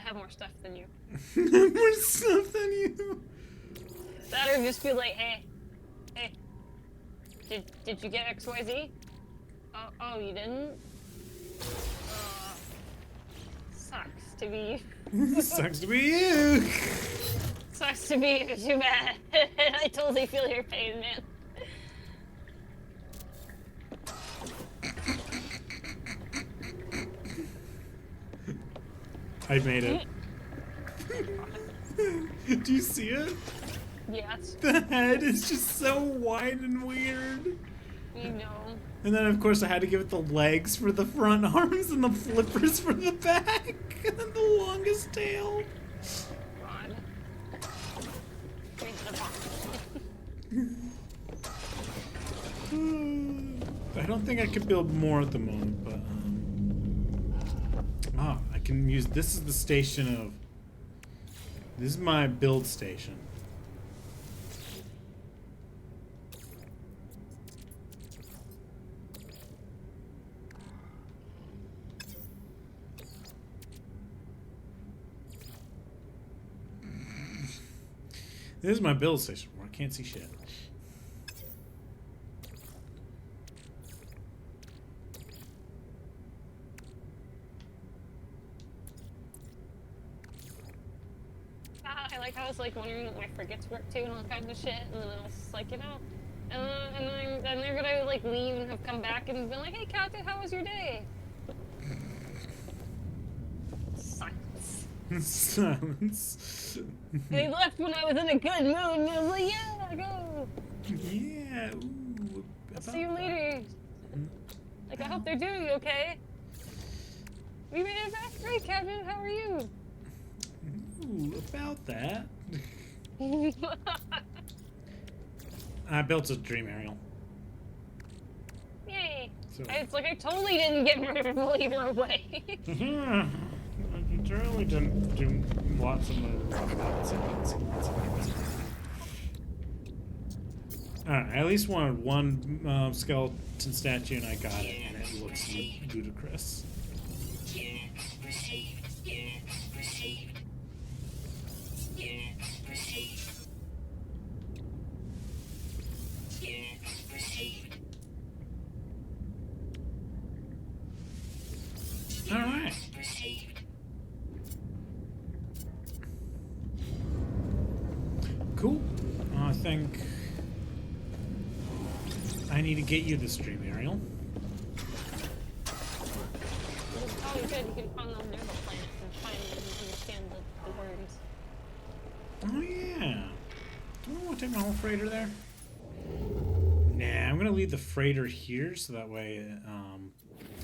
have more stuff than you. More stuff than you. That or just be like, hey, did you get XYZ? Oh, you didn't? Sucks to be you. Sucks to be you. Sucks to be you, too bad. I totally feel your pain, man. I made it. Do you see it? Yes, The head is just so wide and weird. you know. And then, of course, I had to give it the legs for the front arms and the flippers for the back. And then the longest tail. God. I don't think I could build more at the moment, but I can use this is the station of this is my build station. This is my build station where I can't see shit. I like how I was like wondering what my frigates work too and all kinds of shit, and then I was just like, you know, and then they're gonna like leave and have come back and been like, hey, Captain, how was your day? Silence. Silence. They left when I was in a good mood, and I was like, yeah, go. Yeah. Ooh, I'll see you later. Like, I hope they're doing okay. We made it back great, Captain. How are you? Ooh, about that. I built a dream aerial. Yay. So. It's like I totally didn't get murdered while you were away. I generally didn't do lots of moves. Alright, I at least wanted one skeleton statue, and I got it, and it looks ludicrous. Units received. Units received. Units received. Units received. Alright. Received. Cool. I think I need to get you the stream, Ariel. It's probably good. You can find them near the planet and find and understand the words. Oh yeah. Do I want to take my whole freighter there? Nah, I'm gonna leave the freighter here so that way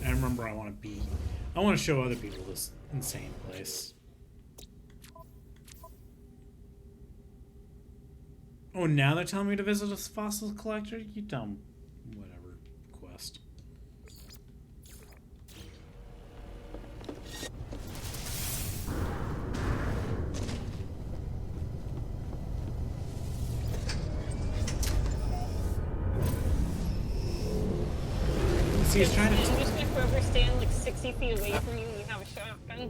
I remember I want to show other people this insane place. Oh, now they're telling me to visit a fossil collector? You dumb whatever quest. See, he's trying to. And just if whoever stand like 60 feet away from you and you have a shotgun.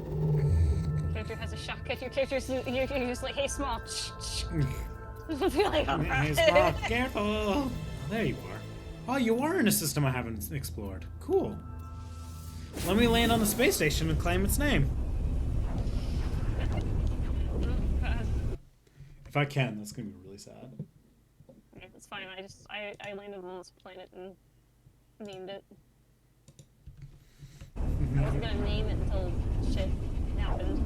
Your character has a shotgun. Your character's you're just like, hey, small. Be like, all Hey, right. Spock, careful! Oh, there you are. Oh, you are in a system I haven't explored. Cool. Let me land on the space station and claim its name. If I can, that's gonna be really sad. Yeah, it's fine. I landed on this planet and named it. I wasn't gonna name it until shit happened.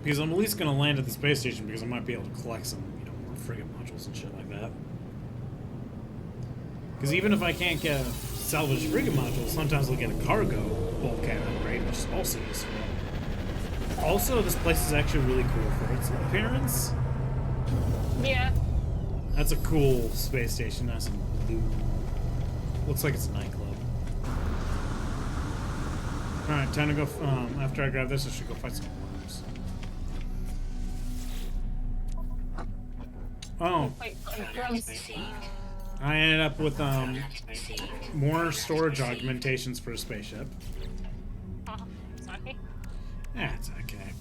Because I'm at least gonna land at the space station because I might be able to collect some, more frigate modules and shit like that. Because even if I can't get a salvaged frigate module, sometimes I'll get a cargo bulkhead upgrade, which is also useful. Also, this place is actually really cool for its appearance. Yeah. That's a cool space station. That's some blue. Looks like it's a nightclub. Alright, time to go. After I grab this, I should go fight some worms. Oh, Like grubs. I ended up with more storage augmentations for a spaceship. Sorry. That's okay.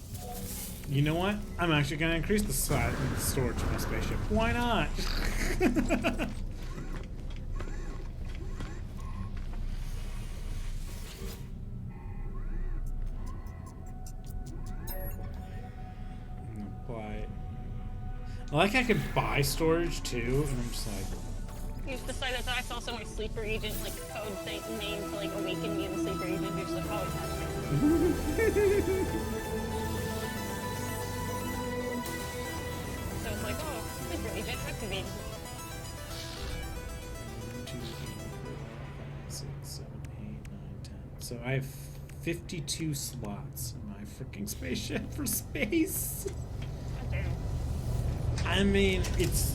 You know what? I'm actually going to increase the size of the storage of my spaceship. Why not? Buy. I like I could buy storage too, and I'm just like, You just decided that I saw so much sleeper agent like code thing name to like awaken me in the sleeper agent. You're just like, oh, so it's like, oh, sleeper agent activated. 1, 2, 3, 4, 5, 6, 7, 8, 9, 10. So I have 52 slots in my freaking spaceship for space. Damn. I mean, it's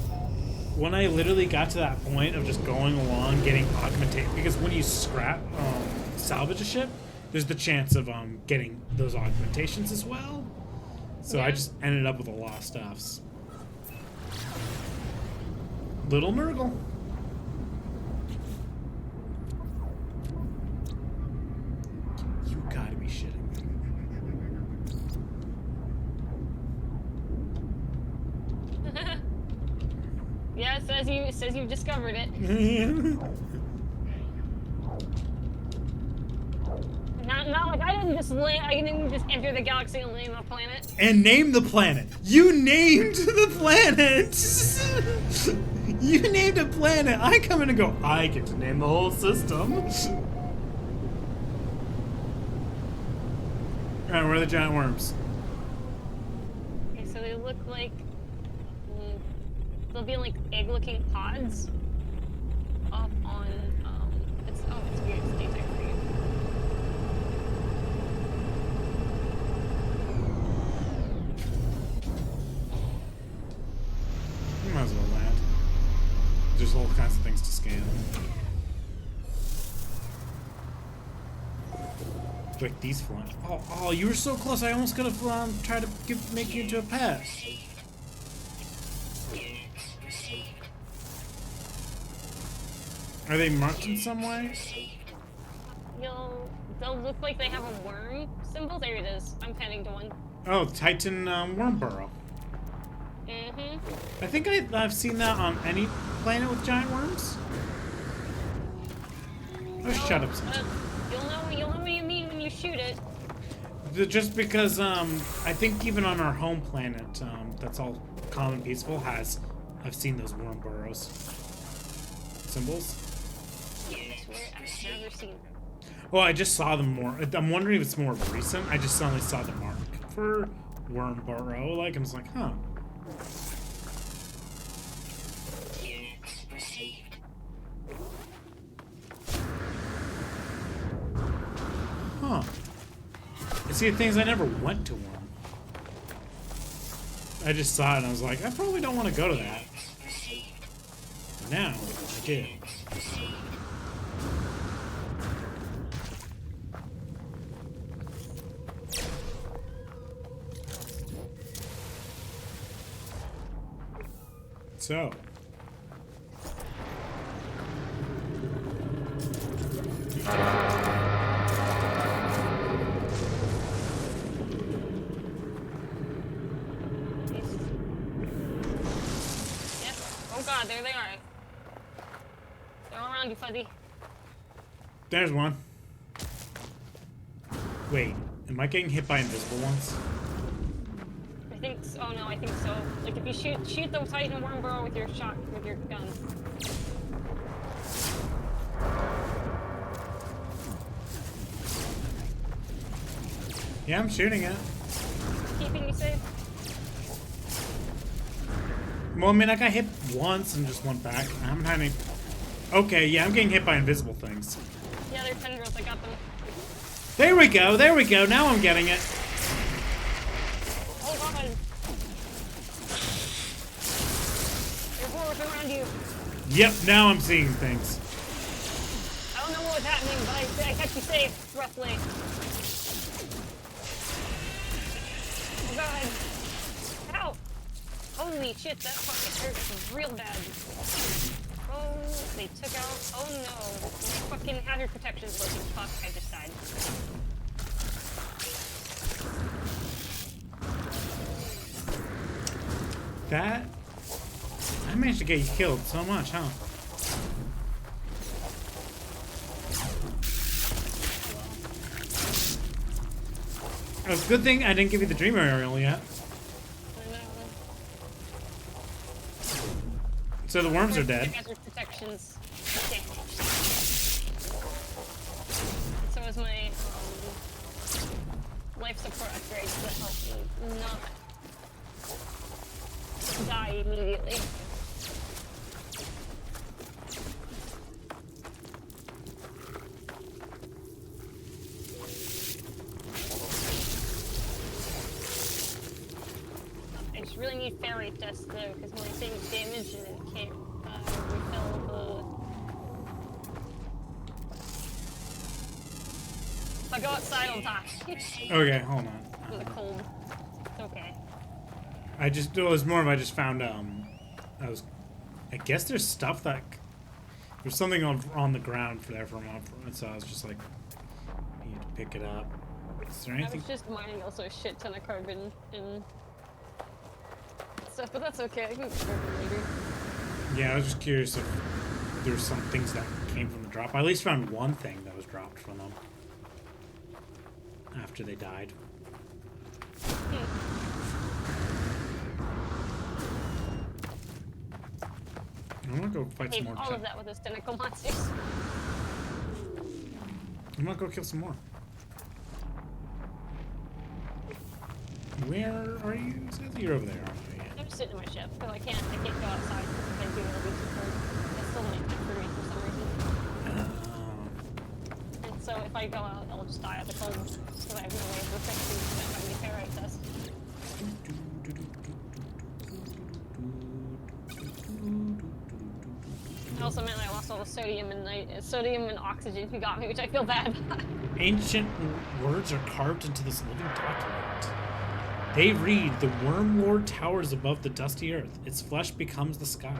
when I literally got to that point of just going along, getting augmentation, because when you salvage a ship, there's the chance of getting those augmentations as well. So I Yeah. just ended up with a lot of stuffs. Little Nurgle. You gotta be shitting Yeah, it says you've discovered it. me. Not like I didn't just enter the galaxy and name a planet. And name the planet. You named the planet. You named a planet. I come in and go, I get to name the whole system. Alright, where are the giant worms? Okay, so they look like they'll be like egg-looking pods up on it's weird. It's daytime for you. You might as well land. There's all kinds of things to scan. like these flying. Oh, you were so close. I almost could have tried to make you into a pet. Are they marked in some way? They'll look like they have a worm symbol. There it is. I'm heading to one. Oh, Titan worm burrow. Mm-hmm. I think I've seen that on any planet with giant worms. Oh, shut up, Santa. You'll know what you mean when you shoot it. Just because I think even on our home planet, that's all calm and peaceful, I've seen those worm burrows symbols. I swear I've never seen them. Oh, I just saw them more. I'm wondering if it's more recent. I just suddenly saw the mark for worm burrow. Like, I was like, huh. Huh. I see things I never went to one. I just saw it and I was like, I probably don't want to go to that. But now, I did. So. Oh god, there they are. They're all around you, Fuzzy. There's one. Wait, am I getting hit by invisible ones? I think so. Oh no, I think so. Like if you shoot the Titan worm burrow with your gun. Yeah, I'm shooting it. Keeping you safe. Well, I mean, I got hit once and just went back. I haven't had any... Okay, yeah, I'm getting hit by invisible things. Yeah, they're tendrils. I got them. There we go, there we go. Now I'm getting it. Oh god. There's more around you. Yep, now I'm seeing things. I don't know what was happening, but I kept you safe, roughly. Oh god. Ow! Holy shit, that fucking hurt real bad. Oh, they took out. Oh no. My fucking hazard protection's looking. Fuck, I just died. That... I managed to get you killed so much, huh? Oh, it's a good thing I didn't give you the dream aerial yet. I know. So the worms are dead. Hazard protections. Okay. So is my life support upgrades that help me not die immediately. I just really need fairy dust though, because my thing's damaged and it can't refill the... If I go outside, I'll die. Okay, hold on. In the cold. It's okay. It was more of I just found, I guess there's stuff that, there's something on the ground for there for a moment, so I was just like, I need to pick it up. Is there I anything? was just mining also a shit ton of carbon and stuff, but that's okay. I can get carbon later. Yeah, I was just curious if there were some things that came from the drop. I at least found one thing that was dropped from them after they died. I'm gonna go fight some more. All of that with those tentacle monsters. I'm gonna go kill some more. Where are you? It says you're over there, aren't you? Yeah. I'm just sitting in my ship, so I can't go outside because if I do, it'll be too cold. It's still night for me for some reason. And so if I go out, I'll just die of the cold because I have no way of protecting my ferrite test. I also meant I lost all the sodium and oxygen you got me, which I feel bad about. Ancient words are carved into this living document. They read, "The Worm Lord towers above the dusty earth. Its flesh becomes the sky.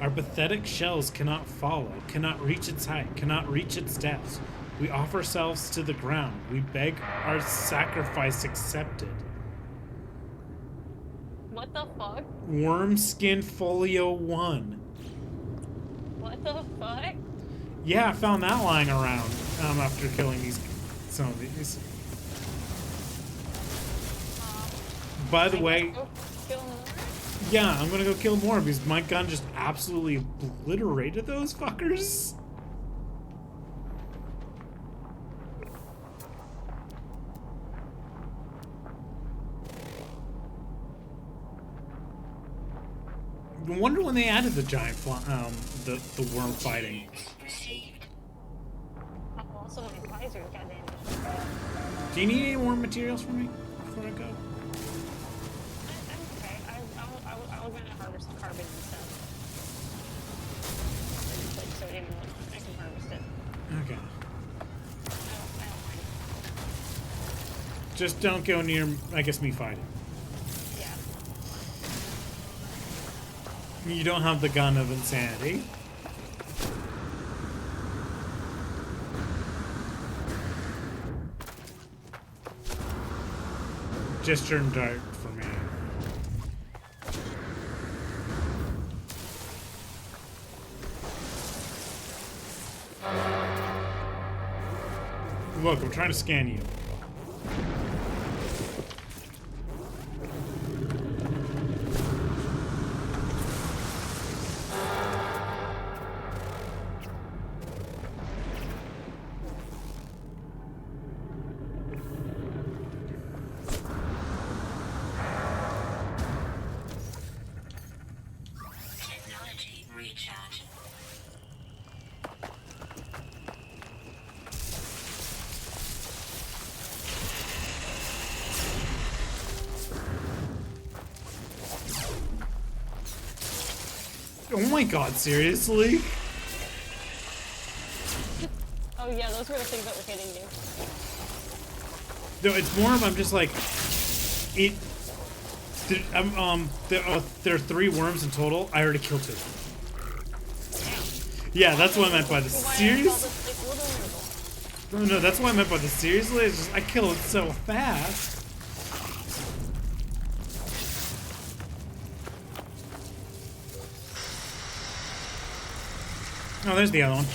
Our pathetic shells cannot follow, cannot reach its height, cannot reach its depths. We offer ourselves to the ground. We beg our sacrifice accepted." What the fuck? Wormskin Folio 1. What the fuck? Yeah, I found that lying around after killing some of these. By the way, Go kill more? yeah, I'm gonna go kill more because my gun just absolutely obliterated those fuckers. I wonder when they added the giant the worm fighting. Received. Oh, also my visor got damaged. Do you need any more materials from me before I go? I'm okay. I was gonna harvest the carbon and stuff. Like sodium, I can harvest it. Okay. I don't mind. Just don't go near, I guess, me fighting. Yeah. You don't have the gun of insanity. Just turned dark for me. Look, I'm trying to scan you. Technology recharge. Oh my god, seriously? Oh yeah, those were the things that were hitting you. No, it's more of I'm just like it. There are 3 worms in total. I already killed 2. Yeah, that's what I meant by the Why I call serious. this like little miracle. No, that's what I meant by the seriously. It's just I kill it so fast. Oh, there's the other one.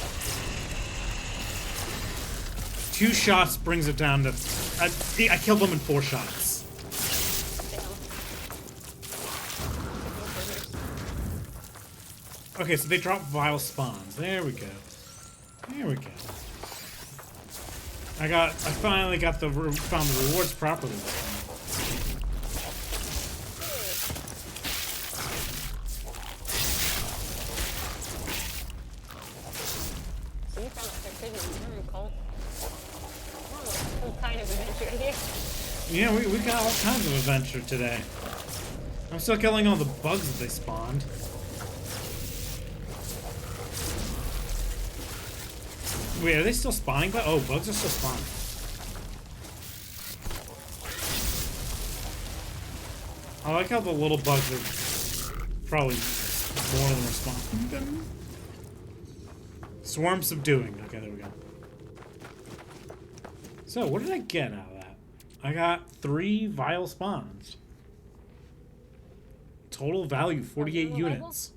2 shots brings it down to. I killed them in 4 shots. Okay, so they drop vile spawns. There we go. There we go. I finally got found the rewards properly this time. So you found a precision worm cult. What kind of adventure here? Yeah, we got all kinds of adventure today. I'm still killing all the bugs that they spawned. Wait, are they still spawning? Oh, bugs are still spawning. I like how the little bugs are probably more than respawning. Swarm subduing. Okay, there we go. So, what did I get out of that? I got 3 vile spawns. Total value 48 units.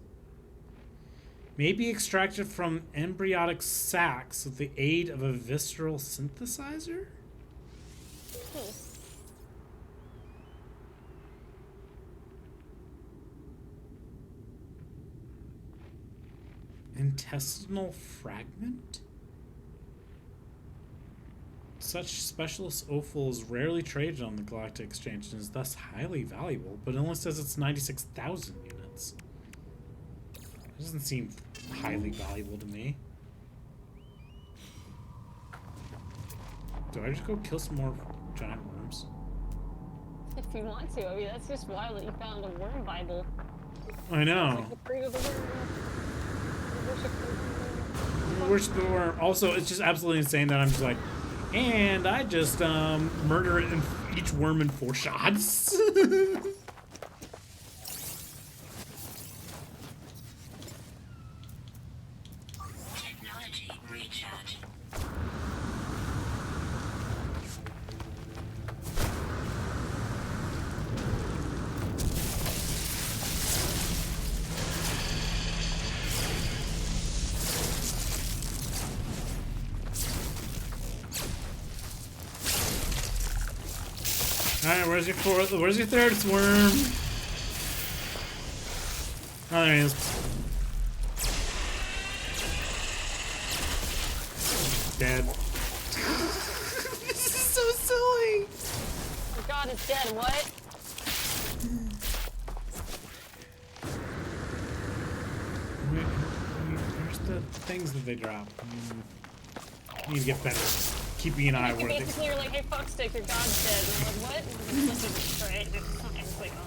May be extracted from embryonic sacs with the aid of a visceral synthesizer? Intestinal fragment? Such specialist offal is rarely traded on the Galactic Exchange and is thus highly valuable, but it only says it's 96,000 units. It doesn't seem highly valuable to me. Do I just go kill some more giant worms? If you want to, I mean, that's just wild that you found a worm Bible. I know. Like the fruit of the worm. worship the Worship the worm. Also, it's just absolutely insane that I'm just like, and I just murder each worm in 4 shots. Technology recharge. Alright, where's your 4th? Where's your 3rd worm? Oh, there he is. Dead. This is so silly. Oh god, it's dead. What? Where's the things that they drop? Need to get better. Keeping an eye You where they... basically you're like, hey, fuckstick, your god's dead. And I'm like, what? And it's like, right? It's like, oh.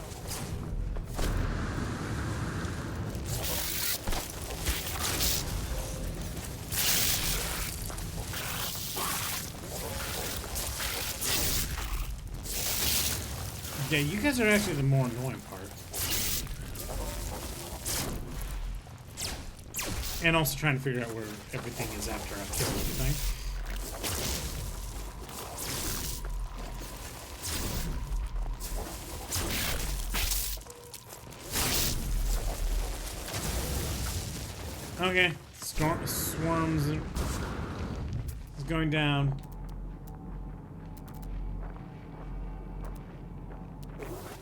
Yeah, you guys are actually the more annoying part. And also trying to figure out where everything is after I've killed everything. Okay, swarms is going down.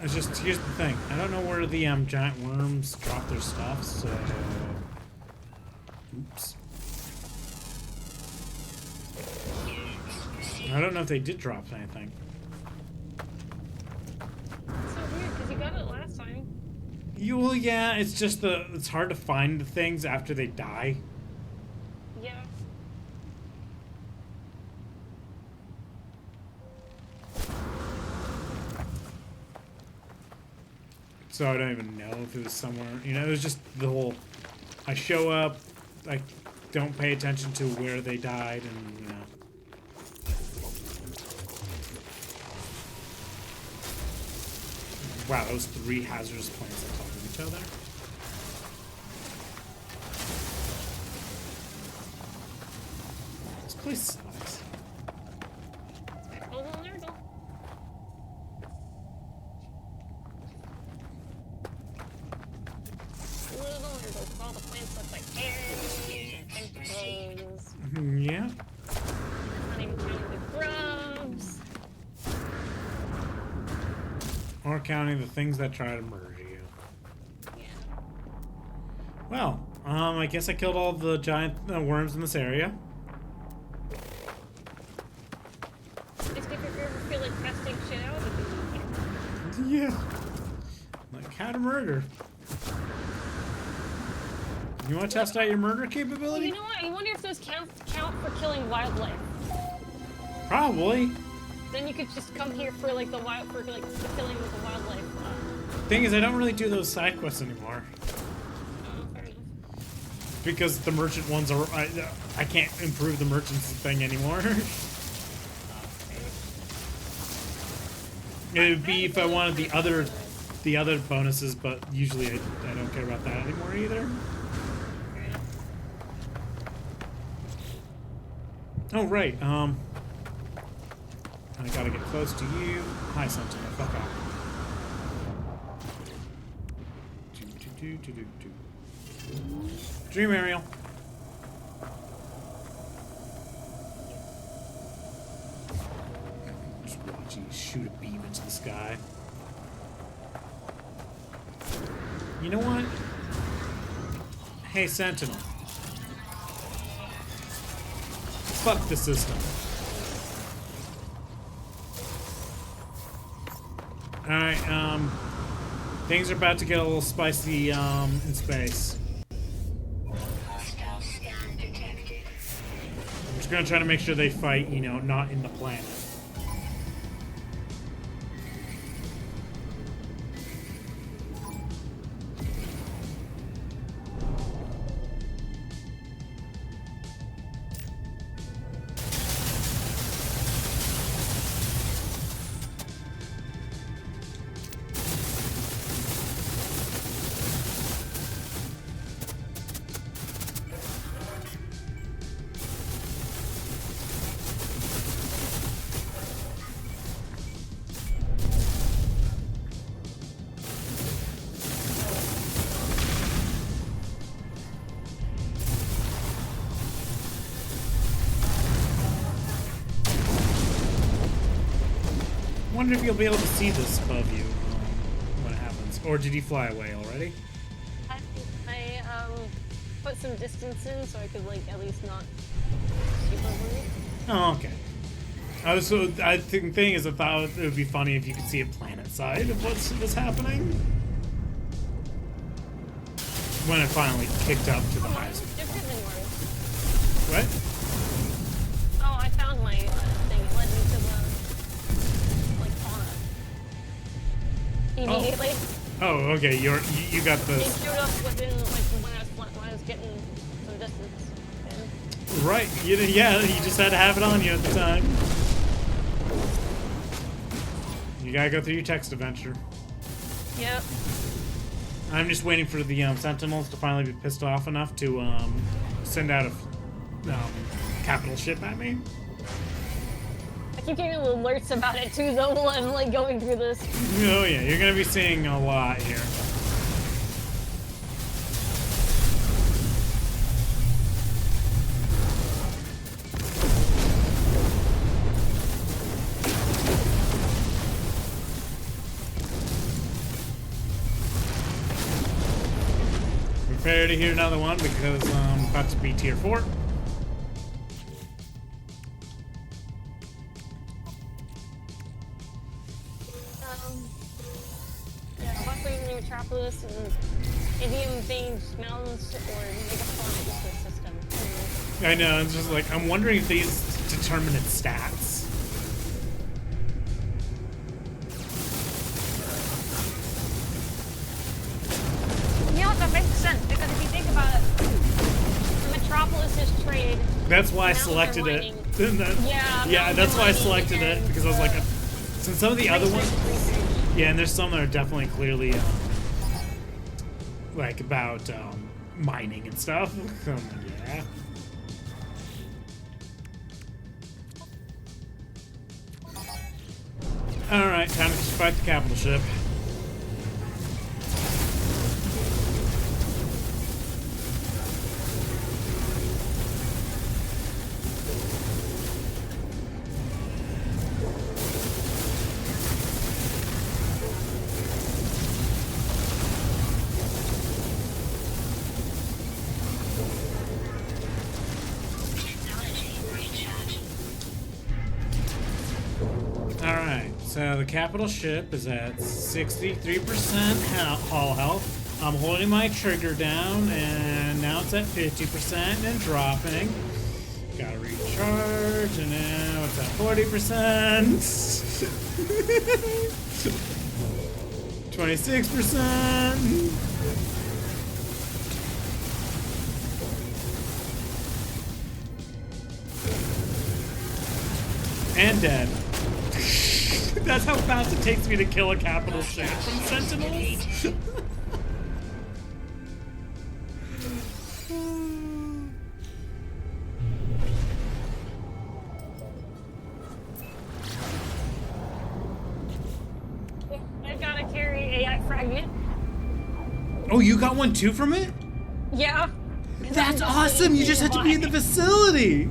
It's just, here's the thing. I don't know where the giant worms drop their stuff, so... Oops. I don't know if they did drop anything. It's so weird, because you got it last time. Well, yeah, it's just it's hard to find the things after they die. Yeah. So I don't even know if it was somewhere. You know, it was just the whole... I show up, I don't pay attention to where they died, and, you know. Wow, those 3 hazardous plants on top of each other. This place sucks. Oh, well, there we go. Little nerdle, all the plants look like hairs and toes. Yeah. Not even counting the grubs. Or counting the things that try to murder you. Yeah. Well, I guess I killed all the giant worms in this area. Just if you ever feel like testing shit out, you can do it. Yeah. Like how to murder. You want to test out your murder capability? You know what? I wonder if those count for killing wildlife. Probably. Then you could just come here for like the killing with the wildlife. Thing is, I don't really do those side quests anymore Fair enough. because the merchant ones are. I can't improve the merchant's thing anymore. It would be if I wanted the other bonuses, but usually I don't care about that anymore either. Fair enough. Oh right, I gotta get close to you. Hi, Sentinel. Fuck off. Dream Ariel. Just watch you shoot a beam into the sky. You know what? Hey, Sentinel. Fuck the system. Alright, things are about to get a little spicy, in space. Hostile scan detected. I'm just gonna try to make sure they fight, you know, not in the planet. wonder if you'll be able to see this above you when it happens. Or did he fly away already? I put some distance in so I could like at least not shoot over me. Oh, okay. I think the thing is, I thought it would be funny if you could see a planet side of what's happening. When it finally kicked up to the highest. Different than yours. What? Oh, I found my thing. It led me to the like fauna. Immediately. Oh, okay. You got the. It showed up within like when I was getting some distance. And Right. Yeah, you just had to have it on you at the time. You gotta go through your text adventure. yep. I'm just waiting for the Sentinels to finally be pissed off enough to send out a capital ship at me. I keep getting alerts about it too, though, while I'm like going through this. Oh yeah, you're gonna be seeing a lot here. Prepare to hear another one because I'm about to be tier 4. Yeah, hopefully in Metropolis and Indian Veins Mountains or Megafauna ecosystem. I know, it's just like, I'm wondering if these determine its stats. You know what, that makes sense, because if you think about it, Metropolis is trade. That's why I Mountains are selected it. mining. Yeah, Yeah, that's why I mining selected it, and because I was like, since some of the other ones, Research. yeah, and there's some that are definitely clearly, like, about, mining and stuff. Yeah. Alright, time to fight the capital ship. Technology recharge. Alright, so the capital ship is at 63% hull health. I'm holding my trigger down, and now it's at 50% and dropping. Gotta recharge, and now it's at 40%. 26%. And dead. That's how fast it takes me to kill a capital ship from Sentinels. I gotta carry AI fragment. Oh, you got one too from it? Yeah. That's awesome! You just had to be in the facility!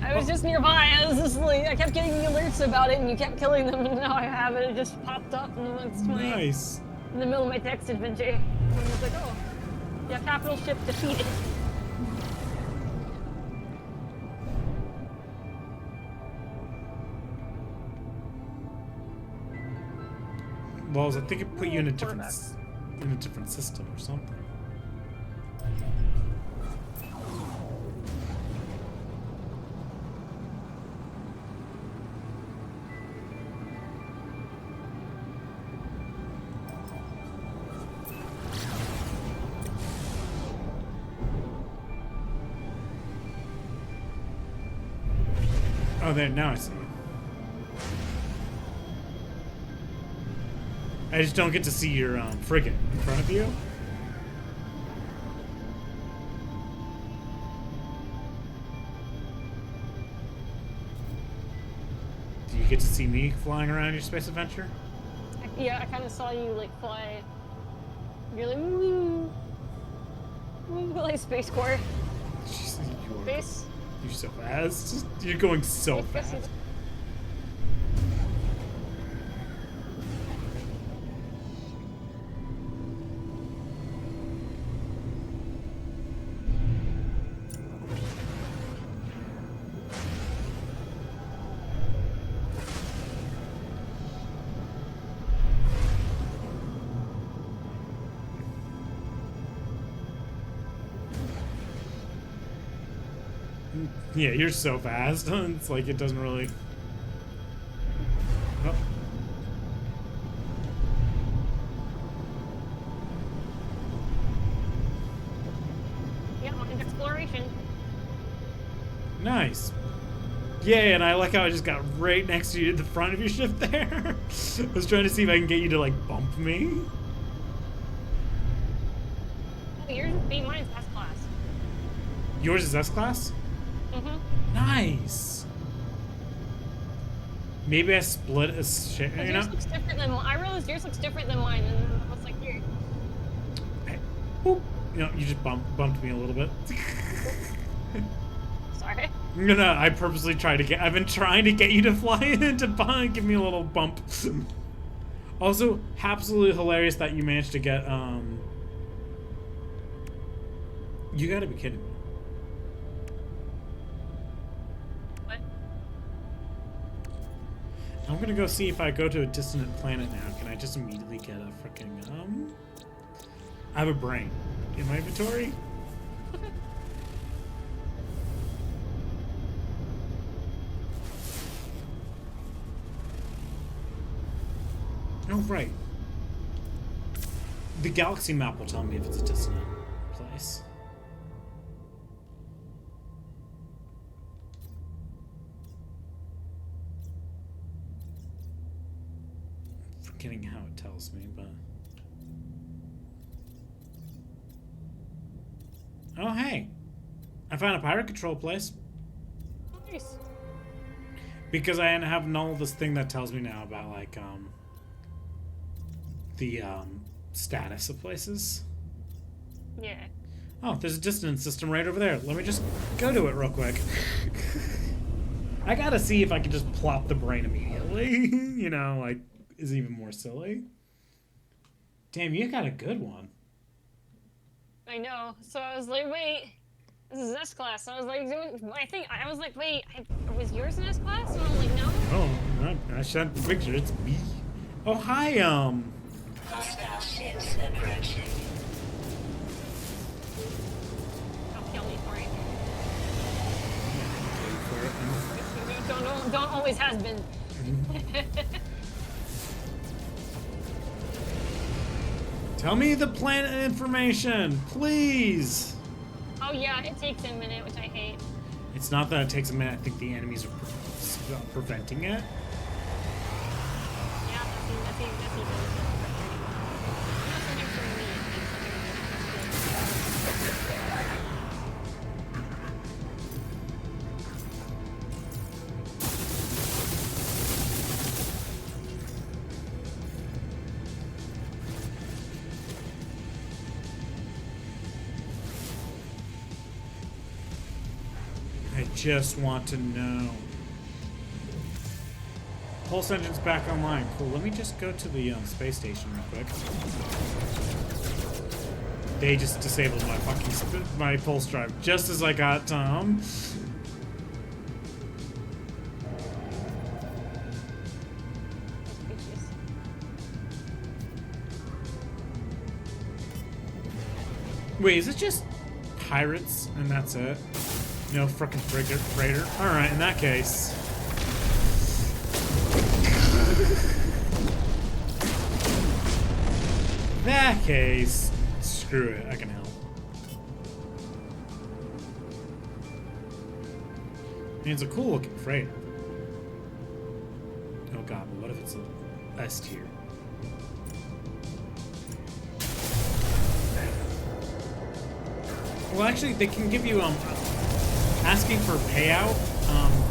I was just nearby. I was just like, I kept getting the alerts about it, and you kept killing them, and now I have it. It just popped up amongst my, Nice. in the middle of my text adventure. And I was like, oh, yeah, capital ship defeated. Well, I think it put you in a different system or something. Oh, there, now I see it. I just don't get to see your frigate in front of you. Do you get to see me flying around your space adventure? Yeah, I kind of saw you like fly. You're like, woo, woo, like Space Corps. You're Space. so fast. You're going so Yes, fast. Yeah, you're so fast. It's like it doesn't really. Oh. Yeah, on exploration. Nice. Yeah, and I like how I just got right next to you at the front of your ship there. I was trying to see if I can get you to like bump me. Oh, yours is B, mine's S class. Yours is S class? Mm-hmm. Nice. Maybe I split a ship, you know? Yours looks different than mine. I realized yours looks different than mine, and I was like, here. Hey, boop. You know, you just bumped me a little bit. Sorry. I purposely try to I've been trying to get you to fly into give me a little bump. Also, absolutely hilarious that you managed to get, you gotta be kidding me. What? I'm gonna go see if I go to a distant planet now. Can I just immediately get a freaking, I have a brain in my inventory? Oh, right. The galaxy map will tell me if it's a distant place. I'm forgetting how it tells me, but... Oh, hey! I found a pirate control place. Nice. Because I have all this thing that tells me now about, like, the status of places. Yeah. Oh, there's a distance system right over there. Let me just go to it real quick. I gotta see if I can just plop the brain immediately. You know, like, is even more silly. Damn, you got a good one. I know. So I was like, wait, this is S class. So I was like, I was like, wait, was yours an S class? And I'm like, no. Oh, I sent the picture. It's B. Oh, hi, Hostile ships approaching. Don't kill me for it. for it. Don't always has been. Tell me the planet information, please. Oh yeah, it takes a minute, which I hate. It's not that it takes a minute. I think the enemies are preventing it. Yeah, that's easy. Not so much for me. I just want to know. Pulse engine's back online. Cool. Let me just go to the space station real quick. They just disabled my fucking my pulse drive just as I got Wait, is it just pirates and that's it? No frickin' freighter. Alright, in that case. That case, screw it, I can help. I mean, it's a cool looking freighter. Oh god, but what if it's a S tier? Well, actually, they can give you asking for payout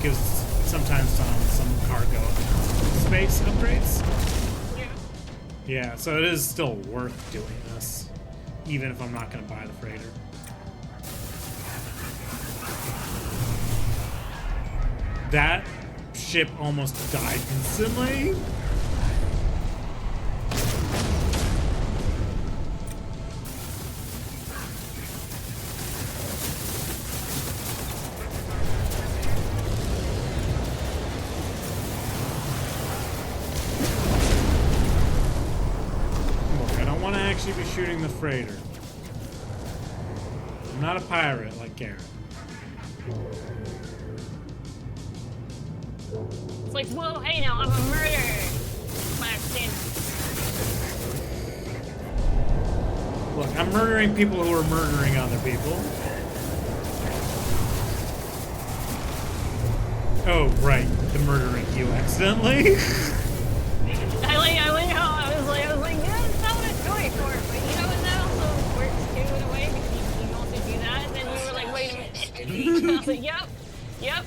gives sometimes some cargo space upgrades. Yeah. Yeah, so it is still worth doing this, even if I'm not going to buy the freighter. That ship almost died instantly. Be shooting the freighter. I'm not a pirate like Garrett. It's like, whoa, hey now, I'm a murderer. Black Santa. Look, I'm murdering people who are murdering other people. Oh, right. The murdering you accidentally. I like how I was like, yeah, that's not what it's going for. But you know what, that also works too in a way because you can also do that. And then you were like, wait a minute. And I was like, yep. Yeah.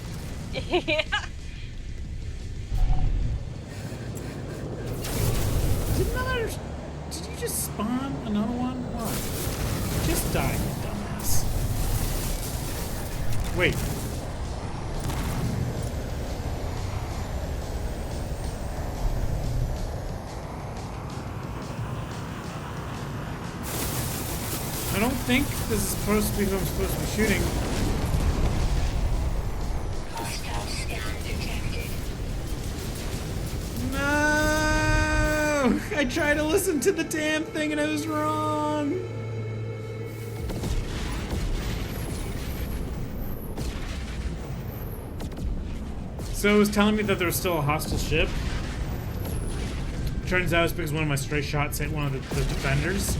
Did you just spawn another one? Why? Just die, you dumbass. Wait. I don't think this is supposed to be who I'm supposed to be shooting. Hostile scan detected. No! I tried to listen to the damn thing and I was wrong. So it was telling me that there was still a hostile ship. Turns out it's because one of my stray shots hit one of the defenders.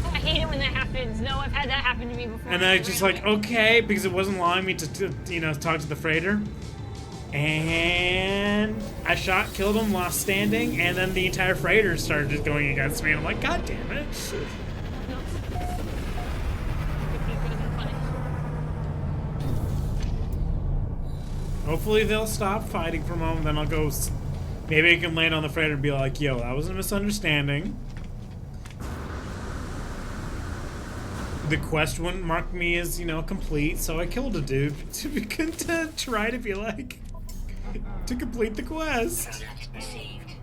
I hate it when that happens. No, I've had that happen to me before. And I just like, okay, because it wasn't allowing me to you know, talk to the freighter. And I shot, killed him, lost standing, and then the entire freighter started just going against me. And I'm like, God damn it. Hopefully they'll stop fighting for a moment, then I'll go. Maybe I can land on the freighter and be like, yo, that was a misunderstanding. The quest wouldn't mark me as, you know, complete, so I killed a dude to try to be like, to complete the quest. Product received.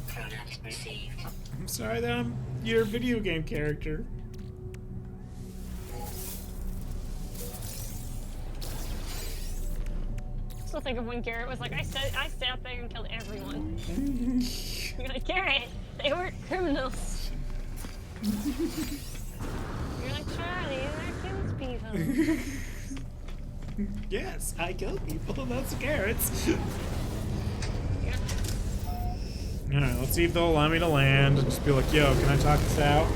Product received. I'm sorry that I'm your video game character. Still think of when Garrett was like, I sat there and killed everyone. You're like, Garrett, they weren't criminals. You're like, Charlie, that kills people. Yes, I kill people. That's carrots. Yeah. Alright, let's see if they'll allow me to land and just be like, yo, can I talk this out?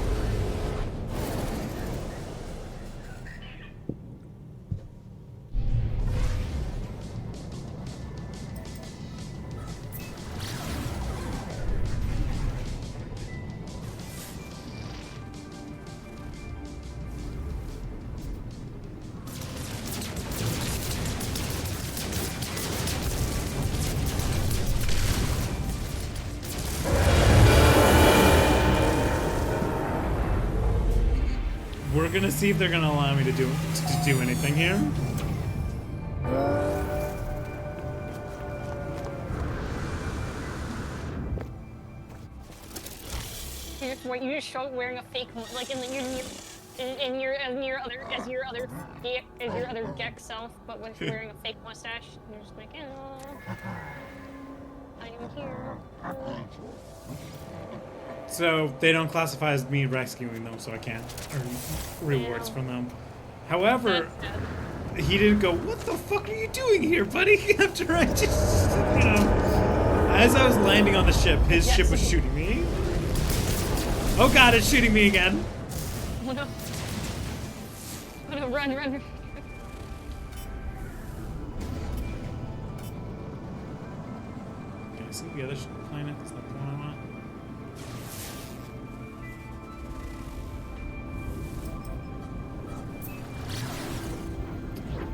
We're gonna see if they're gonna allow me to do anything here. You just show wearing a fake, like in your other Gex self, but with wearing a fake mustache. You're just like, hello, I am here. So they don't classify as me rescuing them, so I can't earn rewards from them. However, he didn't go, what the fuck are you doing here, buddy? After I just, you know, as I was landing on the ship, his ship was shooting me. Oh god, it's shooting me again. Oh no. Oh no, run. Okay, I see the other planet. Is that the one I want?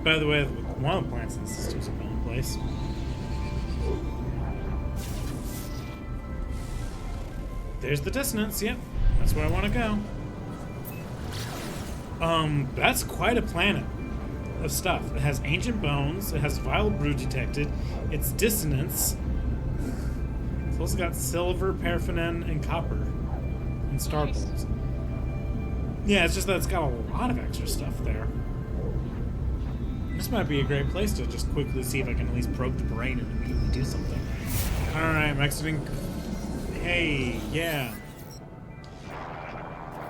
By the way, one of the planets in the system's a in place. There's the dissonance, yep. That's where I want to go. That's quite a planet of stuff. It has ancient bones, it has vile brood detected, it's dissonance. It's also got silver, paraffin, and copper. And starboards. Yeah, it's just that it's got a lot of extra stuff there. This might be a great place to just quickly see if I can at least probe the brain and immediately do something. Alright, I'm exiting. Hey, yeah.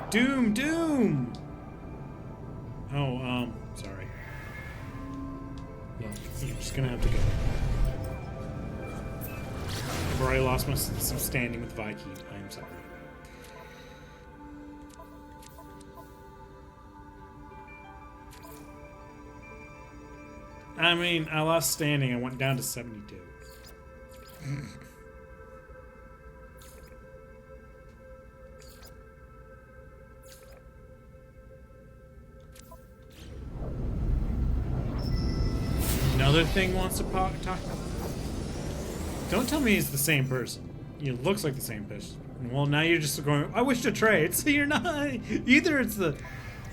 Doom! Oh, sorry. Well, you're just gonna have to go. I've already lost some standing with Viking. I am sorry. I mean, I lost standing. I went down to 72. Another thing wants to talk. Don't tell me he's the same person. He looks like the same person. Well, now you're just going, I wish to trade. So you're not. Either it's the,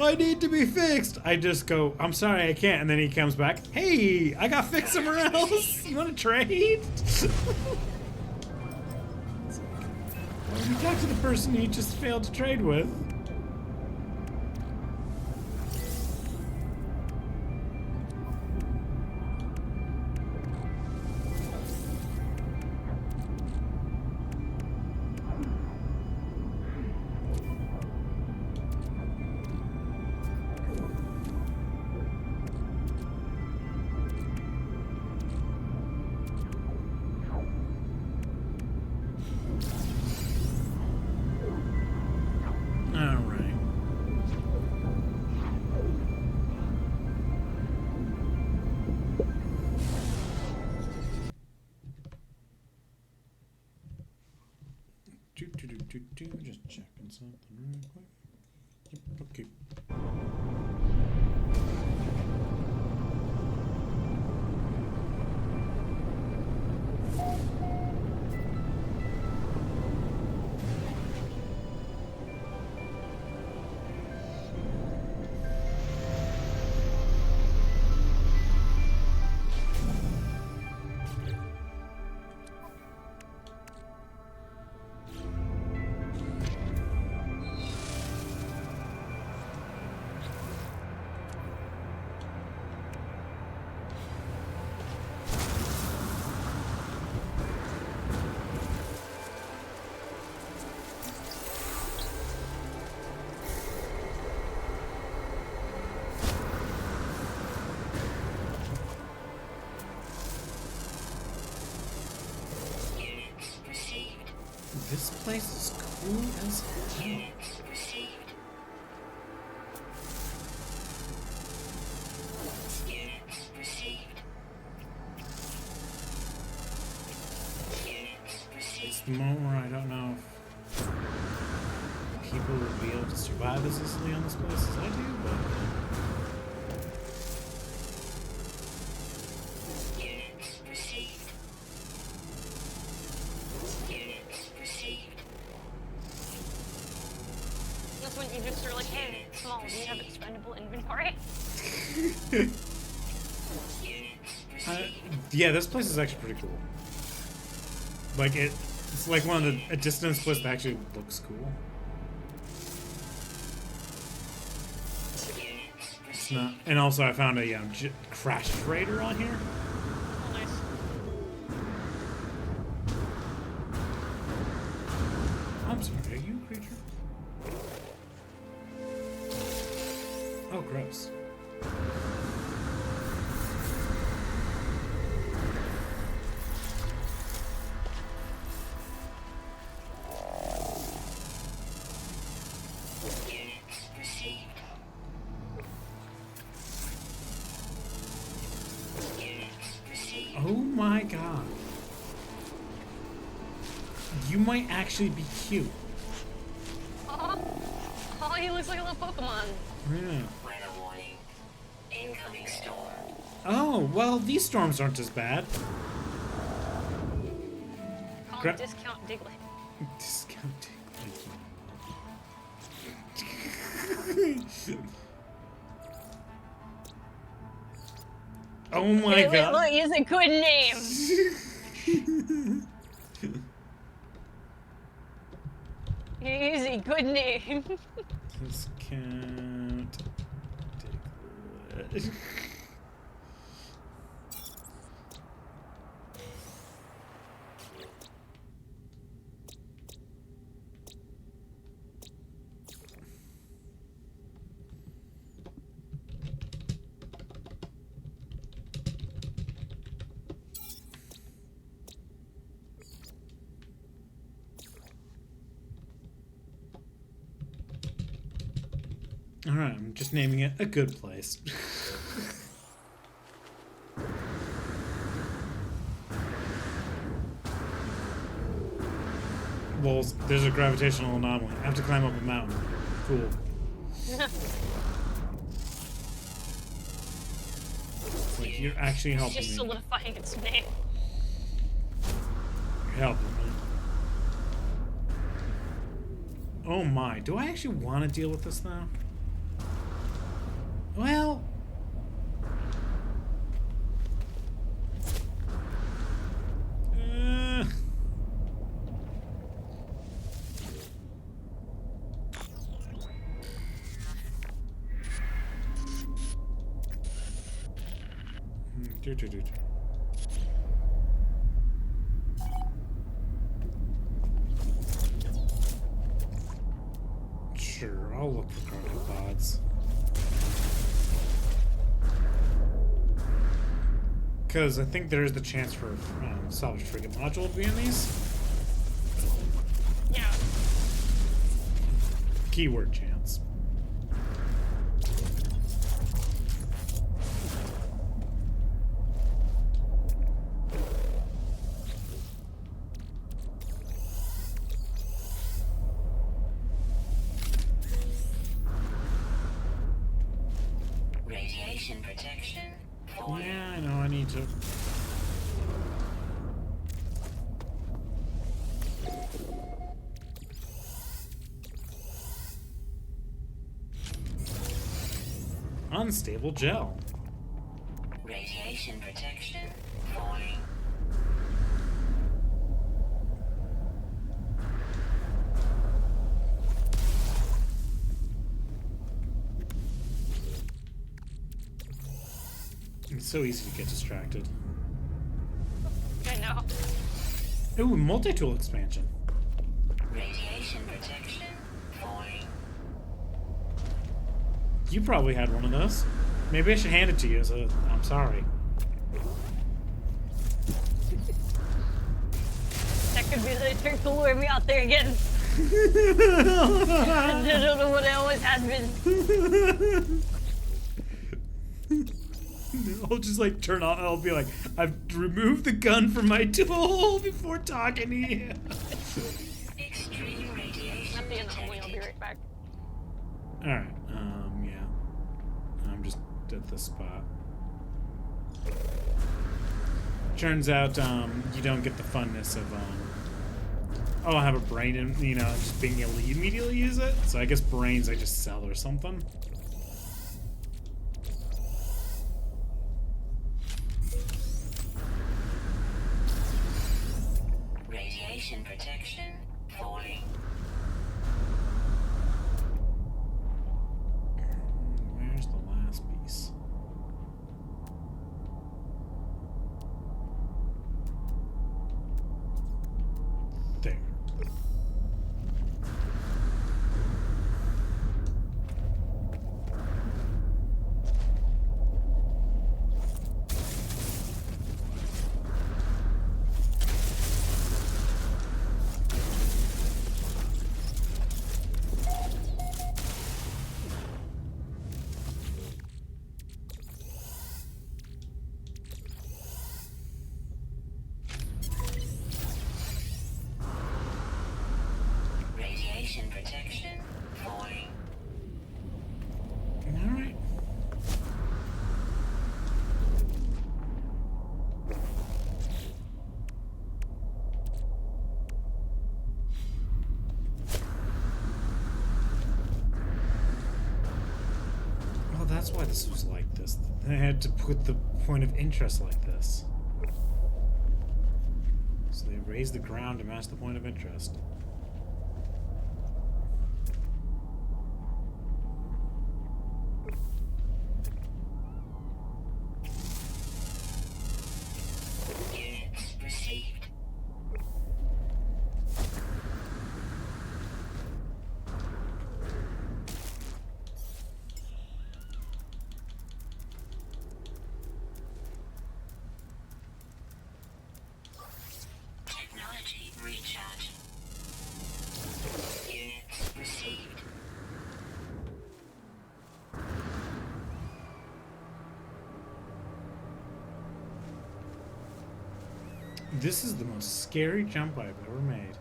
I need to be fixed. I just go, I'm sorry, I can't. And then he comes back, hey, I got fixed somewhere else. You want to trade? You talk to the person you just failed to trade with. Just checking something real quick. Yep, okay. This place is cool as hell. Units received. Units received. Units received. It's the moment where I don't know if people will be able to survive as easily on this place as I do, but Units received. Units received. That's when you just are like, hey, Small, do you have expendable inventory? Units received. yeah, this place is actually pretty cool. Like it's like one of a distance place that actually looks cool. Units It's received. not, and also I found a crash trader on here. Oh, nice. I'm sorry, are you a creature? Oh, gross. Units received. Units received. Oh my god. You might actually be cute. Oh, he looks like a little Pokemon. Yeah. Weather warning. Incoming storm. Oh, well, these storms aren't as bad. Call Gra- him Discount Diglett. Discounting. Oh my Hey, god. look, he has a good name. He's a good name. Discount. Diglett. Alright, I'm just naming it a good place. Well, there's a gravitational anomaly. I have to climb up a mountain. Cool. It's like, you're actually It's helping just me. solidifying its name. You're helping me. Oh my, do I actually want to deal with this now? Well... Uh, do. Sure, I'll look for cargo pods. Because I think there is the chance for salvage frigate module to be in these. Yeah. Keyword chance. Radiation protection. Falling. Yeah, I know, I need to. Unstable gel. Radiation protection. Falling. It's so easy to get distracted. I know. Ooh, multi-tool expansion. Radiation protection. Falling. You probably had one of those. Maybe I should hand it to you as a I'm sorry. That could be the trick to lure me out there again. I don't know what it always has been. I'll just like turn off. I'll be like, I've removed the gun from my tool before talking to you. Extreme radiation At the anomaly, I'll be detected. right back. All right. Yeah. I'm just at this spot. Turns out, you don't get the funness of oh, I have a brain, and just being able to immediately use it. So I guess brains I just sell or something. Radiation protection. Falling. Where's the last piece? There. Radiation protection. Falling. All right. Well, that's why this was like this. They had to put the point of interest like this. So they raised the ground to match the point of interest. Units received. Technology recharge. This is the most scary jump I've ever made.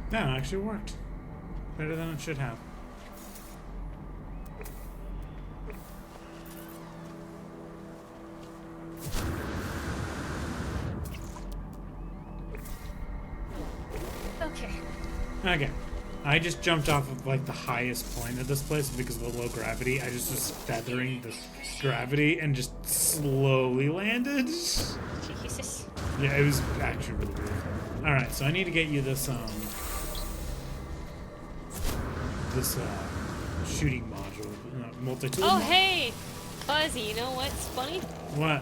That actually worked. Better than it should have. Okay. Okay. I just jumped off of like the highest point of this place because of the low gravity. I just was feathering the gravity and just slowly landed. Jesus. Yeah, it was actually really weird. Alright, so I need to get you this shooting module, multi-tool. Oh, hey! Fuzzy, you know what's funny? What?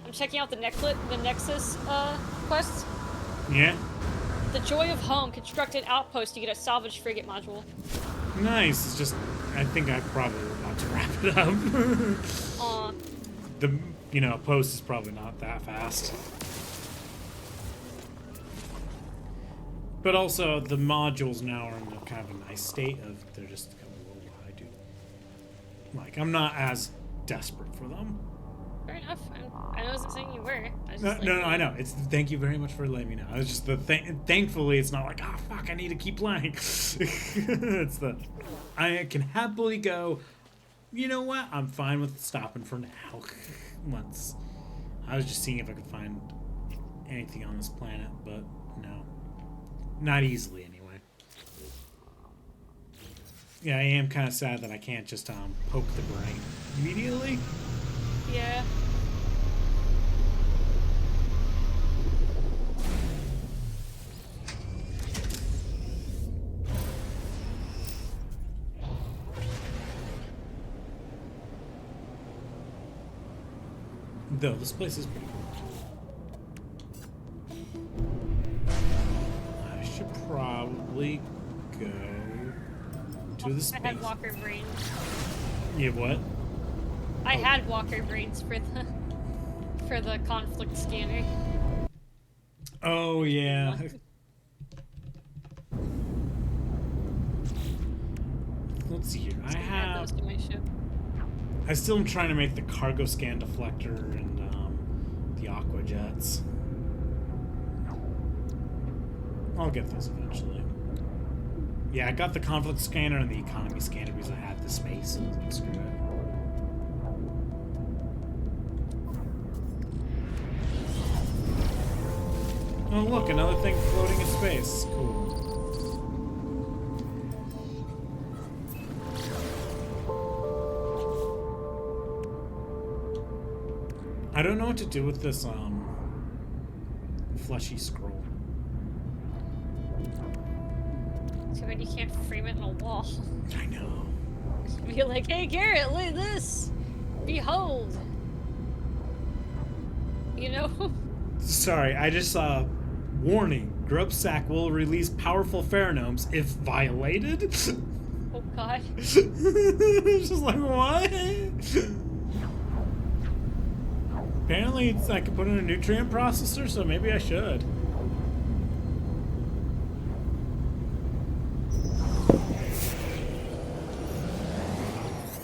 I'm checking out the Nexus quest. Yeah? The Joy of Home, construct an outpost to get a salvage frigate module. Nice. It's just, I think I probably about to wrap it up. The, post is probably not that fast. But also, the modules now are in a kind of a nice state of, they're just kind of low. I do. Like, I'm not as desperate for them. Fair enough. I wasn't saying you were. I was No, just no, I know. It's thank you very much for letting me know. I was just thankfully it's not like, oh fuck, I need to keep playing. It's I can happily go. You know what? I'm fine with stopping for now. Once I was just seeing if I could find anything on this planet, but no, not easily anyway. Yeah, I am kind of sad that I can't just poke the brain immediately. Yeah. Though this place is pretty cool. I should probably go to the space. I had Walker brains. Yeah, what? I had Walker brains for the conflict scanner. Oh yeah. Let's see here. I Add have. those to my ship. I still am trying to make the cargo scan deflector and the aqua jets. I'll get those eventually. Yeah, I got the conflict scanner and the economy scanner because I had the space. So screw it. Oh look, another thing floating in space. Cool. I don't know what to do with this fleshy scroll. Too bad you can't frame it in a wall. I know. Be like, hey Garrett, look at this! Behold! You know? Sorry, I just saw warning. Grubsack will release powerful pheromones if violated. Oh god. It's just like, what? Apparently I can put in a nutrient processor, so maybe I should.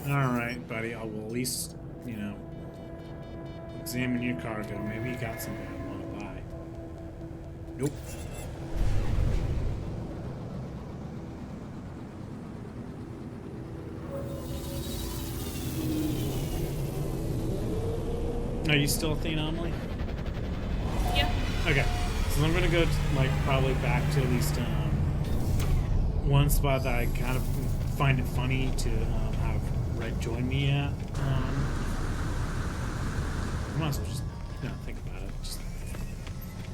Alright, buddy, I will at least, examine your cargo. Maybe you got something I want to buy. Nope. Are you still at the anomaly? Yeah. Okay. So I'm gonna go probably back to at least one spot that I kind of find it funny to have Red join me at. I might as well just think about it. Just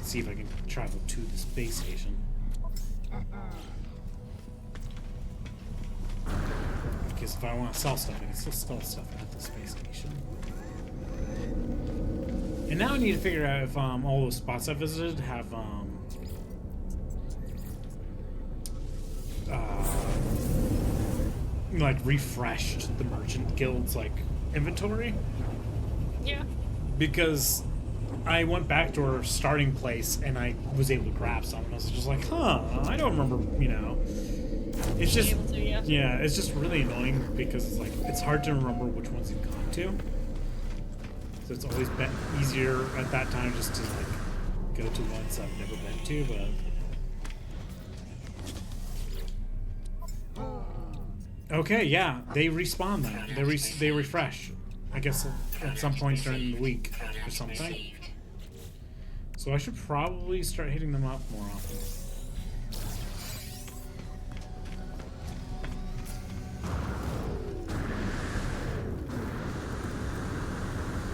see if I can travel to the space station. Because if I want to sell stuff, I can still sell stuff at the space station. And now I need to figure out if all those spots I visited have refreshed the merchant guild's inventory. Yeah. because I went back to her starting place and I was able to grab something. I was just like, huh, I don't remember, you know. It's just, able to, yeah. yeah, it's just really annoying because it's like, it's hard to remember which ones you've gone to. So it's always been easier at that time just to like go to ones I've never been to, but... Okay, yeah, they respawn that. They refresh. I guess at some point during the week or something. So I should probably start hitting them up more often.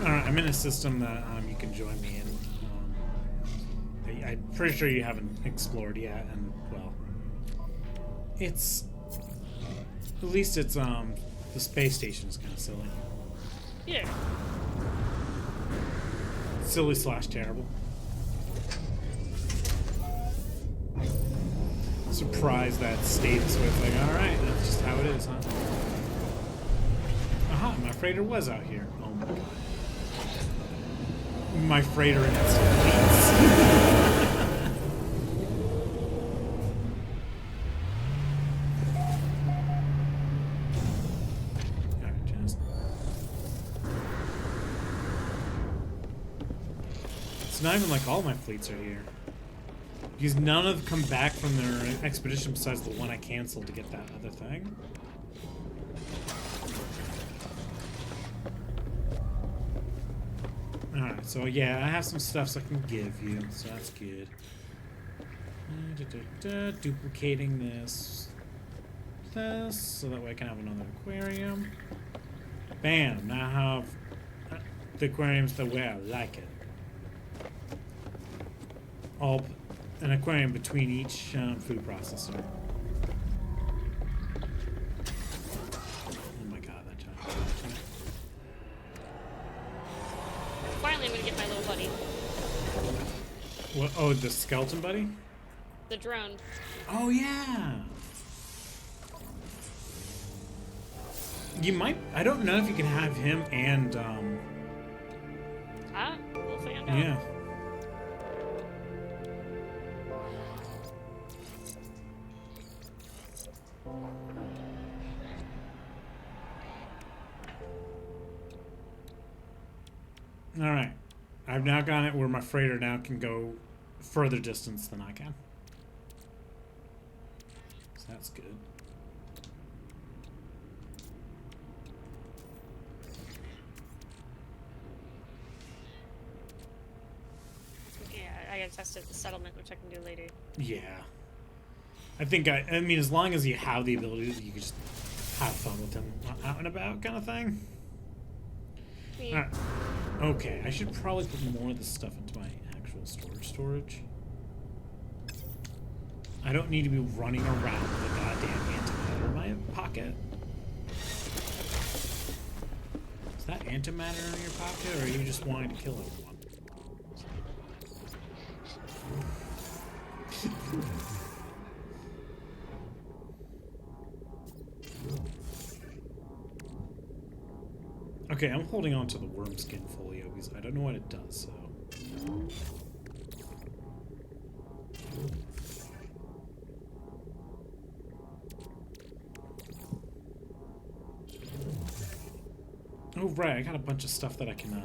Alright, I'm in a system that you can join me in. I'm pretty sure you haven't explored yet, and well, it's... At least it's, the space station is kind of silly. Yeah. Silly / terrible. Surprised that stayed this way. It's like, alright, that's just how it is, huh? Aha, my freighter was out here. Oh my god. My freighter and its fleets. It's not even like all my fleets are here. Because none of them come back from their expedition besides the one I canceled to get that other thing. Alright, so yeah, I have some stuff I can give you, so that's good. Duplicating this, so that way I can have another aquarium. Bam! Now I have the aquariums the way I like it. All an aquarium between each food processor. Oh my god, that giant. Finally, I'm gonna get my little buddy. What? Oh, the skeleton buddy? The drone. Oh yeah. You might. I don't know if you can have him and Ah, we'll find out. yeah. Alright. I've now got it where my freighter now can go further distance than I can. So that's good. Yeah, I gotta test it the settlement, which I can do later. Yeah. I think I mean, as long as you have the ability, you can just have fun with him out and about kind of thing. Yeah. Alright. Okay, I should probably put more of this stuff into my actual storage. I don't need to be running around with a goddamn antimatter in my pocket. Is that antimatter in your pocket, or are you just wanting to kill everyone? Okay, I'm holding on to the worm skin folio because I don't know what it does, so... Oh, right, I got a bunch of stuff that I can,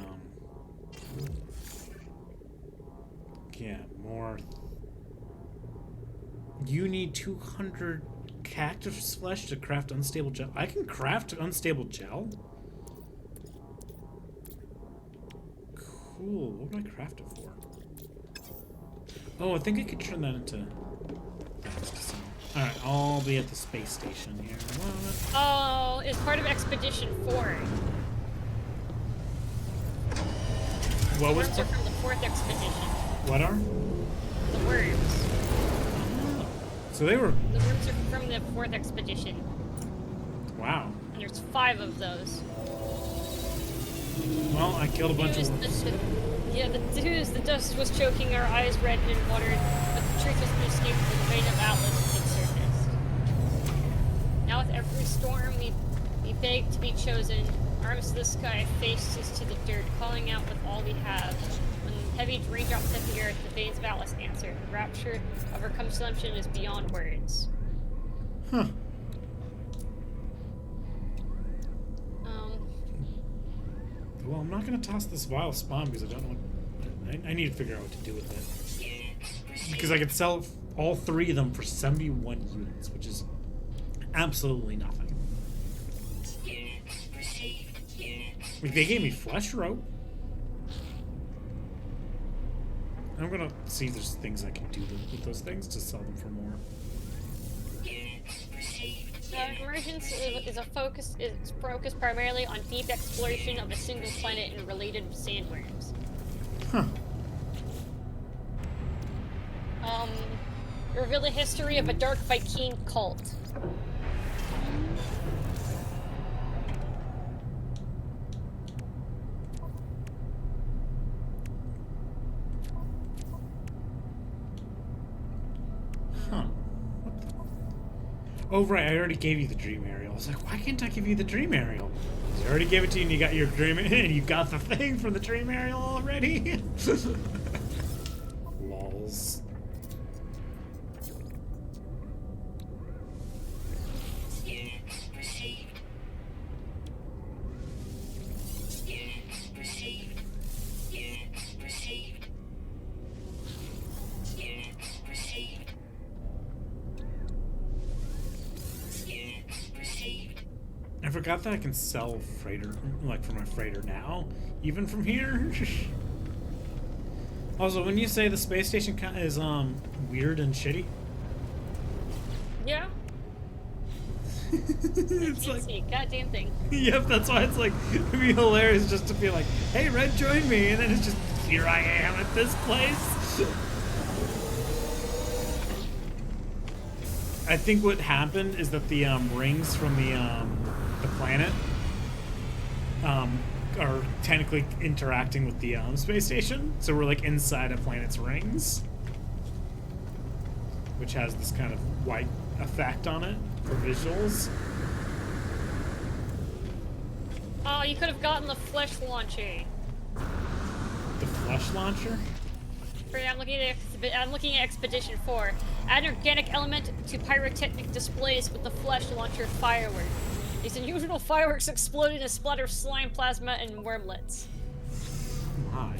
yeah, more... You need 200 cactus flesh to craft unstable gel. I can craft unstable gel? Cool, what would I craft it for? Oh, I think I could turn that into... Alright, I'll be at the space station here in a moment. Oh, it's part of Expedition 4. What The was worms are from the 4th expedition. What are? The worms. So they were... The worms are from the 4th expedition. Wow. And there's 5 of those. Well, I killed a bunch of... Yeah, the news, the dust was choking our eyes red and watered, but the truth was to escape the vein of Atlas had surfaced. Now with every storm, we begged to be chosen, Arms to the sky, faces to the dirt, calling out with all we have. When heavy raindrops hit the earth, the veins of Atlas answer. The rapture of her consumption is beyond words. Huh. Well, I'm not gonna toss this vial spawn because I don't know. I need to figure out what to do with it. Because I could sell all 3 of them for 71 units, which is absolutely nothing. Like, they gave me flesh rope. I'm gonna see if there's things I can do with those things to sell them for more. Emergence is focused primarily on deep exploration of a single planet and related sandworms. Huh. Reveal the history of a dark Viking cult. Huh. Oh, right, I already gave you the dream aerial. I was like, why can't I give you the dream aerial? I already gave it to you and you got your dream and you got the thing from the dream aerial already? Lols. I forgot that I can sell freighter, like for my freighter now, even from here. Also, when you say the space station is weird and shitty, Yeah. it's like, See, goddamn thing. yep, that's why it's like it'd be hilarious just to be like, hey, Red, join me, and then it's just here I am at this place. I think what happened is that the rings from the planet are technically interacting with the space station, so we're like inside a planet's rings, which has this kind of white effect on it for visuals. Oh, you could have gotten the flesh launcher. The flesh launcher? I'm looking at Expedition 4. Add an organic element to pyrotechnic displays with the flesh launcher firework. These unusual fireworks explode in a splatter of slime, plasma, and wormlets. Why?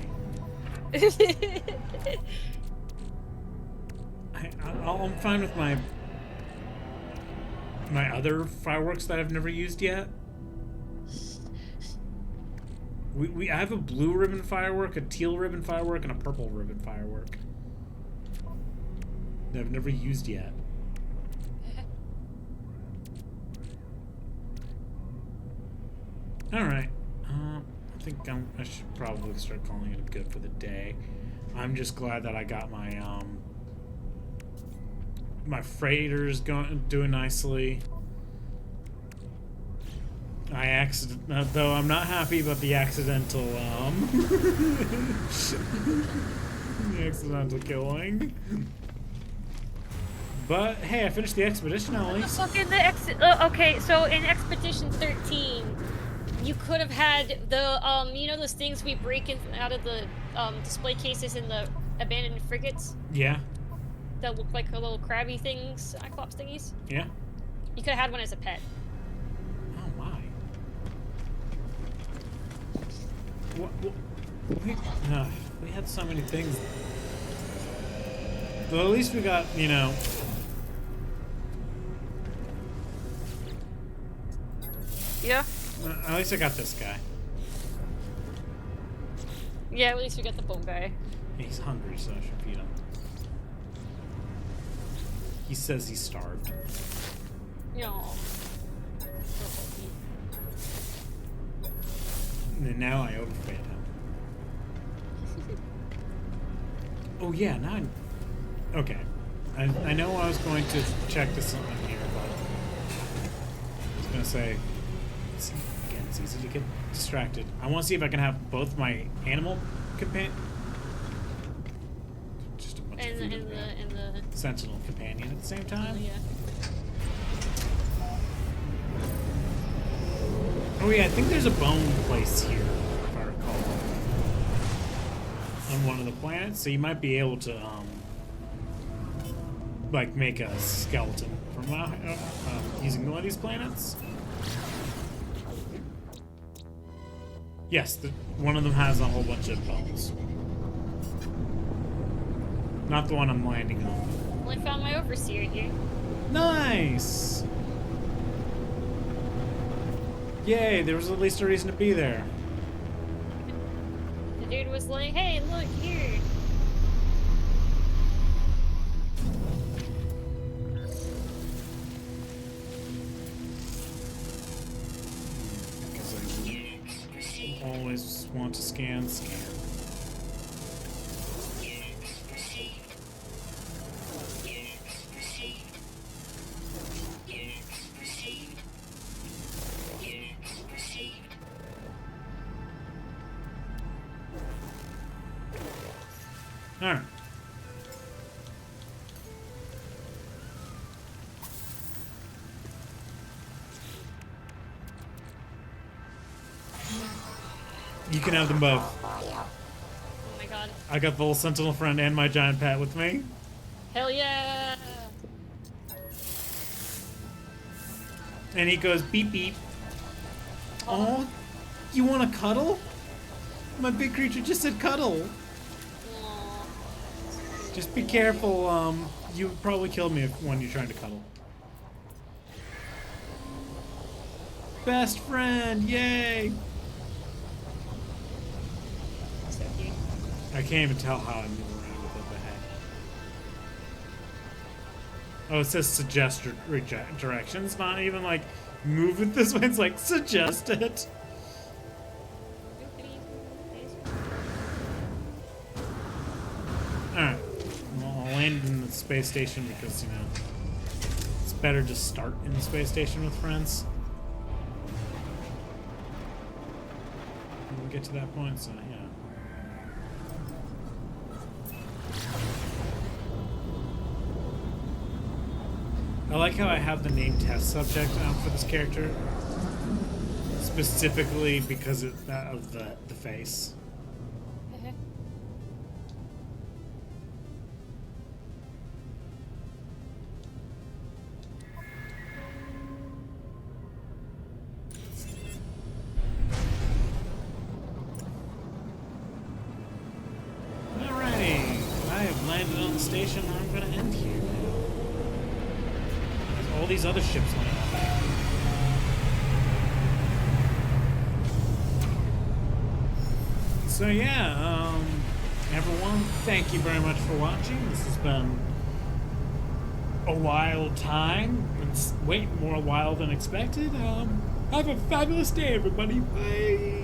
I'm fine with my other fireworks that I've never used yet. I have a blue ribbon firework, a teal ribbon firework, and a purple ribbon firework that I've never used yet. Alright. I think I should probably start calling it good for the day. I'm just glad that I got my my freighters doing nicely. Though I'm not happy about the accidental the accidental killing. But hey, I finished the expedition at least. Look in the okay, so in Expedition 13, you could have had the you know those things we break in out of the display cases in the abandoned frigates Yeah. that look like little crabby things, Cyclops thingies? Yeah. You could have had one as a pet. Oh my. We had so many things. But at least we got, you know. Yeah. At least I got this guy. Yeah, at least we got the bone guy. He's hungry, so I should feed him. He says he's starved. No. And now I overfed him. Oh yeah, now I'm... Okay. I know I was going to check this on here, but... I was gonna say... Again, it's easy to get distracted. I want to see if I can have both my animal companion... Just a bunch of food And the sentinel companion at the same time. yeah. Oh yeah, I think there's a bone place here, if I recall. On one of the planets, so you might be able to, like, make a skeleton from using one of these planets. Yes, one of them has a whole bunch of bones. Not the one I'm landing on. Well, I found my overseer here. Nice! Yay, there was at least a reason to be there. The dude was like, hey, look here. Because Units received. I always want to scan. Units received. Units received. Units received. Units received. Alright. You can have them both. Oh my god. I got the little sentinel friend and my giant pet with me. Hell yeah! And he goes beep beep. Oh, you want to cuddle? My big creature just said cuddle. Aw. Just be careful. You would probably kill me when you're trying to cuddle. Best friend, yay! So cute. I can't even tell how I move around with it, but hey. Oh, it says suggest directions, not even like move it this way. It's like suggest it. Alright. Well, I'll land in the space station because, you know, it's better to start in the space station with friends. We'll get to that point, so yeah. I like how I have the name test subject for this character, specifically because of the face. Alrighty, I have landed on the station. I'm gonna end here now. There's all these other ships landing. So yeah, everyone, thank you very much for watching. This has been a wild time. It's way more wild than expected. Have a fabulous day, everybody. Bye.